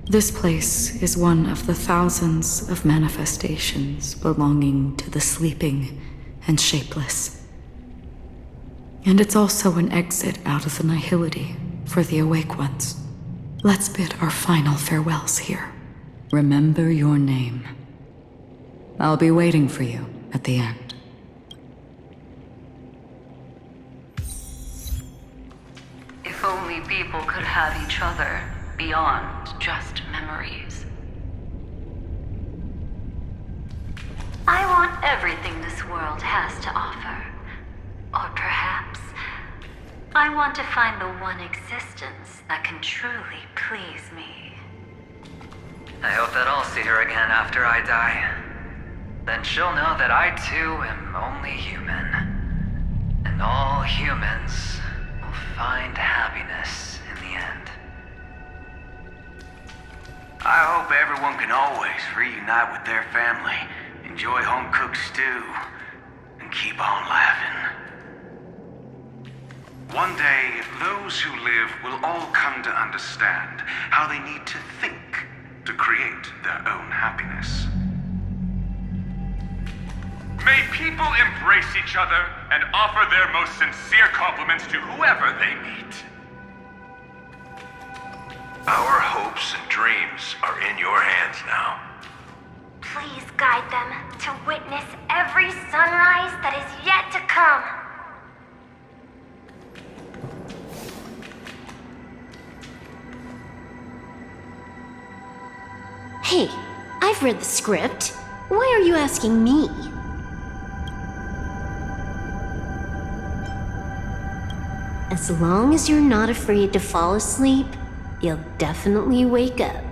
This place is one of the thousands of manifestations belonging to the sleeping and shapeless. And it's also an exit out of the nihility for the awake ones. Let's bid our final farewells here. Remember your name. I'll be waiting for you at the end. If only people could have each other beyond just memories. I want everything this world has to offer. Or perhaps I want to find the one existence that can truly please me. I hope that I'll see her again after I die. Then she'll know that I too am only human. And all humans will find happiness in the end. I hope everyone can always reunite with their family, enjoy home-cooked stew, and keep on laughing. One day, those who live will all come to understand how they need to think to create their own happiness. May people embrace each other and offer their most sincere compliments to whoever they meet. Our hopes and dreams are in your hands now. Please guide them to witness every sunrise that is yet to come. Hey, I've read the script. Why are you asking me? As long as you're not afraid to fall asleep, you'll definitely wake up.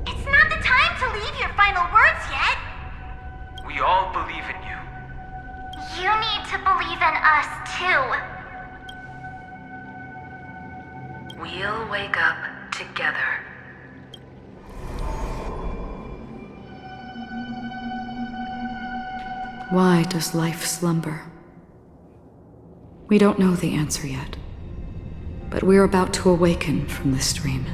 It's not the time to leave your final words yet. We all believe in you. You need to believe in us too. We'll wake up together. Why does life slumber? We don't know the answer yet, but we're about to awaken from this dream.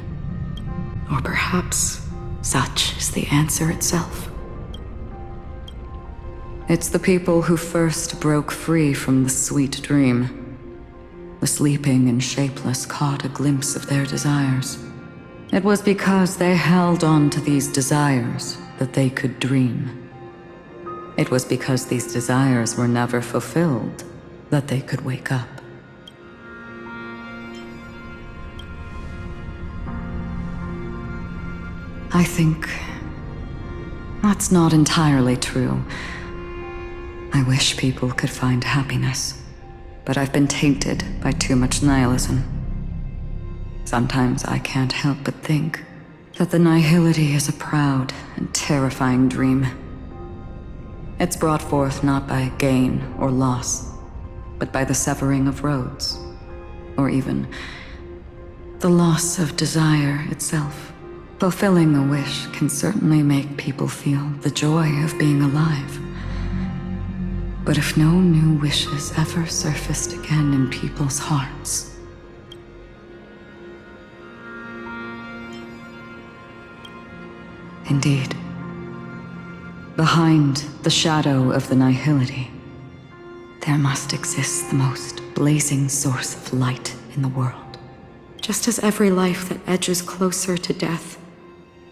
Or perhaps such is the answer itself. It's the people who first broke free from the sweet dream. The sleeping and shapeless caught a glimpse of their desires. It was because they held on to these desires that they could dream. It was because these desires were never fulfilled that they could wake up. I think that's not entirely true. I wish people could find happiness, but I've been tainted by too much nihilism. Sometimes I can't help but think that the nihility is a proud and terrifying dream. It's brought forth not by gain or loss, but by the severing of roads, or even the loss of desire itself. Fulfilling a wish can certainly make people feel the joy of being alive. But if no new wishes ever surfaced again in people's hearts, indeed, behind the shadow of the nihility, there must exist the most blazing source of light in the world. Just as every life that edges closer to death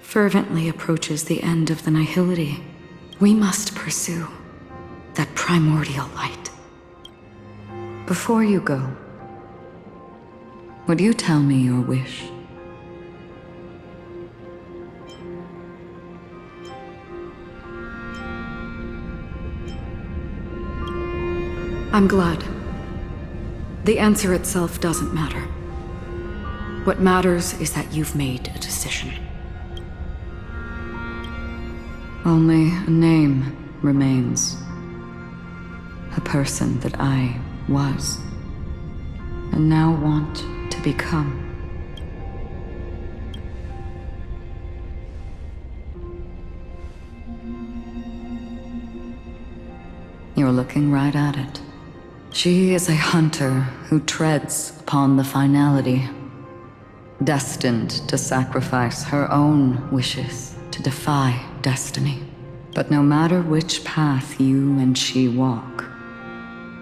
fervently approaches the end of the nihility, we must pursue that primordial light. Before you go, would you tell me your wish? I'm glad. The answer itself doesn't matter. What matters is that you've made a decision. Only a name remains. A person that I was, and now want to become. You're looking right at it. She is a hunter who treads upon the finality, destined to sacrifice her own wishes to defy destiny. But no matter which path you and she walk,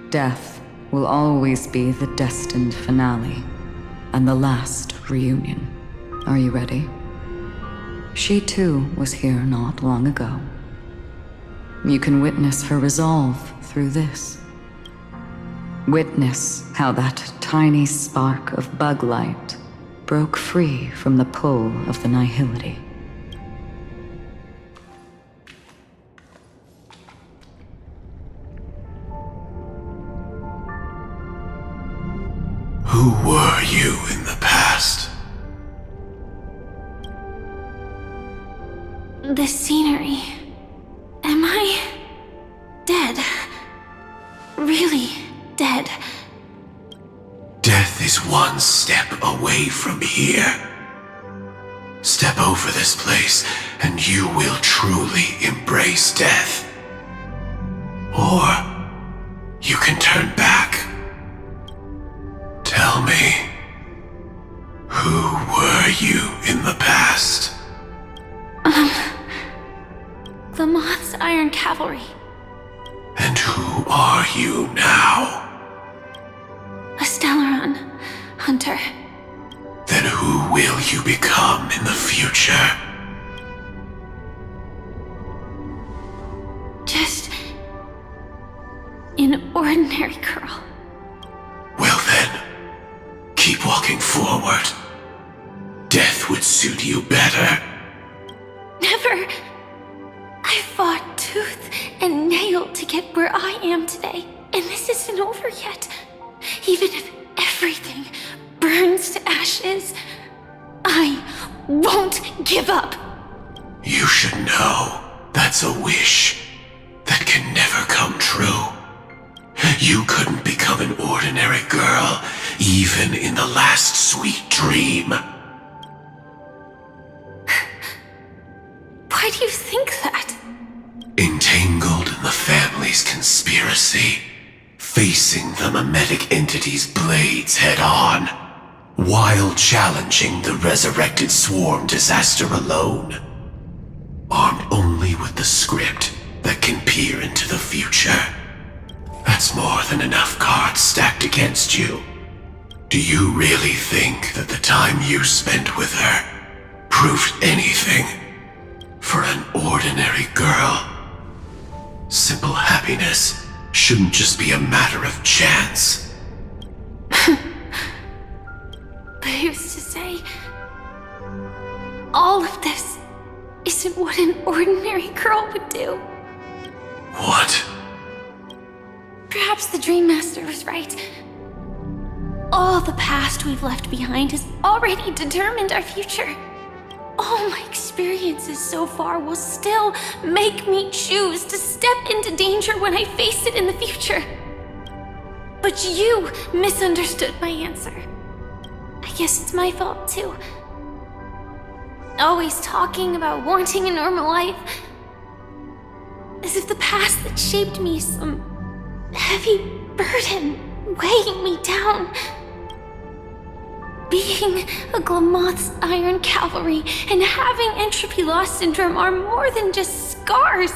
death will always be the destined finale and the last reunion. Are you ready? She too was here not long ago. You can witness her resolve through this. Witness how that tiny spark of bug light broke free from the pull of the nihility. Who were you in the past? The scenery. Am I dead? Really dead? Death is one step away from here. Step over this place, and you will truly embrace death. Or you can turn back. Tell me, who were you in the past? The Moth's Iron Cavalry. And who are you now? A Stellaron hunter. Then who will you become in the future? Just an ordinary girl. Well then, keep walking forward. Death would suit you better. Never. I fought tooth and nail to get where I am today, and this isn't over yet. Even if everything burns to ashes, I won't give up. You should know that's a wish that can never come true. You couldn't become an ordinary girl, even in the last sweet dream. Why do you think that? Entangled in the family's conspiracy, facing the mimetic entity's blades head-on, while challenging the resurrected swarm disaster alone. Armed only with the script that can peer into the future. That's more than enough cards stacked against you. Do you really think that the time you spent with her proved anything for an ordinary girl? Simple happiness shouldn't just be a matter of chance. But who's to say all of this isn't what an ordinary girl would do? What? Perhaps the Dream Master was right. All the past we've left behind has already determined our future. all my experiences so far will still make me choose to step into danger when I face it in the future. But you misunderstood my answer. I guess it's my fault too. Always talking about wanting a normal life, as if the past that shaped me is some heavy burden weighing me down. Being a Glamoth's Iron Cavalry and having entropy loss syndrome are more than just scars.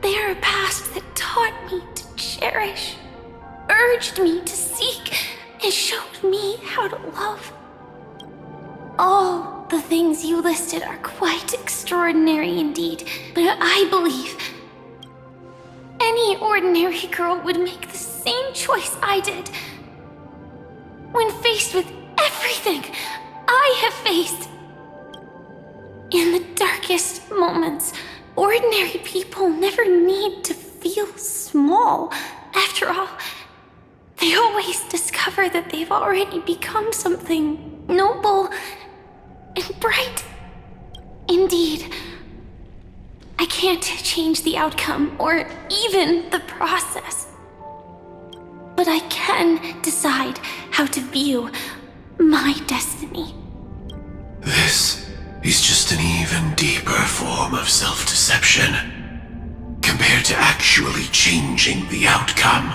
They are a past that taught me to cherish, urged me to seek, and showed me how to love. All the things you listed are quite extraordinary indeed, but I believe any ordinary girl would make the same choice I did. When faced with everything I have faced, in the darkest moments, ordinary people never need to feel small. After all, they always discover that they've already become something noble and bright. Indeed, I can't change the outcome or even the process, but I can decide how to view my destiny. This is just an even deeper form of self-deception, compared to actually changing the outcome.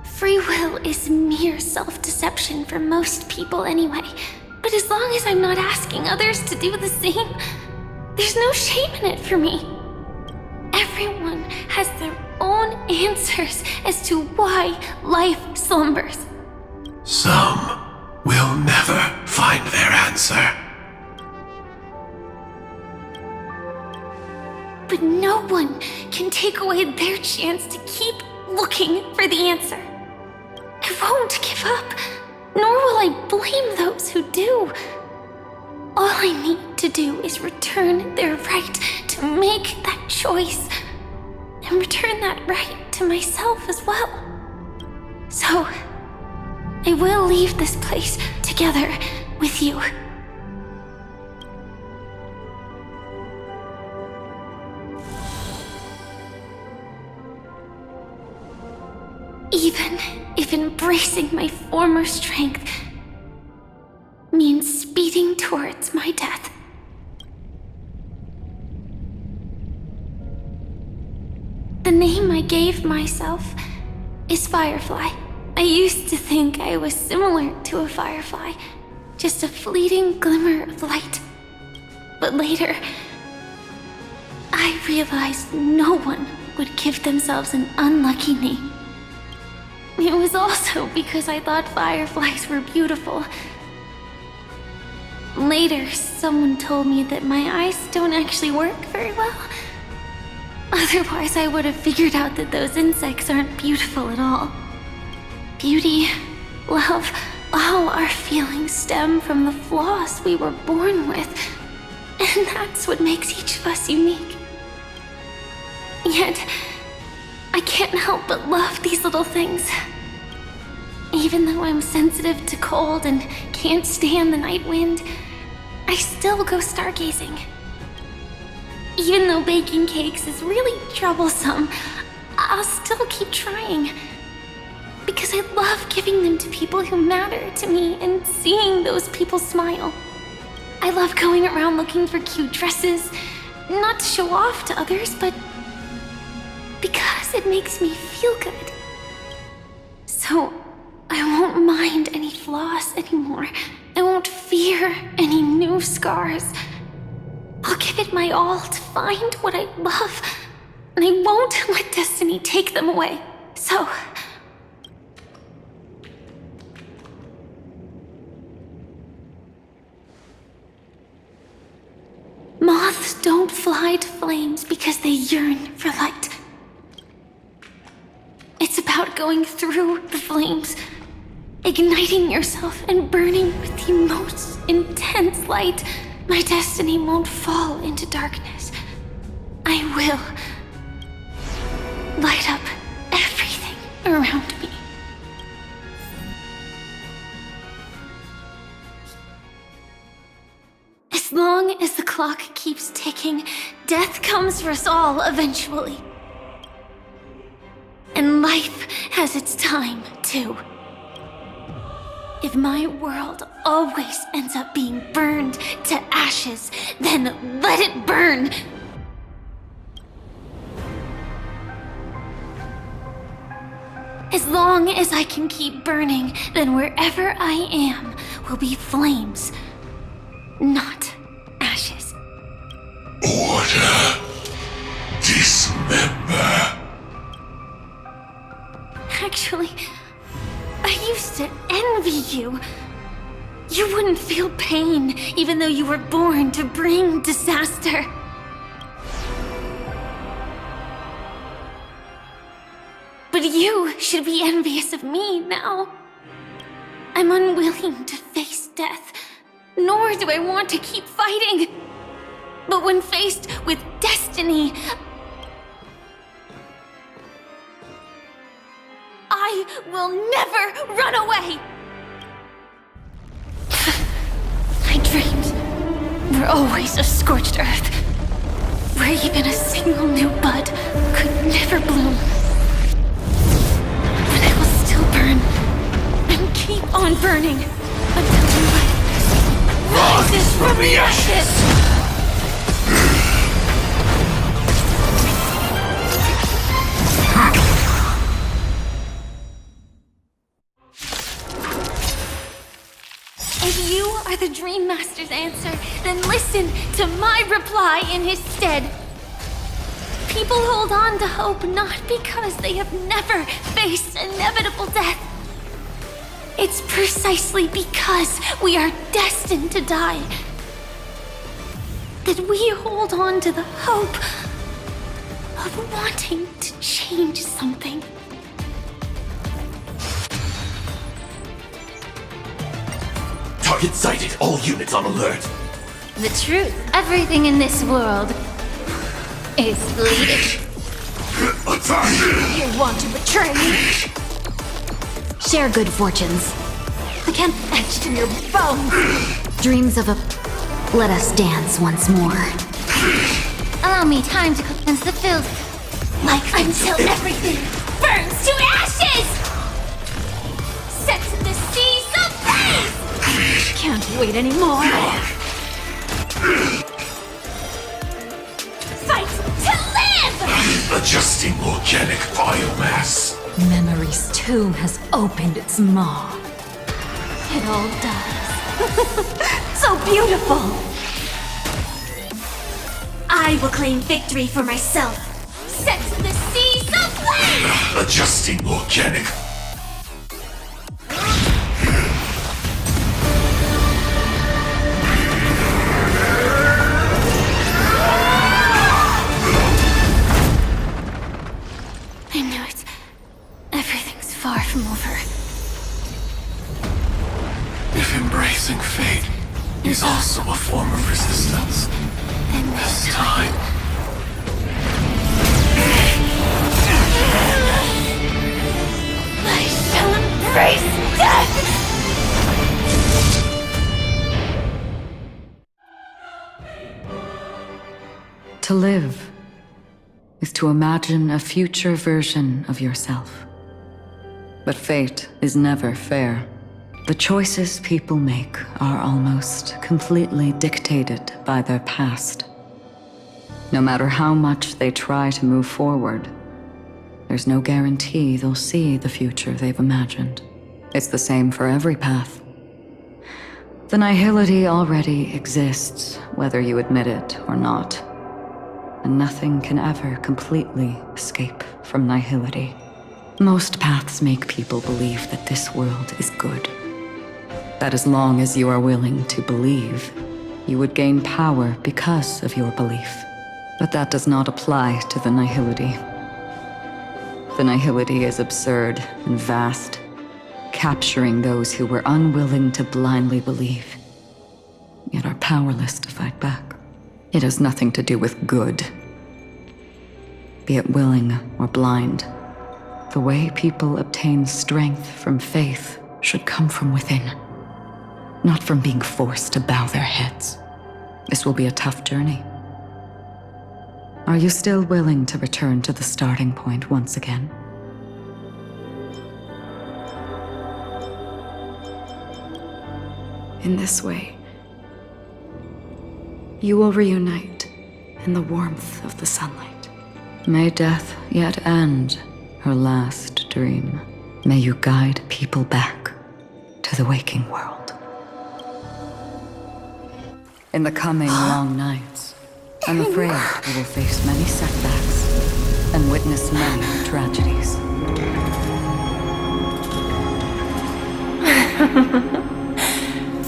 Free will is mere self-deception for most people anyway, but as long as I'm not asking others to do the same, there's no shame in it for me. Everyone has their own answers as to why life slumbers. Some will never find their answer. But no one can take away their chance to keep looking for the answer. I won't give up, nor will I blame those who do. All I need to do is return their right to make that choice, and return that right to myself as well. So, I will leave this place together with you. Even if embracing my former strength means speeding towards my death. The name I gave myself is Firefly. I used to think I was similar to a firefly, just a fleeting glimmer of light. But later, I realized no one would give themselves an unlucky name. It was also because I thought fireflies were beautiful. Later, someone told me that my eyes don't actually work very well. Otherwise, I would have figured out that those insects aren't beautiful at all. Beauty, love, all our feelings stem from the flaws we were born with. And that's what makes each of us unique. Yet, I can't help but love these little things. Even though I'm sensitive to cold and can't stand the night wind, I still go stargazing. Even though baking cakes is really troublesome, I'll still keep trying. Because I love giving them to people who matter to me and seeing those people smile. I love going around looking for cute dresses, not to show off to others, but because it makes me feel good. So, I won't mind any flaws anymore. I won't fear any new scars. I'll give it my all to find what I love, and I won't let destiny take them away. So, moths don't fly to flames because they yearn for light. It's about going through the flames, igniting yourself and burning with the most intense light. My destiny won't fall into darkness. I will light up everything around me. As long as the clock keeps ticking, death comes for us all eventually. And life has its time, too. If my world always ends up being burned to ashes, then let it burn! As long as I can keep burning, then wherever I am will be flames, not ashes. Order. Dismember. Actually, I used to envy you. You wouldn't feel pain, even though you were born to bring disaster. But you should be envious of me now. I'm unwilling to face death, nor do I want to keep fighting. But when faced with destiny, I will never run away! My dreams were always of scorched earth, where even a single new bud could never bloom. But I will still burn, and keep on burning, until the light rises from the ashes! If you are the Dream Master's answer, then listen to my reply in his stead. People hold on to hope not because they have never faced inevitable death. It's precisely because we are destined to die that we hold on to the hope of wanting to change something. Target sighted. All units on alert. The truth. Everything in this world is bleeding. Attack! You want to betray me? Share good fortunes. I can't etched in your bones. Dreams of a... Let us dance once more. Allow me time to cleanse the filth. Like until everything burns to ashes! Set to the seas ablaze! Can't wait anymore. Fight to live! Adjusting organic biomass. Memory's tomb has opened its maw. It all dies. So beautiful! I will claim victory for myself. Set to the seas ablaze! Adjusting organic. I knew it. Everything's far from over. If embracing fate is also a form of resistance, Then this time... I shall embrace death! To live is to imagine a future version of yourself. But fate is never fair. The choices people make are almost completely dictated by their past. No matter how much they try to move forward, there's no guarantee they'll see the future they've imagined. It's the same for every path. The nihility already exists, whether you admit it or not. And nothing can ever completely escape from nihility. Most paths make people believe that this world is good. That as long as you are willing to believe, you would gain power because of your belief. But that does not apply to the nihility. The nihility is absurd and vast, capturing those who were unwilling to blindly believe, yet are powerless to fight back. It has nothing to do with good. Be it willing or blind, the way people obtain strength from faith should come from within, not from being forced to bow their heads. This will be a tough journey. Are you still willing to return to the starting point once again? In this way, you will reunite in the warmth of the sunlight. May death yet end her last dream. May you guide people back to the waking world. In the coming long nights, I'm afraid you will face many setbacks and witness many tragedies.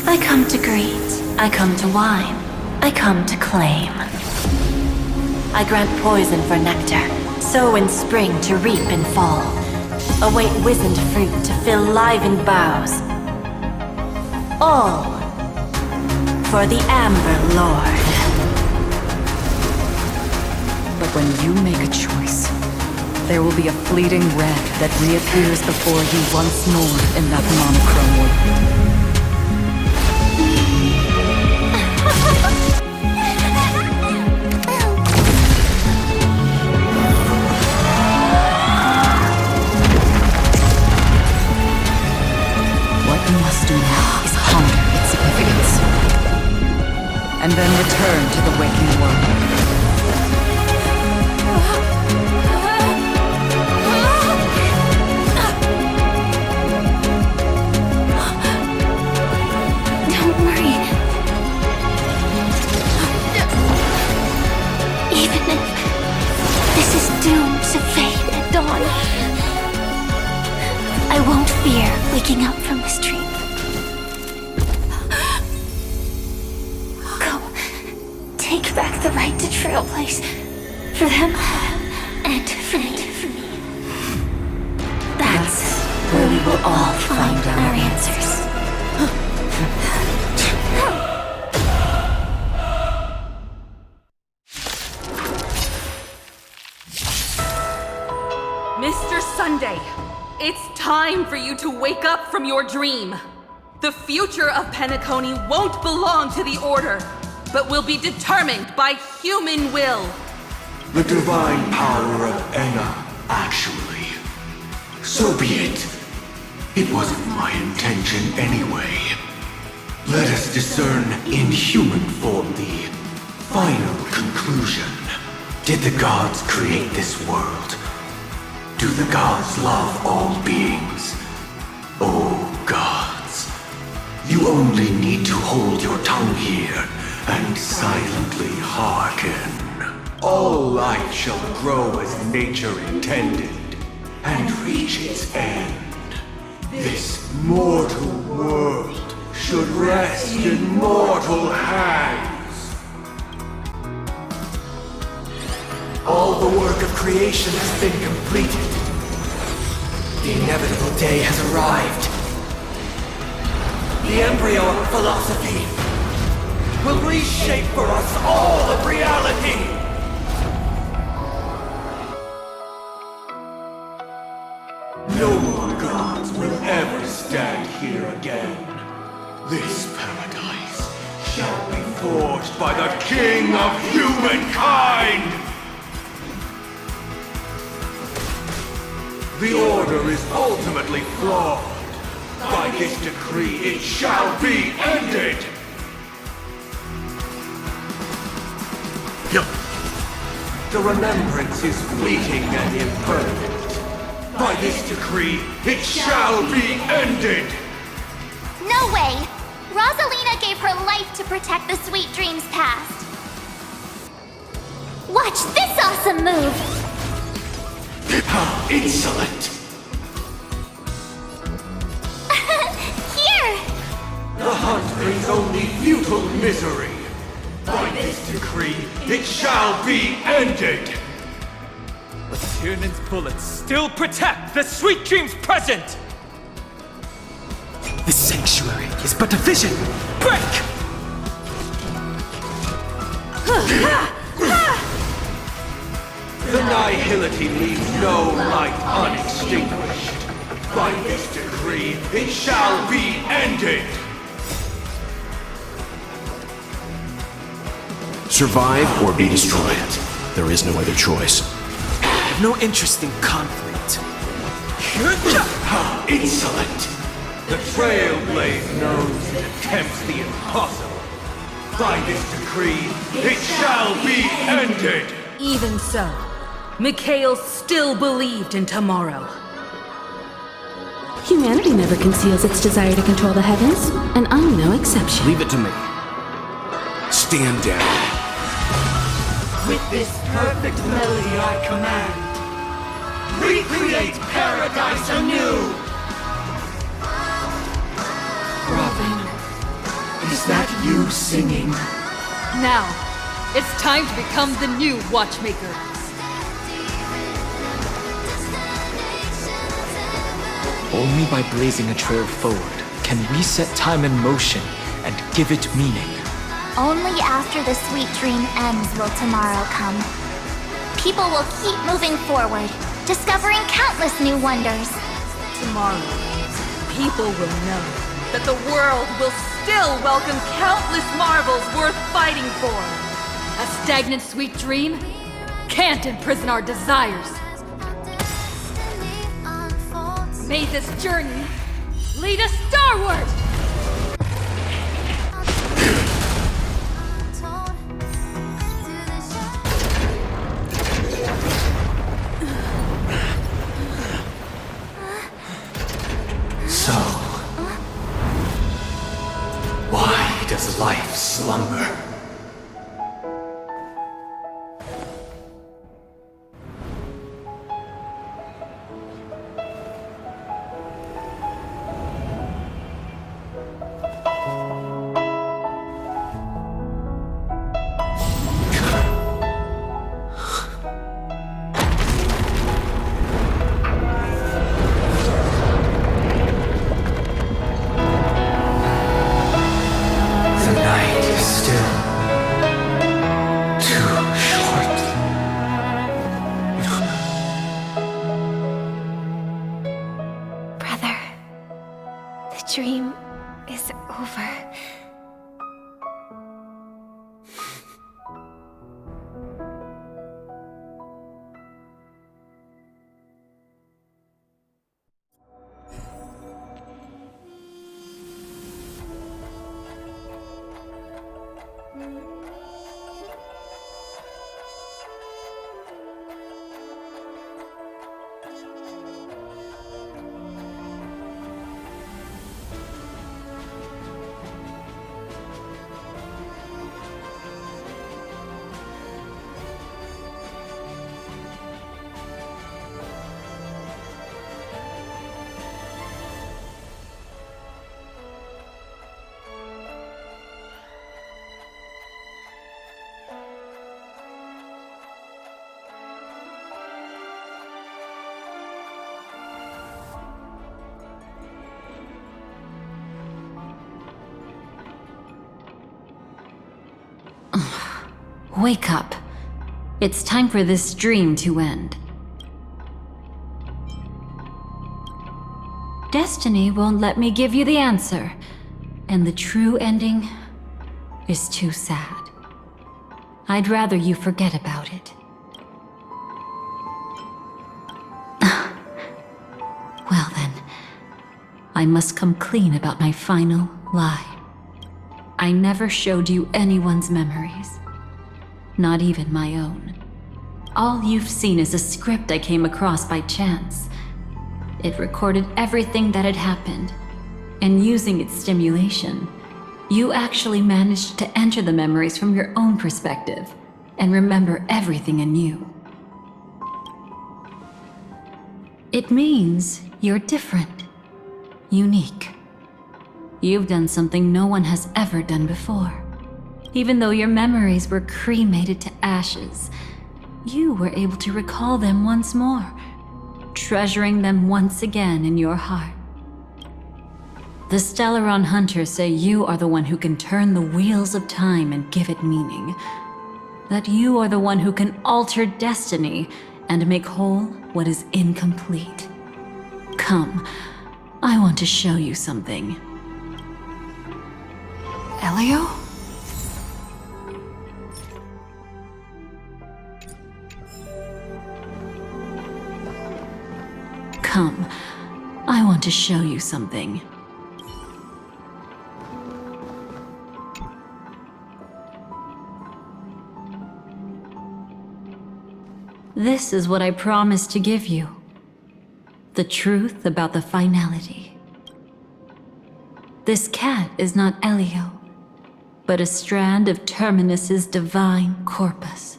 I come to greet, I come to whine, I come to claim. I grant poison for nectar, sow in spring to reap in fall. Await wizened fruit to fill livened boughs. All for the Amber Lord. But when you make a choice, there will be a fleeting red that reappears before you once more in that monochrome world. What you must do now is ponder its significance, and then return to the waking world. Doomed to fade at dawn. I won't fear waking up from this dream. Go. Take back the right to trailblaze. For them and for me. That's where we will all find our answers. Mr. Sunday, it's time for you to wake up from your dream. The future of Penacony won't belong to the Order, but will be determined by human will. The divine power of Enna, actually. So be it. It wasn't my intention anyway. Let us discern in human form the final conclusion. Did the gods create this world? Do the gods love all beings? Oh gods, you only need to hold your tongue here and silently hearken. All life shall grow as nature intended and reach its end. This mortal world should rest in mortal hands. All the work of creation has been completed. The inevitable day has arrived. The embryo of philosophy will reshape for us all of reality. No more gods will ever stand here again. This paradise shall be forged by the King of Humankind! The Order is ultimately flawed. By this decree, it shall be ended! The remembrance is fleeting and imperfect. By this decree, it shall be ended! No way! Rosalina gave her life to protect the sweet dreams past. Watch this awesome move! How insolent! Here! The hunt brings only futile misery. By this decree, it shall be ended! But Tiernan's bullets still protect the sweet dreams present! The sanctuary is but a vision! Break! The nihility leaves no light unextinguished. By this decree, it shall be ended! Survive or be destroyed. There is no other choice. I have no interest in conflict. How insolent! The Trailblaze knows it attempts the impossible. By this decree, it shall be ended! Even so, Mikhail still believed in tomorrow. Humanity never conceals its desire to control the heavens, and I'm no exception. Leave it to me. Stand down. With this perfect melody I command, recreate paradise anew! Robin, is that you singing? Now, it's time to become the new Watchmaker. Only by blazing a trail forward can we set time in motion and give it meaning. Only after the sweet dream ends will tomorrow come. People will keep moving forward, discovering countless new wonders. Tomorrow, people will know that the world will still welcome countless marvels worth fighting for. A stagnant sweet dream can't imprison our desires. May this journey lead us starward! So, why does life slumber? Dream is over. Wake up. It's time for this dream to end. Destiny won't let me give you the answer, and the true ending is too sad. I'd rather you forget about it. Well then, I must come clean about my final lie. I never showed you anyone's memories. Not even my own. All you've seen is a script I came across by chance. It recorded everything that had happened, and using its stimulation, you actually managed to enter the memories from your own perspective and remember everything anew. It means you're different, unique. You've done something no one has ever done before. Even though your memories were cremated to ashes, you were able to recall them once more, treasuring them once again in your heart. The Stellaron Hunters say you are the one who can turn the wheels of time and give it meaning. That you are the one who can alter destiny and make whole what is incomplete. Come, I want to show you something. Elio? Come, I want to show you something. This is what I promised to give you. The truth about the finality. This cat is not Elio, but a strand of Terminus's divine corpus.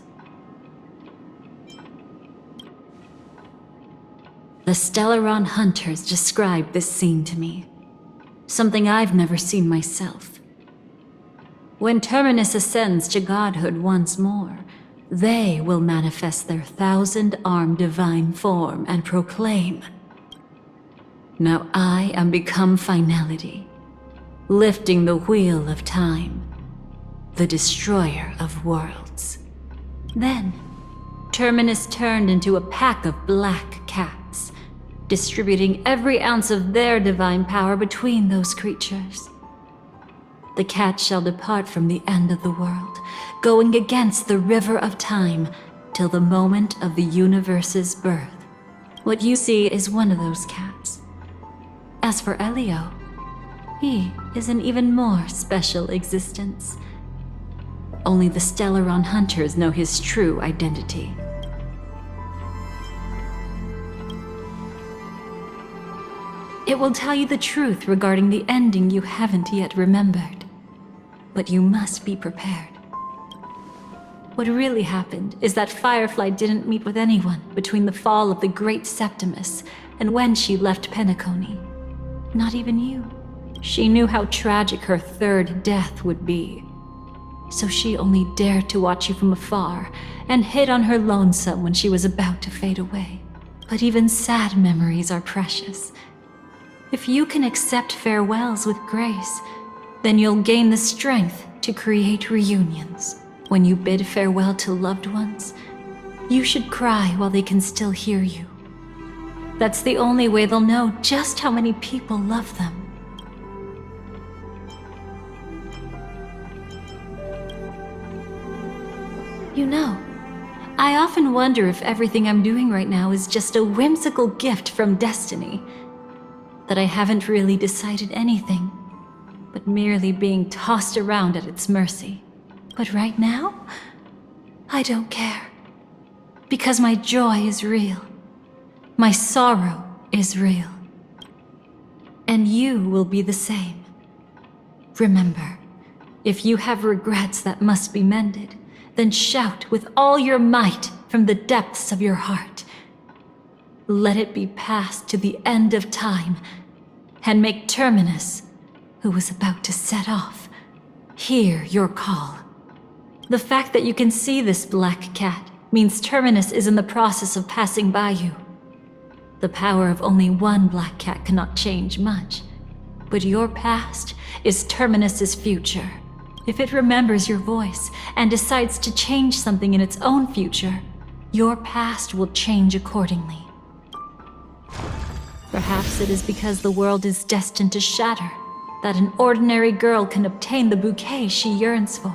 The Stellaron hunters described this scene to me. Something I've never seen myself. When Terminus ascends to godhood once more, they will manifest their 1,000-armed divine form and proclaim, "Now I am become finality, lifting the wheel of time, the destroyer of worlds." Then, Terminus turned into a pack of black cats, distributing every ounce of their divine power between those creatures. The cat shall depart from the end of the world, going against the river of time till the moment of the universe's birth. What you see is one of those cats. As for Elio, he is an even more special existence. Only the Stellaron hunters know his true identity. It will tell you the truth regarding the ending you haven't yet remembered. But you must be prepared. What really happened is that Firefly didn't meet with anyone between the fall of the Great Septimus and when she left Penacony. Not even you. She knew how tragic her third death would be. So she only dared to watch you from afar and hid on her lonesome when she was about to fade away. But even sad memories are precious. If you can accept farewells with grace, then you'll gain the strength to create reunions. When you bid farewell to loved ones, you should cry while they can still hear you. That's the only way they'll know just how many people love them. You know, I often wonder if everything I'm doing right now is just a whimsical gift from destiny. That I haven't really decided anything, but merely being tossed around at its mercy. But right now, I don't care. Because my joy is real. My sorrow is real. And you will be the same. Remember, if you have regrets that must be mended, then shout with all your might from the depths of your heart. Let it be passed to the end of time, and make Terminus, who was about to set off, hear your call. The fact that you can see this black cat means Terminus is in the process of passing by you. The power of only one black cat cannot change much, but your past is Terminus's future. If it remembers your voice and decides to change something in its own future, your past will change accordingly. Perhaps it is because the world is destined to shatter that an ordinary girl can obtain the bouquet she yearns for.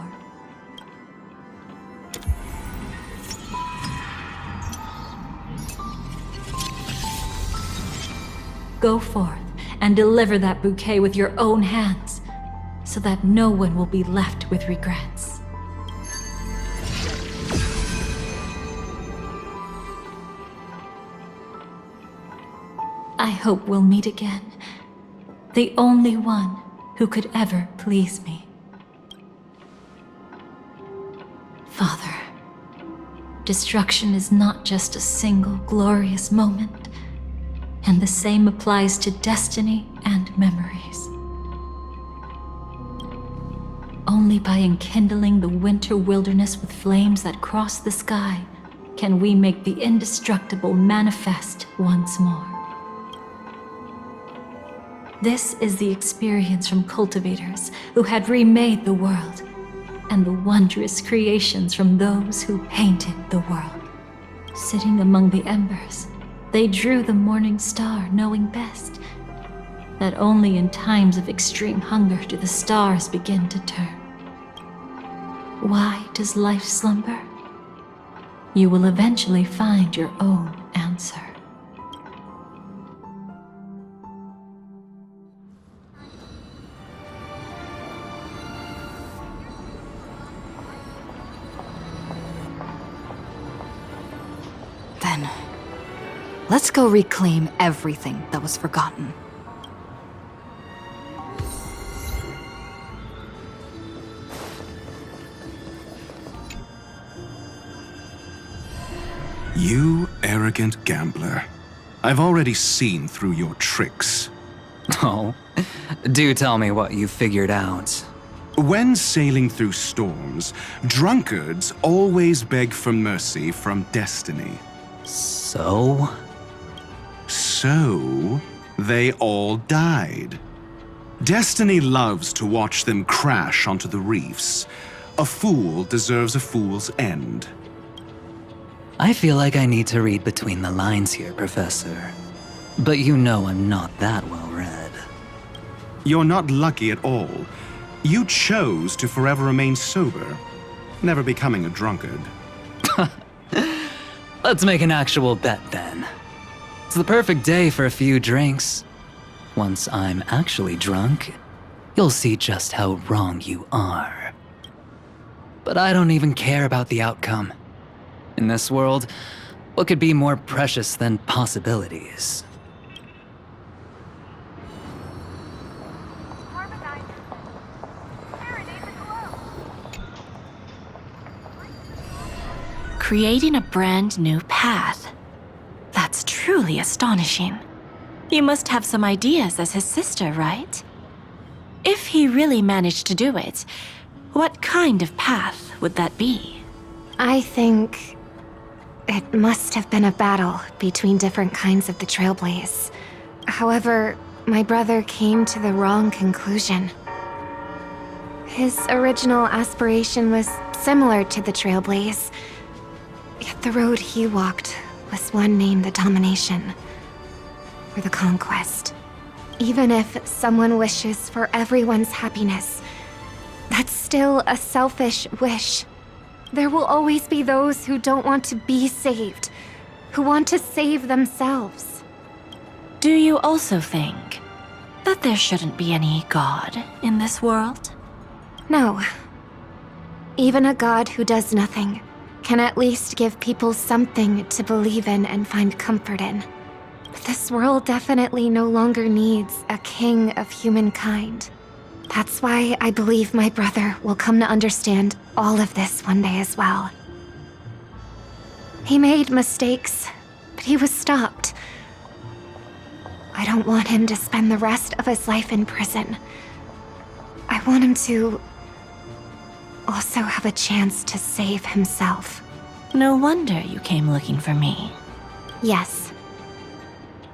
Go forth and deliver that bouquet with your own hands, so that no one will be left with regrets. I hope we'll meet again. The only one who could ever please me. Father, destruction is not just a single glorious moment, and the same applies to destiny and memories. Only by enkindling the winter wilderness with flames that cross the sky can we make the indestructible manifest once more. This is the experience from cultivators who had remade the world, and the wondrous creations from those who painted the world. Sitting among the embers, they drew the morning star, knowing best that only in times of extreme hunger do the stars begin to turn. Why does life slumber? You will eventually find your own answer. Then, let's go reclaim everything that was forgotten. You arrogant gambler. I've already seen through your tricks. Oh, do tell me what you figured out. When sailing through storms, drunkards always beg for mercy from destiny. So? So, they all died. Destiny loves to watch them crash onto the reefs. A fool deserves a fool's end. I feel like I need to read between the lines here, Professor. But you know I'm not that well read. You're not lucky at all. You chose to forever remain sober, never becoming a drunkard. Let's make an actual bet then. It's the perfect day for a few drinks. Once I'm actually drunk, you'll see just how wrong you are. But I don't even care about the outcome. In this world, what could be more precious than possibilities? Creating a brand new path. That's truly astonishing. You must have some ideas as his sister, right? If he really managed to do it, what kind of path would that be? I think it must have been a battle between different kinds of the Trailblaze. However, my brother came to the wrong conclusion. His original aspiration was similar to the Trailblaze, yet the road he walked was one named the Domination, or the Conquest. Even if someone wishes for everyone's happiness, that's still a selfish wish. There will always be those who don't want to be saved, who want to save themselves. Do you also think that there shouldn't be any god in this world? No. Even a god who does nothing can at least give people something to believe in and find comfort in. But this world definitely no longer needs a king of humankind. That's why I believe my brother will come to understand all of this one day as well. He made mistakes, but he was stopped. I don't want him to spend the rest of his life in prison. I want him to also have a chance to save himself. No wonder you came looking for me. Yes.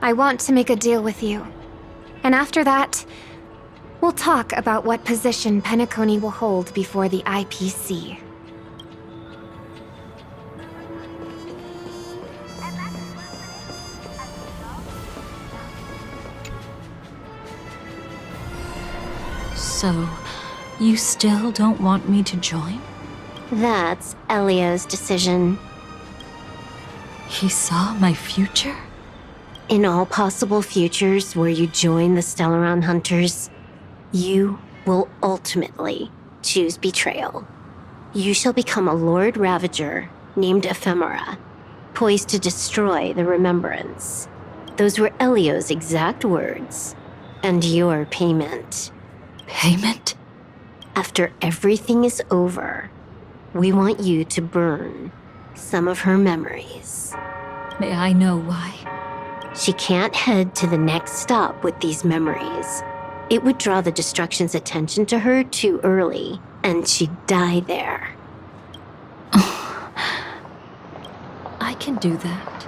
I want to make a deal with you. And after that, we'll talk about what position Penacony will hold before the IPC. So, you still don't want me to join? That's Elio's decision. He saw my future? In all possible futures where you join the Stellaron Hunters, you will ultimately choose betrayal. You shall become a Lord Ravager named Ephemera, poised to destroy the Remembrance. Those were Elio's exact words. And your payment. Payment? After everything is over, we want you to burn some of her memories. May I know why? She can't head to the next stop with these memories. It would draw the Destruction's attention to her too early, and she'd die there. I can do that.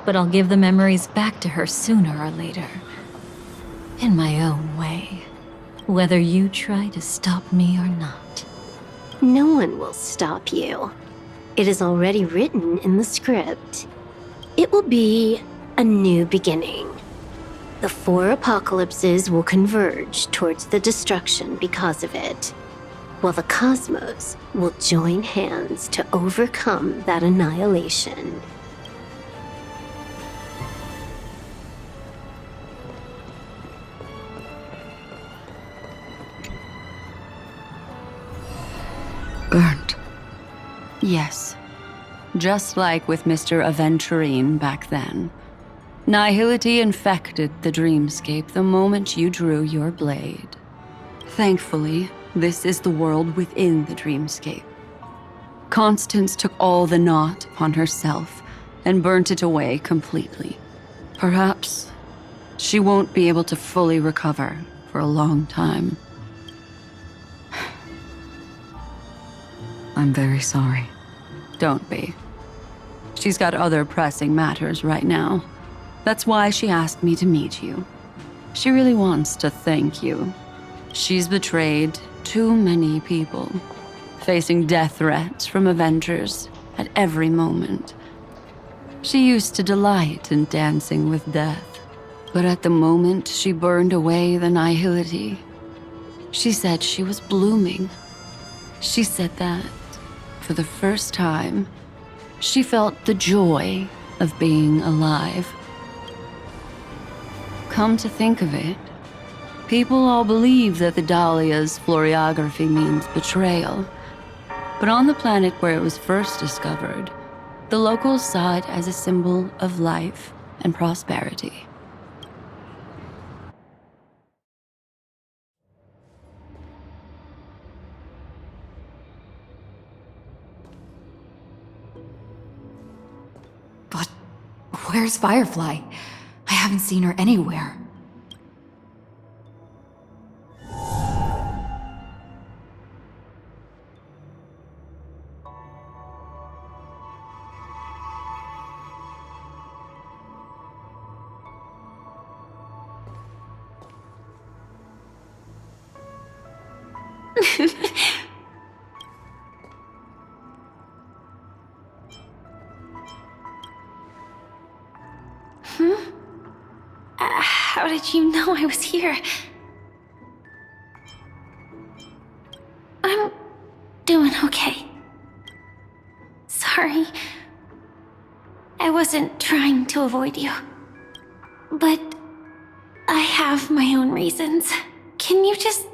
But I'll give the memories back to her sooner or later. In my own way. Whether you try to stop me or not. No one will stop you. It is already written in the script. It will be a new beginning. The 4 apocalypses will converge towards the destruction because of it, while the cosmos will join hands to overcome that annihilation. Burned. Yes. just like with Mr. Aventurine back then. Nihility infected the dreamscape the moment you drew your blade. Thankfully, this is the world within the dreamscape. Constance took all the knot upon herself and burnt it away completely. Perhaps she won't be able to fully recover for a long time. I'm very sorry. Don't be. She's got other pressing matters right now. That's why she asked me to meet you. She really wants to thank you. She's betrayed too many people, facing death threats from Avengers at every moment. She used to delight in dancing with death, but at the moment she burned away the nihility, she said she was blooming. She said that, for the first time, she felt the joy of being alive. Come to think of it, people all believe that the Dahlia's floriography means betrayal. But on the planet where it was first discovered, the locals saw it as a symbol of life and prosperity. But where's Firefly? I haven't seen her anywhere. How did you know I was here? I'm doing okay. Sorry. I wasn't trying to avoid you. But I have my own reasons. Can you just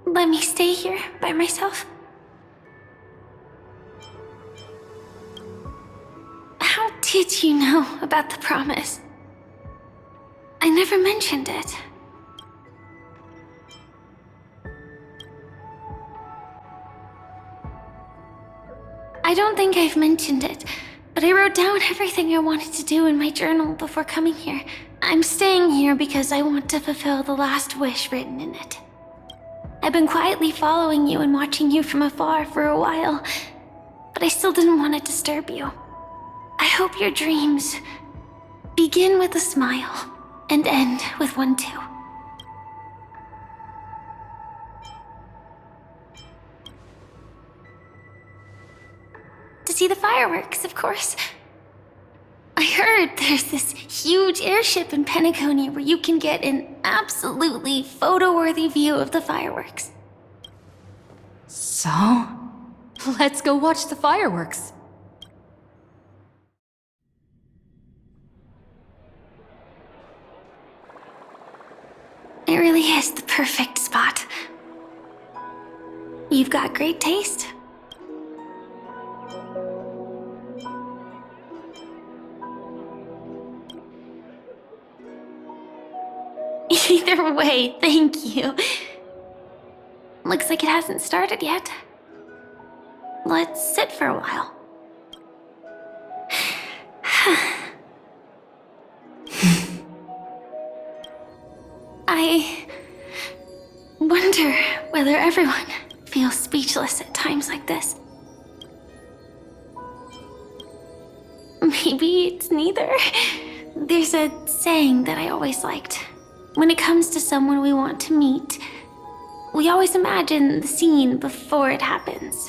let me stay here by myself? How did you know about the promise? I never mentioned it. I don't think I've mentioned it, but I wrote down everything I wanted to do in my journal before coming here. I'm staying here because I want to fulfill the last wish written in it. I've been quietly following you and watching you from afar for a while, but I still didn't want to disturb you. I hope your dreams begin with a smile and end with one too. To see the fireworks, of course. I heard there's this huge airship in Penacony where you can get an absolutely photo-worthy view of the fireworks. So, let's go watch the fireworks. It really is the perfect spot. You've got great taste. Either way, thank you. Looks like it hasn't started yet. Let's sit for a while. I wonder whether everyone feels speechless at times like this. Maybe it's neither. There's a saying that I always liked. When it comes to someone we want to meet, we always imagine the scene before it happens.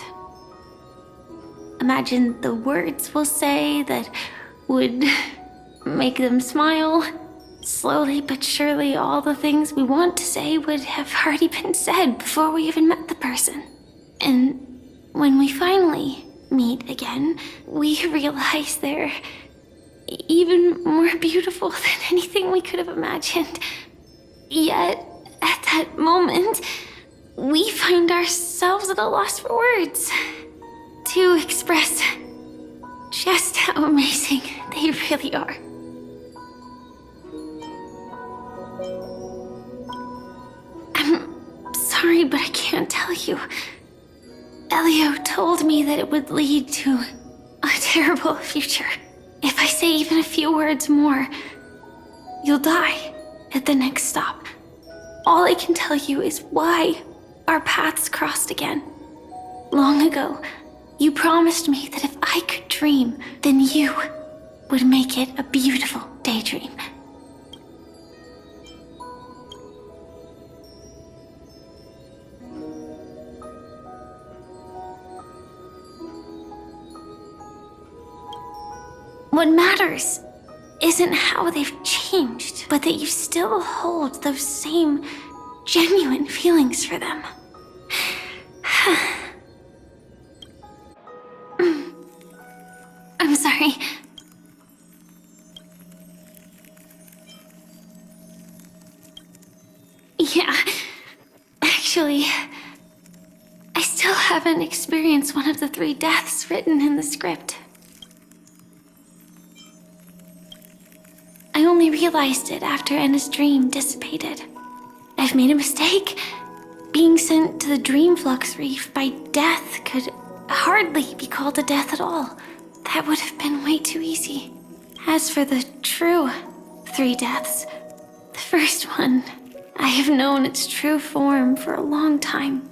Imagine the words we'll say that would make them smile. Slowly but surely, all the things we want to say would have already been said before we even met the person. And when we finally meet again, we realize they're even more beautiful than anything we could have imagined. Yet, at that moment, we find ourselves at a loss for words to express just how amazing they really are. I'm sorry, but I can't tell you. Elio told me that it would lead to a terrible future. If I say even a few words more, you'll die at the next stop. All I can tell you is why our paths crossed again. Long ago, you promised me that if I could dream, then you would make it a beautiful daydream. What matters isn't how they've changed, but that you still hold those same genuine feelings for them. I'm sorry. Yeah, actually, I still haven't experienced one of the 3 deaths written in the script. I only realized it after Anna's dream dissipated. I've made a mistake. Being sent to the Dream Flux Reef by death could hardly be called a death at all. That would have been way too easy. As for the true 3 deaths, the first one, I have known its true form for a long time.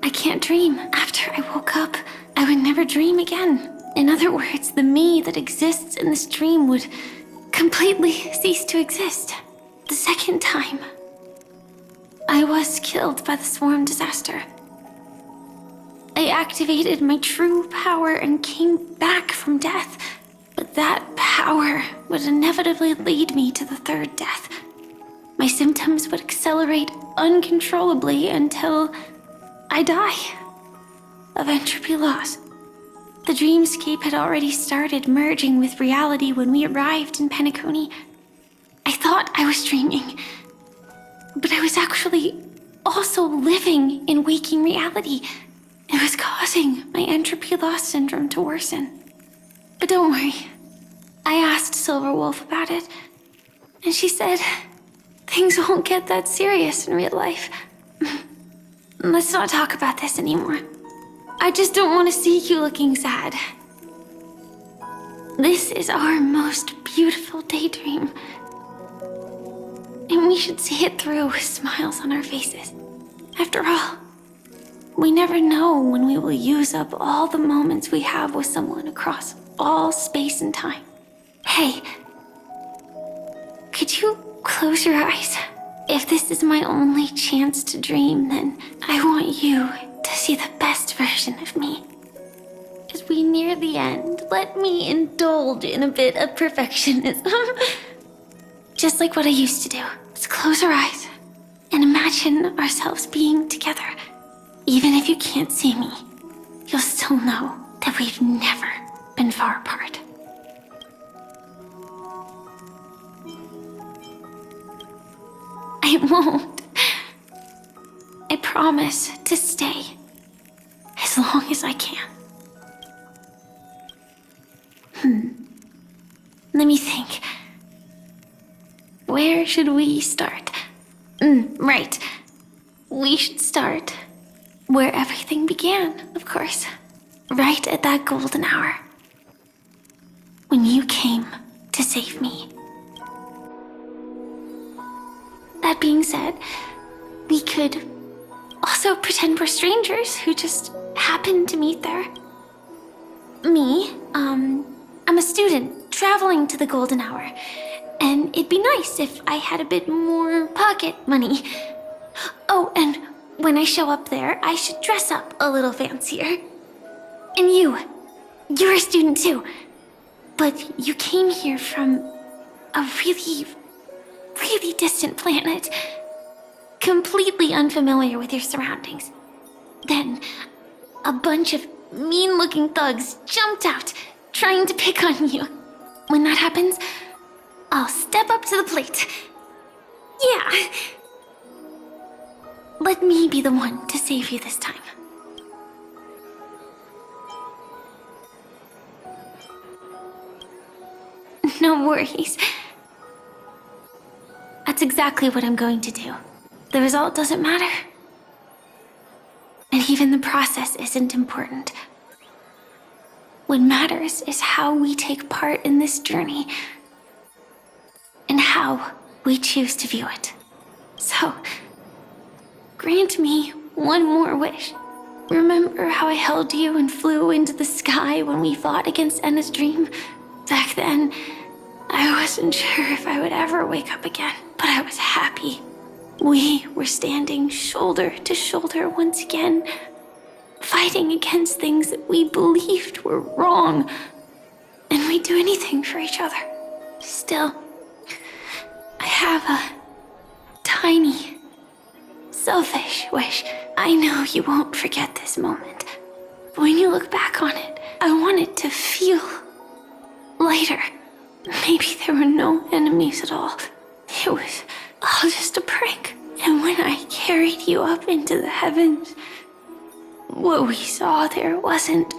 I can't dream. After I woke up, I would never dream again. In other words, the me that exists in this dream would completely cease to exist. The second time, I was killed by the swarm disaster. I activated my true power and came back from death, but that power would inevitably lead me to the 3rd death. My symptoms would accelerate uncontrollably until I die of entropy loss. The dreamscape had already started merging with reality when we arrived in Penacony. I thought I was dreaming, but I was actually also living in waking reality. It was causing my entropy loss syndrome to worsen. But don't worry, I asked Silverwolf about it, and she said things won't get that serious in real life. Let's not talk about this anymore. I just don't want to see you looking sad. This is our most beautiful daydream, and we should see it through with smiles on our faces. After all, we never know when we will use up all the moments we have with someone across all space and time. Hey, could you close your eyes? If this is my only chance to dream, then I want you to see the best version of me. As we near the end, let me indulge in a bit of perfectionism. Just like what I used to do. Let's close our eyes and imagine ourselves being together. Even if you can't see me, you'll still know that we've never been far apart. I won't. I promise to stay as long as I can. Let me think. Where should we start? Right. We should start where everything began, of course. Right at that golden hour. When you came to save me. That being said, we could also pretend we're strangers who just happened to meet there. Me, I'm a student traveling to the golden hour, and it'd be nice if I had a bit more pocket money. Oh, and when I show up there, I should dress up a little fancier. And you're a student too, but you came here from a really distant planet, completely unfamiliar with your surroundings. Then, a bunch of mean-looking thugs jumped out, trying to pick on you. When that happens, I'll step up to the plate. Yeah. Let me be the one to save you this time. No worries. That's exactly what I'm going to do. The result doesn't matter. And even the process isn't important. What matters is how we take part in this journey. And how we choose to view it. So, grant me one more wish. Remember how I held you and flew into the sky when we fought against Enna's dream? Back then, I wasn't sure if I would ever wake up again, but I was happy. We were standing shoulder to shoulder once again, fighting against things that we believed were wrong, and we'd do anything for each other. Still, I have a tiny, selfish wish. I know you won't forget this moment, but when you look back on it, I want it to feel lighter. Maybe there were no enemies at all. It was all just a prank. And when I carried you up into the heavens, what we saw there wasn't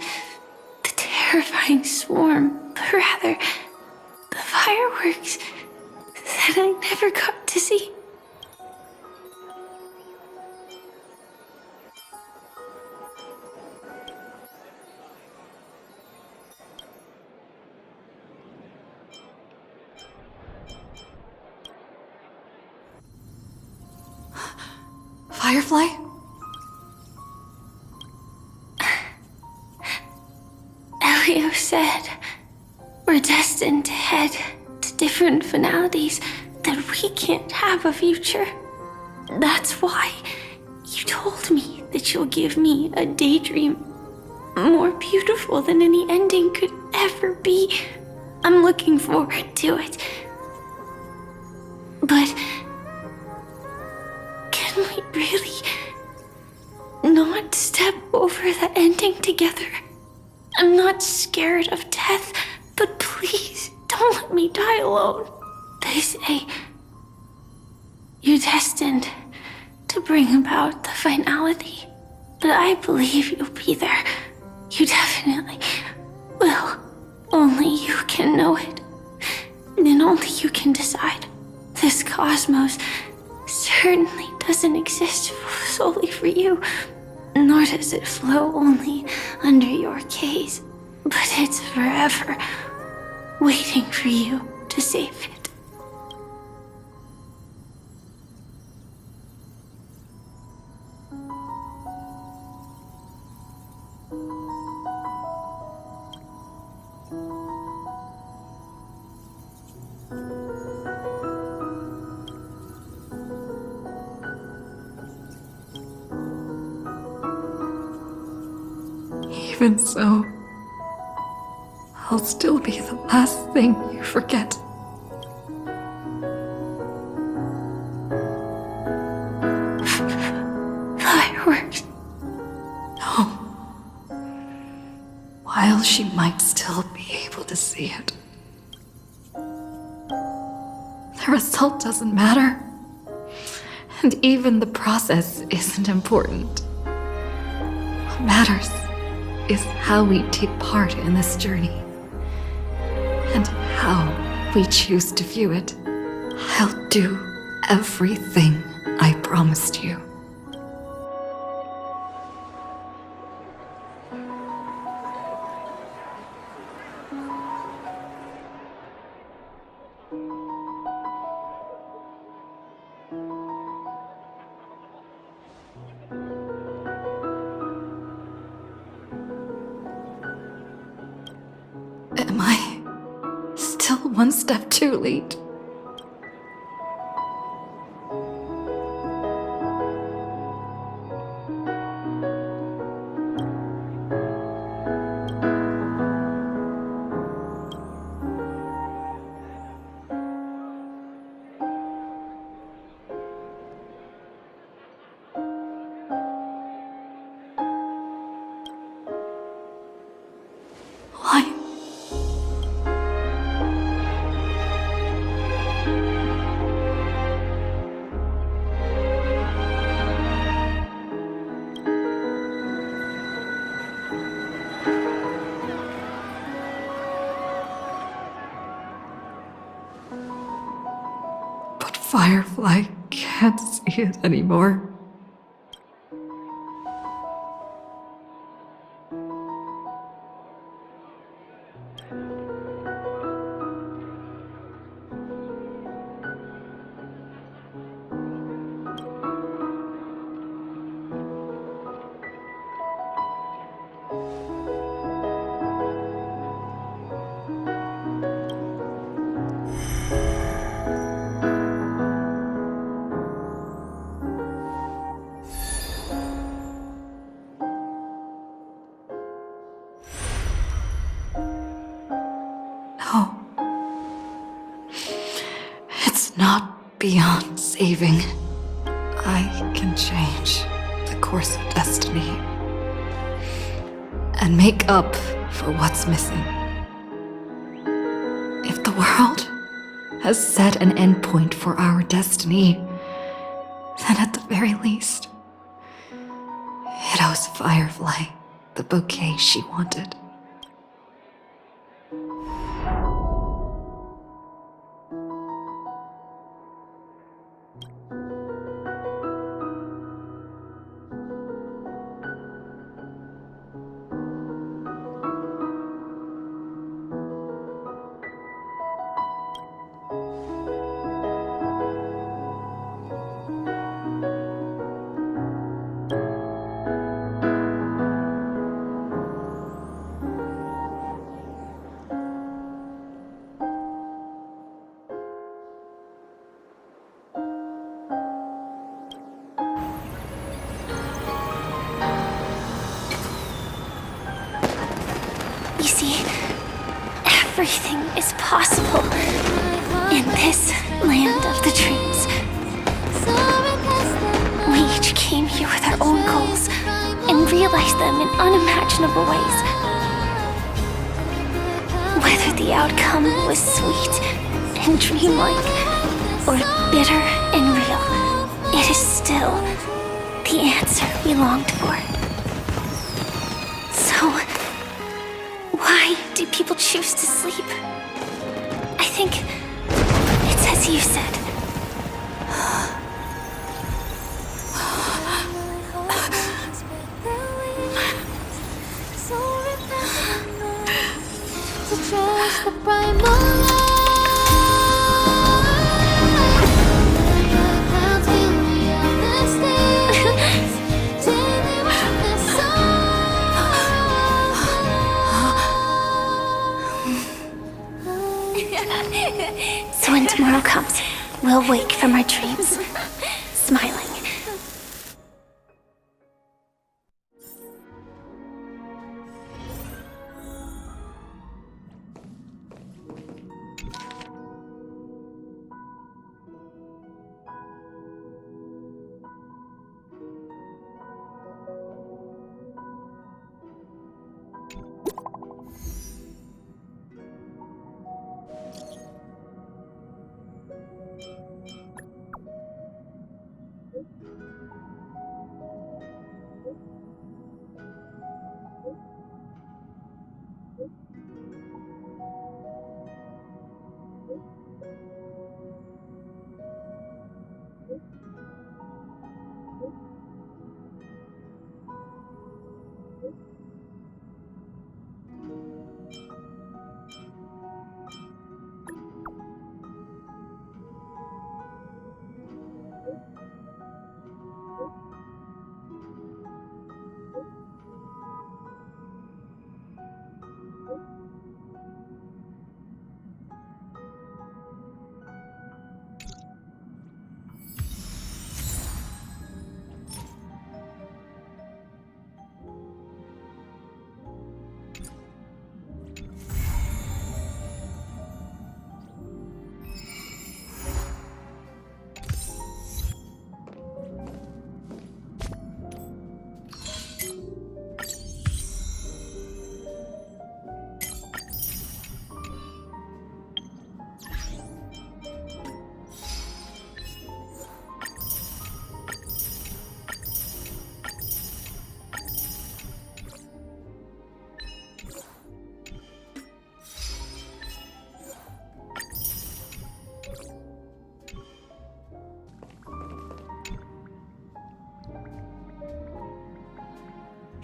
the terrifying swarm, but rather the fireworks that I never got to see. Firefly? Elio said we're destined to head to different finalities, that we can't have a future. That's why you told me that you'll give me a daydream more beautiful than any ending could ever be. I'm looking forward to it. But can we really not step over the ending together? I'm not scared of death, but please don't let me die alone. They say you're destined to bring about the finality, but I believe you'll be there. You definitely will. Only you can know it, and only you can decide. This cosmos certainly doesn't exist solely for you, nor does it flow only under your gaze, but it's forever waiting for you to save it. Even so, I'll still be the last thing you forget. Fireworks. No. While she might still be able to see it. The result doesn't matter. And even the process isn't important. What matters is how we take part in this journey. And how we choose to view it. I'll do everything I promised you. Am I still one step too late? Why? Firefly can't see it anymore. No. It's not beyond saving. I can change the course of destiny and make up for what's missing. If the world has set an endpoint for our destiny, then at the very least, it owes Firefly the bouquet she wanted. You see, everything is possible in this land of the dreams. We each came here with our own goals and realized them in unimaginable ways. Whether the outcome was sweet and dreamlike or bitter and real, it is still the answer we longed for. So, why do people choose to sleep? I think it's as you said. So when tomorrow comes, we'll wake from our dreams, smiling.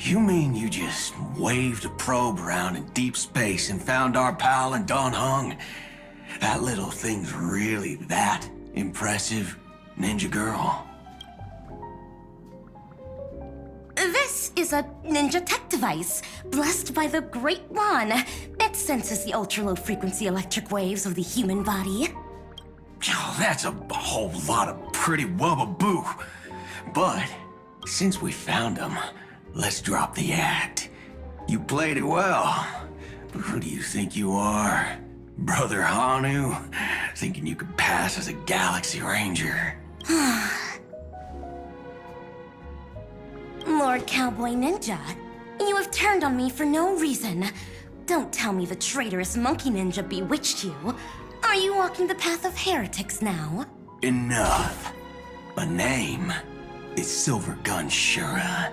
You mean you just waved a probe around in deep space and found our pal in Don Hung? That little thing's really that impressive, ninja girl? This is a ninja tech device, blessed by the Great One, that senses the ultra-low frequency electric waves of the human body. Oh, that's a whole lot of pretty wubba-boo. But since we found him, let's drop the act. You played it well. But who do you think you are? Brother Hanu? Thinking you could pass as a Galaxy Ranger? Lord Cowboy Ninja, you have turned on me for no reason. Don't tell me the traitorous monkey ninja bewitched you. Are you walking the path of heretics now? Enough. My name is Silver Gun Shura.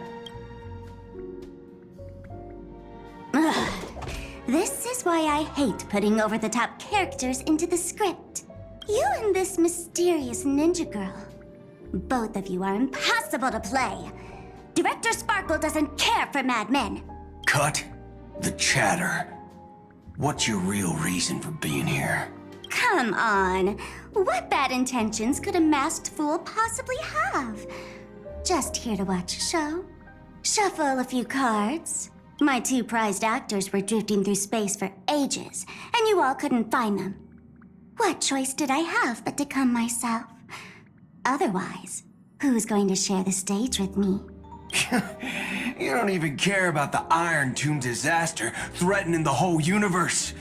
Ugh. This is why I hate putting over-the-top characters into the script. You and this mysterious ninja girl. Both of you are impossible to play. Director Sparkle doesn't care for madmen. Cut the chatter. What's your real reason for being here? Come on. What bad intentions could a masked fool possibly have? Just here to watch a show. Shuffle a few cards. My two prized actors were drifting through space for ages, and you all couldn't find them. What choice did I have but to come myself? Otherwise, who's going to share the stage with me? You don't even care about the Iron Tomb disaster threatening the whole universe.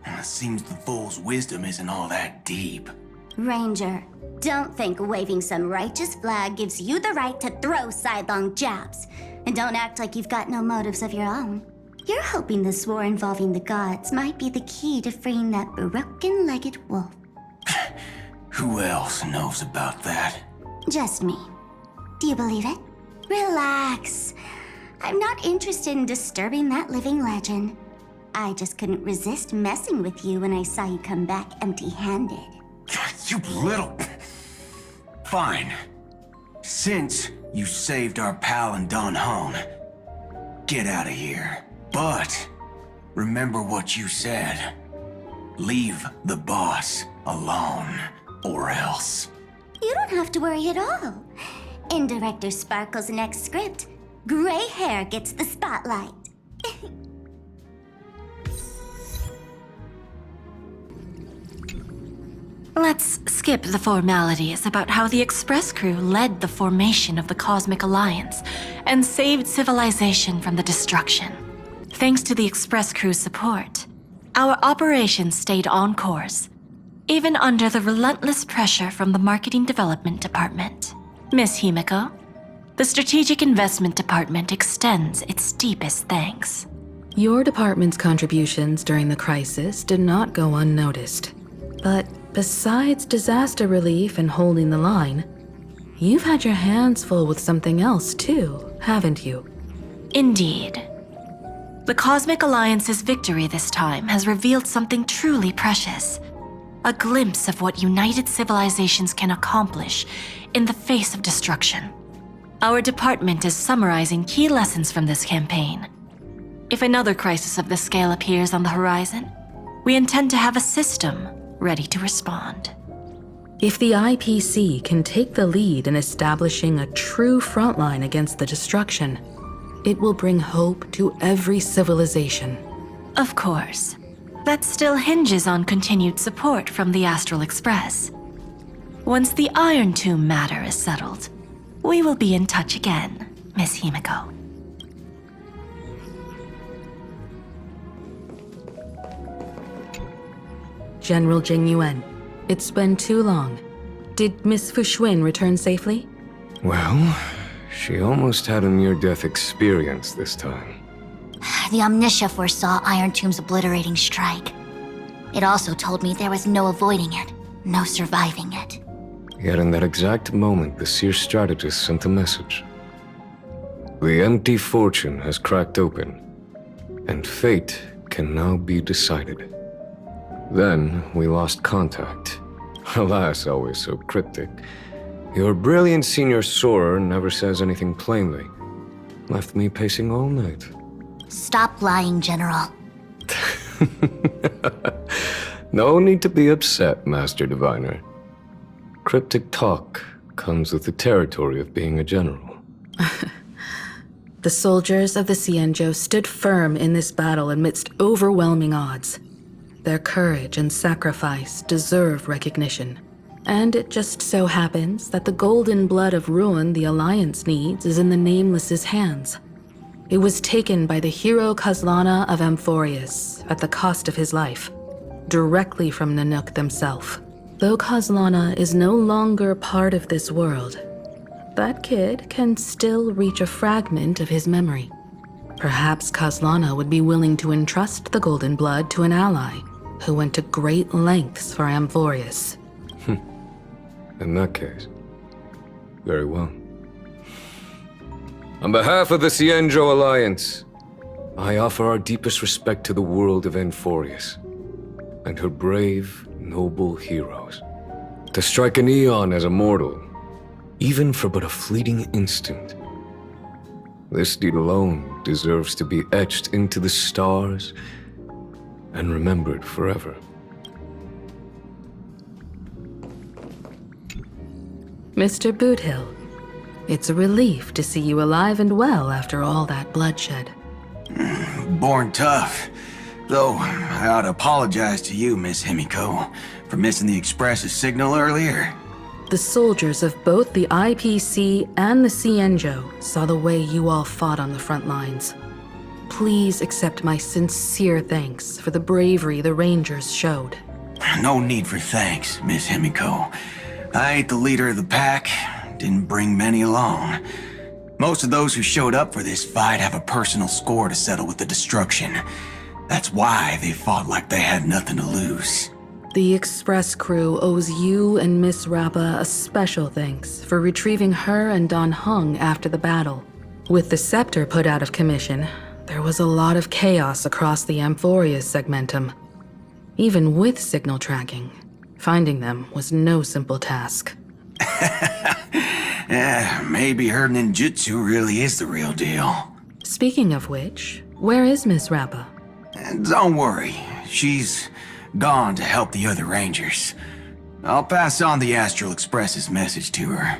It seems the fool's wisdom isn't all that deep. Ranger, don't think waving some righteous flag gives you the right to throw sidelong jabs. And don't act like you've got no motives of your own. You're hoping this war involving the gods might be the key to freeing that broken-legged wolf. Who else knows about that? Just me. Do you believe it? Relax. I'm not interested in disturbing that living legend. I just couldn't resist messing with you when I saw you come back empty-handed. You little... Fine. Since you saved our pal in Don Hong, get out of here. But remember what you said. Leave the boss alone, or else. You don't have to worry at all. In Director Sparkle's next script, gray hair gets the spotlight. Let's skip the formalities about how the Express crew led the formation of the Cosmic Alliance and saved civilization from the destruction. Thanks to the Express crew's support, our operations stayed on course, even under the relentless pressure from the Marketing Development Department. Miss Himiko, the Strategic Investment Department extends its deepest thanks. Your department's contributions during the crisis did not go unnoticed. But besides disaster relief and holding the line, you've had your hands full with something else too, haven't you? Indeed. The Cosmic Alliance's victory this time has revealed something truly precious. A glimpse of what united civilizations can accomplish in the face of destruction. Our department is summarizing key lessons from this campaign. If another crisis of this scale appears on the horizon, we intend to have a system ready to respond. If the IPC can take the lead in establishing a true frontline against the destruction, it will bring hope to every civilization. Of course. That still hinges on continued support from the Astral Express. Once the Iron Tomb matter is settled, we will be in touch again, Miss Himiko. General Jing Yuan, it's been too long. Did Miss Fuxuan return safely? Well, she almost had a near-death experience this time. The Omniscia foresaw Iron Tomb's obliterating strike. It also told me there was no avoiding it, no surviving it. Yet in that exact moment, the Seer strategist sent a message. The empty fortune has cracked open, and fate can now be decided. Then we lost contact. Alas, always so cryptic. Your brilliant senior soarer never says anything plainly. Left me pacing all night. Stop lying, General. No need to be upset, Master Diviner. Cryptic talk comes with the territory of being a general. The soldiers of the Cienjo stood firm in this battle amidst overwhelming odds. Their courage and sacrifice deserve recognition. And it just so happens that the golden blood of ruin the Alliance needs is in the Nameless's hands. It was taken by the hero Kazlana of Amphorius at the cost of his life, directly from Nanook themselves. Though Kazlana is no longer part of this world, that kid can still reach a fragment of his memory. Perhaps Kazlana would be willing to entrust the golden blood to an ally who went to great lengths for Amphorius. In that case, very well. On behalf of the Cienjo Alliance, I offer our deepest respect to the world of Amphorius and her brave, noble heroes. To strike an eon as a mortal, even for but a fleeting instant, this deed alone deserves to be etched into the stars and remembered forever. Mr. Boothill, it's a relief to see you alive and well after all that bloodshed. Born tough. Though, I ought to apologize to you, Miss Himiko, for missing the Express's signal earlier. The soldiers of both the IPC and the Cienjo saw the way you all fought on the front lines. Please accept my sincere thanks for the bravery the Rangers showed. No need for thanks, Miss Himiko. I ain't the leader of the pack, didn't bring many along. Most of those who showed up for this fight have a personal score to settle with the destruction. That's why they fought like they had nothing to lose. The Express crew owes you and Miss Rappa a special thanks for retrieving her and Don Hung after the battle. With the scepter put out of commission, there was a lot of chaos across the Amphorius segmentum. Even with signal tracking, finding them was no simple task. Maybe her ninjutsu really is the real deal. Speaking of which, where is Miss Rappa? Don't worry, she's gone to help the other Rangers. I'll pass on the Astral Express's message to her.